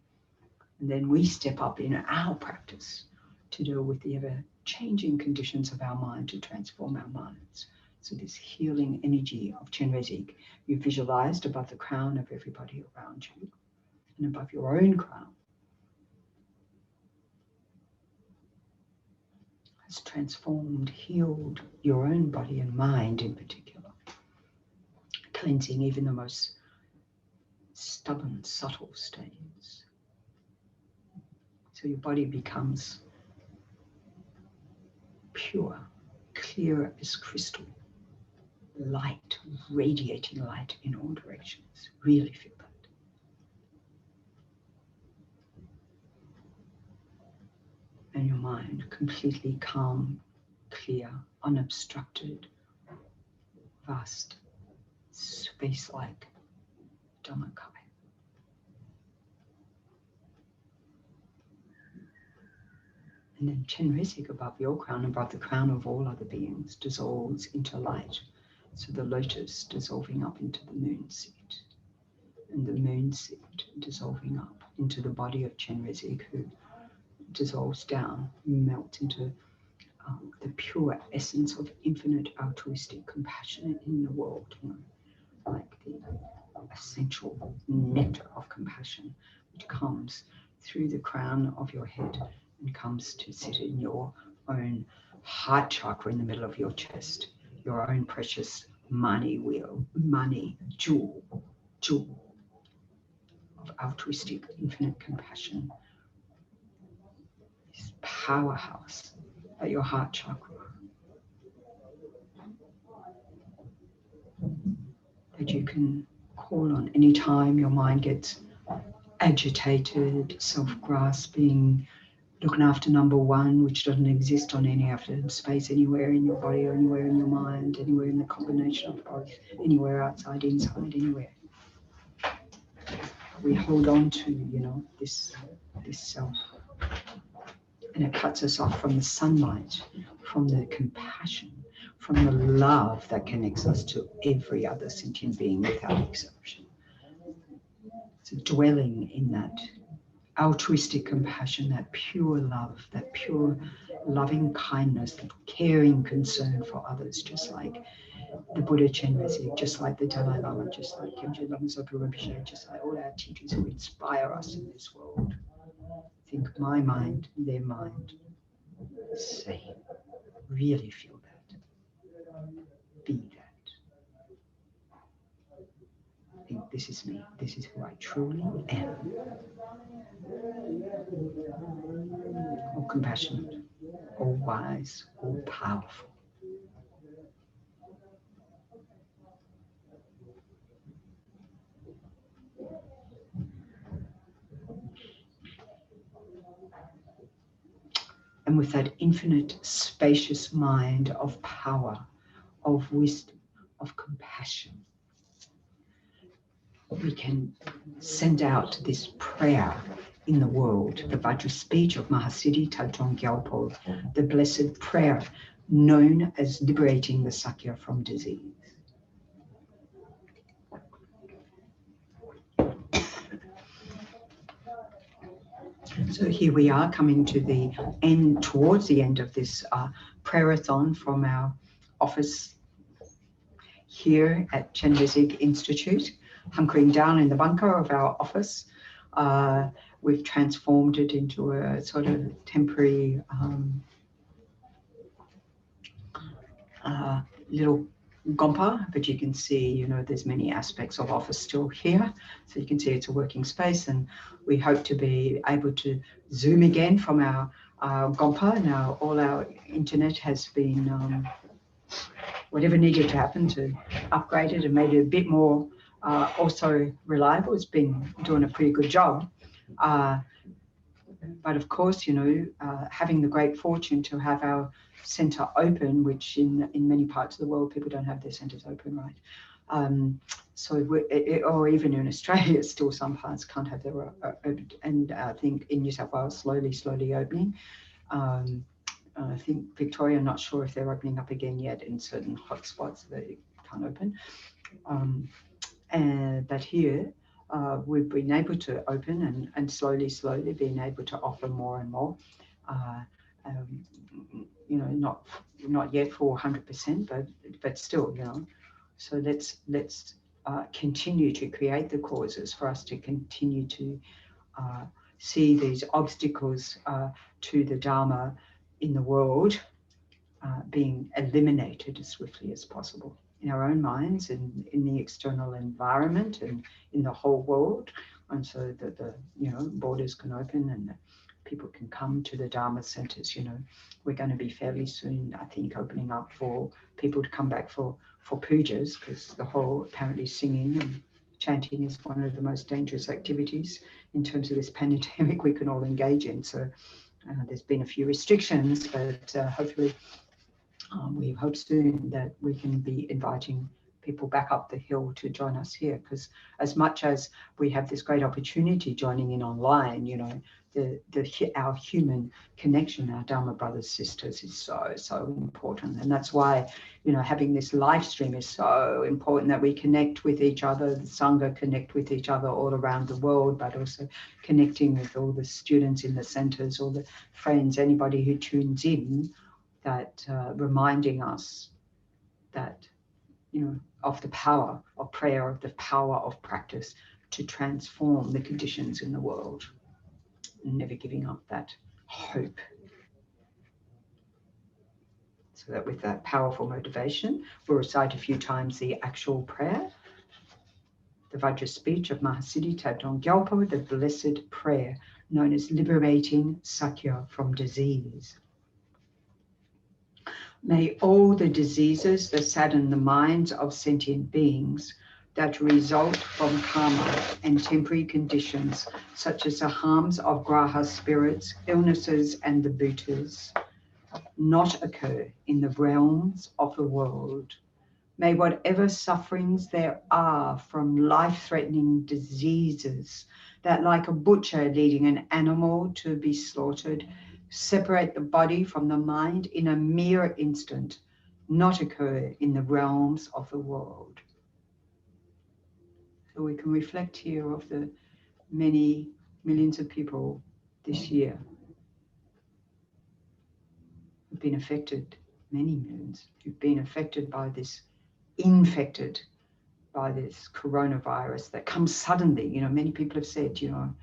And then we step up in our practice to deal with the ever-changing conditions of our mind, to transform our minds. So this healing energy of Chenrezig, you visualized above the crown of everybody around you and above your own crown, has transformed, healed your own body and mind in particular, cleansing even the most stubborn, subtle stains. So your body becomes pure, clear as crystal, light, radiating light in all directions. Really feel that. And your mind completely calm, clear, unobstructed, vast, space-like Dhammakai. And then Chenrezig above your crown, above the crown of all other beings, dissolves into light. So the lotus dissolving up into the moon seat, and the moon seat dissolving up into the body of Chenrezig, who dissolves down, melts into the pure essence of infinite altruistic compassion in the world, like the essential nectar of compassion, which comes through the crown of your head and comes to sit in your own heart chakra in the middle of your chest, your own precious money wheel, money jewel of altruistic infinite compassion. This powerhouse at your heart chakra that you can call on anytime your mind gets agitated, self-grasping, looking after number one, which doesn't exist on any after space anywhere in your body or anywhere in your mind, anywhere in the combination of both, anywhere outside, inside, anywhere. We hold on to, this self. And it cuts us off from the sunlight, from the compassion, from the love that connects us to every other sentient being without exception. So dwelling in that altruistic compassion, that pure love, that pure loving kindness, that caring concern for others, just like the Buddha Chenrezig, just like the Dalai Lama, just like Kyabje Lama Zopa Rinpoche, just like all our teachers who inspire us in this world. Think my mind, their mind, same. Really feel that. Be that. Think this is me. This is who I truly am. All compassionate, all wise, all powerful. And with that infinite, spacious mind of power, of wisdom, of compassion, we can send out this prayer in the world, the Vajra speech of Mahasiddhi Thangtong Gyalpo, the blessed prayer known as liberating the Sakya from disease. So here we are coming to the end, towards the end of this prayerathon from our office here at Chenrezig Institute, hunkering down in the bunker of our office. We've transformed it into a sort of temporary little gompa, but you can see, you know, there's many aspects of office still here. So you can see it's a working space, and we hope to be able to Zoom again from our gompa. Now all our internet has been, whatever needed to happen to upgrade it and made it a bit more also reliable. It's been doing a pretty good job. But of course, you know, having the great fortune to have our centre open, which in many parts of the world, people don't have their centres open, right? Or even in Australia, still some parts can't have their open. And I think in New South Wales, slowly opening. I think Victoria, I'm not sure if they're opening up again yet in certain hotspots they can't open. But here, we've been able to open and slowly being able to offer more and more. You know, not yet for 100%, but still, you know. So let's continue to create the causes for us to continue to see these obstacles to the Dharma in the world being eliminated as swiftly as possible in our own minds and in the external environment and in the whole world, and so that the, you know, borders can open and the people can come to the Dharma centers. You know, we're going to be fairly soon, I think, opening up for people to come back for pujas, because the whole apparently singing and chanting is one of the most dangerous activities in terms of this pandemic we can all engage in. So there's been a few restrictions, but hopefully we hope soon that we can be inviting people back up the hill to join us here, because as much as we have this great opportunity joining in online, you know, our human connection, our Dharma brothers, sisters, is so important. And that's why, you know, having this live stream is so important, that we connect with each other, the Sangha connect with each other all around the world, but also connecting with all the students in the centers, all the friends, anybody who tunes in, that reminding us that, you know, of the power of prayer, of the power of practice to transform the conditions in the world, and never giving up that hope. So that with that powerful motivation, we'll recite a few times the actual prayer, the Vajra speech of Mahasiddhi Thangtong Gyalpo, the blessed prayer known as liberating Sakya from disease. May all the diseases that sadden the minds of sentient beings, that result from karma and temporary conditions, such as the harms of graha spirits, illnesses, and the bhutas, not occur in the realms of the world. May whatever sufferings there are from life-threatening diseases, that like a butcher leading an animal to be slaughtered, separate the body from the mind in a mere instant, not occur in the realms of the world. So we can reflect here of the many millions of people this year who've been affected, many millions who've been affected by this, infected by this coronavirus that comes suddenly. You know, many people have said, you know,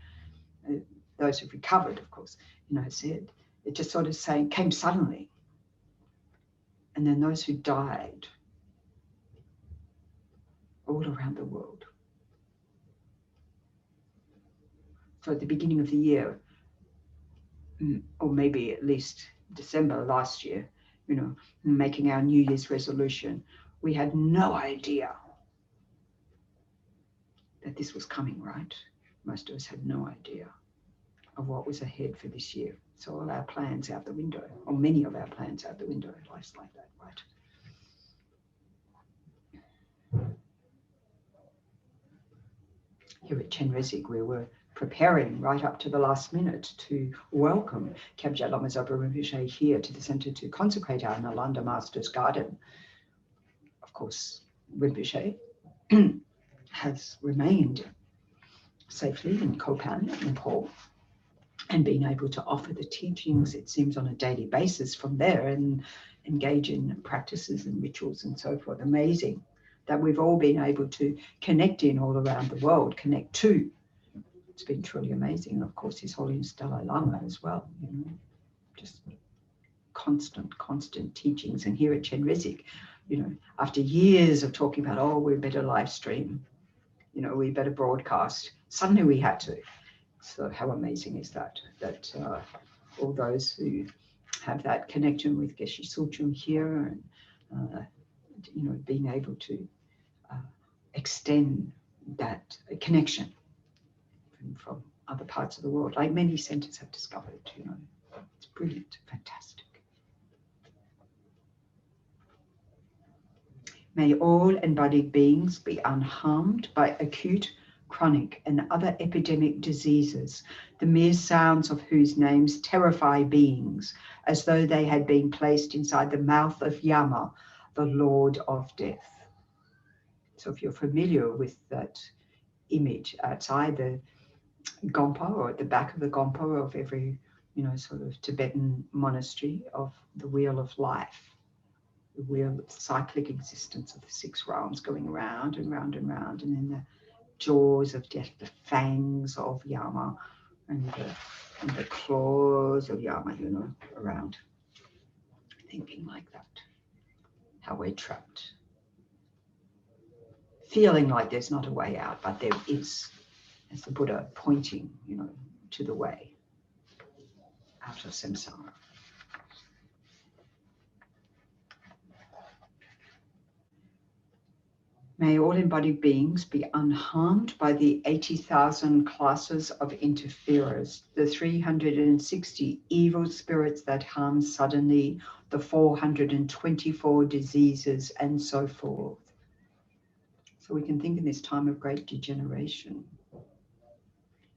those who've recovered, of course, you know, said, it just sort of saying came suddenly. And then those who died all around the world. So at the beginning of the year, or maybe at least December last year, you know, making our New Year's resolution, we had no idea that this was coming, right? Most of us had no idea of what was ahead for this year. So all our plans out the window, or many of our plans out the window, life's like that, right? Here at Chenrezig, we were preparing right up to the last minute to welcome Kyabje Lama Zopa Rinpoche here to the center to consecrate our Nalanda Master's Garden. Of course, Rinpoche has remained safely in Kopan, Nepal, and been able to offer the teachings, it seems, on a daily basis from there and engage in practices and rituals and so forth. Amazing that we've all been able to connect in all around the world, connect to. It's been truly amazing. And of course, His Holiness Dalai Lama as well, you know, just constant teachings. And here at Chenrezig, you know, after years of talking about, oh, we better live stream, you know, we better broadcast, suddenly we had to. So how amazing is that, that all those who have that connection with Geshe Tsultrim here and, you know, being able to extend that connection from other parts of the world, like many centers have discovered, you know. It's brilliant, fantastic. May all embodied beings be unharmed by acute, chronic, and other epidemic diseases, the mere sounds of whose names terrify beings, as though they had been placed inside the mouth of Yama, the Lord of Death. So if you're familiar with that image outside the Gompa, or at the back of the Gompa of every, you know, sort of Tibetan monastery, of the wheel of life, the wheel of cyclic existence of the 6 realms going around and round and round, and then the jaws of death, the fangs of Yama, and the claws of Yama, you know, around. Thinking like that, how we're trapped. Feeling like there's not a way out, but there is, as the Buddha pointing, you know, to the way out of samsara. May all embodied beings be unharmed by the 80,000 classes of interferers, the 360 evil spirits that harm suddenly, the 424 diseases, and so forth. So we can think in this time of great degeneration,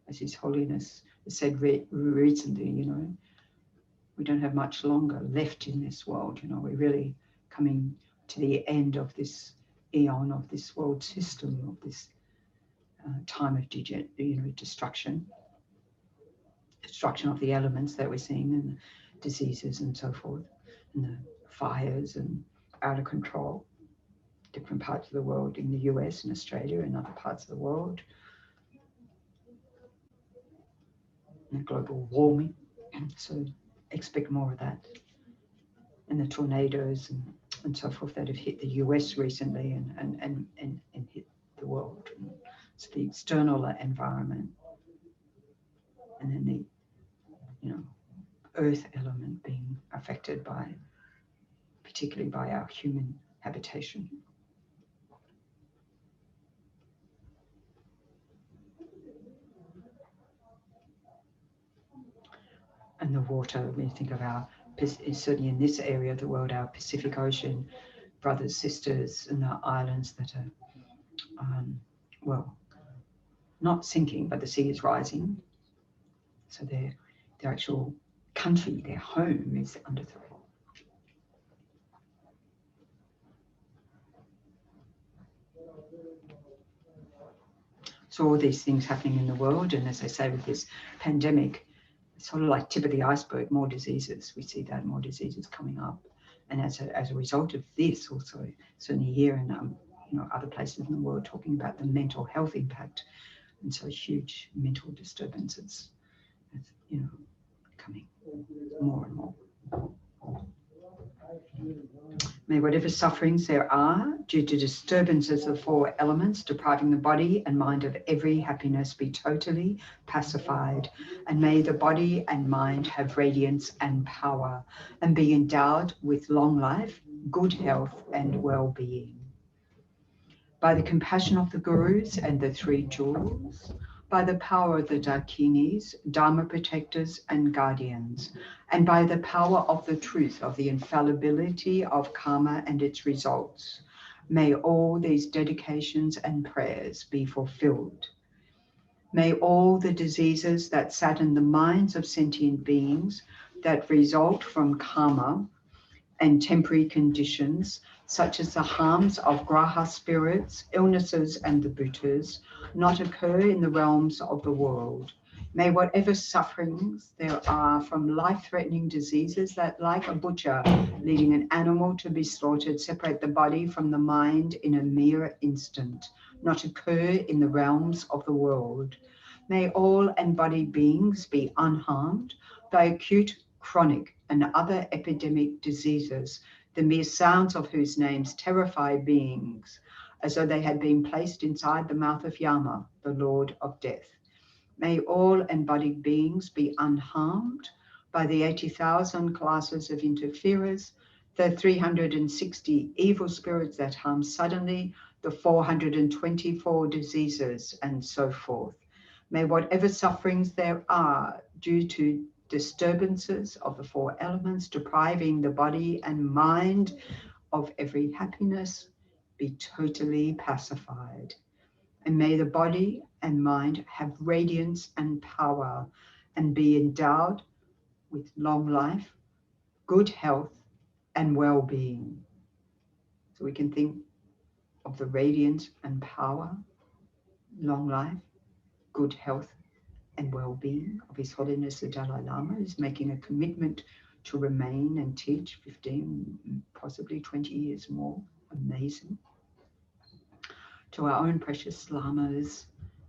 as His Holiness said recently, you know, we don't have much longer left in this world. You know, we're really coming to the end of this eon, of this world system, of this time of destruction of the elements that we're seeing, and the diseases and so forth, and the fires and out of control. Different parts of the world, in the US and Australia and other parts of the world. And global warming, so expect more of that. And the tornadoes and so forth that have hit the US recently and hit the world. And so the external environment, and then the, you know, earth element being affected by, particularly by our human habitation. And the water, when you think of our, certainly in this area of the world, our Pacific Ocean brothers, sisters, and the islands that are, well, not sinking, but the sea is rising. So their actual country, their home, is under threat. So all these things happening in the world, and as I say, with this pandemic, sort of like tip of the iceberg, more diseases. We see that more diseases coming up, and as a result of this, also certainly here and you know, other places in the world, talking about the mental health impact, and so huge mental disturbances, you know, coming more and more. May whatever sufferings there are due to disturbances of 4 elements depriving the body and mind of every happiness be totally pacified, and may the body and mind have radiance and power and be endowed with long life, good health and well-being. By the compassion of the Gurus and the 3 jewels, by the power of the Dakinis, Dharma protectors and guardians, and by the power of the truth of the infallibility of karma and its results, may all these dedications and prayers be fulfilled. May all the diseases that sadden the minds of sentient beings that result from karma and temporary conditions, such as the harms of graha spirits, illnesses, and the bhutas, not occur in the realms of the world. May whatever sufferings there are from life-threatening diseases that, like a butcher leading an animal to be slaughtered, separate the body from the mind in a mere instant, not occur in the realms of the world. May all embodied beings be unharmed by acute, chronic, and other epidemic diseases, the mere sounds of whose names terrify beings, as though they had been placed inside the mouth of Yama, the Lord of Death. May all embodied beings be unharmed by the 80,000 classes of interferers, the 360 evil spirits that harm suddenly, the 424 diseases, and so forth. May whatever sufferings there are due to disturbances of the four elements, depriving the body and mind of every happiness, be totally pacified. And may the body and mind have radiance and power and be endowed with long life, good health, and well-being. So we can think of the radiance and power, long life, good health, and well-being of His Holiness the Dalai Lama, is making a commitment to remain and teach 15, possibly 20 years more. Amazing. To our own precious lamas,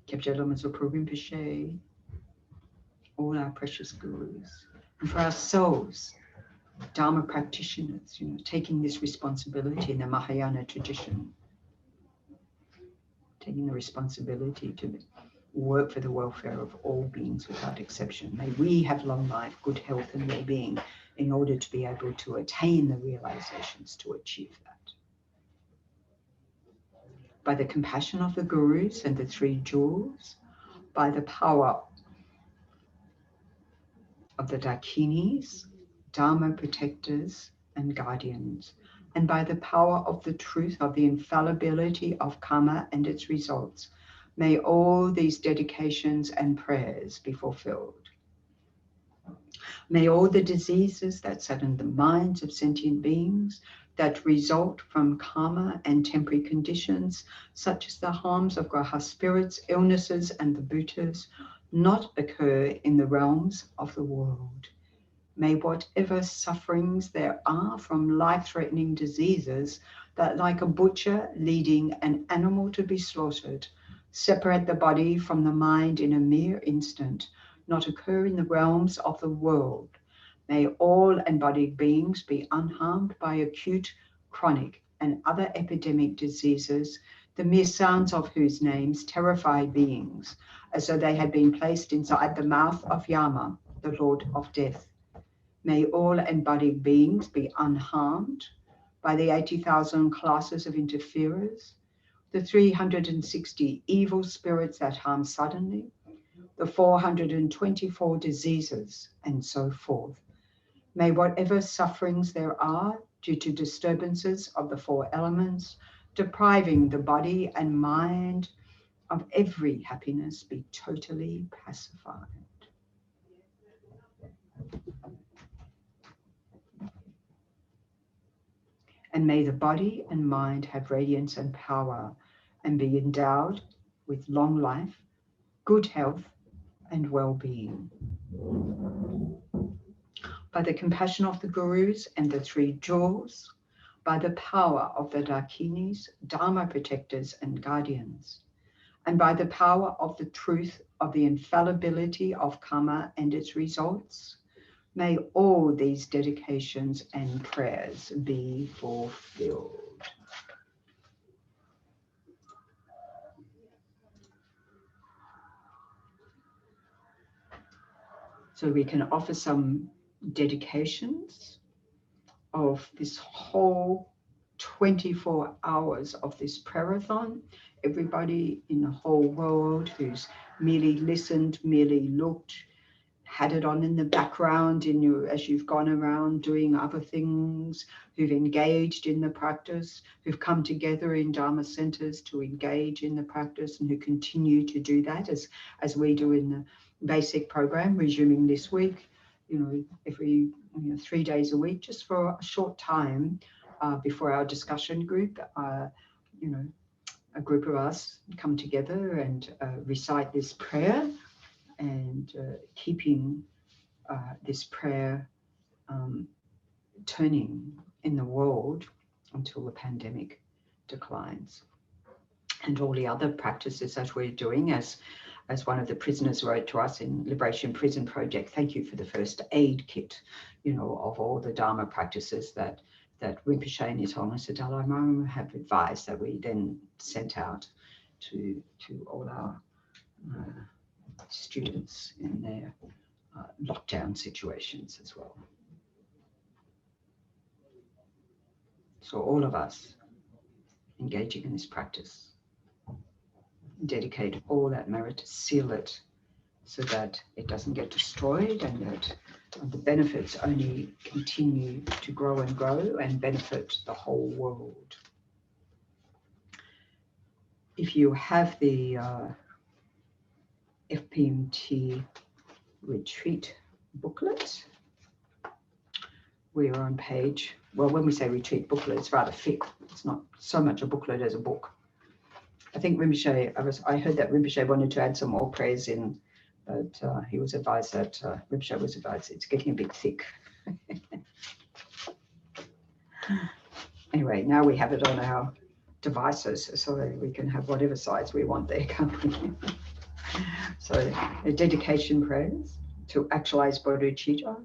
Kyabje Lama Zopa Rinpoche, all our precious gurus, and for ourselves, Dharma practitioners, taking this responsibility in the Mahayana tradition, taking the responsibility to work for the welfare of all beings without exception. May we have long life, good health, and well-being in order to be able to attain the realizations to achieve that. By the compassion of the gurus and the three jewels, by the power of the dakinis, Dharma protectors and guardians, and by the power of the truth of the infallibility of karma and its results, may all these dedications and prayers be fulfilled. May all the diseases that sadden the minds of sentient beings that result from karma and temporary conditions, such as the harms of graha spirits, illnesses, and the bhutas, not occur in the realms of the world. May whatever sufferings there are from life-threatening diseases that, like a butcher leading an animal to be slaughtered, separate the body from the mind in a mere instant, not occur in the realms of the world. May all embodied beings be unharmed by acute, chronic, and other epidemic diseases, the mere sounds of whose names terrify beings, as though they had been placed inside the mouth of Yama, the Lord of Death. May all embodied beings be unharmed by the 80,000 classes of interferers, the 360 evil spirits that harm suddenly, the 424 diseases, and so forth. May whatever sufferings there are due to disturbances of the four elements, depriving the body and mind of every happiness, be totally pacified. And may the body and mind have radiance and power and be endowed with long life, good health, and well-being. By the compassion of the gurus and the three jewels, by the power of the dakinis, Dharma protectors and guardians, and by the power of the truth of the infallibility of karma and its results, may all these dedications and prayers be fulfilled. So we can offer some dedications of this whole 24 hours of this prayerathon. Everybody in the whole world who's merely listened, merely looked, had it on in the background as you've gone around doing other things, who've engaged in the practice, who've come together in Dharma centers to engage in the practice, and who continue to do that as we do in the basic program, resuming this week, every 3 days a week, just for a short time before our discussion group. A group of us come together and recite this prayer, and keeping this prayer turning in the world until the pandemic declines. And all the other practices that we're doing, as one of the prisoners wrote to us in Liberation Prison Project, thank you for the first aid kit, of all the Dharma practices that Rinpoche and His Holiness the Dalai Lama have advised, that we then sent out to all our students in their lockdown situations as well. So all of us engaging in this practice dedicate all that merit to seal it so that it doesn't get destroyed, and that the benefits only continue to grow and benefit the whole world. If you have the FPMT retreat booklet, we are on page, well, when we say retreat booklet, it's rather thick. It's not so much a booklet as a book. I think Rinpoche, I heard that Rinpoche wanted to add some more prayers in, but he was advised that, Rinpoche was advised it's getting a bit thick. Anyway, now we have it on our devices, so we can have whatever size we want there, can't we? So, dedication prayers to actualize bodhicitta.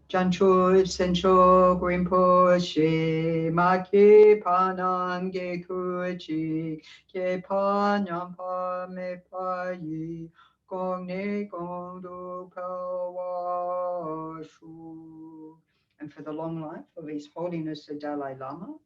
Jancho Sencho Rinpoche Maki Panam Ge Kuchi Ge Panam Pa Me Pa Yi Gong Ne Gong Du Pa Wa Shu. And for the long life of His Holiness the Dalai Lama,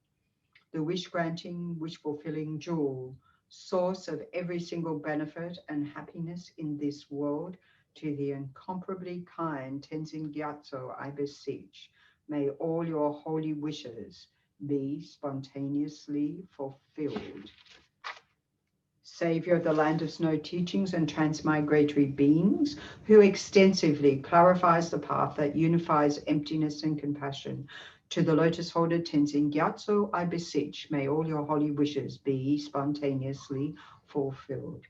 the wish-granting, wish-fulfilling jewel, source of every single benefit and happiness in this world, to the incomparably kind Tenzin Gyatso, I beseech, may all your holy wishes be spontaneously fulfilled. Savior of the land of snow teachings and transmigratory beings, who extensively clarifies the path that unifies emptiness and compassion, to the lotus holder Tenzin Gyatso, I beseech, may all your holy wishes be spontaneously fulfilled.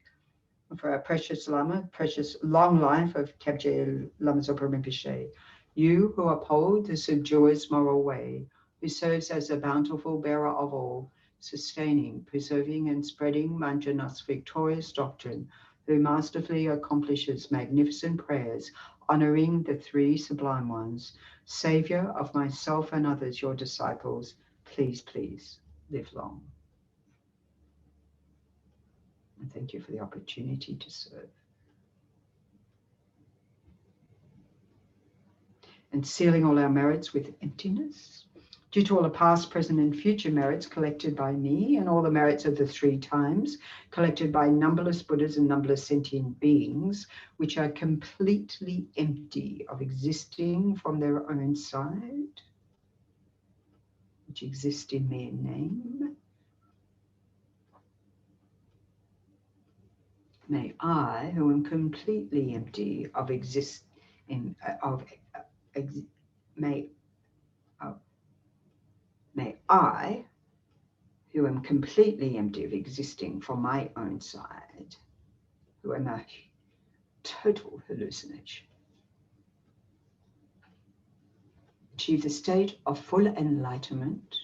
For our precious Lama, precious long life of Kyabje Lama Zopa Rinpoche, you who uphold the subduer's moral way, who serves as the bountiful bearer of all, sustaining, preserving, and spreading Manjana's victorious doctrine, who masterfully accomplishes magnificent prayers, honoring the three sublime ones, Savior of myself and others, your disciples, please, please live long. And thank you for the opportunity to serve. And sealing all our merits with emptiness, due to all the past, present, and future merits collected by me, and all the merits of the 3 times collected by numberless Buddhas and numberless sentient beings, which are completely empty of existing from their own side, which exist in mere name. May I, who am completely empty of may I, who am completely empty of existing from my own side, who am a total hallucination, achieve the state of full enlightenment,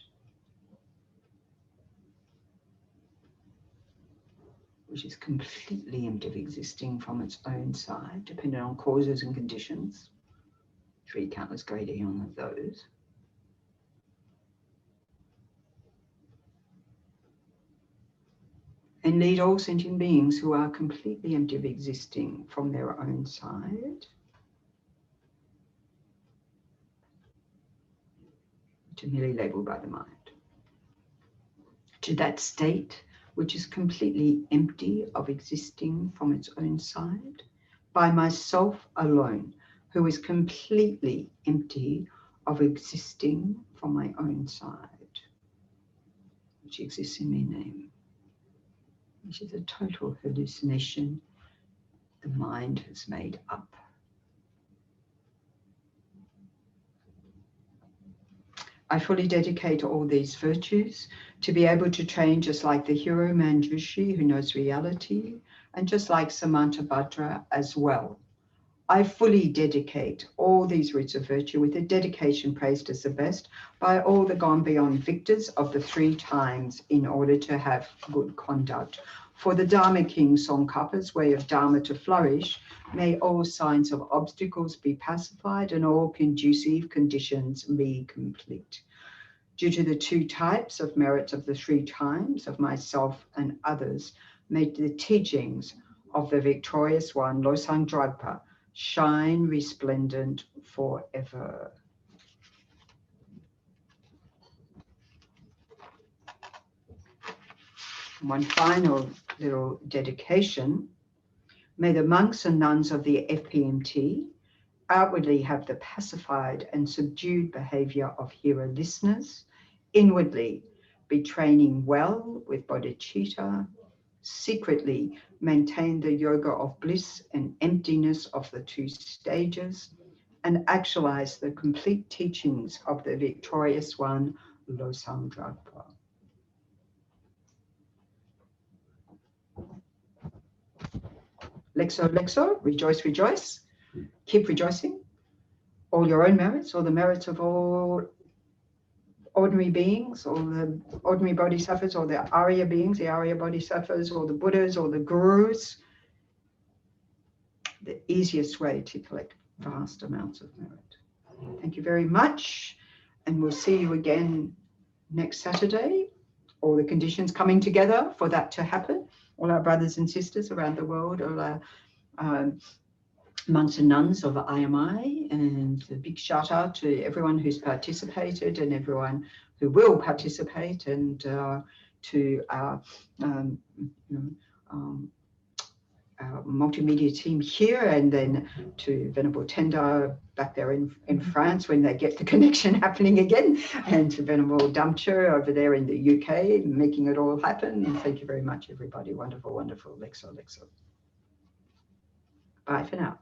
which is completely empty of existing from its own side, dependent on causes and conditions. 3 countless great eons of those. And lead all sentient beings who are completely empty of existing from their own side to merely labeled by the mind, to that state which is completely empty of existing from its own side, by myself alone, who is completely empty of existing from my own side, which exists in my name, which is a total hallucination the mind has made up. I fully dedicate all these virtues to be able to train just like the hero Manjushri who knows reality, and just like Samantabhadra as well. I fully dedicate all these roots of virtue with a dedication praised as the best by all the gone beyond victors of the 3 times in order to have good conduct. For the Dharma King Tsongkhapa's way of Dharma to flourish, may all signs of obstacles be pacified and all conducive conditions be complete. Due to the 2 types of merits of the 3 times of myself and others, may the teachings of the victorious one, Losang Drakpa, shine resplendent forever. One final little dedication. May the monks and nuns of the FPMT outwardly have the pacified and subdued behavior of hearer listeners, inwardly be training well with bodhicitta, secretly maintain the yoga of bliss and emptiness of the 2 stages, and actualize the complete teachings of the victorious one, Losang Drakpa. Lexo, Lexo, rejoice, rejoice. Keep rejoicing. All your own merits, all the merits of all ordinary beings, all the ordinary bodhisattvas, all the Arya beings, the Arya bodhisattvas, all the Buddhas, all the gurus. The easiest way to collect vast amounts of merit. Thank you very much. And we'll see you again next Saturday. All the conditions coming together for that to happen. All our brothers and sisters around the world, all our monks and nuns of IMI, and a big shout out to everyone who's participated and everyone who will participate, and to our multimedia team here, and then to Venerable Tenda back there in France when they get the connection happening again, and to Venerable Damcher over there in the UK making it all happen. And thank you very much, everybody. Wonderful, wonderful. Lexo, Lexo. Bye for now.